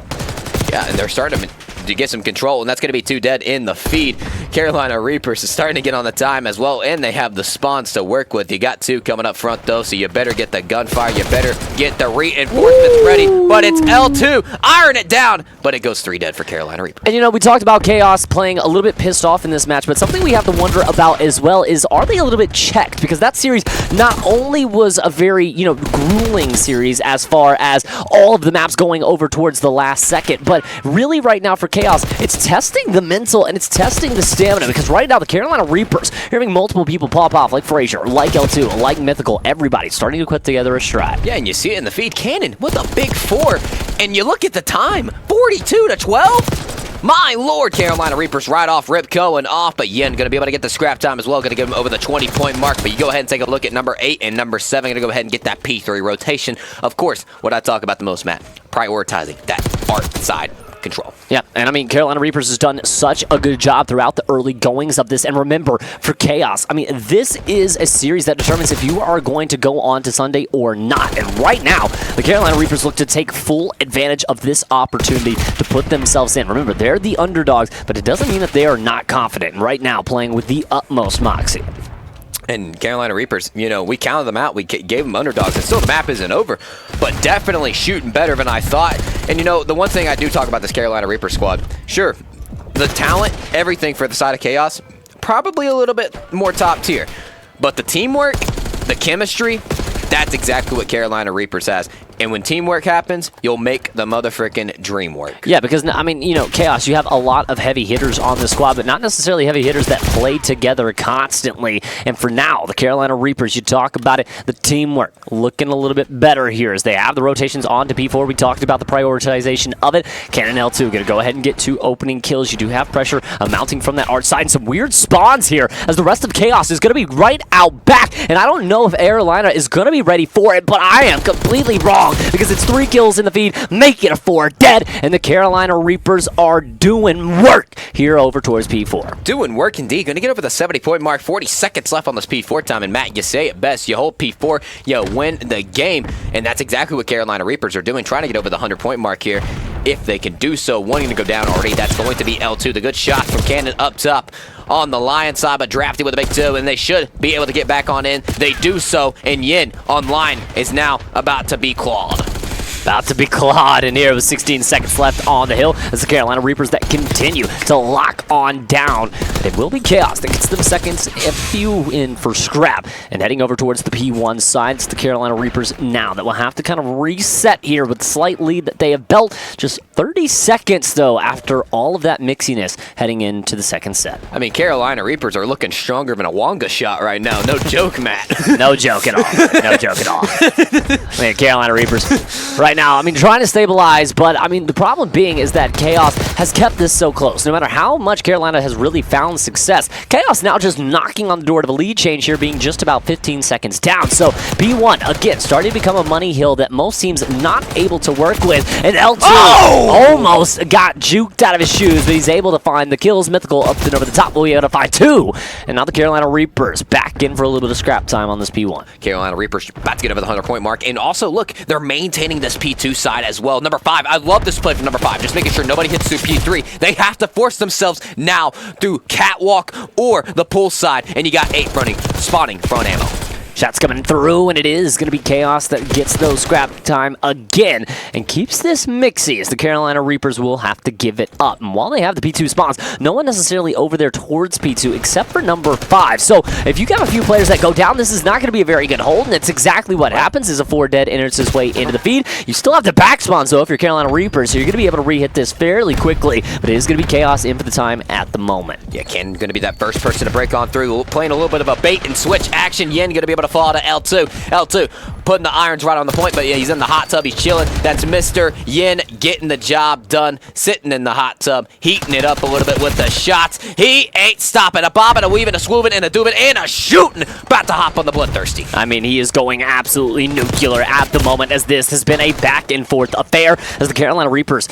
Yeah, and they're starting to get some control, and that's going to be 2 dead in the feed. Carolina Reapers is starting to get on the time as well, and they have the spawns to work with. You got 2 coming up front, though, so you better get the gunfire. You better get the reinforcements ready, but it's L2. Iron it down, but it goes 3 dead for Carolina Reapers. And, you know, we talked about Chaos playing a little bit pissed off in this match, but something we have to wonder about as well is, are they a little bit checked? Because that series not only was a very, you know, grueling series as far as all of the maps going over towards the last second, but really right now for Chaos, it's testing the mental and it's testing the stamina, because right now the Carolina Reapers, you're having multiple people pop off, like Frazier, like L2, like Mythical, everybody starting to put together a stride. Yeah, and you see it in the feed. Cannon with a big 4, and you look at the time, 42-12. My lord, Carolina Reapers right off rip going off, but Yin going to be able to get the scrap time as well, going to give him over the 20-point mark. But you go ahead and take a look at number 8 and number 7, going to go ahead and get that P3 rotation. Of course, what I talk about the most, Matt, prioritizing that art side control. Yeah, and I mean, Carolina Reapers has done such a good job throughout the early goings of this. And remember, for Chaos, I mean, this is a series that determines if you are going to go on to Sunday or not. And right now, the Carolina Reapers look to take full advantage of this opportunity to put themselves in. Remember, they're the underdogs, but it doesn't mean that they are not confident. And right now, playing with the utmost moxie. And Carolina Reapers, you know, we counted them out. We gave them underdogs, and still the map isn't over, but definitely shooting better than I thought. And, you know, the one thing I do talk about this Carolina Reaper squad, sure, the talent, everything for the side of Chaos, probably a little bit more top tier. But the teamwork, the chemistry, that's exactly what Carolina Reapers has. And when teamwork happens, you'll make the motherfucking dream work. Yeah, because, I mean, you know, Chaos, you have a lot of heavy hitters on the squad, but not necessarily heavy hitters that play together constantly. And for now, the Carolina Reapers, you talk about it, the teamwork looking a little bit better here as they have the rotations on to P4. We talked about the prioritization of it. Cannon L2 going to go ahead and get 2 opening kills. You do have pressure mounting from that art side, and some weird spawns here as the rest of Chaos is going to be right out back. And I don't know if Carolina is going to be ready for it, but I am completely wrong, because it's 3 kills in the feed, make it a 4 dead, and the Carolina Reapers are doing work here over towards P4. Doing work indeed. Going to get over the 70-point mark. 40 seconds left on this P4 time, and Matt, you say it best. You hold P4, you win the game, and that's exactly what Carolina Reapers are doing, trying to get over the 100-point mark here. If they can do so, wanting to go down already, that's going to be L2. The good shot from Cannon up top on the Lion side, but Drafty with a big 2, and they should be able to get back on in. They do so, and Yin online is now about to be clawed. About to be clawed in here with 16 seconds left on the hill as the Carolina Reapers that continue to lock on down. It will be Chaos that gets them seconds, a few in for scrap. And heading over towards the P1 side, it's the Carolina Reapers now that will have to kind of reset here with the slight lead that they have built. Just 30 seconds, though, after all of that mixiness heading into the second set. I mean, Carolina Reapers are looking stronger than a Wonga shot right now. No joke, Matt. No joke at all. No joke at all. I mean, Carolina Reapers right now, I mean, trying to stabilize, but I mean, the problem being is that Chaos has kept this so close. No matter how much Carolina has really found success, Chaos now just knocking on the door to the lead change here, being just about 15 seconds down. So P1, again, starting to become a money hill that most teams not able to work with. And L2 almost got juked out of his shoes, but he's able to find the kills. Mythical up and over the top will be able to find 2. And now the Carolina Reapers back in for a little bit of scrap time on this P1. Carolina Reapers about to get over the 100-point mark. And also, look, they're maintaining this P2 side as well. Number 5, I love this play from number 5, just making sure nobody hits through P3. They have to force themselves now through catwalk or the pool side, and you got 8 spawning front ammo. Shots coming through, and it is going to be Chaos that gets those scrap time again and keeps this mixy as the Carolina Reapers will have to give it up. And while they have the P2 spawns, no one necessarily over there towards P2 except for number 5. So if you got a few players that go down, this is not going to be a very good hold, and it's exactly what happens as a 4 dead enters his way into the feed. You still have the back spawns, though, if you're Carolina Reapers, so you're going to be able to re-hit this fairly quickly, but it is going to be Chaos in for the time at the moment. Yeah, Ken going to be that first person to break on through, playing a little bit of a bait and switch action. Yen going to be able to fall to L2. L2 putting the irons right on the point, but yeah, he's in the hot tub. He's chilling. That's Mr. Yin getting the job done, sitting in the hot tub, heating it up a little bit with the shots. He ain't stopping. A bobbing, a weaving, a swooving, and a dooving, and a shooting. About to hop on the bloodthirsty. I mean, he is going absolutely nuclear at the moment as this has been a back and forth affair as the Carolina Reapers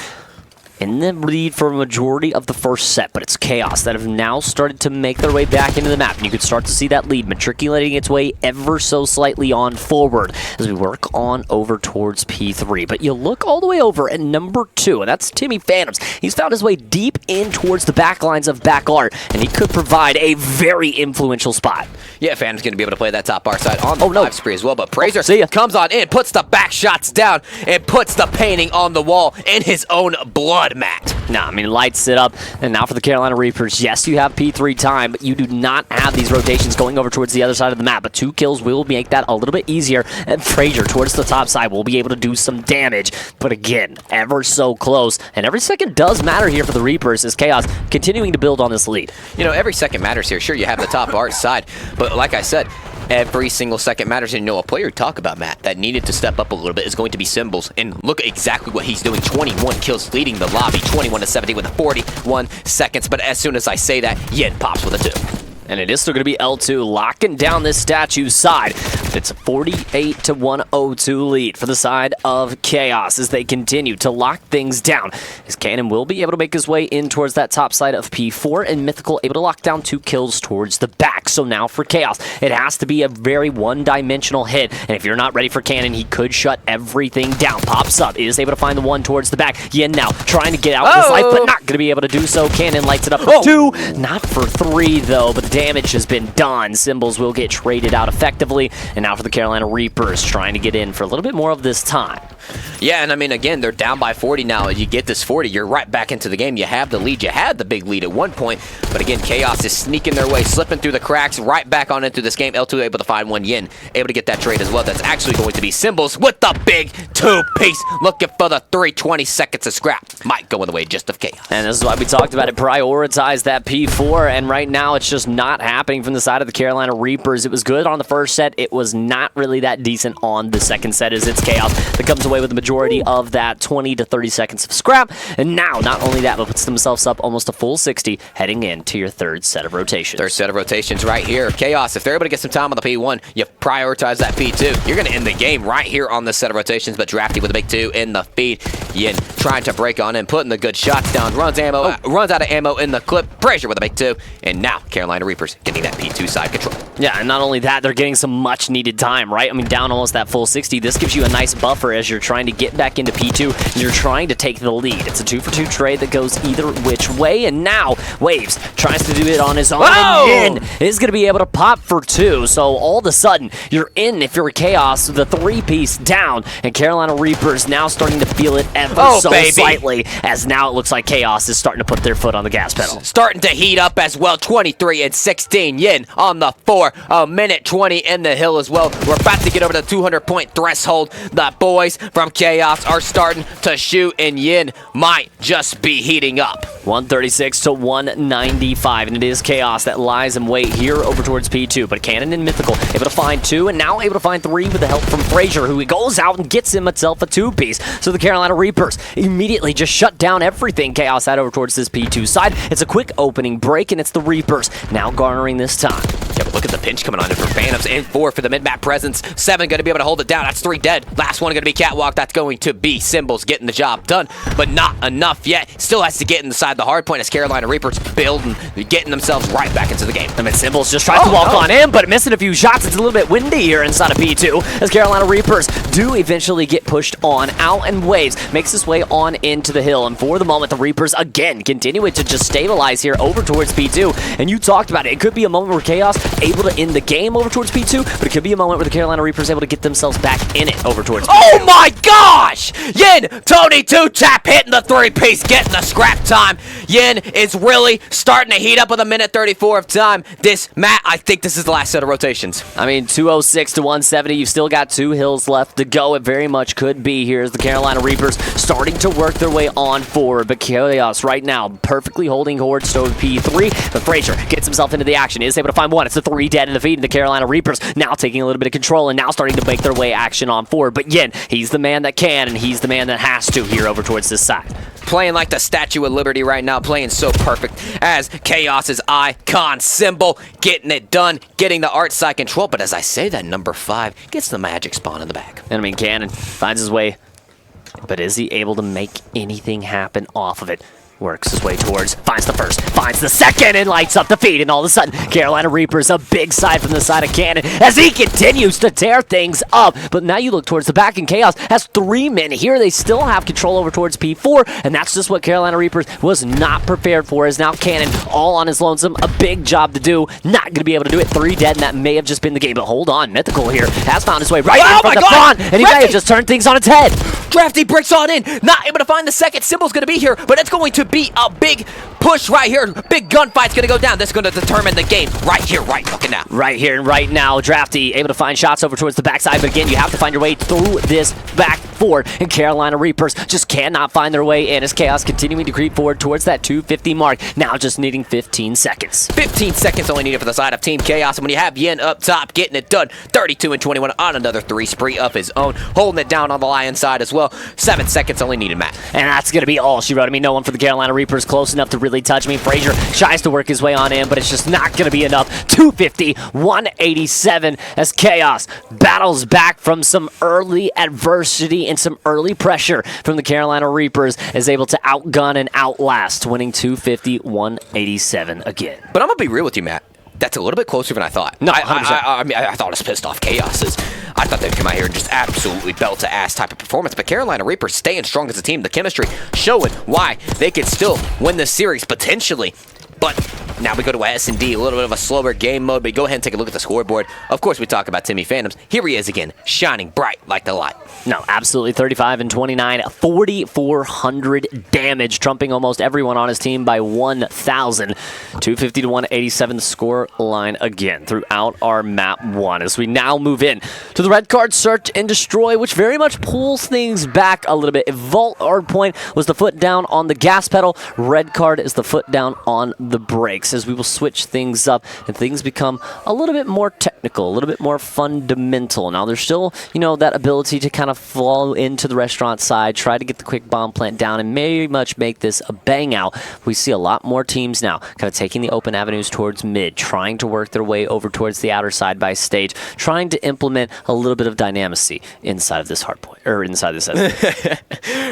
in the lead for a majority of the first set, but it's Chaos that have now started to make their way back into the map, and you can start to see that lead matriculating its way ever so slightly on forward as we work on over towards P3. But you look all the way over at number 2, and that's Timmy Phantoms. He's found his way deep in towards the back lines of back art, and he could provide a very influential spot. Yeah, Phantom's going to be able to play that top R side on the live spree as well. But Fraser see ya. comes on in, puts the back shots down, and puts the painting on the wall in his own blood, Matt. Nah, I mean, lights it up. And now for the Carolina Reapers, yes, you have P3 time, but you do not have these rotations going over towards the other side of the map. But 2 kills will make that a little bit easier. And Frazier towards the top side will be able to do some damage. But again, ever so close. And every second does matter here for the Reapers as Chaos continuing to build on this lead. You know, every second matters here. Sure, you have the top art side, but like I said, every single second matters. And you know, a player talk about, Matt, that needed to step up a little bit is going to be Symbols. And look at exactly what he's doing. 21 kills, leading the lobby, 21-70 with 41 seconds. But as soon as I say that, Yin pops with a 2. And it is still going to be L2 locking down this statue side. It's a 48-102 lead for the side of Chaos as they continue to lock things down. As Cannon will be able to make his way in towards that top side of P4, and Mythical able to lock down 2 kills towards the back. So now for Chaos, it has to be a very one-dimensional hit. And if you're not ready for Cannon, he could shut everything down. Pops up, is able to find the 1 towards the back. Yin now trying to get out of his life, but not going to be able to do so. Cannon lights it up for 2, not for 3 though, but the damage has been done. Symbols will get traded out effectively, and now for the Carolina Reapers trying to get in for a little bit more of this time. Yeah, and I mean, again, they're down by 40 now. You get this 40, you're right back into the game. You have the lead. You had the big lead at one point, but again, Chaos is sneaking their way, slipping through the cracks, right back on into this game. L2 able to find 1. Yin able to get that trade as well. That's actually going to be Symbols with the big 2-piece, looking for the 320 seconds of scrap. Might go in the way just of Chaos. And this is why we talked about it. Prioritize that P4, and right now it's just not happening from the side of the Carolina Reapers. It was good on the first set. It was not really that decent on the second set as it's Chaos that comes away with the majority of that 20 to 30 seconds of scrap. And now, not only that, but puts themselves up almost a full 60 heading into your third set of rotations. Third set of rotations right here. Chaos, if they're able to get some time on the P1, you prioritize that P2. You're going to end the game right here on this set of rotations, but Drafty with a big 2 in the feed. Yin trying to break on in, putting the good shots down, runs out of ammo in the clip. Frazier with a big 2, and now Carolina Reapers getting that P2 side control. Yeah, and not only that, they're getting some much needed time, right? I mean, down almost that full 60. This gives you a nice buffer as you're trying to get back into P2 and you're trying to take the lead. It's a 2-for-2 trade that goes either which way, and now Waves tries to do it on his own, and Yin is going to be able to pop for 2. So all of a sudden, you're in, if you're a Chaos, the 3-piece down, and Carolina Reapers now starting to feel it ever so slightly, as now it looks like Chaos is starting to put their foot on the gas pedal. Starting to heat up as well. 23-16. Yin on the 4. A minute 20 in the hill as well. We're about to get over the 200-point threshold. The boys from Chaos are starting to shoot, and Yin might just be heating up. 136 to 195, and it is Chaos that lies in wait here over towards P2. But Cannon and Mythical able to find 2, and now able to find 3 with the help from Frazier, who goes out and gets himself a 2-piece. So the Carolina Reapers immediately just shut down everything Chaos had over towards this P2 side. It's a quick opening break, and it's the Reapers now garnering this time. Yeah, but look at the pinch coming on in for Phantoms, and 4 for the mid-map presence. 7 going to be able to hold it down. That's 3 dead. Last one going to be Catwalk. That's going to be Symbols getting the job done, but not enough yet. Still has to get inside the hard point as Carolina Reapers building, getting themselves right back into the game. I mean, Symbols just tries to walk on in, but missing a few shots. It's a little bit windy here inside of P2 as Carolina Reapers do eventually get pushed on out, and Waves makes his way on into the hill. And for the moment, the Reapers again continuing to just stabilize here over towards P2. And you talked about it. It could be a moment where Chaos able to end the game over towards P2, but it could be a moment where the Carolina Reapers able to get themselves back in it over towards P2. Oh my gosh! Yin, Tony 2-tap hitting the 3-piece, getting the scrap time. Yin is really starting to heat up with a minute 34 of time. Matt, I think this is the last set of rotations. I mean, 206 to 170. You've still got 2 hills left to go. It very much could be here as the Carolina Reapers starting to work their way on forward. But Chaos right now perfectly holding towards P3. But Frazier gets himself into the action. Is able to find 1. It's the 3 dead in the feed. And the Carolina Reapers now taking a little bit of control and now starting to make their way action on forward. But Yin, he's the man that can, and he's the man that has to here over towards this side. Playing like the Statue of Liberty right now, playing so perfect as Chaos's icon symbol, getting it done, getting the art side control. But as I say that, number 5 gets the magic spawn in the back. And I mean, Cannon finds his way, but is he able to make anything happen off of it? Works his way towards, finds the first, finds the second, and lights up the feed. And all of a sudden, Carolina Reapers a big side from the side of Cannon as he continues to tear things up. But now you look towards the back, and Chaos has 3 men here. They still have control over towards P4, and that's just what Carolina Reapers was not prepared for. Is now Cannon all on his lonesome. A big job to do. Not going to be able to do it. 3 dead, and that may have just been the game. But hold on, Mythical here has found his way right in from the front, and he may have just turned things on its head. Drafty breaks on in, not able to find the second. Symbol's going to be here, but it's going to be a big push right here. Big gunfight's going to go down. That's going to determine the game right here, right fucking now. Right here and right now, Drafty able to find shots over towards the backside, but again, you have to find your way through this back forward, and Carolina Reapers just cannot find their way in as Chaos continuing to creep forward towards that 250 mark, now just needing 15 seconds. 15 seconds only needed for the side of Team Chaos, and when you have Yin up top, getting it done, 32 and 21 on another 3 spree of his own, holding it down on the Lion side as well. 7 seconds only needed, Matt. And that's going to be all she wrote. I mean, no one for the Carolina Reapers close enough to really touch me. Frazier tries to work his way on in, but it's just not going to be enough. 250, 187 as Chaos battles back from some early adversity and some early pressure from the Carolina Reapers, is able to outgun and outlast, winning 250, 187 again. But I'm going to be real with you, Matt. That's a little bit closer than I thought. No, 100%. I mean, I thought it was pissed off Chaoses. I thought they'd come out here and just absolutely belt to ass type of performance. But Carolina Reapers staying strong as a team. The chemistry showing why they could still win this series potentially. But now we go to S&D, a little bit of a slower game mode. But go ahead and take a look at the scoreboard. Of course, we talk about Timmy Phantoms. Here he is again, shining bright like the light. No, absolutely. 35 and 29, 4,400 damage, trumping almost everyone on his team by 1,000. 250 to 187 score line again throughout our map 1. As we now move in to the red card search and destroy, which very much pulls things back a little bit. If Vault Hard Point was the foot down on the gas pedal, red card is the foot down on the brakes, as we will switch things up and things become a little bit more technical, a little bit more fundamental. Now, there's still, that ability to kind of flow into the restaurant side, try to get the quick bomb plant down, and very much make this a bang out. We see a lot more teams now kind of taking the open avenues towards mid, trying to work their way over towards the outer side by stage, trying to implement a little bit of dynamacy inside of this hard point, or inside this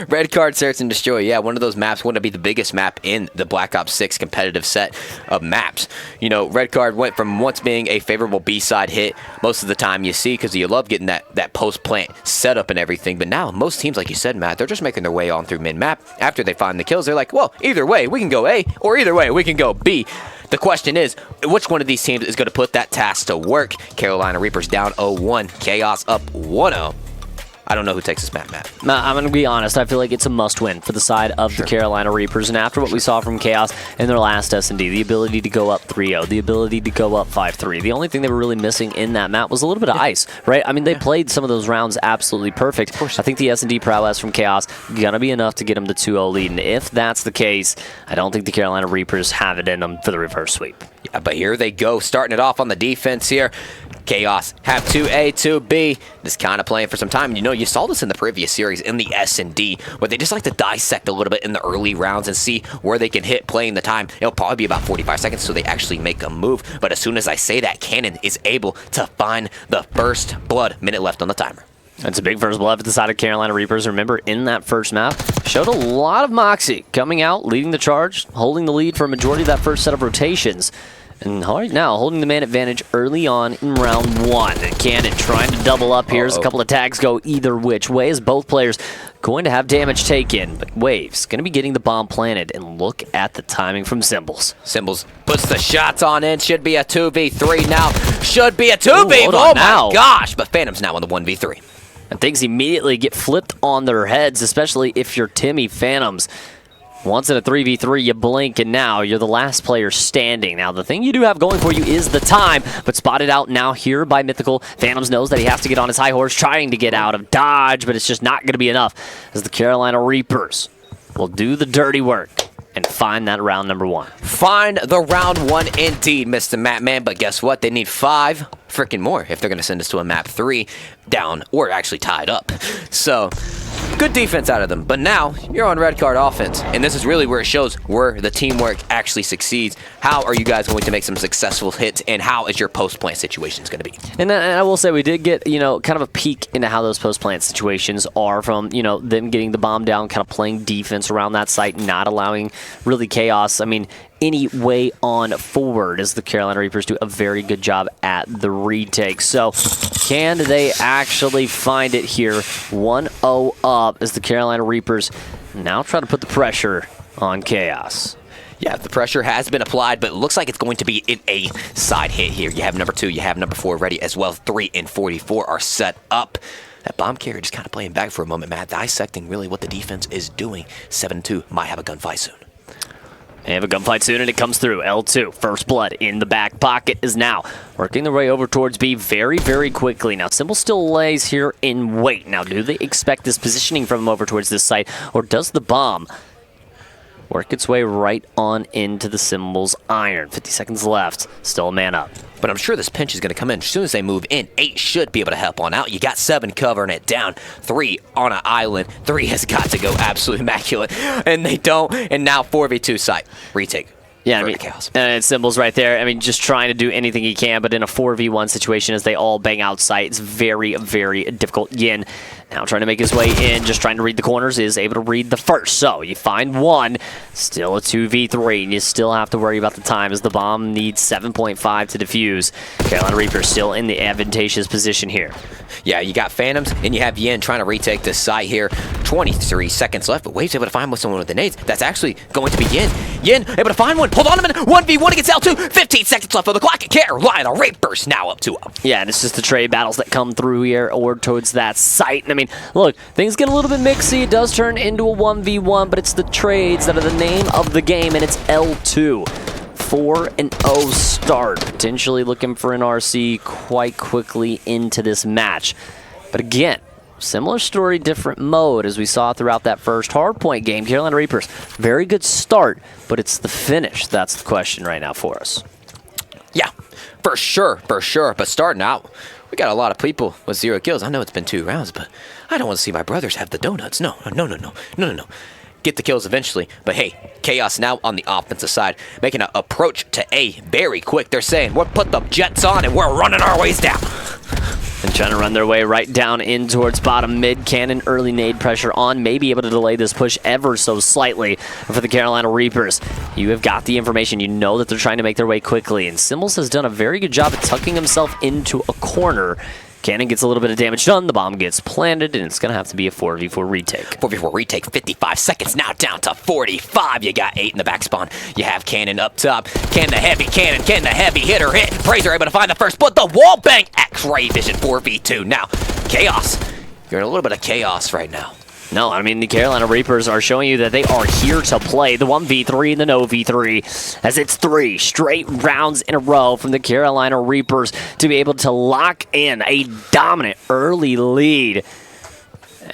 Red card, search and destroy. Yeah, one of those maps wouldn't be the biggest map in the Black Ops 6 competitive set of maps. Red card went from once being a favorable B-side hit most of the time you see, because you love getting that post-plant setup and everything, but now most teams, like you said, Matt, they're just making their way on through mid-map. After they find the kills, they're like, well, either way, we can go A, or either way, we can go B. The question is, which one of these teams is going to put that task to work? Carolina Reapers down 0-1, Chaos up 1-0. I don't know who takes this map, Matt. I'm going to be honest. I feel like it's a must-win for the side of the Carolina Reapers. And after what we saw from Chaos in their last S&D, the ability to go up 3-0, the ability to go up 5-3, the only thing they were really missing in that map was a little bit of ice, right? I mean, they played some of those rounds absolutely perfect. I think the S&D prowess from Chaos going to be enough to get them the 2-0 lead. And if that's the case, I don't think the Carolina Reapers have it in them for the reverse sweep. Yeah, but here they go, starting it off on the defense here. Chaos have 2A, 2B. This kind of playing for some time. You saw this in the previous series in the S&D, where they just like to dissect a little bit in the early rounds and see where they can hit playing the time. It'll probably be about 45 seconds so they actually make a move. But as soon as I say that, Cannon is able to find the first blood. Minute left on the timer. That's a big first blood for the side of Carolina Reapers. Remember, in that first map, showed a lot of moxie coming out, leading the charge, holding the lead for a majority of that first set of rotations. And right now, holding the man advantage early on in round 1. And Cannon trying to double up here as a couple of tags go either which way, as both players going to have damage taken. But Waves going to be getting the bomb planted. And look at the timing from Symbols. Symbols puts the shots on in. Should be a 2v3 now. Should be a 2v. Oh my gosh. But Phantom's now on the 1v3. And things immediately get flipped on their heads, especially if you're Timmy Phantoms. Once in a 3v3, you blink, and now you're the last player standing. Now, the thing you do have going for you is the time, but spotted out now here by Mythical. Phantoms knows that he has to get on his high horse, trying to get out of dodge, but it's just not going to be enough, as the Carolina Reapers will do the dirty work and find that round number 1. Find the round 1 indeed, Mr. Matman, but guess what? They need 5 freaking more if they're going to send us to a map 3 down, or actually tied up. So Good defense out of them, but now you're on red card offense, and this is really where it shows where the teamwork actually succeeds. How are you guys going to make some successful hits, and how is your post-plant situations going to be? And I will say we did get, kind of a peek into how those post-plant situations are from, them getting the bomb down, kind of playing defense around that site, not allowing really chaos. I mean, any way on forward as the Carolina Reapers do a very good job at the retake. So can they actually find it here? 1-0 up as the Carolina Reapers now try to put the pressure on Chaos. Yeah, the pressure has been applied, but it looks like it's going to be in a side hit here. You have number 2, you have number 4 ready as well. 3 and 44 are set up. That bomb carrier just kind of playing back for a moment, Matt, dissecting really what the defense is doing. 7-2 might have a gunfight soon. They have a gunfight soon, and it comes through. L2, first blood in the back pocket, is now working their way over towards B very, very quickly. Now, Symbol still lays here in wait. Now, do they expect this positioning from him over towards this site, or does the bomb work its way right on into the Symbol's iron? 50 seconds left. Still a man up. But I'm sure this pinch is going to come in as soon as they move in. 8 should be able to help on out. You got 7 covering it down. 3 on an island. 3 has got to go absolutely immaculate. And they don't. And now 4v2 site. Retake. Yeah, I mean, and Symbol's right there. I mean, just trying to do anything he can, but in a 4v1 situation as they all bang out sight, it's very, very difficult. Yin now trying to make his way in, just trying to read the corners, is able to read the first. So you find 1, still a 2v3, and you still have to worry about the time as the bomb needs 7.5 to defuse. Carolina Reaper still in the advantageous position here. Yeah, you got Phantoms, and you have Yin trying to retake this site here. 23 seconds left, but Wave's able to find someone with the nades. That's actually going to be Yin. Yin able to find one. Hold on a minute. 1v1 against L2. 15 seconds left on the clock. Carolina Reapers now up 2-0. Yeah, and it's just the trade battles that come through here or towards that site. I mean, look, things get a little bit mixy. It does turn into a 1v1, but it's the trades that are the name of the game, and it's L2. 4-0 start. Potentially looking for an RC quite quickly into this match. But again, similar story, different mode as we saw throughout that first hardpoint game. Carolina Reapers, very good start, but it's the finish that's the question right now for us. Yeah, for sure. But starting out, we got a lot of people with 0 kills. I know it's been 2 rounds, but I don't want to see my brothers have the donuts. No. Get the kills eventually. But hey, Chaos now on the offensive side, making an approach to A very quick. They're saying, we'll put the jets on and we're running our ways down. And trying to run their way right down in towards bottom mid. Cannon early nade pressure on, may be able to delay this push ever so slightly for the Carolina Reapers. You have got the information. You know that they're trying to make their way quickly. And Symbols has done a very good job at tucking himself into a corner. Cannon gets a little bit of damage done. The bomb gets planted, and it's going to have to be a 4v4 retake. 4v4 retake, 55 seconds, now down to 45. You got 8 in the back spawn. You have Cannon up top. Can the heavy hitter hit? Fraser able to find the first, but the wall bang. X-ray vision, 4v2. Now, Chaos. You're in a little bit of chaos right now. No, I mean, the Carolina Reapers are showing you that they are here to play. The 1v3 and the no v3, as it's 3 straight rounds in a row from the Carolina Reapers to be able to lock in a dominant early lead.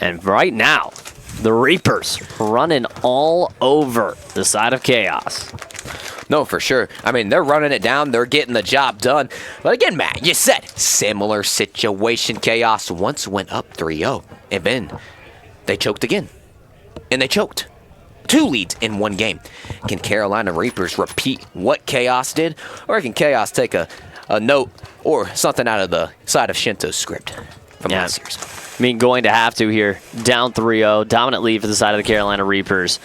And right now, the Reapers running all over the side of Chaos. No, for sure. I mean, they're running it down. They're getting the job done. But again, Matt, you said similar situation. Chaos once went up 3-0, and then they choked again. And they choked. 2 leads in 1 game. Can Carolina Reapers repeat what Chaos did? Or can Chaos take a note or something out of the side of Shinto's script from last year's? I mean, going to have to here. Down 3-0. Dominant lead for the side of the Carolina Reapers.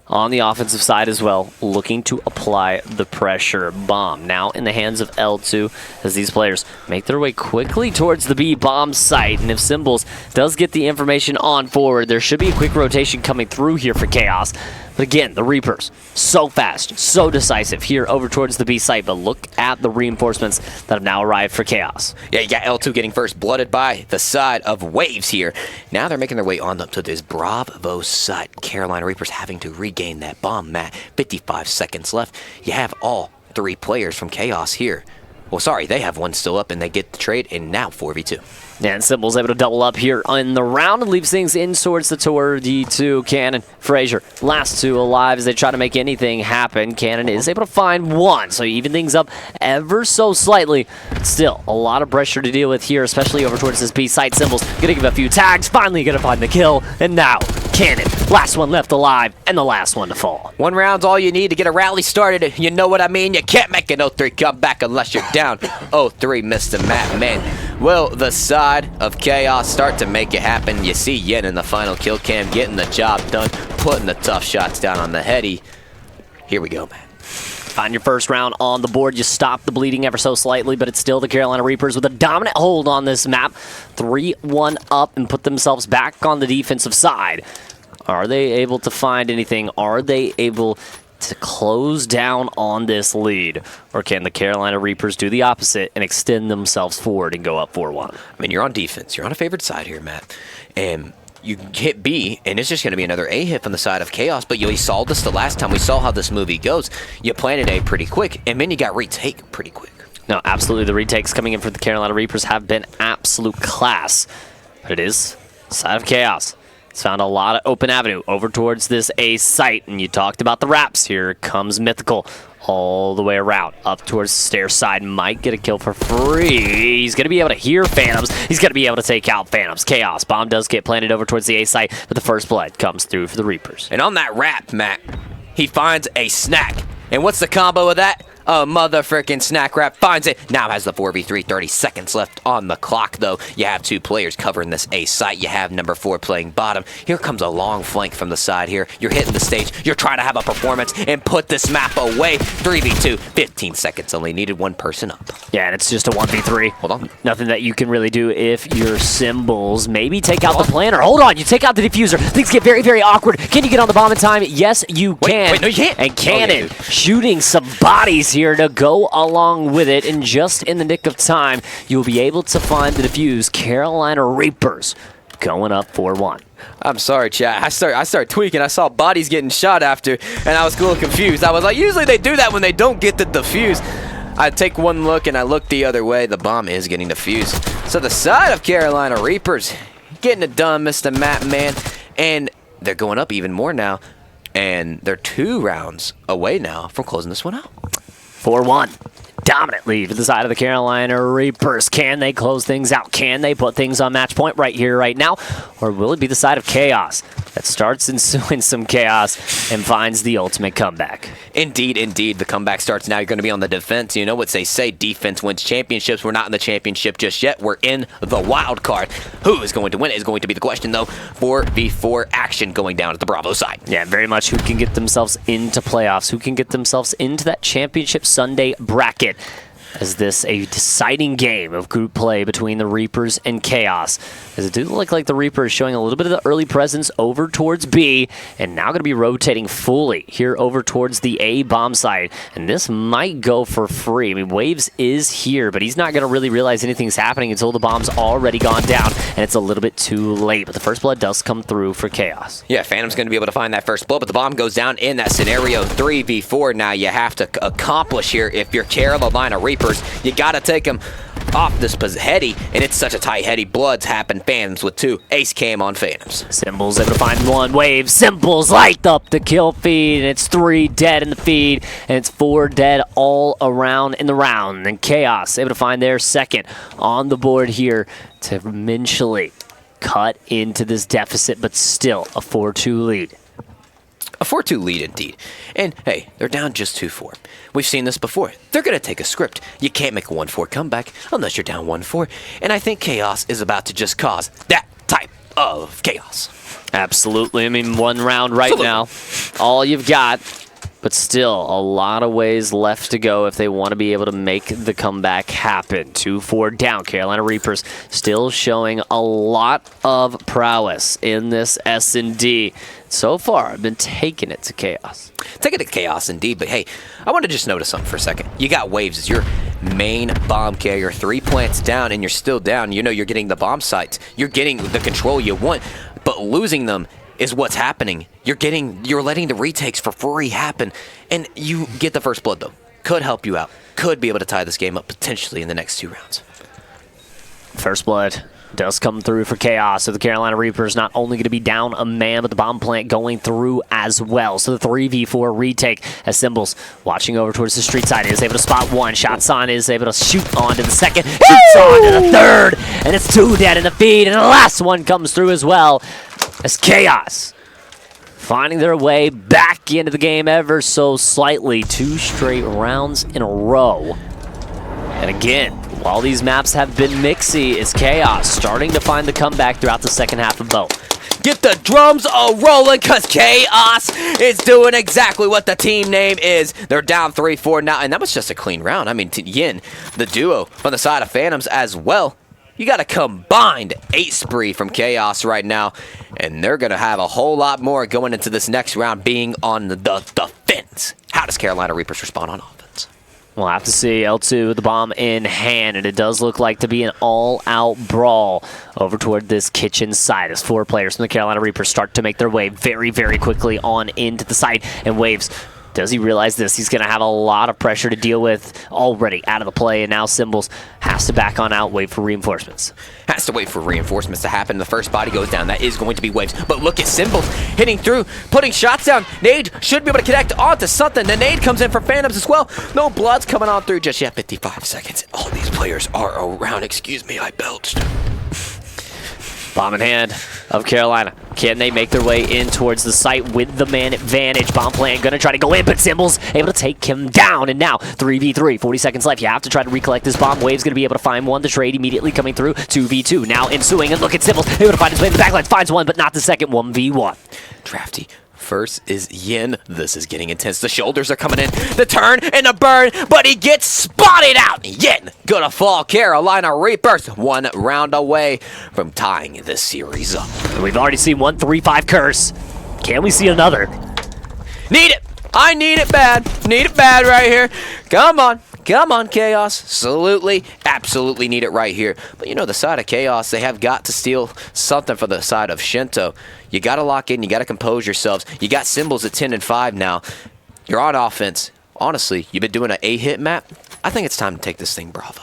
On the offensive side as well, looking to apply the pressure bomb. Now in the hands of L2 as these players make their way quickly towards the B bomb site. And if Symbols does get the information on forward, there should be a quick rotation coming through here for Chaos. But again, the Reapers, so fast, so decisive here over towards the B site. But look at the reinforcements that have now arrived for Chaos. Yeah, you got L2 getting first blooded by the side of Waves here. Now they're making their way on up to this Bravo site. Carolina Reapers having to regain that bomb, Matt. 55 seconds left. You have all 3 players from Chaos here Well, sorry, they have one still up, and they get the trade, and now 4v2. Yeah, and Symbol's able to double up here in the round and leaves things in towards the tour D2. Cannon, Frazier, last two alive as they try to make anything happen. Cannon is able to find one, so even things up ever so slightly. Still, a lot of pressure to deal with here, especially over towards this B site. Symbol's gonna give a few tags, finally gonna find the kill, and now Cannon, last one left alive, and the last one to fall. One round's all you need to get a rally started. You know what I mean? You can't make an 0-3 comeback unless you're down 0-3, Mr. Matt, man. Will the side of Chaos start to make it happen? You see Yin in the final kill cam getting the job done, putting the tough shots down on the heady. Here we go, man. Find your first round on the board. You stop the bleeding ever so slightly, but it's still the Carolina Reapers with a dominant hold on this map. 3-1 up and put themselves back on the defensive side. Are they able to find anything? Are they able to close down on this lead? Or can the Carolina Reapers do the opposite and extend themselves forward and go up 4-1? I mean, you're on defense. You're on a favored side here, Matt. And you hit B, and it's just going to be another A hit from the side of Chaos. But you saw this the last time. We saw how this movie goes. You planted A pretty quick, and then you got retake pretty quick. No, absolutely. The retakes coming in for the Carolina Reapers have been absolute class. But it is side of Chaos. It's found a lot of open avenue over towards this A site. And you talked about the wraps. Here comes Mythical all the way around. Up towards the stair side. Might get a kill for free. He's going to be able to hear Phantoms. He's going to be able to take out Phantoms. Chaos. Bomb does get planted over towards the A site. But the first blood comes through for the Reapers. And on that wrap, Matt, he finds a snack. And what's the combo of that? A mother-frickin' snack wrap finds it. Now has the 4v3, 30 seconds left on the clock, though. You have two players covering this A site. You have number 4 playing bottom. Here comes a long flank from the side here. You're hitting the stage. You're trying to have a performance and put this map away. 3v2, 15 seconds only needed, one person up. Yeah, and it's just a 1v3. Hold on. Nothing that you can really do if your Symbols. Maybe take out the planner. Hold on, you take out the diffuser. Things get very, very awkward. Can you get on the bomb in time? Yes, you can. Wait, no, you can't. And Cannon shooting some bodies here to go along with it. And just in the nick of time, you'll be able to find the defuse. Carolina Reapers going up 4-1. I'm sorry, chat. I start tweaking. I saw bodies getting shot after, and I was a little confused. I was like, usually they do that when they don't get the defuse. I take one look, and I look the other way. The bomb is getting defused. So the side of Carolina Reapers getting it done, Mr. Matt, man. And they're going up even more now. And they're 2 rounds away now from closing this one out. 4-1. Dominant lead for the side of the Carolina Reapers. Can they close things out? Can they put things on match point right here, right now? Or will it be the side of Chaos that starts ensuing some chaos and finds the ultimate comeback? Indeed, indeed. The comeback starts now. You're going to be on the defense. You know what they say, defense wins championships. We're not in the championship just yet. We're in the wild card. Who is going to win is going to be the question, though. 4v4 action going down at the Bravo side. Yeah, very much who can get themselves into playoffs, who can get themselves into that championship Sunday bracket. Is this a deciding game of group play between the Reapers and Chaos? As it does look like the Reapers showing a little bit of the early presence over towards B, and now going to be rotating fully here over towards the A bomb site. And this might go for free. I mean, Waves is here, but he's not going to really realize anything's happening until the bomb's already gone down, and it's a little bit too late. But the first blood does come through for Chaos. Yeah, Phantom's going to be able to find that first blood, but the bomb goes down in that scenario. 3v4 now you have to accomplish here. If you're Carolina Reapers, you got to take him off this heady, and it's such a tight heady. Bloods happen. Phantoms with 2. Ace cam on Phantoms. Symbols able to find 1 wave. Symbols light up the kill feed, and it's 3 dead in the feed, and it's 4 dead all around in the round. And Chaos able to find their second on the board here to eventually cut into this deficit, but still a 4-2 lead. A 4-2 lead indeed. And hey, they're down just 2-4. We've seen this before. They're going to take a script. You can't make a 1-4 comeback unless you're down 1-4. And I think Chaos is about to just cause that type of chaos. Absolutely. I mean, 1 round right now. All you've got, but still a lot of ways left to go if they want to be able to make the comeback happen. 2-4 down. Carolina Reapers still showing a lot of prowess in this S&D. So far, I've been taking it to Chaos. Taking it to Chaos indeed, but hey, I want to just notice something for a second. You got Waves as your main bomb carrier, 3 plants down, and you're still down. You know you're getting the bomb sites. You're getting the control you want, but losing them is what's happening. You're letting the retakes for free happen, and you get the first blood though. could help you out, could be able to tie this game up potentially in the next 2 rounds. First blood does come through for Chaos. So the Carolina Reapers not only going to be down a man, but the bomb plant going through as well. So the 3v4 retake as Symbols watching over towards the street side is able to spot one. Shots on is able to shoot on to the second. Shoots on to the third. And it's 2 dead in the feed. And the last one comes through as well as Chaos finding their way back into the game ever so slightly. 2 straight rounds in a row. And again, while these maps have been mixy, it's Chaos starting to find the comeback throughout the second half of both. Get the drums a-rolling, because Chaos is doing exactly what the team name is. They're down 3-4 now, and that was just a clean round. I mean, Yin, the duo from the side of Phantoms as well. You got a combined 8 spree from Chaos right now, and they're going to have a whole lot more going into this next round being on the defense. How does Carolina Reapers respond on offense? We'll have to see. L2 with the bomb in hand, and it does look like to be an all-out brawl over toward this kitchen side as 4 players from the Carolina Reapers start to make their way very, very quickly on into the site. And Waves, does he realize this? He's going to have a lot of pressure to deal with already out of the play, and now Symbols has to back on out, wait for reinforcements. Has to wait for reinforcements to happen. The first body goes down. That is going to be Waves. But look at Symbols hitting through, putting shots down. Nade should be able to connect onto something. The nade comes in for Phantoms as well. No blood's coming on through just yet. 55 seconds. All these players are around. Excuse me, I belched. Bomb in hand of Carolina. Can they make their way in towards the site with the man advantage? Bomb plant gonna try to go in, but Symbols able to take him down. And now 3v3, 40 seconds left. You have to try to recollect this bomb. Wave's gonna be able to find one. The trade immediately coming through. 2v2 now ensuing. And look at Symbols able to find his way in the backline. Finds one, but not the second. 1v1. Drafty. First is Yin. This is getting intense. The shoulders are coming in. The turn and the burn, but he gets spotted out. Yin gonna fall. Carolina Reapers 1 round away from tying this series up. And we've already seen 1 3-5 curse. Can we see another? Need it. I need it bad. Need it bad right here. Come on. Come on, Chaos. Absolutely, absolutely need it right here. But you know, the side of Chaos, they have got to steal something for the side of Shinto. You got to lock in. You got to compose yourselves. You got Symbols at 10-5 now. You're on offense. Honestly, you've been doing an A-hit map. I think it's time to take this thing Bravo.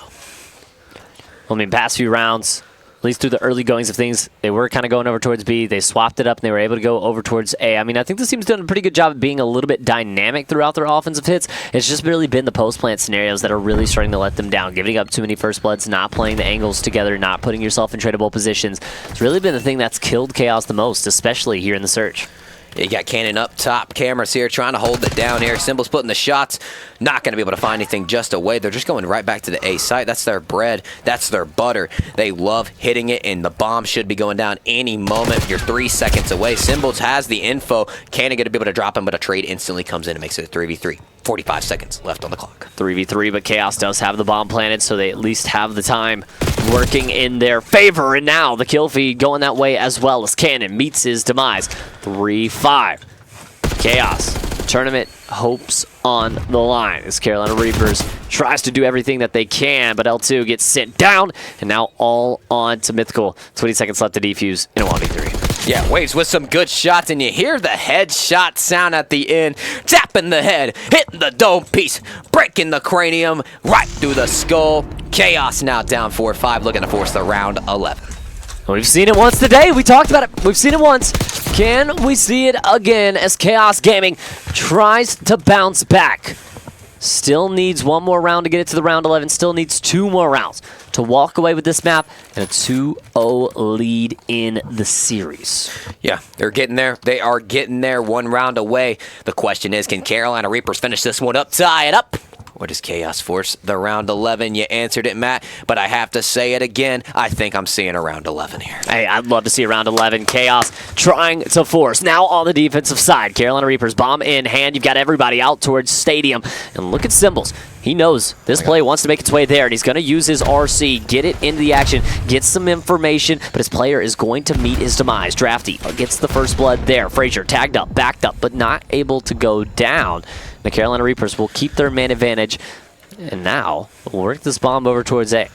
I mean, past few rounds, at least through the early goings of things, they were kind of going over towards B. They swapped it up, and they were able to go over towards A. I mean, I think this team's done a pretty good job of being a little bit dynamic throughout their offensive hits. It's just really been the post-plant scenarios that are really starting to let them down. Giving up too many first bloods, not playing the angles together, not putting yourself in tradable positions. It's really been the thing that's killed Chaos the most, especially here in the Search. You got Cannon up top, cameras here trying to hold it down here. Symbols putting the shots, not going to be able to find anything just away. They're just going right back to the A site. That's their bread. That's their butter. They love hitting it, and the bomb should be going down any moment. You're 3 seconds away. Symbols has the info. Cannon going to be able to drop him, but a trade instantly comes in and makes it a 3v3. 45 seconds left on the clock. 3v3, but Chaos does have the bomb planted, so they at least have the time working in their favor. And now the kill feed going that way as well as Cannon meets his demise. 3-5. Chaos. Tournament hopes on the line as Carolina Reapers tries to do everything that they can, but L2 gets sent down, and now all on to Mythical. 20 seconds left to defuse in a 1v3. Yeah, Waves with some good shots, and you hear the headshot sound at the end. Tapping the head, hitting the dome piece, breaking the cranium right through the skull. Chaos now down 4-5, looking to force the round 11. We've seen it once today. We talked about it. We've seen it once. Can we see it again as Chaos Gaming tries to bounce back? Still needs 1 more round to get it to the round 11. Still needs 2 more rounds to walk away with this map and a 2-0 lead in the series. Yeah, they're getting there. They are getting there, 1 round away. The question is, can Carolina Reapers finish this one up, tie it up? Or does Chaos force the round 11? You answered it, Matt, but I have to say it again. I think I'm seeing a round 11 here. Hey, I'd love to see a round 11. Chaos trying to force. Now on the defensive side, Carolina Reapers bomb in hand. You've got everybody out towards Stadium. And look at Symbols. He knows this play wants to make its way there, and he's going to use his RC, get it into the action, get some information, but his player is going to meet his demise. Drafty gets the first blood there. Frazier tagged up, backed up, but not able to go down. The Carolina Reapers will keep their man advantage, and now we'll work this bomb over towards A.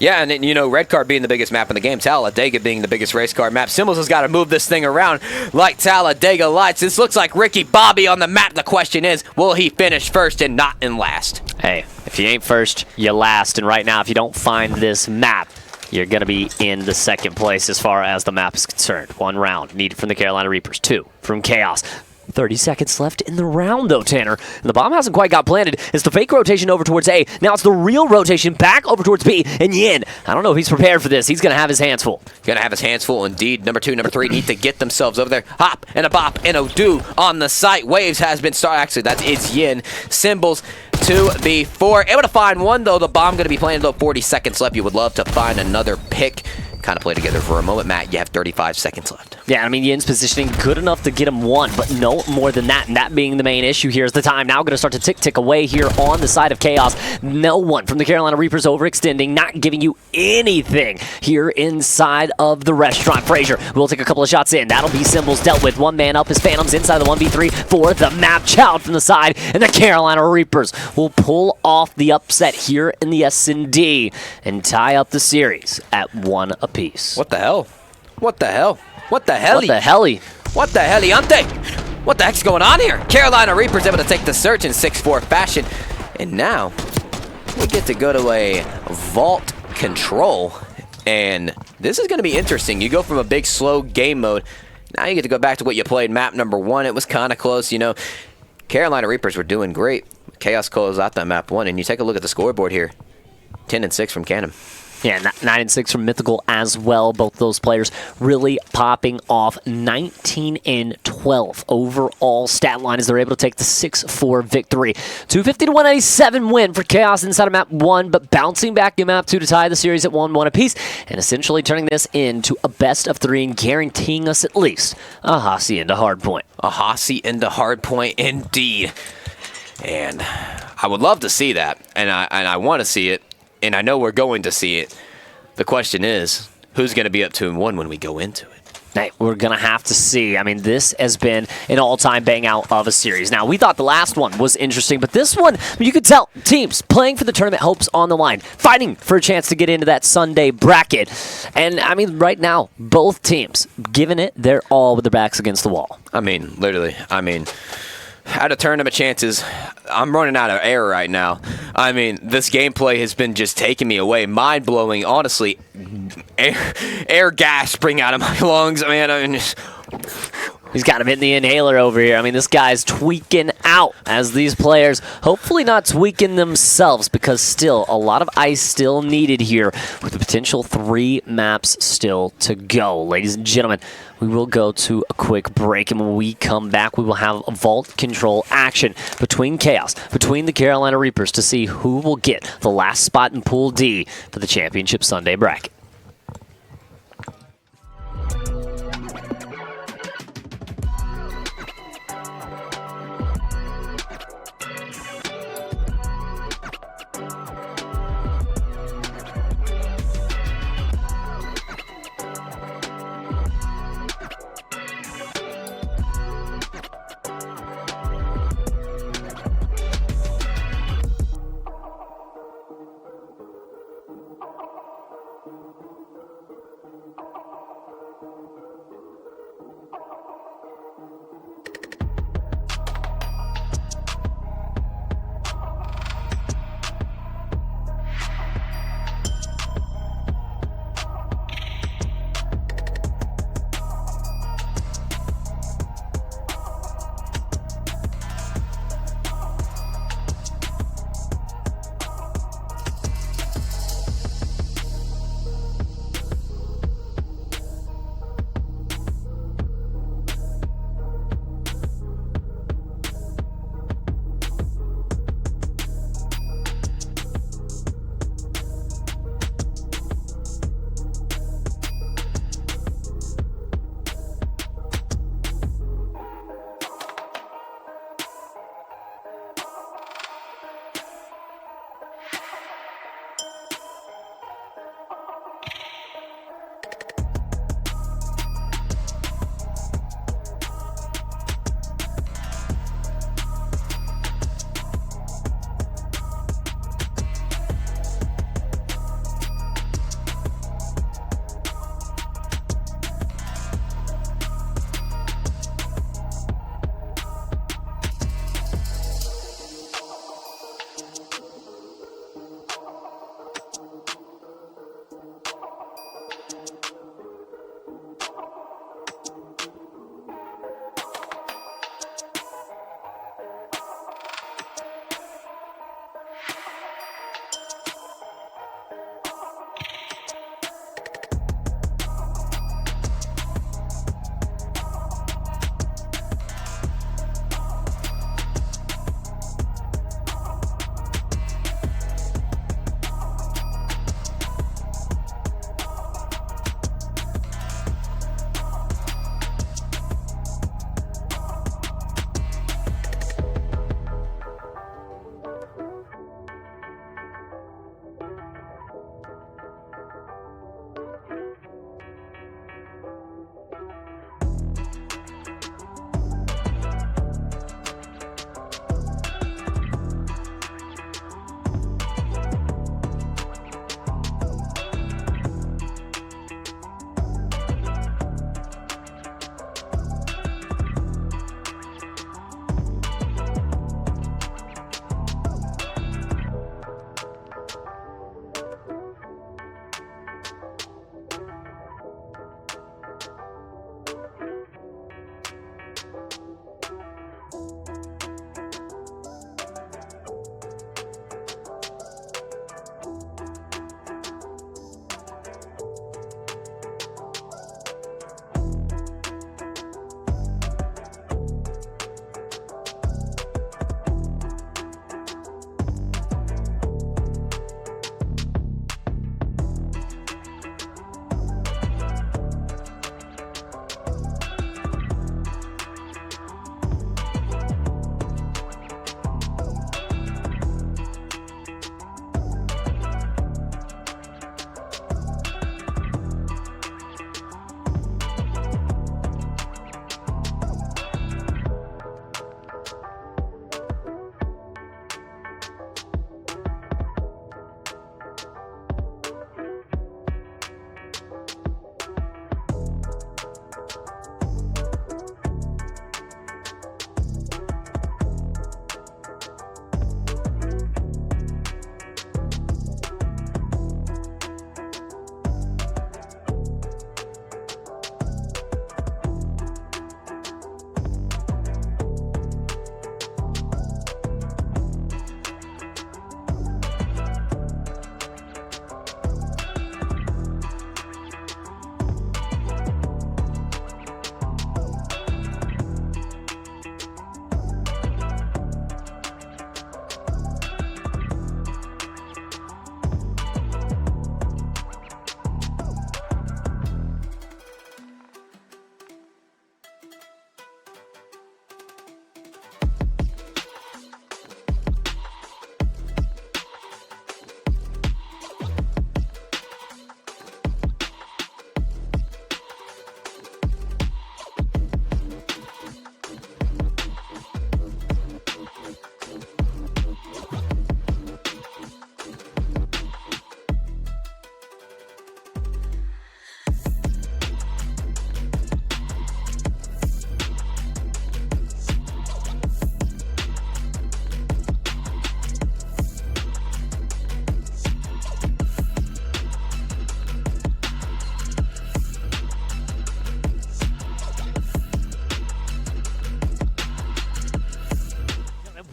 Yeah, and then, you know, red card being the biggest map in the game, Talladega being the biggest race car map. Symbols has got to move this thing around like Talladega lights. This looks like Ricky Bobby on the map. The question is, will he finish first and not in last? Hey, if you ain't first, you're last. And right now, if you don't find this map, you're going to be in the second place as far as the map is concerned. 1 round needed from the Carolina Reapers. 2 from Chaos. 30 seconds left in the round, though, Tanner. And the bomb hasn't quite got planted. It's the fake rotation over towards A. Now it's the real rotation back over towards B. And Yin, I don't know if he's prepared for this. He's going to have his hands full. Going to have his hands full indeed. Number 2, number 3 need to get themselves over there. Hop and a bop and a do on the site. Waves has been started. Actually, that is Yin. Symbols 2v4. Able to find one, though. The bomb going to be planted, though. 40 seconds left. You would love to find another pick. Kind of play together for a moment. Matt, you have 35 seconds left. Yeah, I mean, Yin's positioning good enough to get him 1, but no more than that. And that being the main issue here is the time now going to start to tick away here on the side of Chaos. No one from the Carolina Reapers overextending, not giving you anything here inside of the restaurant. Frazier will take a couple of shots in. That'll be Symbols dealt with. 1 man up as Phantoms inside the 1v3 for the map. Child from the side, and the Carolina Reapers will pull off the upset here in the S&D and tie up the series at 1 apiece. What the hell? What the hell? What the hell? What the helly? What the heliante? What the heck's going on here? Carolina Reapers able to take the search in 6-4 fashion. And now we get to go to a vault control. And this is going to be interesting. You go from a big slow game mode. Now you get to go back to what you played map number 1. It was kind of close, you know. Carolina Reapers were doing great. Chaos closed out that map 1. And you take a look at the scoreboard here. 10-6 from Cannon. Yeah, 9-6 from Mythical as well. Both those players really popping off. 19-12 overall stat line as they're able to take the 6-4 victory. 250-187 win for Chaos inside of map 1, but bouncing back in map 2 to tie the series at 1-1 apiece, and essentially turning this into a best of 3 and guaranteeing us at least a Hasi into hardpoint. A Hasi into hardpoint indeed. And I would love to see that, and I want to see it. And I know we're going to see it. The question is, who's going to be up 2-1 when we go into it? Hey, we're going to have to see. I mean, this has been an all-time bang-out of a series. Now, we thought the last one was interesting, but this one, you could tell, teams playing for the tournament, hopes on the line, fighting for a chance to get into that Sunday bracket. And, I mean, right now, both teams giving it their all with their backs against the wall. I mean, literally, out of tournament chances, I'm running out of air right now. I mean, this gameplay has been just taking me away. Mind-blowing, honestly. Air gas spring out of my lungs. He's got him hitting the inhaler over here. I mean, this guy's tweaking out as these players hopefully not tweaking themselves, because still a lot of ice still needed here with the potential 3 maps still to go. Ladies and gentlemen, we will go to a quick break, and when we come back, we will have a vault control action between Chaos, between the Carolina Reapers, to see who will get the last spot in Pool D for the Championship Sunday bracket.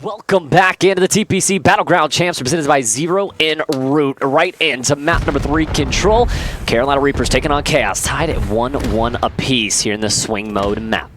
Welcome back into the TPC Battleground Champs, presented by Zero en route right into map number 3, Control. Carolina Reapers taking on Chaos, tied at 1-1 apiece here in the swing mode map.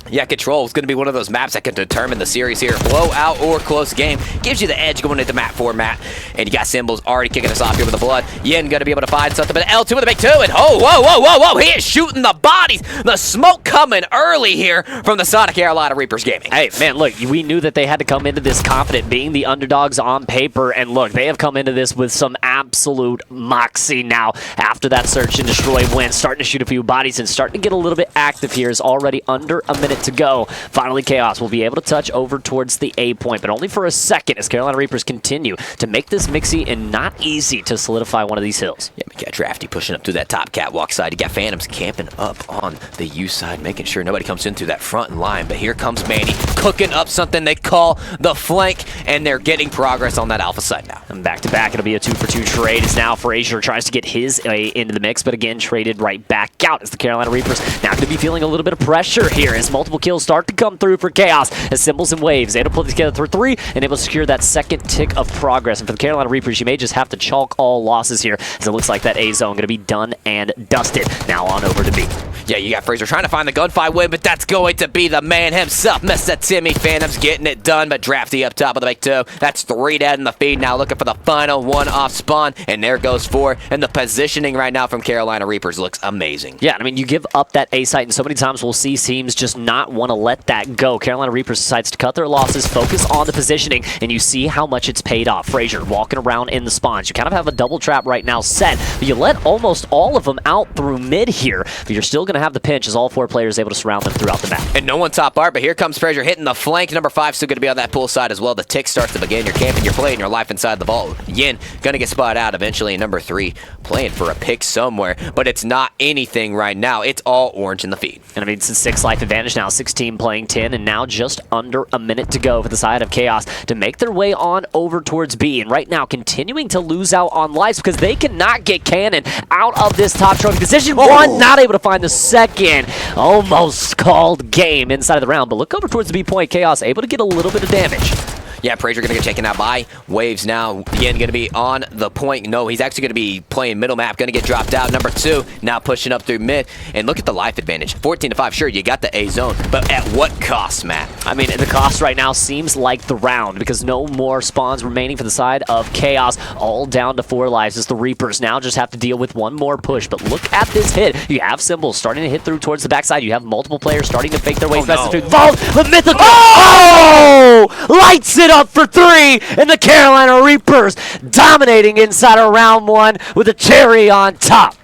Yeah, Control is going to be one of those maps that can determine the series here. Blowout or close game. Gives you the edge going into map 4, Matt. And you got Symbols already kicking us off here with the blood. Yin going to be able to find something, but L2 with a big 2. And whoa. He is shooting the bodies. The smoke coming early here from the Sonic Carolina Reapers Gaming. Hey, man, look, we knew that they had to come into this confident, being the underdogs on paper. And look, they have come into this with some absolute moxie now after that search and destroy win. Starting to shoot a few bodies and starting to get a little bit active here. Is already under a minute to go. Finally, Chaos will be able to touch over towards the A point, but only for a second as Carolina Reapers continue to make this mixy and not easy to solidify one of these hills. Yeah, we got Drafty pushing up through that top catwalk side. You got Phantoms camping up on the U side, making sure nobody comes in through that front line. But here comes Manny cooking up something they call the flank, and they're getting progress on that alpha side now. And back to back, it'll be a 2-for-2 trade as now Frazier tries to get his A into the mix, but again traded right back out as the Carolina Reapers now going to be feeling a little bit of pressure here as multiple kills start to come through for Chaos as Symbols and Waves able to put together for 3 and able to secure that second tick of progress. And for the Carolina Reapers, you may just have to chalk all losses here as it looks like that A zone going to be done and dusted. Now on over to B. Yeah, you got Frazier trying to find the gunfight win, but that's going to be the man himself, Mr. Timmy Phantoms, getting it done, but Drafty up top of the big 2. That's 3 dead in the feed now, looking for the final one off spawn, and there goes 4. And the positioning right now from Carolina Reapers looks amazing. Yeah, I mean, you give up that A site, and so many times we'll see teams just not want to let that go. Carolina Reapers decides to cut their losses, focus on the positioning, and you see how much it's paid off. Frazier walking around in the spawns. You kind of have a double trap right now set, but you let almost all of them out through mid here, but you're still going to have the pinch as all 4 players able to surround them throughout the map. And no one top art, but here comes Frazier hitting the flank. Number 5 still going to be on that pool side as well. The tick starts to begin. You're camping, you're playing your life inside the vault. Yin going to get spotted out eventually. Number 3 playing for a pick somewhere, but it's not anything right now. It's all orange in the feed. And I mean, it's a 6 life advantage now. 16 playing 10, and now just under a minute to go for the side of Chaos to make their way on over towards B. And right now, continuing to lose out on lives because they cannot get Cannon out of this top trophy position. One, not able to find the second. Almost called game inside of the round, but look over towards the B point. Chaos able to get a little bit of damage. Yeah, Frazier going to get taken out by Waves now. Again, going to be on the point. No, he's actually going to be playing middle map. Going to get dropped out. Number 2 now pushing up through mid. And look at the life advantage. 14-5. Sure, you got the A zone, but at what cost, Matt? I mean, the cost right now seems like the round because no more spawns remaining for the side of Chaos. All down to 4 lives as the Reapers now just have to deal with one more push. But look at this hit. You have Symbols starting to hit through towards the backside. You have multiple players starting to fake their way through. Vault, the mythical. Oh! Lights it up for 3, and the Carolina Reapers dominating inside of round 1 with a cherry on top.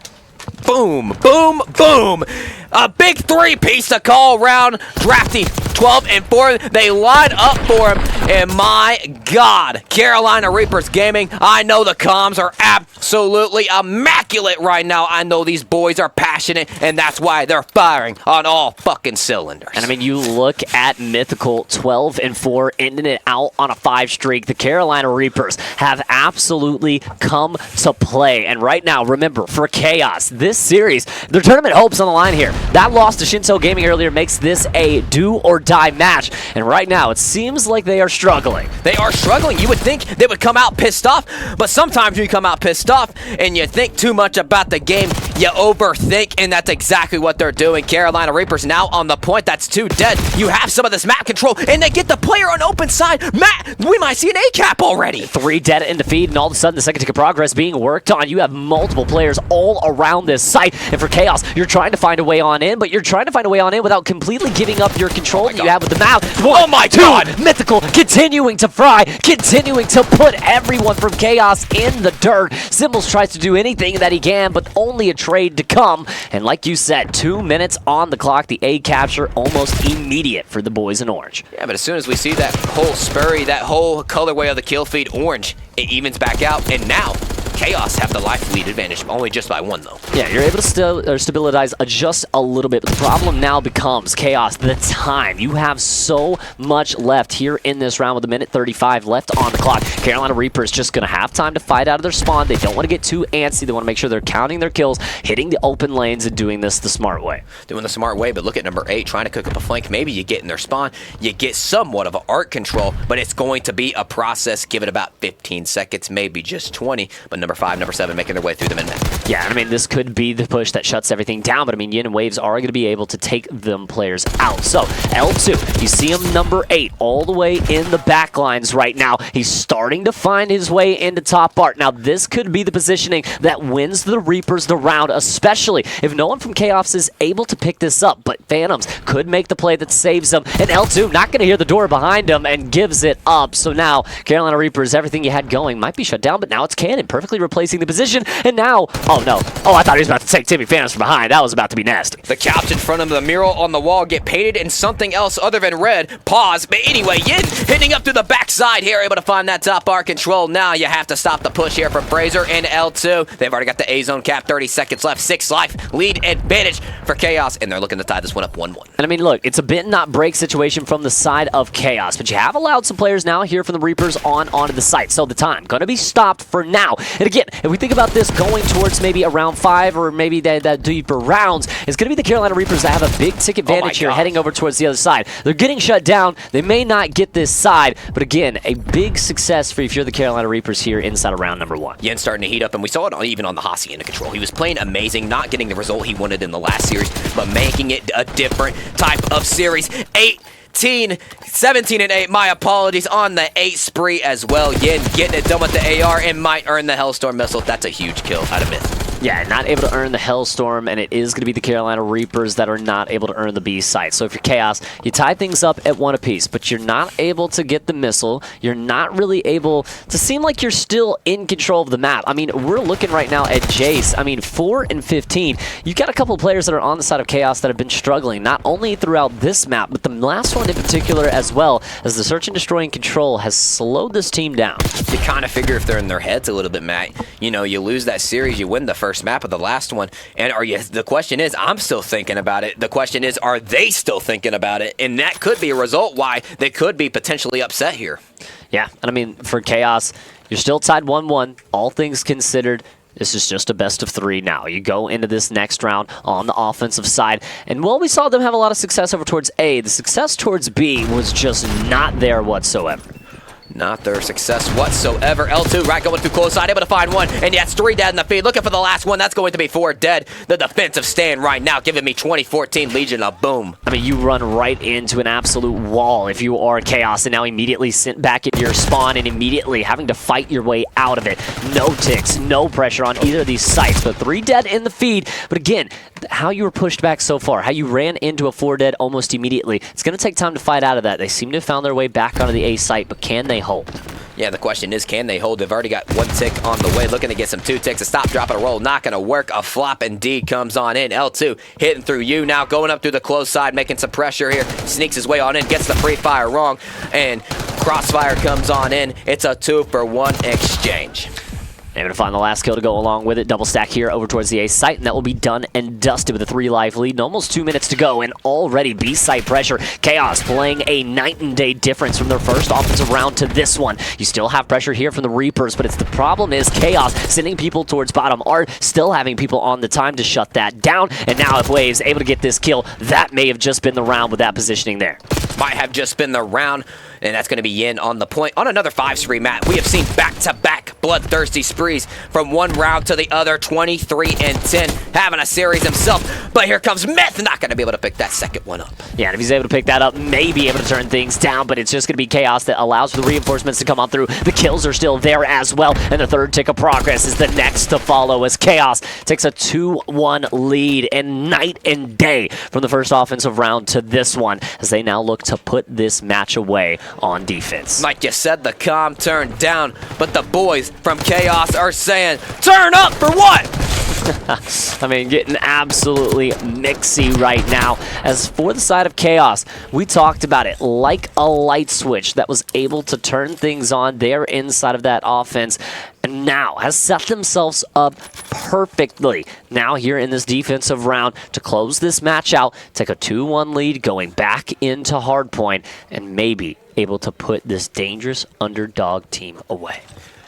Boom, boom, boom. A big 3-piece to call round. Drafty, 12-4. They line up for him. And my God, Carolina Reapers Gaming, I know the comms are absolutely immaculate right now. I know these boys are passionate, and that's why they're firing on all fucking cylinders. And I mean, you look at Mythical, 12-4, ending it out on a 5 streak. The Carolina Reapers have absolutely come to play. And right now, remember, for Chaos, this series, their tournament hopes on the line here. That loss to Shinso Gaming earlier makes this a do-or-die match. And right now, it seems like they are struggling. They are struggling. You would think they would come out pissed off, but sometimes when you come out pissed off and you think too much about the game, you overthink, and that's exactly what they're doing. Carolina Reapers now on the point. That's 2 dead. You have some of this map control, and they get the player on open side. Matt, we might see an A cap already. 3 dead in the feed, and all of a sudden, the second tick of progress being worked on. You have multiple players all around this site, and for Chaos, you're trying to find a way on in, but you're trying to find a way on in without completely giving up your control that you have with the map. 1, 2, Mythical continuing to fry, continuing to put everyone from Chaos in the dirt. Symbols tries to do anything that he can, but only a trade to come. And like you said, 2 minutes on the clock, the A capture almost immediate for the boys in orange. Yeah, but as soon as we see that whole Spurry, that whole colorway of the kill feed orange, it evens back out, and now Chaos have the life lead advantage, only just by 1 though. Yeah, you're able to stabilize just a little bit, but the problem now becomes Chaos, the time. You have so much left here in this round with a minute 35 left on the clock. Carolina Reapers just going to have time to fight out of their spawn. They don't want to get too antsy. They want to make sure they're counting their kills, hitting the open lanes, and doing this the smart way. Doing the smart way, but look at number 8, trying to cook up a flank. Maybe you get in their spawn, you get somewhat of an arc control, but it's going to be a process. Give it about 15 seconds, maybe just 20, but number 5, number 7 making their way through the min-map. Yeah, I mean, this could be the push that shuts everything down, but I mean, Yin and Waves are going to be able to take them players out. So, L2, you see him number 8 all the way in the back lines right now. He's starting to find his way into top art. Now, this could be the positioning that wins the Reapers the round, especially if no one from Chaos is able to pick this up, but Phantoms could make the play that saves them, and L2 not going to hear the door behind him and gives it up. So now, Carolina Reapers, everything you had going might be shut down, but now it's Cannon perfectly replacing the position, and now, oh no, oh, I thought he was about to take Timmy Phantoms from behind. That was about to be nasty. The couch in front of the mural on the wall get painted in something else other than red. Pause, but anyway, Yin hitting up to the backside here, able to find that top bar control. Now you have to stop the push here from Fraser and L2. They've already got the A-zone cap, 30 seconds left, 6 life, lead advantage for Chaos, and they're looking to tie this one up 1-1. And I mean, look, it's a bit not break situation from the side of Chaos, but you have allowed some players now here from the Reapers onto the site, so the time going to be stopped for now. And again, if we think about this going towards maybe around 5 or maybe that deeper rounds, it's going to be the Carolina Reapers that have a big tick advantage here heading over towards the other side. They're getting shut down. They may not get this side, but again, a big success for if you're the Carolina Reapers here inside of round number 1. Yin starting to heat up, and we saw it even on the Hasi end of control. He was playing amazing, not getting the result he wanted in the last series, but making it a different type of series. 17 and 8, my apologies, on the 8 spree as well. Yin getting it done with the AR and might earn the Hellstorm missile. That's a huge kill out of Myth. Yeah, not able to earn the Hellstorm, and it is going to be the Carolina Reapers that are not able to earn the B site. So if you're Chaos, you tie things up at 1 apiece, but you're not able to get the missile. You're not really able to seem like you're still in control of the map. I mean, we're looking right now at Jace. I mean, 4 and 15. You've got a couple of players that are on the side of Chaos that have been struggling, not only throughout this map, but the last one in particular as well, as the search and destroy and control has slowed this team down. You kind of figure if they're in their heads a little bit, Matt, you know, you lose that series, you win the first map of the last one, and the question is, I'm still thinking about it. The question is, are they still thinking about it? And that could be a result why they could be potentially upset here. Yeah, and I mean, for Chaos, you're still tied 1-1, all things considered. This is just a best of 3 now. You go into this next round on the offensive side. And while we saw them have a lot of success over towards A, the success towards B was just not there whatsoever. Not their success whatsoever. L2 right going too close side, able to find 1, and yes, 3 dead in the feed. Looking for the last one. That's going to be 4 dead. The defensive stand right now giving me 2014 Legion a boom. I mean, you run right into an absolute wall if you are Chaos, and now immediately sent back at your spawn and immediately having to fight your way out of it. No ticks, no pressure on either of these sites, but 3 dead in the feed. But again, how you were pushed back so far, how you ran into a 4 dead almost immediately, it's going to take time to fight out of that. They seem to have found their way back onto the A site, but can they hold? Yeah, the question is, can they hold? They've already got 1 tick on the way, looking to get some 2 ticks. A stop, drop, and a roll, not going to work. A flop indeed comes on in. L2 hitting through you now, going up through the close side, making some pressure here. Sneaks his way on in, gets the free fire wrong, and Crossfire comes on in. It's a 2-for-1 exchange. Able to find the last kill to go along with it. Double stack here over towards the A site, and that will be done and dusted with a 3-life lead. And almost 2 minutes to go, and already B site pressure. Chaos playing a night and day difference from their first offensive round to this one. You still have pressure here from the Reapers, but the problem is Chaos sending people towards bottom art, still having people on the time to shut that down. And now if Waves able to get this kill, that may have just been the round with that positioning there. Might have just been the round, and that's going to be Yin on the point. On another 5 spree, Matt, we have seen back-to-back bloodthirsty sprees from one round to the other, 23 and 10, having a series himself. But here comes Myth, not going to be able to pick that second one up. Yeah, and if he's able to pick that up, may be able to turn things down, but it's just going to be Chaos that allows for the reinforcements to come on through. The kills are still there as well, and the 3rd tick of progress is the next to follow as Chaos takes a 2-1 lead, and night and day from the first offensive round to this one, as they now look to put this match away on defense. Like you said, the comm turned down, but the boys from Chaos are saying, turn up for what? I mean, getting absolutely mixy right now. As for the side of Chaos, we talked about it like a light switch that was able to turn things on there inside of that offense. And now has set themselves up perfectly now here in this defensive round to close this match out, take a 2-1 lead going back into hardpoint, and maybe able to put this dangerous underdog team away.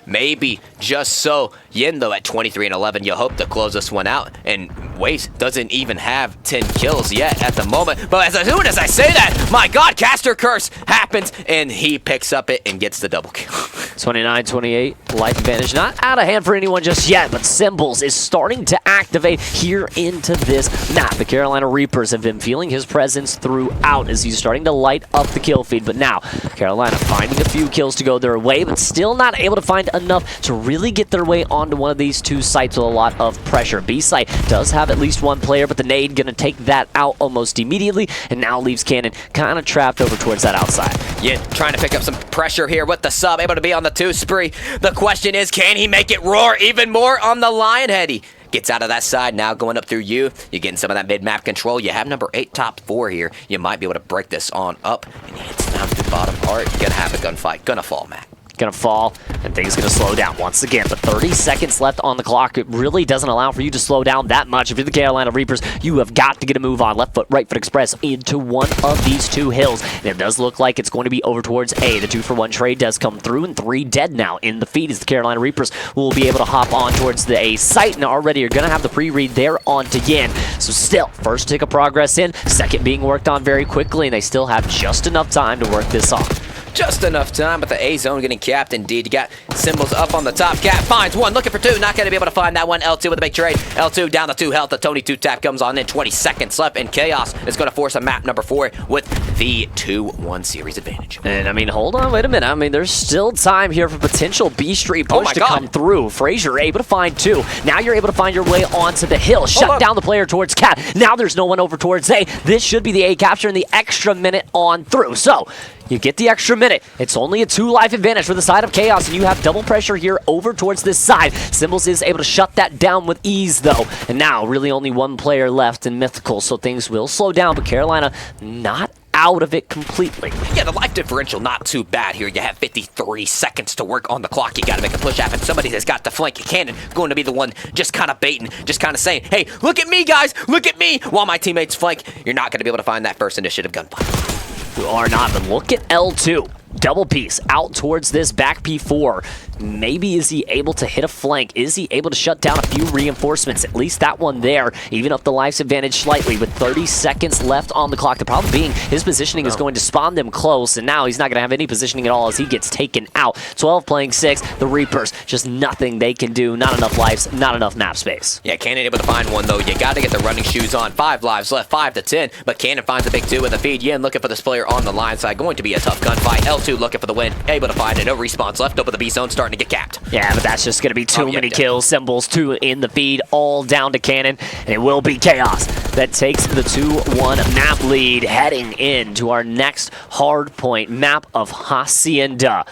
Maybe just so. Yin, though, at 23-11, you hope to close this one out. And Waves doesn't even have 10 kills yet at the moment. But as soon as I say that, my God, Caster Curse happens, and he picks up it and gets the double kill. 29-28, life advantage not out of hand for anyone just yet, but Symbols is starting to activate here into this map. The Carolina Reapers have been feeling his presence throughout as he's starting to light up the kill feed. But now, Carolina finding a few kills to go their way, but still not able to find enough to really get their way onto one of these two sites with a lot of pressure. B site does have at least one player, but the nade gonna take that out almost immediately, and now leaves Cannon kind of trapped over towards that outside. Yin trying to pick up some pressure here with the sub, able to be on the 2 spree. The question is, can he make it roar even more on the Lionhead? He gets out of that side, now going up through you. You're getting some of that mid-map control. You have number 8 top 4 here. You might be able to break this on up, and he hits down through bottom part. You're gonna have a gunfight. Gonna fall, Matt. Gonna fall, and things gonna slow down once again. But 30 seconds left on the clock. It really doesn't allow for you to slow down that much. If you're the Carolina Reapers, you have got to get a move on. Left foot, right foot express into one of these two hills. And it does look like it's going to be over towards A. The 2-for-1 trade does come through, and 3 dead now in the feed as the Carolina Reapers will be able to hop on towards the A site. And already you're gonna have the pre-read there onto Yin. So still, first tick of progress in, second being worked on very quickly, and they still have just enough time to work this off. Just enough time, but the A zone getting capped indeed. You got Symbols up on the top. Cat finds one, looking for 2. Not going to be able to find that one. L2 with a big trade. L2 down to 2 health. The Tony 2 tap comes on in. 20 seconds left, and Chaos is going to force a map number 4 with the 2-1 series advantage. And I mean, hold on, wait a minute. I mean, there's still time here for potential B Street push to come through. Frazier able to find 2. Now you're able to find your way onto the hill. Shut down the player towards Cat. Now there's no one over towards A. This should be the A capture and the extra minute on through. So you get the extra minute. It's only a 2 life advantage for the side of Chaos, and you have double pressure here over towards this side. Symbols is able to shut that down with ease, though. And now, really only 1 player left in Mythical, so things will slow down, but Carolina not out of it completely. Yeah, the life differential not too bad here. You have 53 seconds to work on the clock. You got to make a push happen. Somebody has got to flank. Cannon going to be the one just kind of baiting, just kind of saying, hey, look at me, guys, look at me, while my teammates flank. You're not going to be able to find that first initiative gunfight. You are not, but look at L2. Double piece out towards this back P4. Maybe is he able to hit a flank? Is he able to shut down a few reinforcements? At least that one there, even up the life's advantage slightly with 30 seconds left on the clock. The problem being his positioning is going to spawn them close, and now he's not going to have any positioning at all as he gets taken out. 12 playing 6. The Reapers, just nothing they can do. Not enough lives, not enough map space. Yeah, Cannon able to find one, though. You got to get the running shoes on. 5 lives left, 5 to 10, but Cannon finds a big 2 with the feed. Yin looking for this player on the line side. Going to be a tough gunfight. L2 looking for the win. Able to find it. No respawns left. Over the B zone, starting to get capped. Yeah, but that's just going to be too many kills. Symbols 2 in the feed, all down to Cannon, and it will be Chaos that takes the 2-1 map lead, heading into our next hardpoint map of Hacienda.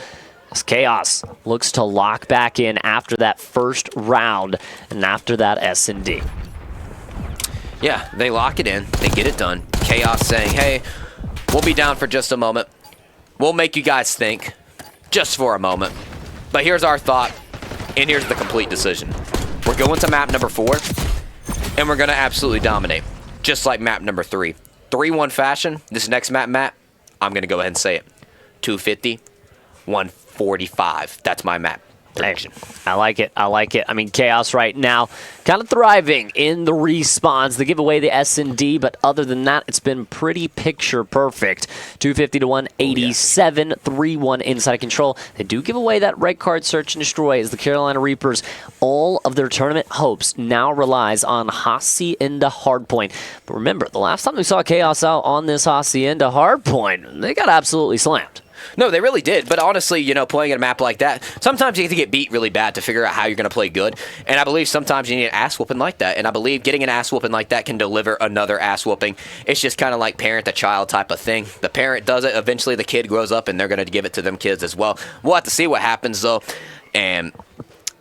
As Chaos looks to lock back in after that first round, and after that S&D. Yeah, they lock it in. They get it done. Chaos saying, hey, we'll be down for just a moment. We'll make you guys think just for a moment. But here's our thought, and here's the complete decision. We're going to map number 4, and we're going to absolutely dominate, just like map number 3. 3-1 fashion, this next map, I'm going to go ahead and say it. 250, 145. That's my map. Prediction. I like it. I like it. I mean, Chaos right now kind of thriving in the respawns. They give away the S&D, but other than that, it's been pretty picture perfect. 250 to 187, 3-1 inside control. They do give away that red card search and destroy as the Carolina Reapers, all of their tournament hopes now relies on Hacienda Hardpoint. But remember, the last time we saw Chaos out on this Hacienda Hardpoint, they got absolutely slammed. No, they really did. But honestly, you know, playing at a map like that, sometimes you have to get beat really bad to figure out how you're going to play good. And I believe sometimes you need an ass whooping like that. And I believe getting an ass whooping like that can deliver another ass whooping. It's just kind of like parent to child type of thing. The parent does it. Eventually the kid grows up and they're going to give it to them kids as well. We'll have to see what happens though. And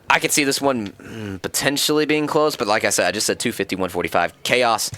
I could see this one potentially being close, but like I said, I just said 250, 145. Chaos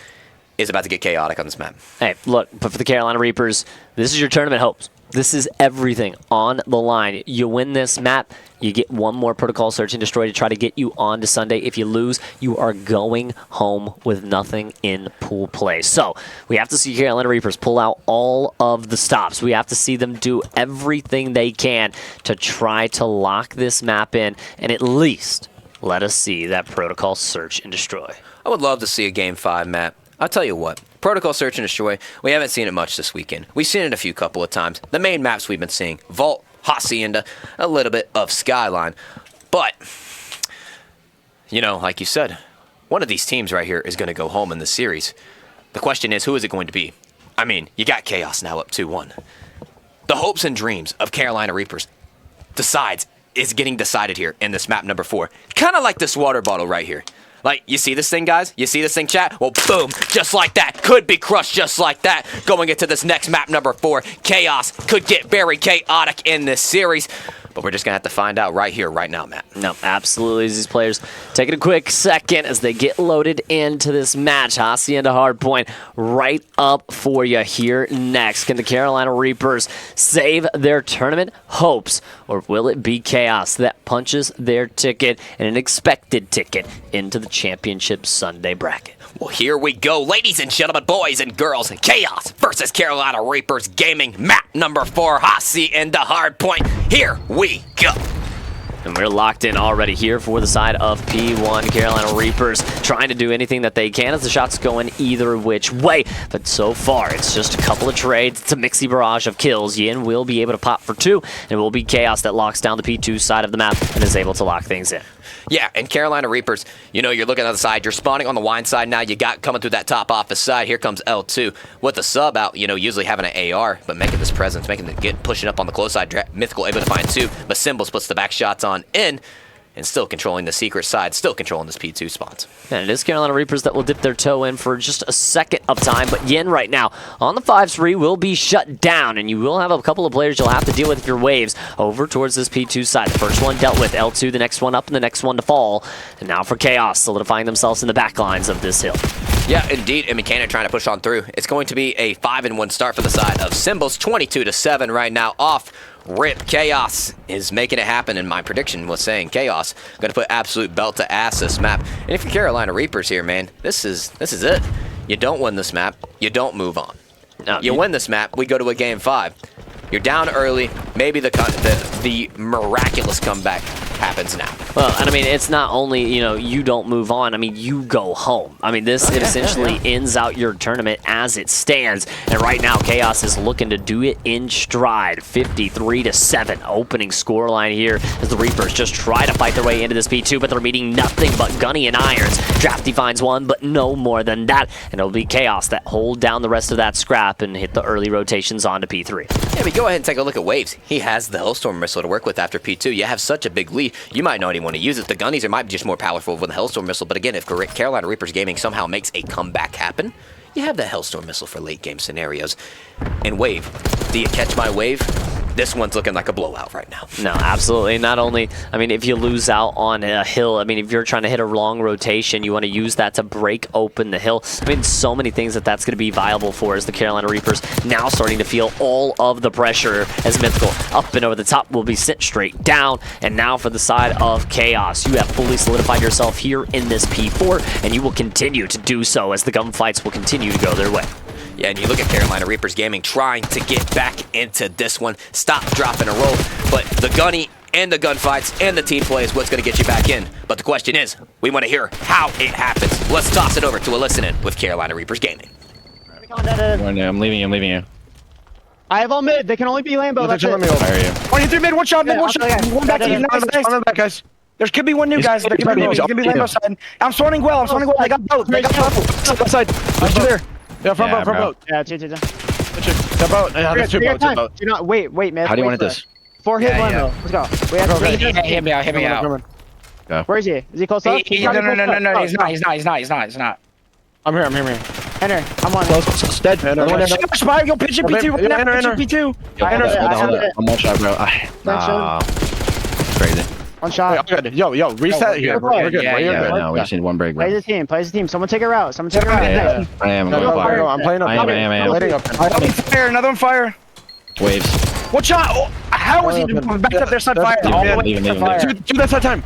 is about to get chaotic on this map. Hey, look, but for the Carolina Reapers, this is your tournament hopes. This is everything on the line. You win this map, you get one more protocol search and destroy to try to get you on to Sunday. If you lose, you are going home with nothing in pool play. So we have to see Carolina Reapers pull out all of the stops. We have to see them do everything they can to try to lock this map in and at least let us see that protocol search and destroy. I would love to see a Game 5 map. I'll tell you what. Protocol Search and Destroy, we haven't seen it much this weekend. We've seen it a couple of times. The main maps we've been seeing, Vault, Hacienda, a little bit of Skyline. But, you know, like you said, one of these teams right here is going to go home in this series. The question is, who is it going to be? I mean, you got Chaos now up 2-1. The hopes and dreams of Carolina Reapers is getting decided here in this map number 4. Kind of like this water bottle right here. Like, you see this thing, guys? You see this thing, chat? Well, boom, just like that. Could be crushed just like that. Going into this next map, number 4, Chaos could get very chaotic in this series. But we're just going to have to find out right here, right now, Matt. No, absolutely. These players taking a quick second as they get loaded into this match. Hacienda Hardpoint right up for you here next. Can the Carolina Reapers save their tournament hopes, or will it be Chaos that punches their ticket and an expected ticket into the Championship Sunday bracket? Well, here we go, ladies and gentlemen, boys and girls. Chaos versus Carolina Reapers Gaming, map number 4, Hacienda Hardpoint. Here we go. And we're locked in already here for the side of P1. Carolina Reapers trying to do anything that they can as the shots going either which way. But so far, it's just a couple of trades. It's a mixy barrage of kills. Yin will be able to pop for 2, and it will be Chaos that locks down the P2 side of the map and is able to lock things in. Yeah, and Carolina Reapers, you know, you're looking at the side. You're spawning on the wine side now. You got coming through that top office side. Here comes L2 with the sub out, you know, usually having an AR, but making this presence, making it pushing up on the close side. Mythical able to find 2, but Symbols puts the back shots on in. And still controlling the secret side, still controlling this P2 spots. And it is Carolina Reapers that will dip their toe in for just a second of time, but Yin right now on the 5-3 will be shut down, and you will have a couple of players you'll have to deal with your waves over towards this P2 side. The first one dealt with, L2, the next one up, and the next one to fall. And now for Chaos, solidifying themselves in the back lines of this hill. Yeah, indeed, and Mechanic trying to push on through. It's going to be a 5-1 start for the side of Symbols, 22-7 right now off. Rip. Chaos is making it happen, and my prediction was saying Chaos going to put absolute belt to ass this map. And if you're Carolina Reapers here, man, this is it. You don't win this map, you don't move on. No, you win this map, we go to a Game 5. You're down early, maybe the miraculous comeback happens now. Well, and I mean, it's not only, you know, you don't move on, I mean, you go home. I mean, this essentially ends out your tournament as it stands. And right now, Chaos is looking to do it in stride. 53-7 opening scoreline here as the Reapers just try to fight their way into this P2, but they're meeting nothing but Gunny and Irons. Drafty finds one, but no more than that. And it'll be Chaos that hold down the rest of that scrap and hit the early rotations onto P3. Yeah, but go ahead and take a look at Waves. He has the Hellstorm missile to work with after P2. You have such a big lead. You might not even want to use it. The Gunnies might be just more powerful with the Hellstorm missile, but again, if Carolina Reapers Gaming somehow makes a comeback happen, you have the Hellstorm missile for late game scenarios. And Wave, do you catch my wave? This one's looking like a blowout right now. No, absolutely. Not only, I mean, if you lose out on a hill, I mean, if you're trying to hit a long rotation, you want to use that to break open the hill. I mean, so many things that's going to be viable for as the Carolina Reapers now starting to feel all of the pressure as Mythical up and over the top will be sent straight down. And now for the side of Chaos, you have fully solidified yourself here in this P4, and you will continue to do so as the gunfights will continue to go their way. Yeah, and you look at Carolina Reapers Gaming trying to get back into this one. Stop, drop, and a roll. But the gunny and the gunfights and the team play is what's going to get you back in. But the question is, we want to hear how it happens. Let's toss it over to a listen-in with Carolina Reapers Gaming. I'm leaving you. I have all mid. They can only be Lambo. That's it. Where are you? 23 mid, one shot, mid, one shot. One back to you. Nice. Back, guys. There could be one new, guys. There could be Lambo side. I'm spawning well. I got both. Side. There. Yeah, front boat. Yeah, two. The boat. Yeah, there's 2 boats. Do not wait, man. How do you want this? 4 hit Lambo. Let's go. We have to hit me out. Where is he? Is he close up? No. He's not. I'm here. Enter. I'm on. Close. Dead. Spy, go pitch it P2. Enter. P2. I'm one shot, bro. Nah. Crazy. One shot. Good. Yo, reset here. We're good. We're good. No, we just need one break. Play the team. Play the team. Someone take her out. Someone take her out. I am. I'm playing up. I am. Letting up. Fire. Another one fire. Waves. One shot. Oh, how was he back up there? Side fire. All the way Leave him. fire. Two that side time.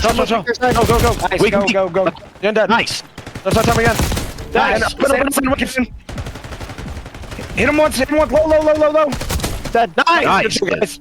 Go. Nice, Go. You're dead. Nice. That side time again. Nice. Hit him once. Low. Dead. Nice. Nice.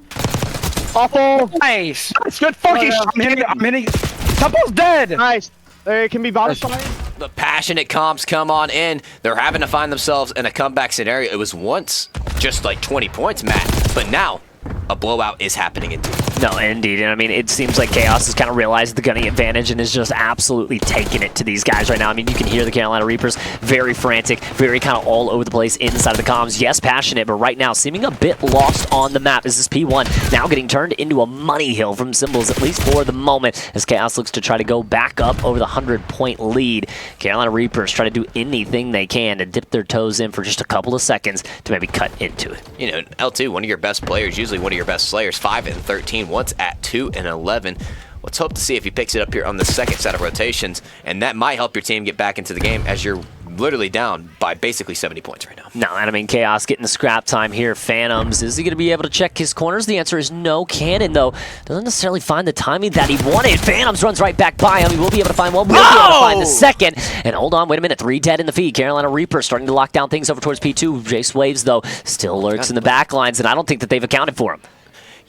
Awful. Nice. Good fucking shot. I'm hitting. Temple's dead. Nice. There can be bottom fire. The passionate comps come on in. They're having to find themselves in a comeback scenario. It was once just like 20 points, Matt, but now a blowout is happening indeed. No, indeed. And I mean, it seems like Chaos has kind of realized the gunning advantage and is just absolutely taking it to these guys right now. I mean, you can hear the Carolina Reapers very frantic, very kind of all over the place inside of the comms. Yes, passionate, but right now seeming a bit lost on the map. Is this P1 now getting turned into a money hill from Symbols, at least for the moment, as Chaos looks to try to go back up over the 100-point lead. Carolina Reapers try to do anything they can to dip their toes in for just a couple of seconds to maybe cut into it. You know, L2, one of your best players, usually one of your best slayers, 5 and 13, once at 2 and 11. Let's hope to see if he picks it up here on the second set of rotations, and that might help your team get back into the game as you're literally down by basically 70 points right now. No, and I mean, Chaos getting the scrap time here. Phantoms, is he going to be able to check his corners? The answer is no. Cannon, though, doesn't necessarily find the timing that he wanted. Phantoms runs right back by him. He will be able to find one. Will be able to find the second. And hold on, wait a minute. 3 dead in the feed. Carolina Reaper starting to lock down things over towards P2. Jace Waves, though, still lurks in the back lines, and I don't think that they've accounted for him.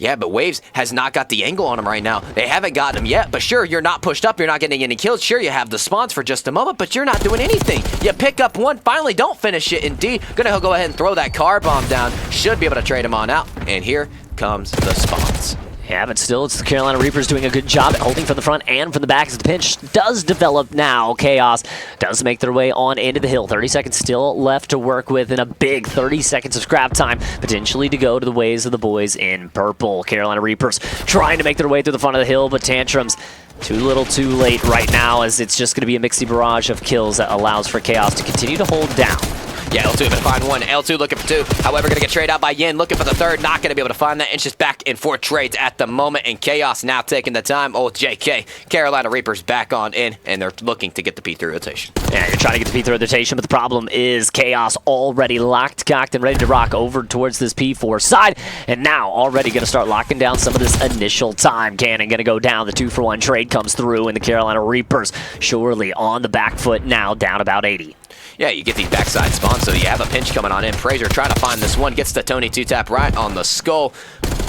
Yeah, but Waves has not got the angle on him right now. They haven't gotten him yet, but sure, you're not pushed up, you're not getting any kills. Sure, you have the spawns for just a moment, but you're not doing anything. You pick up one, finally don't finish it. Indeed, gonna go ahead and throw that car bomb down. Should be able to trade him on out. And here comes the spawns. Yeah, but still, it's the Carolina Reapers doing a good job at holding from the front and from the back as the pinch does develop now. Chaos does make their way on into the hill. 30 seconds still left to work with, and a big 30 seconds of scrap time, potentially to go to the ways of the boys in purple. Carolina Reapers trying to make their way through the front of the hill, but Tantrums too little too late right now, as it's just going to be a mixy barrage of kills that allows for Chaos to continue to hold down. Yeah, L2 gonna find one. L2 looking for 2. However, gonna get traded out by Yin, looking for the 3rd. Not gonna be able to find that. It's just back in 4 trades at the moment. And Chaos now taking the time. Oh, JK. Carolina Reapers back on in, and they're looking to get the P3 rotation. Yeah, you're trying to get the P3 rotation, but the problem is Chaos already locked, cocked, and ready to rock over towards this P4 side. And now already gonna start locking down some of this initial time. Cannon gonna go down. The 2-for-1 trade comes through, and the Carolina Reapers surely on the back foot now, down about 80. Yeah, you get these backside spawns, so you have a pinch coming on in. Fraser trying to find this one, gets the Tony 2-tap right on the skull.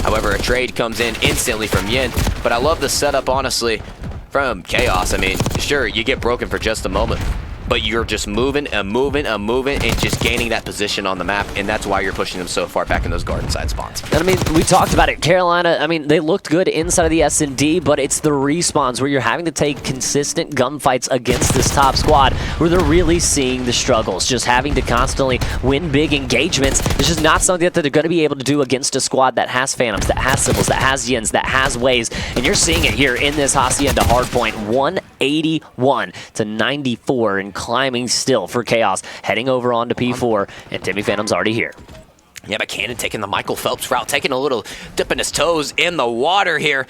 However, a trade comes in instantly from Yin, but I love the setup, honestly, from Chaos. I mean, sure, you get broken for just a moment, but you're just moving and just gaining that position on the map, and that's why you're pushing them so far back in those garden side spawns. And I mean, we talked about it. Carolina, I mean, they looked good inside of the S&D, but it's the respawns where you're having to take consistent gunfights against this top squad where they're really seeing the struggles. Just having to constantly win big engagements is just not something that they're going to be able to do against a squad that has Phantoms, that has Symbols, that has Yins, that has Waves. And you're seeing it here in this Hacienda hardpoint. 181 to 94 and climbing still for Chaos, heading over onto P4, and Timmy Phantom's already here. Yeah, but Cannon taking the Michael Phelps route, taking a little dipping his toes in the water here,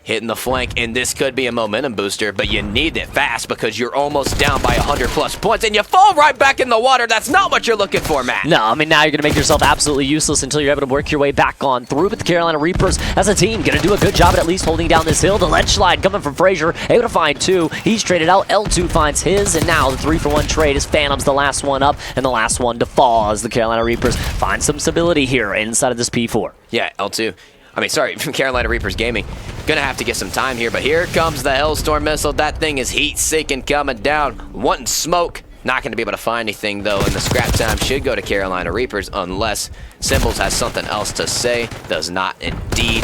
hitting the flank, and this could be a momentum booster, but you need it fast because you're almost down by 100+ points, and you fall right back in the water. That's not what you're looking for, Matt. No, I mean, now you're going to make yourself absolutely useless until you're able to work your way back on through, but the Carolina Reapers, as a team, going to do a good job at least holding down this hill. The ledge slide coming from Frazier, able to find 2. He's traded out. L2 finds his, and now the 3-for-1 trade is Phantoms, the last one up, and the last one to fall as the Carolina Reapers find some stability here inside of this P4. Yeah, L2. Carolina Reapers Gaming. Gonna have to get some time here, but here comes the Hellstorm missile. That thing is heat-seeking coming down. Wanting smoke. Not gonna be able to find anything, though, and the scrap time should go to Carolina Reapers unless Symbols has something else to say. Does not indeed.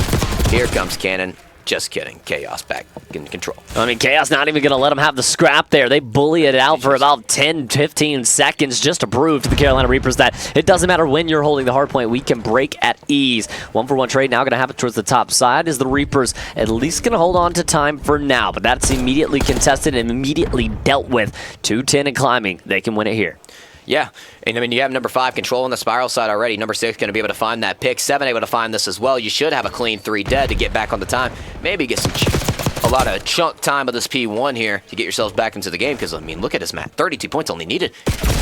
Here comes Cannon. Just kidding. Chaos back in control. I mean, Chaos not even going to let them have the scrap there. They bully it out for about 10, 15 seconds just to prove to the Carolina Reapers that it doesn't matter when you're holding the hard point. We can break at ease. 1-for-1 trade now going to happen towards the top side as the Reapers at least going to hold on to time for now. But that's immediately contested and immediately dealt with. 2-10 and climbing. They can win it here. Yeah, and I mean, you have number 5 controlling the spiral side already. Number 6 going to be able to find that pick. 7 able to find this as well. You should have a clean 3 dead to get back on the time. Maybe get some a lot of chunk time of this P1 here to get yourselves back into the game because, I mean, look at this, Matt. 32 points only needed,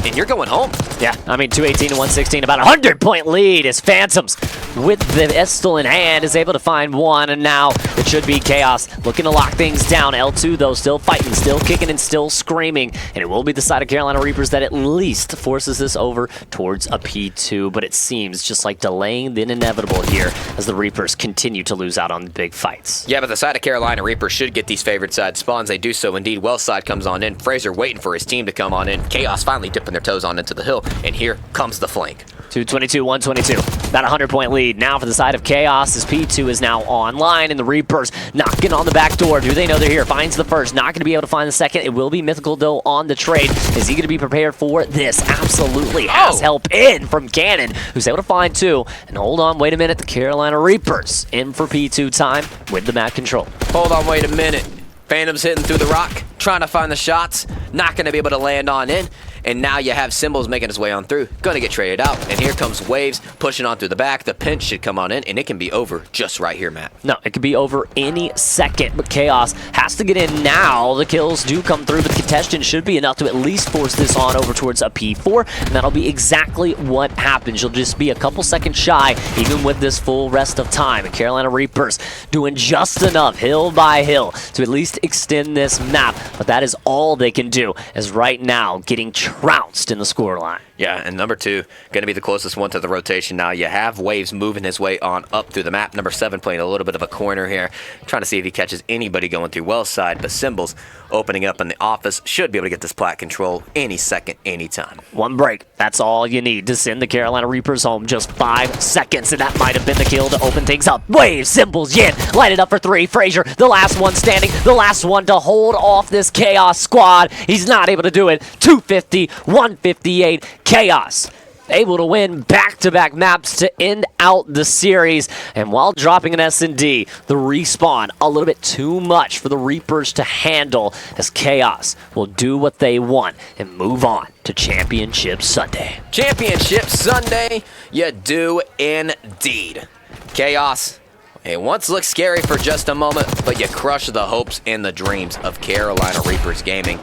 and you're going home. Yeah, I mean, 218 to 116, about a 100-point lead as Phantoms, with the pistol in hand, is able to find one, and now it should be Chaos looking to lock things down. L2, though, still fighting, still kicking, and still screaming, and it will be the side of Carolina Reapers that at least forces this over towards a P2, but it seems just like delaying the inevitable here as the Reapers continue to lose out on the big fights. Yeah, but the side of Carolina Reapers should get these favored side spawns. They do so indeed. Well side comes on in. Fraser waiting for his team to come on in. Chaos finally dipping their toes on into the hill, and here comes the flank. 222, 122. About a 100-point lead now for the side of Chaos as P2 is now online, and the Reapers knocking on the back door. Do they know they're here? Finds the first. Not going to be able to find the second. It will be Mythical, though, on the trade. Is he going to be prepared for this? Absolutely has help in from Cannon, who's able to find two. And hold on, wait a minute. The Carolina Reapers in for P2 time with the map control. Hold on, wait a minute. Phantom's hitting through the rock, trying to find the shots. Not going to be able to land on in. And now you have Symbols making his way on through. Going to get traded out. And here comes Waves pushing on through the back. The pinch should come on in, and it can be over just right here, Matt. No, it could be over any second, but Chaos has to get in now. The kills do come through, but the congestion should be enough to at least force this on over towards a P4, and that'll be exactly what happens. You'll just be a couple seconds shy, even with this full rest of time. And Carolina Reapers doing just enough, hill by hill, to at least extend this map, but that is all they can do, as right now, getting trounced in the scoreline. Yeah, and number 2, going to be the closest one to the rotation now. You have Waves moving his way on up through the map. Number 7 playing a little bit of a corner here, trying to see if he catches anybody going through well side, but Symbols opening up in the office should be able to get this plat control any second, anytime. One break, that's all you need to send the Carolina Reapers home. Just 5 seconds, and that might have been the kill to open things up. Waves, Symbols, Yin, light it up for 3. Fraser, the last one standing, the last one to hold off this Chaos squad. He's not able to do it. 250, 158, Chaos able to win back-to-back maps to end out the series. And while dropping an S&D, the respawn a little bit too much for the Reapers to handle, as Chaos will do what they want and move on to Championship Sunday. Championship Sunday, you do indeed. Chaos, it once looked scary for just a moment, but you crushed the hopes and the dreams of Carolina Reapers Gaming.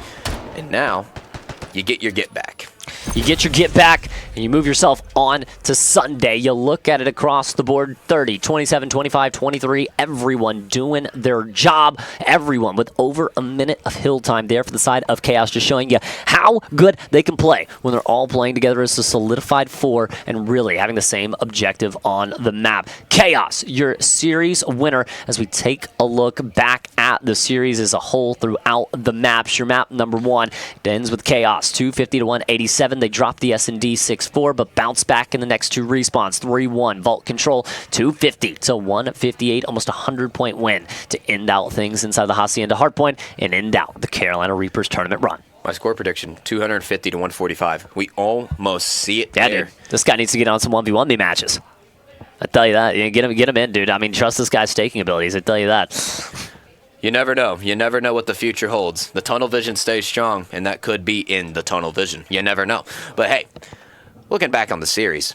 And now, you get your get back. You get your get back, and you move yourself on to Sunday. You look at it across the board, 30, 27, 25, 23, everyone doing their job. Everyone with over a minute of hill time there for the side of Chaos, just showing you how good they can play when they're all playing together as a solidified 4 and really having the same objective on the map. Chaos, your series winner, as we take a look back at the series as a whole throughout the maps. Your map number 1 ends with Chaos, 250 to 187. They dropped the S&D 6-4, but bounce back in the next 2 respawns. 3-1, Vault Control, 250 to 158, almost a 100-point win to end out things inside the Hacienda Hardpoint and end out the Carolina Reapers tournament run. My score prediction, 250 to 145. We almost see it there. Dude, this guy needs to get on some 1v1 matches. I tell you that. Get him in, dude. I mean, trust this guy's staking abilities. I tell you that. You never know. You never know what the future holds. The tunnel vision stays strong, and that could be in the tunnel vision. You never know. But hey, looking back on the series,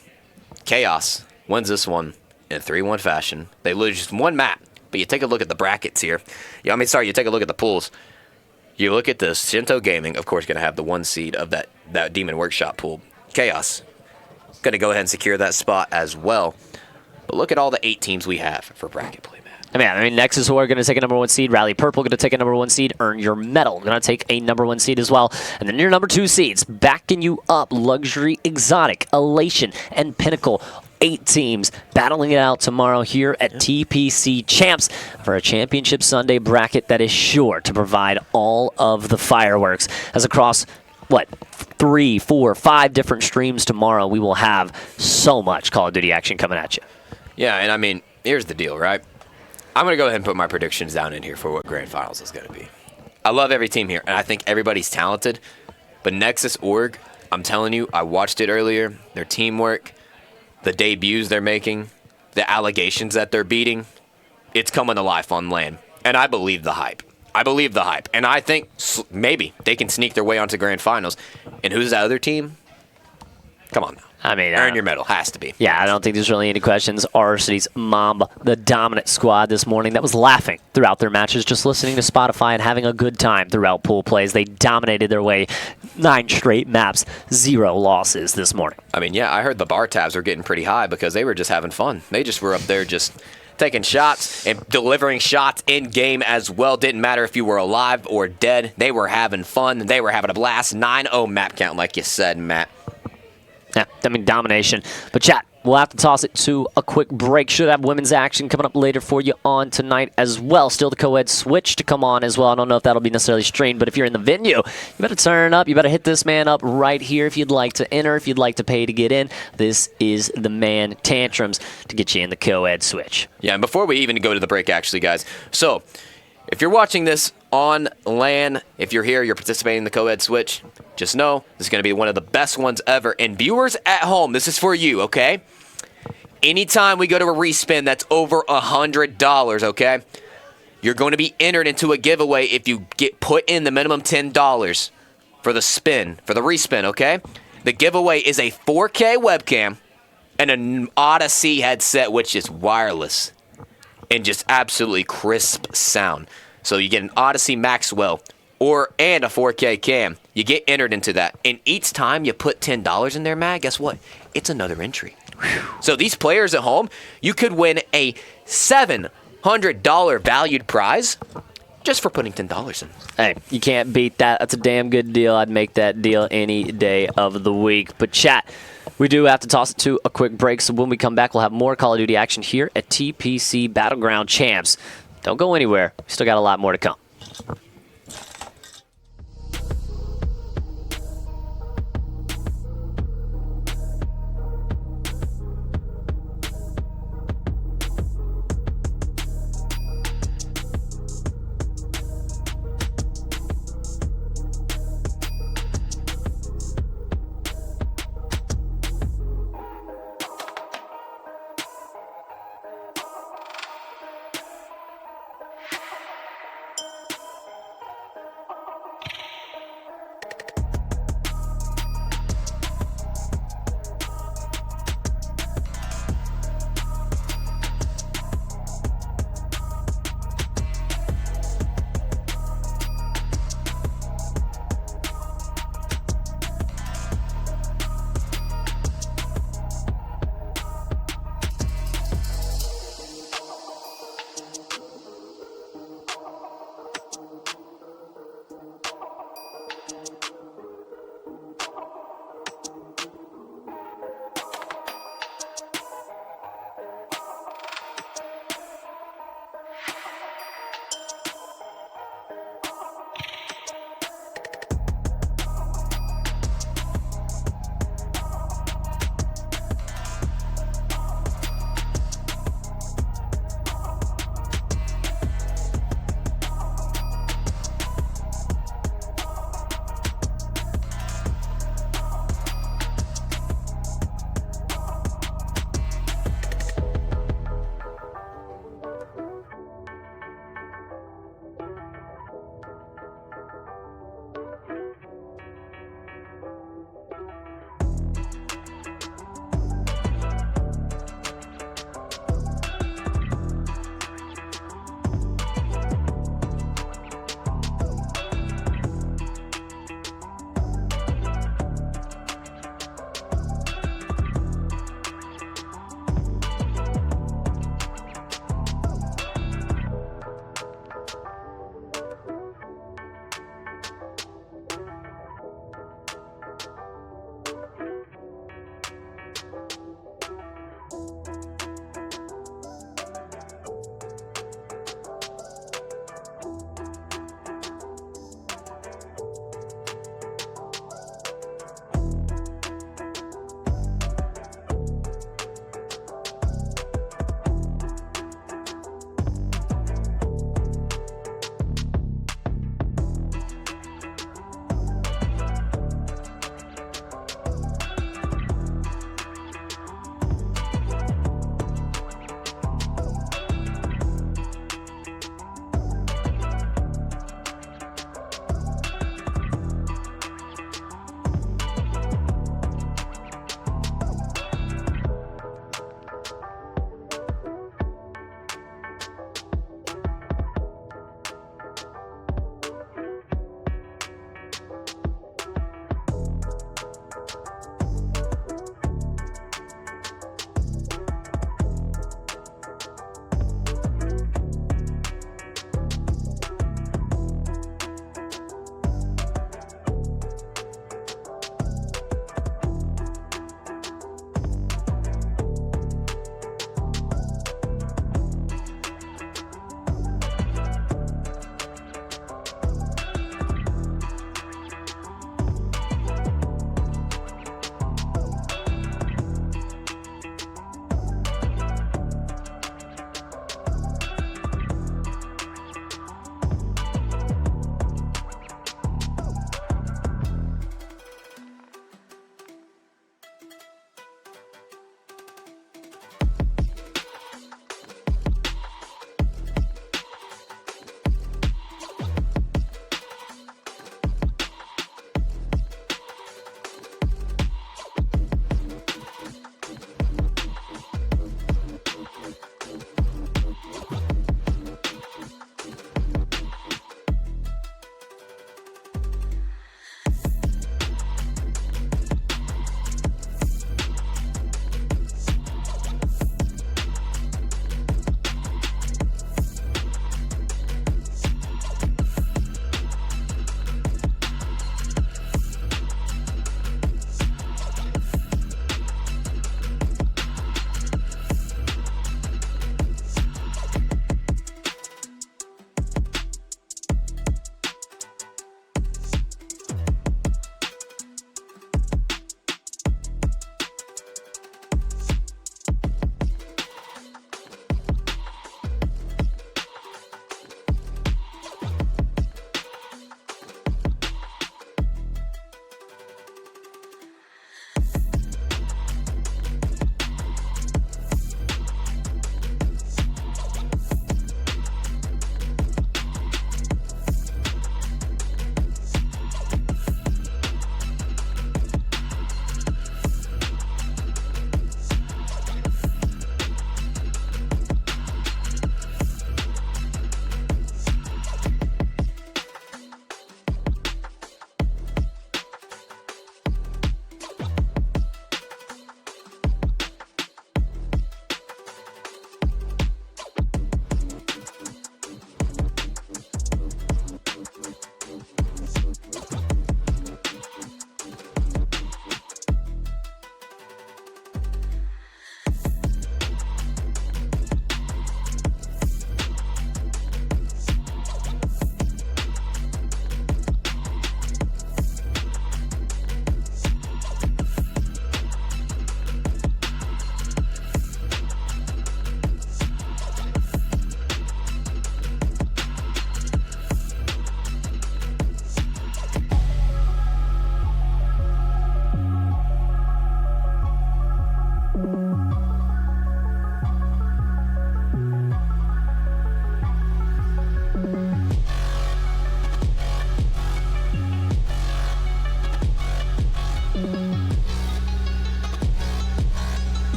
Chaos wins this one in a 3-1 fashion. They lose just 1 map, but you take a look at the brackets here. You take a look at the pools. You look at this, Shinto Gaming, of course, going to have the 1 seed of that Demon Workshop pool. Chaos going to go ahead and secure that spot as well. But look at all the 8 teams we have for bracket play. I mean, Nexus who are going to take a number 1 seed. Rally Purple going to take a number 1 seed. Earn Your Medal going to take a number 1 seed as well. And then your number 2 seeds, backing you up, Luxury Exotic, Elation, and Pinnacle. 8 teams battling it out tomorrow here at TPC Champs for a Championship Sunday bracket that is sure to provide all of the fireworks. As across, 3, 4, 5 different streams tomorrow, we will have so much Call of Duty action coming at you. Yeah, and I mean, here's the deal, right? I'm going to go ahead and put my predictions down in here for what Grand Finals is going to be. I love every team here, and I think everybody's talented. But Nexus Org, I'm telling you, I watched it earlier. Their teamwork, the debuts they're making, the allegations that they're beating, it's coming to life on LAN. And I believe the hype. And I think maybe they can sneak their way onto Grand Finals. And who's the other team? Come on now. I mean, Earn your medal. Has to be. Yeah, I don't think there's really any questions. Our city's Mamba, the dominant squad this morning that was laughing throughout their matches, just listening to Spotify and having a good time throughout pool plays. They dominated their way 9 straight maps, 0 losses this morning. I mean, yeah, I heard the bar tabs were getting pretty high because they were just having fun. They just were up there just taking shots and delivering shots in game as well. Didn't matter if you were alive or dead. They were having fun. They were having a blast. 9-0 map count, like you said, Matt. Yeah, I mean, domination. But chat, we'll have to toss it to a quick break. Should have women's action coming up later for you on tonight as well. Still the co-ed switch to come on as well. I don't know if that'll be necessarily streamed, but if you're in the venue, you better turn up. You better hit this man up right here if you'd like to enter, if you'd like to pay to get in. This is the man Tantrums to get you in the co-ed switch. Yeah, and before we even go to the break, actually, guys, so if you're watching this on LAN, if you're here, you're participating in the co-ed switch, just know this is going to be one of the best ones ever. And viewers at home, this is for you, okay? Anytime we go to a respin that's over $100, okay, you're going to be entered into a giveaway if you get put in the minimum $10 for the spin, for the respin, okay? The giveaway is a 4K webcam and an Odyssey headset, which is wireless and just absolutely crisp sound. So you get an Odyssey Maxwell and a 4K cam. You get entered into that. And each time you put $10 in there, Matt, guess what? It's another entry. So these players at home, you could win a $700 valued prize just for putting $10 in. Hey, you can't beat that. That's a damn good deal. I'd make that deal any day of the week. But chat, we do have to toss it to a quick break. So when we come back, we'll have more Call of Duty action here at TPC Battleground Champs. Don't go anywhere. We still got a lot more to come.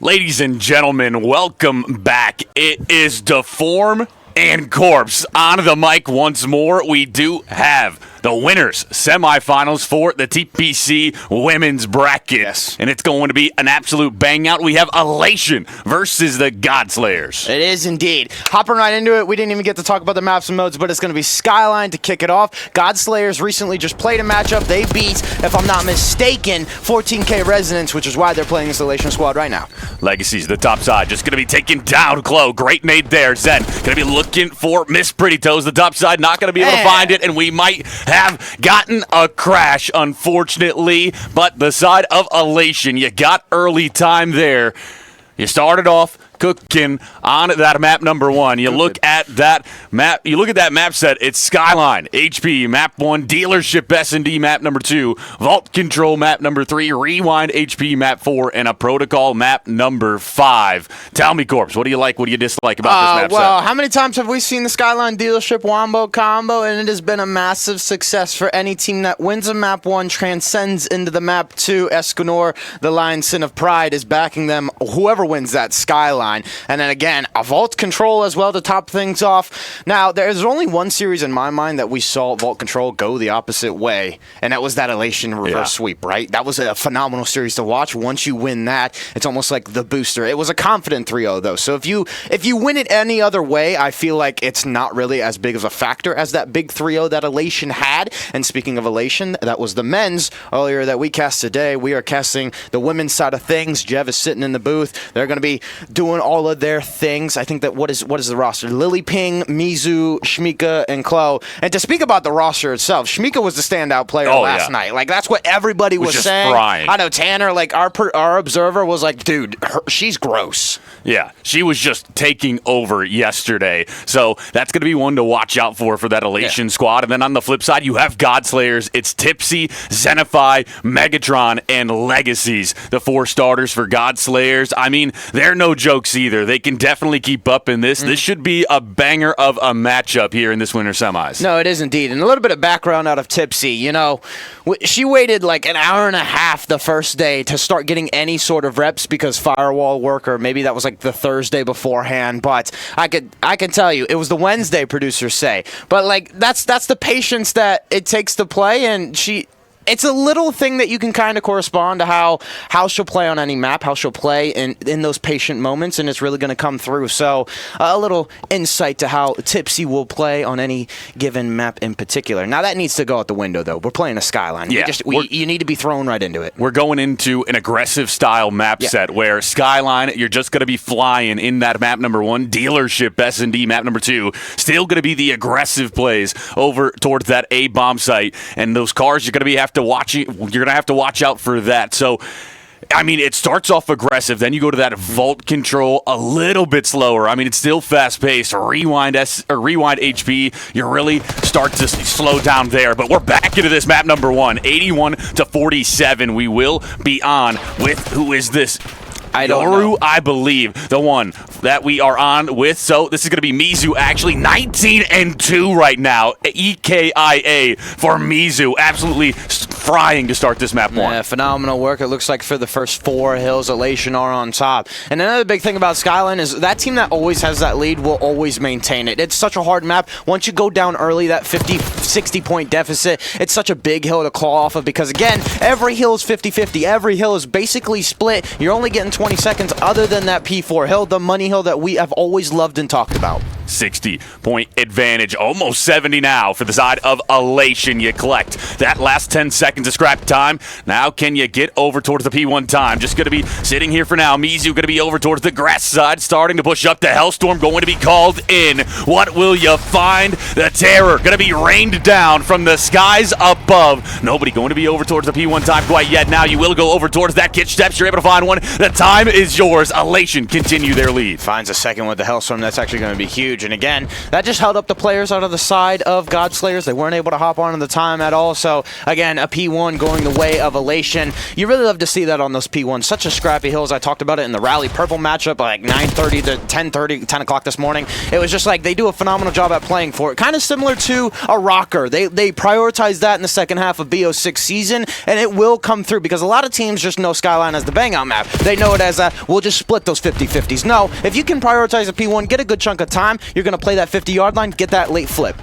Ladies and gentlemen, welcome back. It is Deform and Corpse on the mic once more. We do have the winners semifinals for the TPC women's bracket. Yes. And it's going to be an absolute bang out. We have Elation versus the Godslayers. It is indeed. Hopping right into it, we didn't even get to talk about the maps and modes, but it's going to be Skyline to kick it off. Godslayers recently just played a matchup. They beat, if I'm not mistaken, 14K Resonance, which is why they're playing this Elation squad right now. Legacies, the top side, just going to be taken down. Chloe, great nade there. Zen, going to be looking for Miss Pretty Toes. The top side, not going to be able to find it, and we might have gotten a crash, unfortunately. But the side of Elation, you got early time there. You started off cooking on that map number 1. You look at that map. You look at that map set. It's Skyline, HP map 1, Dealership S&D map number 2, Vault Control map number 3, Rewind HP map 4, and a Protocol map number 5. Tell me, Corpse, what do you like? What do you dislike about this map well, set? how many times have we seen the Skyline Dealership Wombo combo? And it has been a massive success for any team that wins a map 1, transcends into the map 2. Escanor, the Lion Sin of Pride, is backing them. Whoever wins that Skyline. And then again, a Vault Control as well to top things off. Now, there's only one series in my mind that we saw Vault Control go the opposite way, and that was that Elation reverse sweep, right? That was a phenomenal series to watch. Once you win that, it's almost like the booster. It was a confident 3-0, though. So if you win it any other way, I feel like it's not really as big of a factor as that big 3-0 that Elation had. And speaking of Elation, that was the men's earlier that we cast today. We are casting the women's side of things. Jev is sitting in the booth. They're going to be doing all of their things. I think that what is the roster? Lily Ping, Mizu, Shmika, and Chloe. And to speak about the roster itself, Shmika was the standout player last night. Like, that's what everybody was saying. Frying. I know Tanner, like our observer, was like, dude, she's gross. Yeah, she was just taking over yesterday. So that's going to be one to watch out for that Elation squad. And then on the flip side, you have Godslayers. It's Tipsy, Zenify, Megatron, and Legacies. The 4 starters for Godslayers. I mean, they're no jokes either. They can definitely keep up in this. This should be a banger of a matchup here in this winter semis. No, it is indeed. And a little bit of background out of Tipsy. You know, she waited like an hour and a half the first day to start getting any sort of reps because firewall work, or maybe that was like the Thursday beforehand. But I can tell you, it was the Wednesday, producers say. But like that's the patience that it takes to play, and it's a little thing that you can kind of correspond to how she'll play on any map, how she'll play in those patient moments, and it's really going to come through. So a little insight to how Tipsy will play on any given map in particular. Now that needs to go out the window, though. We're playing a Skyline. Yeah, you need to be thrown right into it. We're going into an aggressive style map set where Skyline, you're just going to be flying in that map number 1, Dealership S&D map number 2, still going to be the aggressive plays over towards that A bomb site, and those cars you're going to have to watch out for that. So I mean, it starts off aggressive, then you go to that Vault Control a little bit slower. I mean, it's still fast-paced. Rewind HP, you really start to slow down there. But we're back into this map number 1, 81-47. We will be on with, who is this? I don't know. I believe, the one that we are on with. So this is going to be Mizu, actually 19-2 right now. EKIA for Mizu. Absolutely frying to start this map 1. Yeah, phenomenal work. It looks like for the first 4 hills, Elation are on top. And another big thing about Skyline is that team that always has that lead will always maintain it. It's such a hard map. Once you go down early, that 50, 60-point deficit, it's such a big hill to claw off of because, again, every hill is 50-50. Every hill is basically split. You're only getting 20 seconds other than that P4 hill, the money hill that we have always loved and talked about. 60-point advantage, almost 70 now for the side of Elation. You collect that last 10 seconds of scrap time. Now can you get over towards the P1 time? Just going to be sitting here for now. Mizu going to be over towards the grass side, starting to push up. The Hellstorm going to be called in. What will you find? The Terror going to be rained down from the skies above. Nobody going to be over towards the P1 time quite yet. Now you will go over towards that Kitch Steps. You're able to find one. The time is yours. Elation continue their lead. Finds a second with the Hellstorm. That's actually going to be huge. huge. And again, that just held up the players out of the side of Godslayers. They weren't able to hop on in the time at all. So again, a P1 going the way of Elation. You really love to see that on those P1s. Such a scrappy hills. I talked about it in the Rally Purple matchup, like 9:30 to 10:30, 10 o'clock this morning. It was just like they do a phenomenal job at playing for it. Kind of similar to a Rocker. They prioritize that in the second half of BO6 season, and it will come through because a lot of teams just know Skyline as the bang out map. They know it as a, we'll just split those 50-50s. No, if you can prioritize a P1, get a good chunk of time, you're going to play that 50-yard line, get that late flip.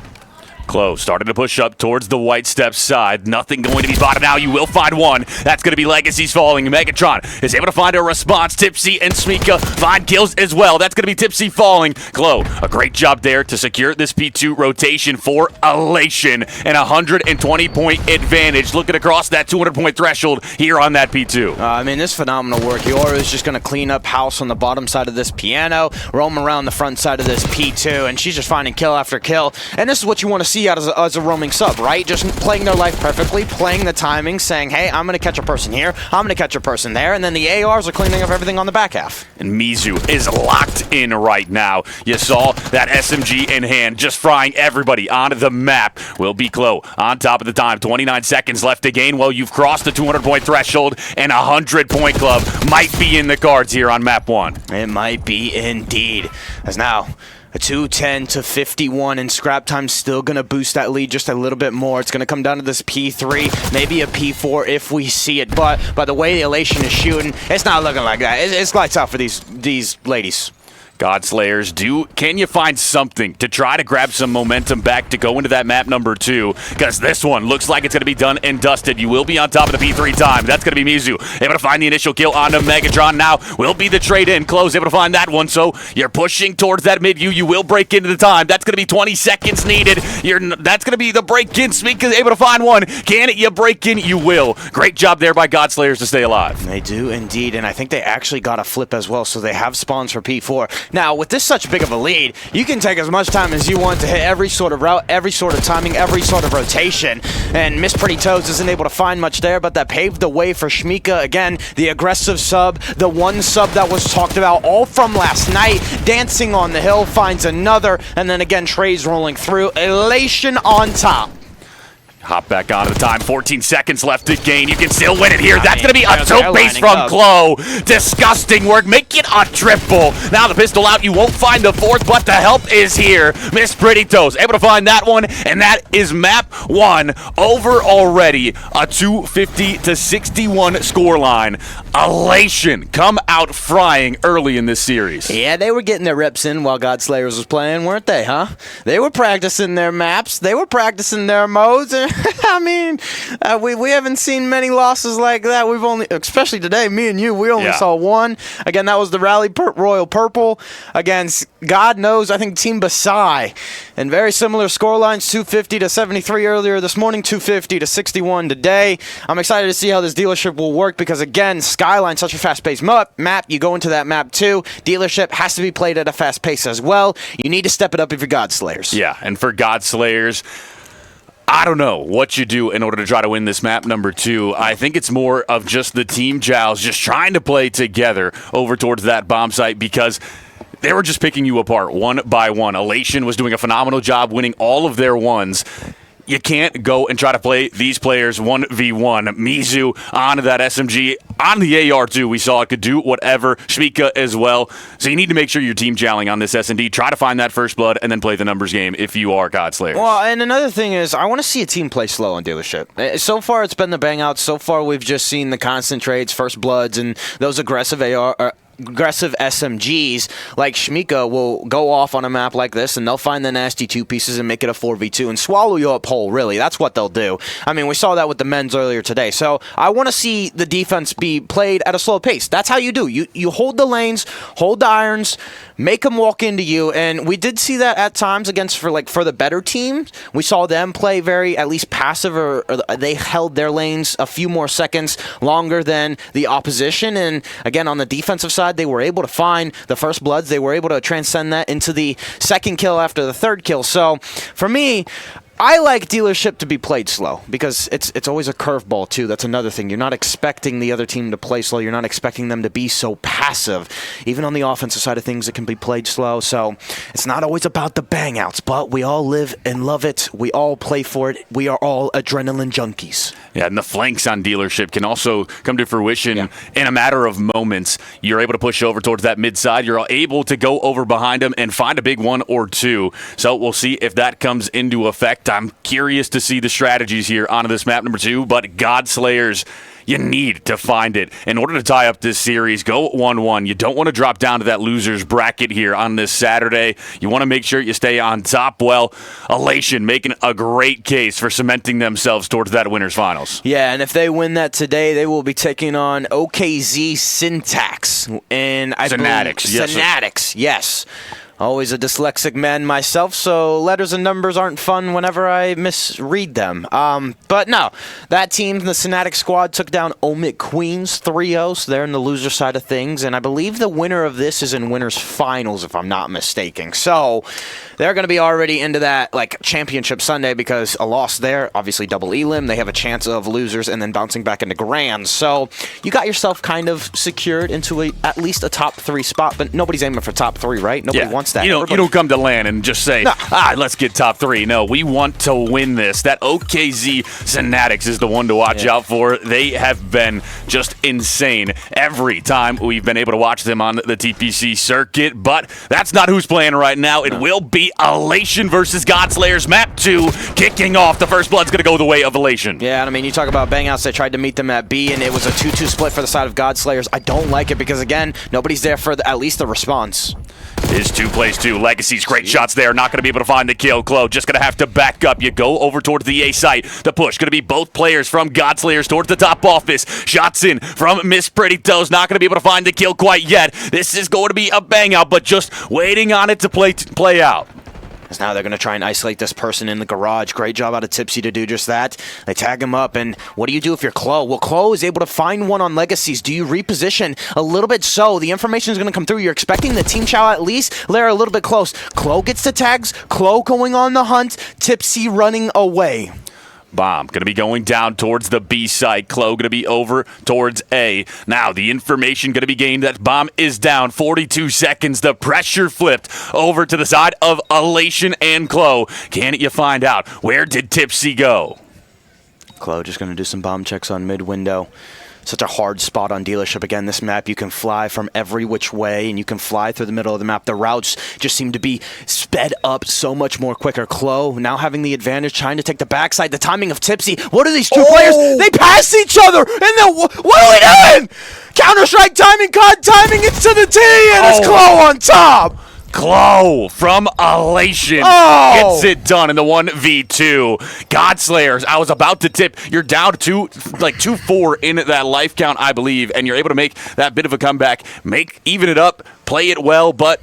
Close, starting to push up towards the White Steps side. Nothing going to be spotted now. You will find one. That's going to be Legacy's falling. Megatron is able to find a response. Tipsy and Smika find kills as well. That's going to be Tipsy falling. Glow, a great job there to secure this P2 rotation for Elation. And 120-point advantage. Looking across that 200-point threshold here on that P2. I mean, this phenomenal work. Yoru is just going to clean up house on the bottom side of this piano, roam around the front side of this P2, and she's just finding kill after kill. And this is what you want to see out as a roaming sub, right? Just playing their life perfectly, playing the timing, saying, hey, I'm going to catch a person here, I'm going to catch a person there, and then the ARs are cleaning up everything on the back half. And Mizu is locked in right now. You saw that SMG in hand, just frying everybody on the map. Will be Clo on top of the time. 29 seconds left to gain. Well, you've crossed the 200-point threshold, and 100-point club might be in the cards here on map 1. It might be indeed. As now, a 210 to 51, and scrap time's still going to boost that lead just a little bit more. It's going to come down to this P3, maybe a P4 if we see it. But by the way the Elation is shooting, it's not looking like that. It's lights out for these ladies. Godslayers, can you find something to try to grab some momentum back to go into that map number 2? Because this one looks like it's going to be done and dusted. You will be on top of the P3 time. That's going to be Mizu. Able to find the initial kill onto Megatron. Now will be the trade-in. Close, able to find that one. So you're pushing towards that mid-view. You will break into the time. That's going to be 20 seconds needed. That's going to be the break-in. Smika able to find one. Can you break in? You will. Great job there by Godslayers to stay alive. They do indeed, and I think they actually got a flip as well, so they have spawns for P4. Now, with this such big of a lead, you can take as much time as you want to hit every sort of route, every sort of timing, every sort of rotation. And Miss Pretty Toes isn't able to find much there, but that paved the way for Smika. Again, the aggressive sub, the one sub that was talked about all from last night, dancing on the hill, finds another, and then again, Trey's rolling through. Elation on top. Hop back onto the time. 14 seconds left to gain. You can still win it here. That's going to be a dope base from Clo. Disgusting work. Make it a triple. Now the pistol out. You won't find the fourth, but the help is here. Miss Pretty Toes able to find that one, and that is map 1 over already. A 250 to 61 scoreline. Elation come out frying early in this series. Yeah, they were getting their reps in while Godslayers was playing, weren't they, huh? They were practicing their maps. They were practicing their modes. I mean, we haven't seen many losses like that. We've only, especially today, me and you, we only saw one. Again, that was the Rally Royal Purple against, God knows, I think Team Basai. And very similar scorelines, 250 to 73 earlier this morning, 250 to 61 today. I'm excited to see how this dealership will work because, again, Skyline, such a fast-paced map. You go into that map, too. Dealership has to be played at a fast pace as well. You need to step it up if you're Godslayers. Yeah, and for Godslayers, I don't know what you do in order to try to win this map number 2. I think it's more of just the team Jowls just trying to play together over towards that bomb site because they were just picking you apart one by one. Elation was doing a phenomenal job winning all of their ones. You can't go and try to play these players 1v1. Mizu onto that SMG. On the AR2, we saw it could do whatever. Shmika as well. So you need to make sure you're team jowling on this S&D. Try to find that first blood and then play the numbers game if you are Godslayers. Well, and another thing is I want to see a team play slow on Dealership. So far, it's been the bang out. So far, we've just seen the concentrates, first bloods, and those aggressive aggressive SMGs like Shmika will go off on a map like this and they'll find the nasty 2 pieces and make it a 4v2 and swallow you up whole, really. That's what they'll do. I mean, we saw that with the men's earlier today. So I want to see the defense be played at a slow pace. That's how you do. You hold the lanes, hold the irons, make them walk into you, and we did see that at times against for the better teams. We saw them play very at least passive, or they held their lanes a few more seconds longer than the opposition. And again, on the defensive side, they were able to find the first bloods. They were able to transcend that into the second kill after the third kill. So for me, I like dealership to be played slow because it's always a curveball too. That's another thing. You're not expecting the other team to play slow. You're not expecting them to be so passive. Even on the offensive side of things, it can be played slow. So it's not always about the bang outs, but we all live and love it. We all play for it. We are all adrenaline junkies. Yeah, and the flanks on dealership can also come to fruition in a matter of moments. You're able to push over towards that mid side. You're able to go over behind them and find a big one or two. So we'll see if that comes into effect. I'm curious to see the strategies here on this map number 2, but Godslayers, you need to find it. In order to tie up this series, go 1-1. You don't want to drop down to that loser's bracket here on this Saturday. You want to make sure you stay on top. Well, Elation making a great case for cementing themselves towards that winners finals. Yeah, and if they win that today, they will be taking on OKZ Syntax. And Synatics, yes. Synatics, yes. Always a dyslexic man myself, so letters and numbers aren't fun whenever I misread them. But no, that team, the Synatic squad, took down Omit Queens 3-0, so they're in the loser side of things, and I believe the winner of this is in winners finals, if I'm not mistaken. So they're going to be already into that like championship Sunday because a loss there, obviously double elim, they have a chance of losers and then bouncing back into grands. So you got yourself kind of secured into at least a top 3 spot, but nobody's aiming for top 3, right? Nobody wants that. You don't come to LAN and just say, let's get top 3. No, we want to win this. That OKZ Synatics is the one to watch out for. They have been just insane every time we've been able to watch them on the TPC circuit, but that's not who's playing right now. It will be Elation versus Godslayers, map 2, kicking off. The first blood's going to go the way of Elation. Yeah, and I mean, you talk about bang outs. They tried to meet them at B, and it was a 2-2 split for the side of Godslayers. I don't like it because, again, nobody's there for at least the response. Is 2 plays 2. Legacy's great shots there. Not going to be able to find the kill. Clo just going to have to back up. You go over towards the A site. The push going to be both players from Godslayers towards the top office. Shots in from Miss Pretty Toes. Not going to be able to find the kill quite yet. This is going to be a bang out, but just waiting on it to play out. Now they're going to try and isolate this person in the garage. Great job out of Tipsy to do just that. They tag him up, and what do you do if you're Clo? Well, Clo is able to find one on Legacies. Do you reposition? A little bit so. The information is going to come through. You're expecting the team chow at least. They're a little bit close. Clo gets the tags. Clo going on the hunt. Tipsy running away. Bomb going to be going down towards the B side. Clo going to be over towards A. Now the information going to be gained that Bomb is down. 42 seconds. The pressure flipped over to the side of Elation and Clo. Can you find out where did Tipsy go? Clo just going to do some bomb checks on mid window. Such a hard spot on dealership. Again, this map, you can fly from every which way, and you can fly through the middle of the map. The routes just seem to be sped up so much more quicker. Clo now having the advantage, trying to take the backside. The timing of Tipsy. What are these two players? They pass each other, and then what are we doing? Counter-Strike timing, COD timing, it's to the T, and it's Clo on top. Clo from Elation gets it done in the 1v2. Godslayers, I was about to tip. You're down to 2-4 in that life count, I believe, and you're able to make that bit of a comeback, even it up, play it well, but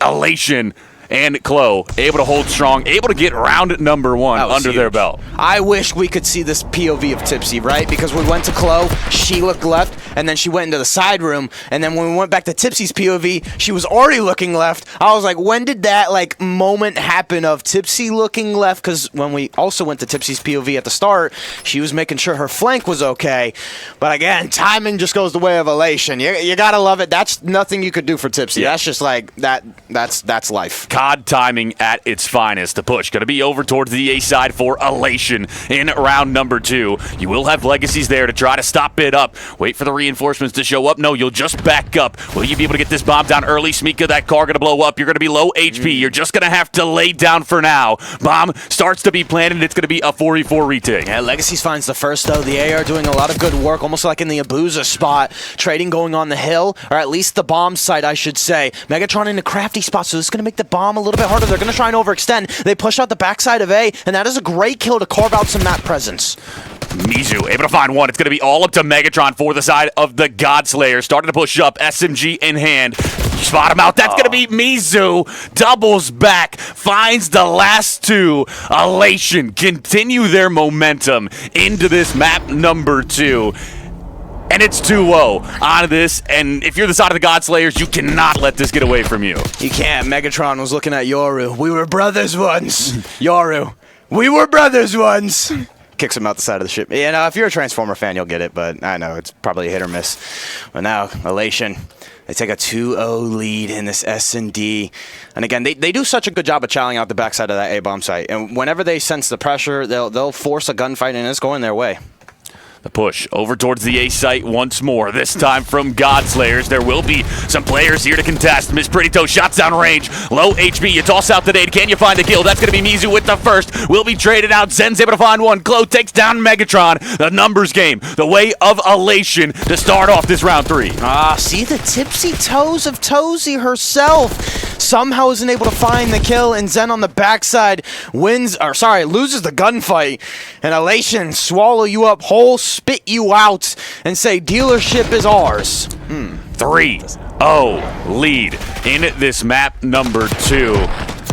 Elation and Clo able to hold strong, able to get round number 1 under their belt. I wish we could see this POV of Tipsy, right? Because we went to Clo, she looked left, and then she went into the side room, and then when we went back to Tipsy's POV, she was already looking left. I was like, when did that moment happen of Tipsy looking left? Because when we also went to Tipsy's POV at the start, she was making sure her flank was okay. But again, timing just goes the way of Elation. You gotta love it. That's nothing you could do for Tipsy. That's just that's life. COD timing at its finest. The push going to be over towards the A side for Elation in round number 2. You will have Legacies there to try to stop it up. Wait for the reinforcements to show up. No, you'll just back up. Will you be able to get this bomb down early? Smika, that car going to blow up. You're going to be low HP. You're just going to have to lay down for now. Bomb starts to be planted. It's going to be a 4v4 retake. Yeah, Legacies finds the first, though. The AR doing a lot of good work, almost like in the Abuza spot. Trading going on the hill, or at least the bomb site, I should say. Megatron in a crafty spot, so this is going to make the bomb a little bit harder. They're going to try and overextend. They push out the backside of A, and that is a great kill to carve out some map presence. Mizu able to find one. It's going to be all up to Megatron for the side of the Godslayer. Starting to push up, SMG in hand. Spot him out. That's going to be Mizu. Doubles back, finds the last 2. Elation continue their momentum into this map number 2. And it's 2-0 on this, and if you're the side of the Godslayers, you cannot let this get away from you. You can't. Megatron was looking at Yoru. We were brothers once. Yoru. We were brothers once. Kicks him out the side of the ship. You know, if you're a Transformer fan, you'll get it, but I know it's probably a hit or miss. But now, Elation, they take a 2-0 lead in this S&D. And again, they do such a good job of chowing out the backside of that A-bomb site. And whenever they sense the pressure, they'll force a gunfight, and it's going their way. The push over towards the A site once more, this time from Godslayers. There will be some players here to contest. Miss Pretty Toe shots down range. Low HP. You toss out the nade. Can you find the kill? That's going to be Mizu with the first. Will be traded out. Zen's able to find one. Glow takes down Megatron. The numbers game. The way of Elation to start off this round 3. See the tipsy toes of Tozy herself. Somehow isn't able to find the kill, and Zen on the backside loses the gunfight. And Elation swallow you up whole, spit you out, and say dealership is ours. 3-0 lead in this map number 2.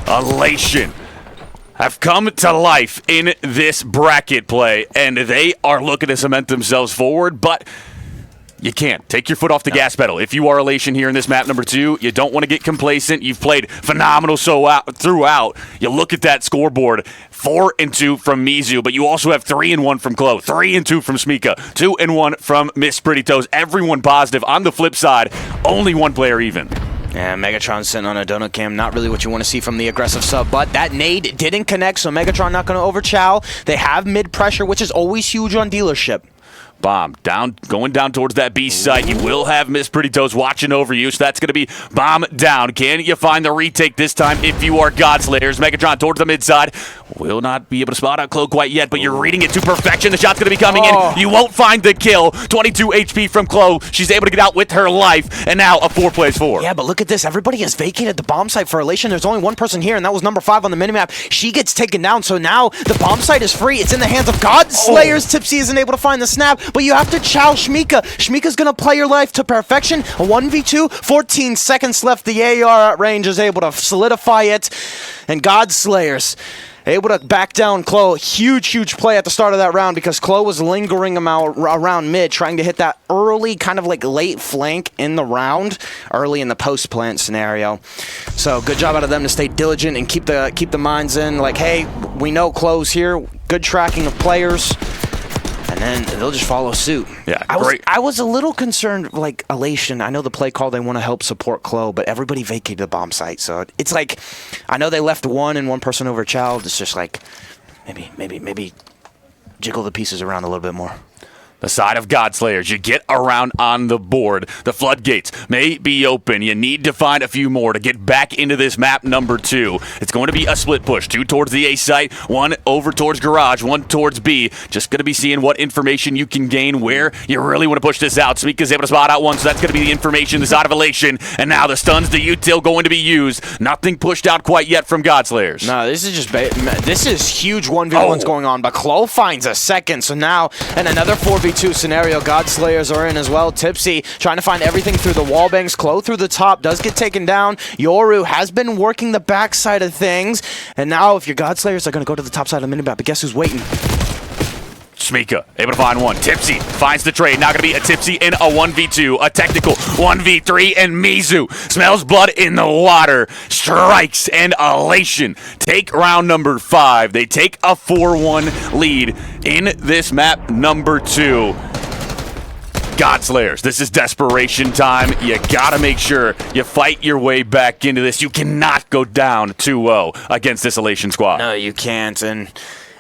Elation have come to life in this bracket play, and they are looking to cement themselves forward, but you can't. Take your foot off the gas pedal. If you are Elation here in this map number 2, you don't want to get complacent. You've played phenomenal throughout. You look at that scoreboard, 4-2 from Mizu, but you also have 3-1 from Glow, 3-2 from Smika, 2-1 from Miss Pretty Toes. Everyone positive. On the flip side, only one player even. And Megatron sitting on a donut cam, not really what you want to see from the aggressive sub, but that nade didn't connect, so Megatron not going to overchow. They have mid pressure, which is always huge on dealership. Bomb down, going down towards that B site. You will have Miss Pretty Toes watching over you, so that's going to be bomb down. Can you find the retake this time if you are Godslayers? Megatron towards the mid side. Will not be able to spot out Cloak quite yet, but you're reading it to perfection. The shot's going to be coming in. You won't find the kill. 22 HP from Chloe. She's able to get out with her life, and now a 4-plays-4. Yeah, but look at this. Everybody has vacated the bomb site for Elation. There's only one person here, and that was number 5 on the minimap. She gets taken down, so now the bomb site is free. It's in the hands of Godslayers. Tipsy isn't able to find the snap, but you have to chow Shmika. Shmika's going to play your life to perfection. A 1v2, 14 seconds left. The AR at range is able to solidify it, and Godslayers able to back down Chloe. Huge play at the start of that round because Chloe was lingering him out around mid, trying to hit that early, kind of like late flank in the round, early in the post-plant scenario. So good job out of them to stay diligent and keep the minds in. Like, hey, we know Chloe's here. Good tracking of players. And then they'll just follow suit. Yeah, I was a little concerned, like, Elation. I know the play call, they want to help support Chloe, but everybody vacated the bomb site. So it's like, I know they left one person over child. It's just like, maybe jiggle the pieces around a little bit more. The side of Godslayers, you get around on the board. The floodgates may be open. You need to find a few more to get back into this map number 2. It's going to be a split push. 2 towards the A site, 1 over towards Garage, 1 towards B. Just going to be seeing what information you can gain, where you really want to push this out. Smika's able to spot out one, so that's going to be the information, the side of Elation. And now the stuns, the util going to be used. Nothing pushed out quite yet from Godslayers. No, this is just this is huge 1v1s going on, but Chloe finds a second. So now, and another 4v2 scenario, Godslayers are in as well. Tipsy trying to find everything through the wall bangs. Chloe through the top does get taken down. Yoru has been working the backside of things, and now if you're Godslayers, they're going to go to the top side of the minimap, but guess who's waiting? Smika able to find one. Tipsy finds the trade. Now going to be a Tipsy in a 1v2, a technical 1v3, and Mizu smells blood in the water, strikes, and Elation take round number 5. They take a 4-1 lead in this map number 2. Godslayers, this is desperation time. You gotta make sure you fight your way back into this. You cannot go down 2-0 against this Elation squad. No, you can't, and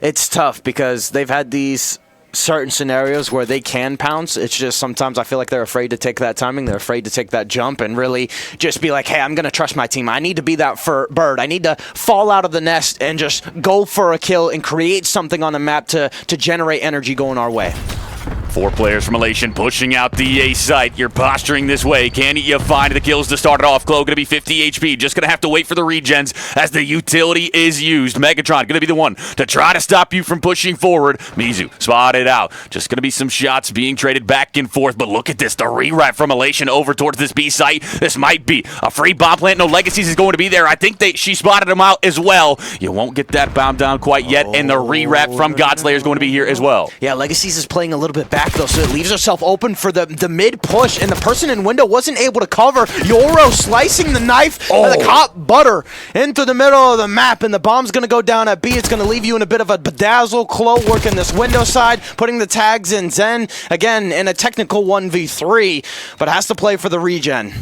it's tough because they've had these certain scenarios where they can pounce. It's just sometimes I feel like they're afraid to take that timing. They're afraid to take that jump and really just be like, hey, I'm going to trust my team. I need to be that bird. I need to fall out of the nest and just go for a kill and create something on the map to generate energy going our way. 4 players from Elation pushing out the A site. You're posturing this way. Can you find the kills to start it off? Chloe going to be 50 HP. Just going to have to wait for the regens as the utility is used. Megatron going to be the one to try to stop you from pushing forward. Mizu spotted out. Just going to be some shots being traded back and forth. But look at this. The rewrap from Elation over towards this B site. This might be a free bomb plant. No Legacies is going to be there. I think she spotted him out as well. You won't get that bomb down quite yet. And the rewrap from Godslayers is going to be here as well. Yeah, Legacies is playing a little bit back. back, though, so it leaves herself open for the mid-push, and the person in window wasn't able to cover. Yoro slicing the knife, and the cop butter into the middle of the map, and the bomb's going to go down at B. It's going to leave you in a bit of a bedazzle. Klo working this window side, putting the tags in. Zen, again, in a technical 1v3, but has to play for the regen.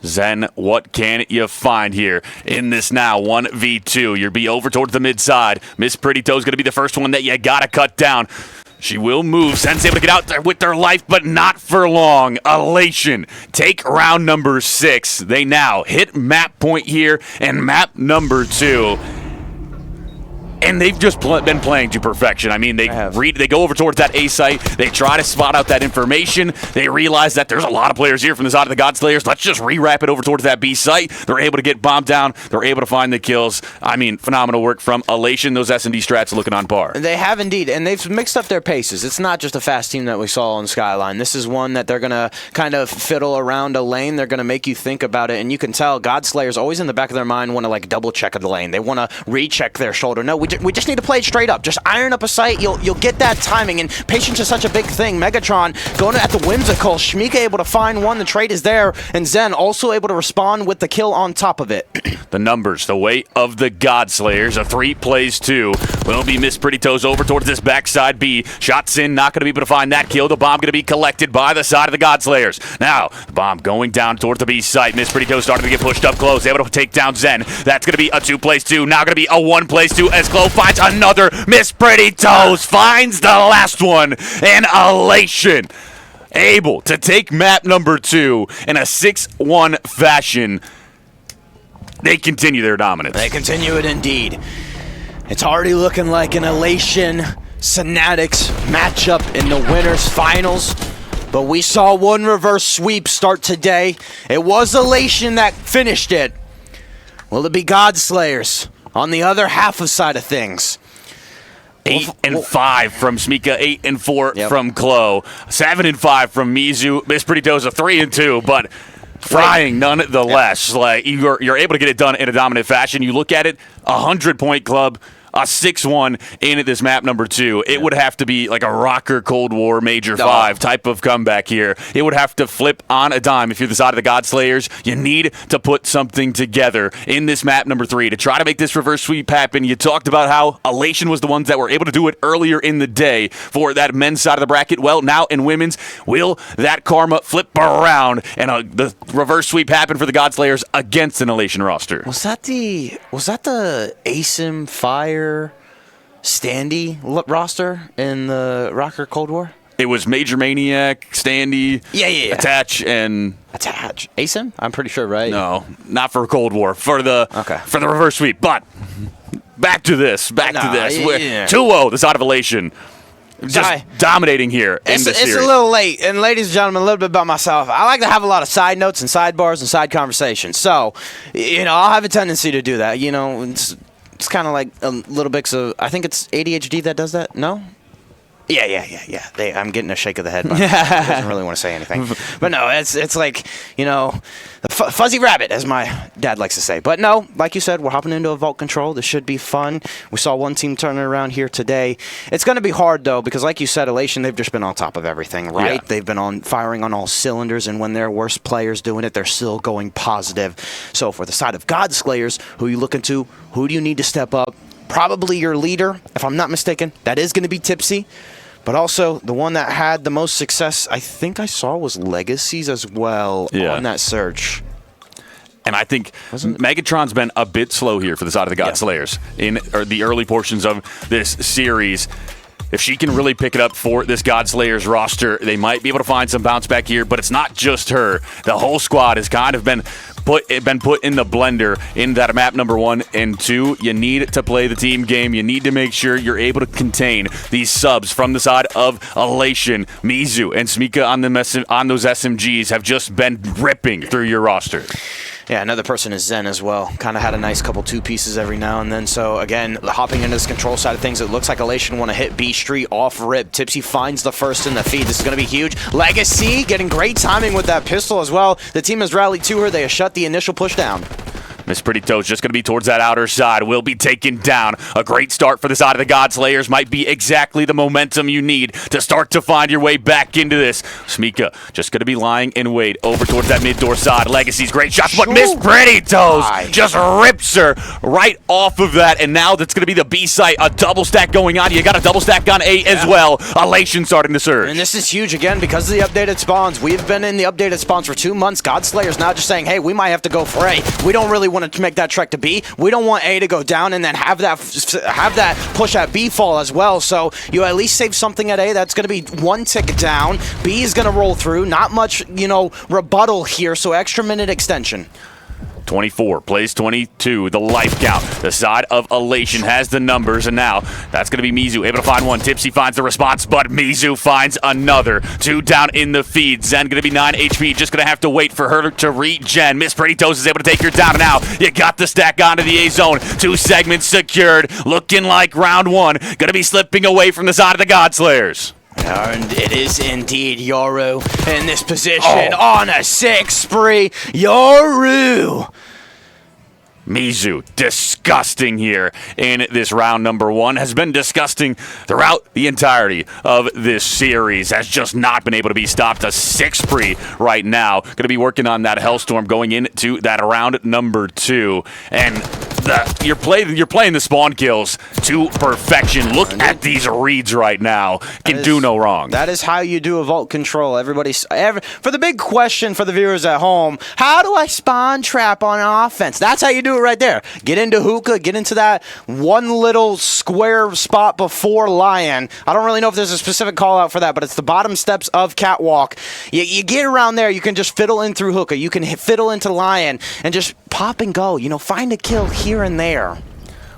Zen, what can you find here in this now 1v2? You'll be over towards the mid side. Miss Pretty Toe's going to be the first one that you got to cut down. She will move. Zen's able to get out there with their life, but not for long. Elation take round number 6. They now hit map point here and map number 2. And they've just been playing to perfection. I mean, they go over towards that A site. They try to spot out that information. They realize that there's a lot of players here from the side of the Godslayers. Let's just re-wrap it over towards that B site. They're able to get bombed down. They're able to find the kills. I mean, phenomenal work from Elation. Those S&D strats are looking on par. They have indeed, and they've mixed up their paces. It's not just a fast team that we saw on Skyline. This is one that they're going to kind of fiddle around a lane. They're going to make you think about it, and you can tell Godslayers always in the back of their mind want to like double check the lane. They want to recheck their shoulder. No, we just need to play it straight up. Just iron up a sight. You'll get that timing, and patience is such a big thing. Megatron going at the whimsical. Shmika able to find one. The trade is there, and Zen also able to respond with the kill on top of it. The numbers, the weight of the Godslayers. A 3 plays 2. Will be Miss Pretty Toes over towards this backside B. Shots in, not going to be able to find that kill. The bomb going to be collected by the side of the Godslayers. Now, the bomb going down towards the B site. Miss Pretty Toes starting to get pushed up close. Able to take down Zen. That's going to be a 2 plays 2. Now going to be a 1 plays 2 as Klo finds another. Miss Pretty Toes finds the last one. And Elation able to take map number 2 in a 6-1 fashion. They continue their dominance. They continue it indeed. It's already looking like an Elation Synatics matchup in the winners finals. But we saw one reverse sweep start today. It was Elation that finished it. Will it be Godslayers on the other half of side of things? 8 and 5 from Shmika, 8 and 4 from Klo, 7 and 5 from Mizu. Miss Pretty Toes a 3 and 2, but frying nonetheless. Like you're able to get it done in a dominant fashion. You look at it, 100-point club. A 6-1 in this map number 2. It would have to be like a Rocker Cold War Major 5 type of comeback here. It would have to flip on a dime if you're the side of the Godslayers. You need to put something together in this map number 3 to try to make this reverse sweep happen. You talked about how Elation was the ones that were able to do it earlier in the day for that men's side of the bracket. Well, now in women's, will that karma flip around and the reverse sweep happen for the Godslayers against an Elation roster? Was that the ASIM Fire Standy roster in the Rocker Cold War? It was Major Maniac, Standy, Attach, and... Attach? ASIM? I'm pretty sure, right? No, not for Cold War. For the reverse sweep. But back to this. 2-0, the side of Elation. Just dominating here in this series. It's a little late. And ladies and gentlemen, a little bit about myself. I like to have a lot of side notes and sidebars and side conversations. So, I'll have a tendency to do that. It's kind of like a little bit of, I think it's ADHD that does that. No? Yeah. I'm getting a shake of the head. But I doesn't really want to say anything. But no, it's like, the fuzzy rabbit, as my dad likes to say. But no, like you said, we're hopping into a vault control. This should be fun. We saw one team turn it around here today. It's going to be hard, though, because like you said, Elation, they've just been on top of everything, right? Yeah. They've been firing on all cylinders, and when their worst players doing it, they're still going positive. So for the side of Godslayers, who are you looking to? Who do you need to step up? Probably your leader, if I'm not mistaken. That is going to be Tipsy. But also, the one that had the most success, I think I saw, was Legacies as well on that search. And I think Megatron's been a bit slow here for the side of the Godslayers in the early portions of this series. If she can really pick it up for this Godslayers roster, they might be able to find some bounce back here. But it's not just her. The whole squad has kind of been put in the blender in that map number 1 and 2. You need to play the team game. You need to make sure you're able to contain these subs from the side of Elation. Mizu and Shmika on those SMGs have just been ripping through your roster. Yeah, another person is Zen as well. Kind of had a nice couple 2 pieces every now and then. So, again, hopping into this control side of things, it looks like Elation want to hit B Street off rip. Tipsy finds the first in the feed. This is going to be huge. Legacy getting great timing with that pistol as well. The team has rallied to her. They have shut the initial push down. Miss Pretty Toes just going to be towards that outer side. Will be taken down. A great start for the side of the Godslayers. Might be exactly the momentum you need to start to find your way back into this. Smika just going to be lying in wait over towards that mid-door side. Legacy's great shots, but Miss Pretty Toes just rips her right off of that. And now that's going to be the B site. A double stack going on. You got a double stack on A as well. Elation starting to surge. And this is huge again because of the updated spawns. We've been in the updated spawns for 2 months. Godslayer's now just saying, hey, we might have to go for A. We don't really want to make that trek to B. We don't want A to go down and then have that push at B fall as well. So you at least save something at A. That's going to be 1 tick down. B is going to roll through. Not much, rebuttal here. So extra minute extension. 24 plays 22, the life count. The side of Elation has the numbers, and now that's going to be Mizu able to find one. Tipsy finds the response, but Mizu finds another. 2 down in the feed. Zen going to be 9 HP, just going to have to wait for her to regen. Miss Pretty Toes is able to take her down, and now you got the stack onto the A zone. 2 segments secured, looking like round 1. Going to be slipping away from the side of the Godslayers. And it is indeed Yoru in this position on a 6 spree. Yoru! Mizu, disgusting here in this round number 1. Has been disgusting throughout the entirety of this series. Has just not been able to be stopped. A 6 spree right now. Going to be working on that Hellstorm going into that round number 2. And you're playing the spawn kills to perfection. Look at these reads right now. Can do no wrong. That is how you do a vault control. For the big question for the viewers at home, how do I spawn trap on offense? That's how you do it right there. Get into hookah, get into that one little square spot before Lion. I don't really know if there's a specific call out for that, but it's the bottom steps of Catwalk. You get around there, you can just fiddle in through hookah. You can fiddle into Lion and just pop and go. Find a kill here and there.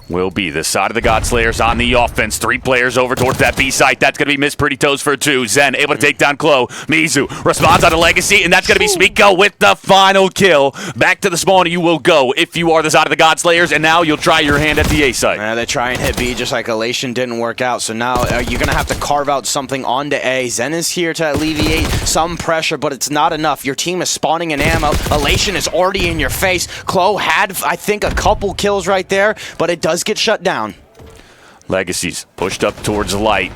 Will be the side of the Godslayers on the offense. 3 players over towards that B site. That's going to be Miss Pretty Toes for 2. Zen able to take down Chloe. Mizu responds on a Legacy, and that's going to be Smiko with the final kill. Back to the spawn you will go if you are the side of the Godslayers, and now you'll try your hand at the A site. They try and hit B just like Elation didn't work out, so now you're going to have to carve out something onto A. Zen is here to alleviate some pressure, but it's not enough. Your team is spawning in ammo. Elation is already in your face. Chloe had, I think, a couple kills right there, but it does get shut down. Legacies pushed up towards Light.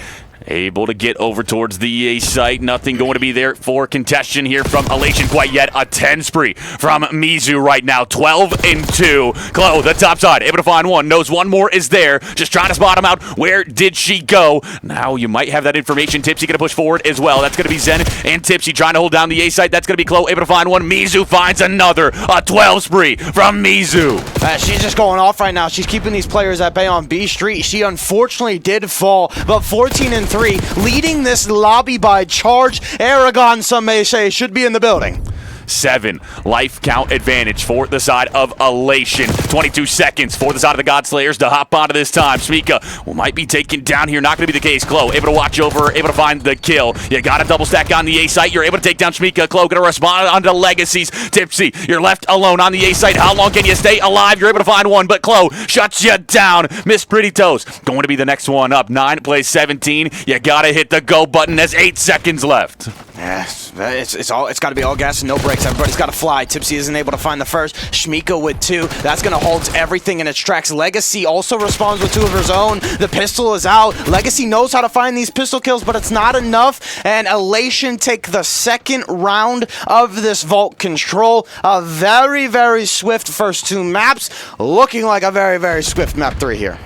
Able to get over towards the EA site. Nothing going to be there for contention here from Elation quite yet. A 10 spree from Mizu right now. 12 and 2. Chloe, the top side, able to find one. Knows one more is there. Just trying to spot him out. Where did she go? Now you might have that information. Tipsy going to push forward as well. That's going to be Zen and Tipsy trying to hold down the A site. That's going to be Chloe able to find one. Mizu finds another. A 12 spree from Mizu. She's just going off right now. She's keeping these players at bay on B Street. She unfortunately did fall, but 14 and 3, leading this lobby by Charge. Aragon, some may say, should be in the building. 7 life count advantage for the side of Elation. 22 seconds for the side of the Godslayers to hop onto this time. Smika might be taken down here. Not going to be the case. Chloe able to watch over, able to find the kill. You got a double stack on the A site. You're able to take down Smika. Chloe going to respond onto Legacies. Tipsy, you're left alone on the A site. How long can you stay alive? You're able to find one, but Chloe shuts you down. Miss Pretty Toes going to be the next one up. 9 plays 17. You got to hit the go button. There's 8 seconds left. Yes, it's got to be all gas and no brakes. Everybody's got to fly. Tipsy isn't able to find the first. Shmiko with 2. That's going to hold everything in its tracks. Legacy also responds with 2 of her own. The pistol is out. Legacy knows how to find these pistol kills, but it's not enough. And Elation take the second round of this vault control. A very, very swift first 2 maps. Looking like a very, very swift map 3 here.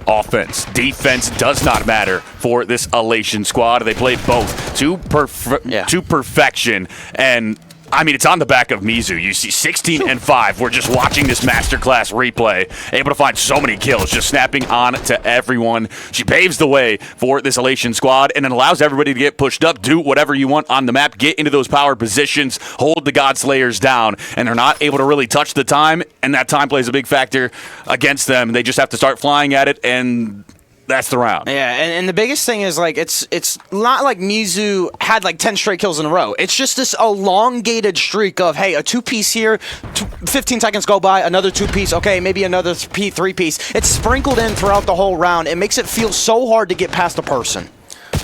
Offense, defense does not matter for this Elation squad. They play both to perfection, and I mean, it's on the back of Mizu. You see 16 and 5. We're just watching this masterclass replay. Able to find so many kills, just snapping on to everyone. She paves the way for this Elation squad, and it allows everybody to get pushed up, do whatever you want on the map, get into those power positions, hold the Godslayers down, and they're not able to really touch the time, and that time plays a big factor against them. They just have to start flying at it, and that's the round. Yeah, and the biggest thing is, like, it's not like Mizu had, like, 10 straight kills in a row. It's just this elongated streak of, hey, a 2-piece here, 15 seconds go by, another 2-piece, okay, maybe another 3-piece. It's sprinkled in throughout the whole round. It makes it feel so hard to get past a person.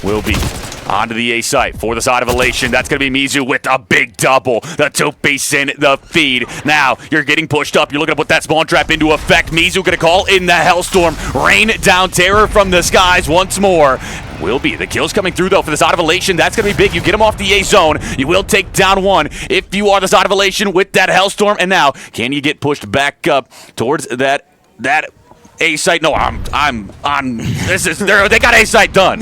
Will be onto the A site for the side of Elation. That's going to be Mizu with a big double. The two-piece in the feed. Now you're getting pushed up. You're looking to put that spawn trap into effect. Mizu going to call in the Hellstorm. Rain down terror from the skies once more. Will be. The kills coming through, though, for the side of Elation. That's going to be big. You get him off the A zone. You will take down one if you are the side of Elation with that Hellstorm. And now, can you get pushed back up towards that A site? No, I'm on. They got A site done.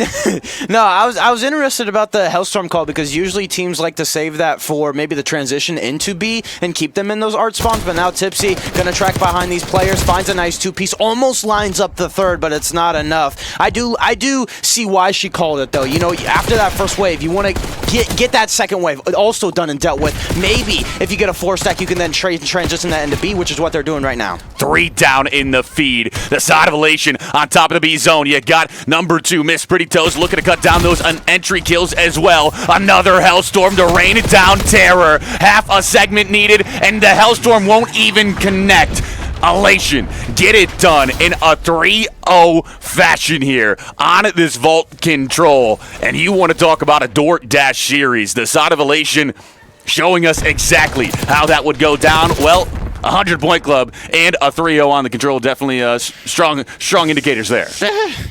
No, I was interested about the Hellstorm call because usually teams like to save that for maybe the transition into B and keep them in those art spawns. But now Tipsy gonna track behind these players, finds a nice two-piece, almost lines up the third, but it's not enough. I do see why she called it though. You know, after that first wave, you want to get that second wave also done and dealt with. Maybe if you get a 4-stack, you can then transition that into B, which is what they're doing right now. 3 down in the feed. The side of Elation on top of the B zone. You got number 2, Miss Pretty Toes, looking to cut down those entry kills as well. Another Hellstorm to rain down terror. Half a segment needed, and the Hellstorm won't even connect. Elation, get it done in a 3-0 fashion here on this vault control. And you want to talk about a DoorDash series. The side of Elation showing us exactly how that would go down. Well, 100-point club and a 3-0 on the control. Definitely strong indicators there.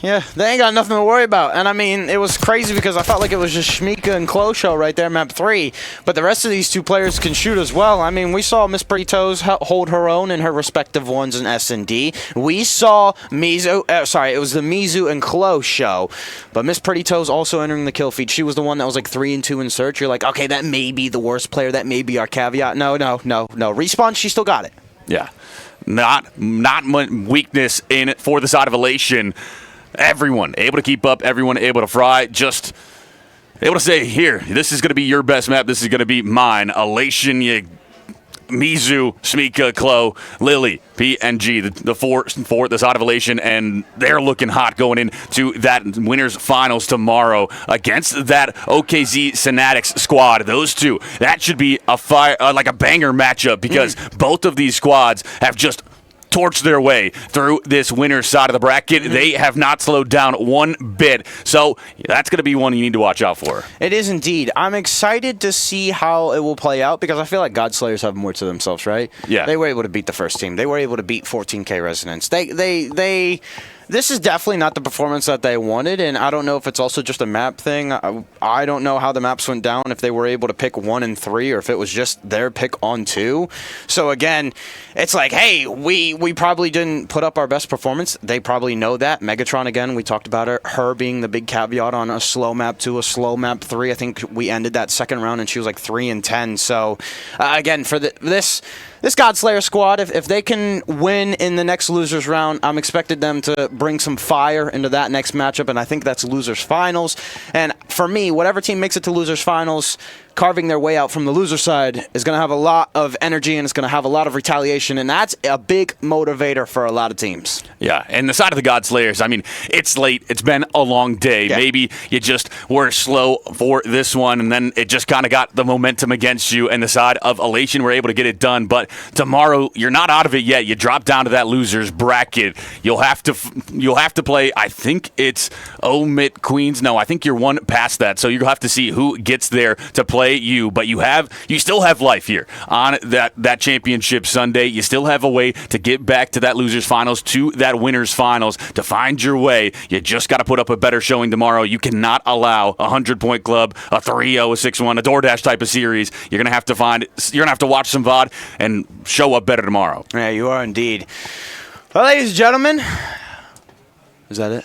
Yeah, they ain't got nothing to worry about. And I mean, it was crazy because I felt like it was just Shmika and Klo show right there, map 3. But the rest of these two players can shoot as well. I mean, we saw Miss Pretty Toes hold her own in her respective ones in S&D. We saw Mizu, it was the Mizu and Klo show. But Miss Pretty Toes also entering the kill feed. She was the one that was like 3-2 in search. You're like, okay, that may be the worst player. That may be our caveat. No. Respawn, she still got it. Yeah, not much weakness in it for the side of Elation. Everyone able to keep up, everyone able to fry, just able to say, here, this is going to be your best map, this is going to be mine. Elation, Mizu, Shmika, Klo, Lily, PNG, the four the side of Elation, and they're looking hot going into that winners finals tomorrow against that OKZ Synatics squad. Those two, that should be a like a banger matchup because both of these squads have just torch their way through this winner's side of the bracket. They have not slowed down one bit. So that's going to be one you need to watch out for. It is indeed. I'm excited to see how it will play out because I feel like Godslayers have more to themselves, right? Yeah. They were able to beat the first team. They were able to beat 14K Resonance. This is definitely not the performance that they wanted, and I don't know if it's also just a map thing. I don't know how the maps went down, if they were able to pick 1 and 3, or if it was just their pick on 2. So again, it's like, hey, we probably didn't put up our best performance. They probably know that. Megatron, again, we talked about her being the big caveat on a slow map 2, a slow map 3. I think we ended that second round, and she was like 3-10. So again, for this Godslayer squad, if they can win in the next losers round, I'm expecting them to bring some fire into that next matchup, and I think that's losers finals. And for me, whatever team makes it to losers finals, carving their way out from the loser side is going to have a lot of energy and it's going to have a lot of retaliation, and that's a big motivator for a lot of teams. Yeah, and the side of the Godslayers, I mean, it's late. It's been a long day. Yeah. Maybe you just were slow for this one, and then it just kind of got the momentum against you, and the side of Elation were able to get it done. But tomorrow, you're not out of it yet. You drop down to that losers bracket. You'll have to play, I think it's Omit Queens. No, I think you're one past that, so you'll have to see who gets there to play you, but you still have life here on that championship Sunday. You still have a way to get back to that losers finals, to that winners finals, to find your way. You just got to put up a better showing tomorrow. You cannot allow a 100-point club, a 3-0, a 6-1, a DoorDash type of series. You're gonna have to watch some VOD and show up better tomorrow. Yeah, you are indeed. Well, ladies and gentlemen, is that it?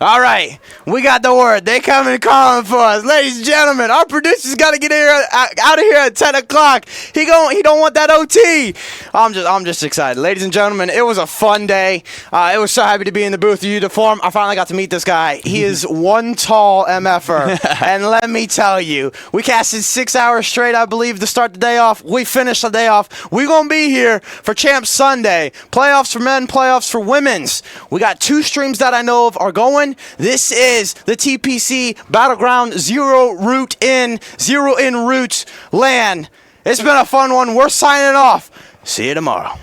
All right, we got the word. They coming calling for us. Ladies and gentlemen, our producer's got to get out of here at 10 o'clock. He don't want that OT. I'm just excited. Ladies and gentlemen, it was a fun day. It was so happy to be in the booth with you to form. I finally got to meet this guy. He is one tall MFer. And let me tell you, we casted 6 hours straight, I believe, to start the day off. We finished the day off. We're going to be here for Champs Sunday. Playoffs for men, playoffs for women's. We got 2 streams that I know of are going. This is the TPC Battleground Zero in Root LAN. It's been a fun one. We're signing off. See you tomorrow.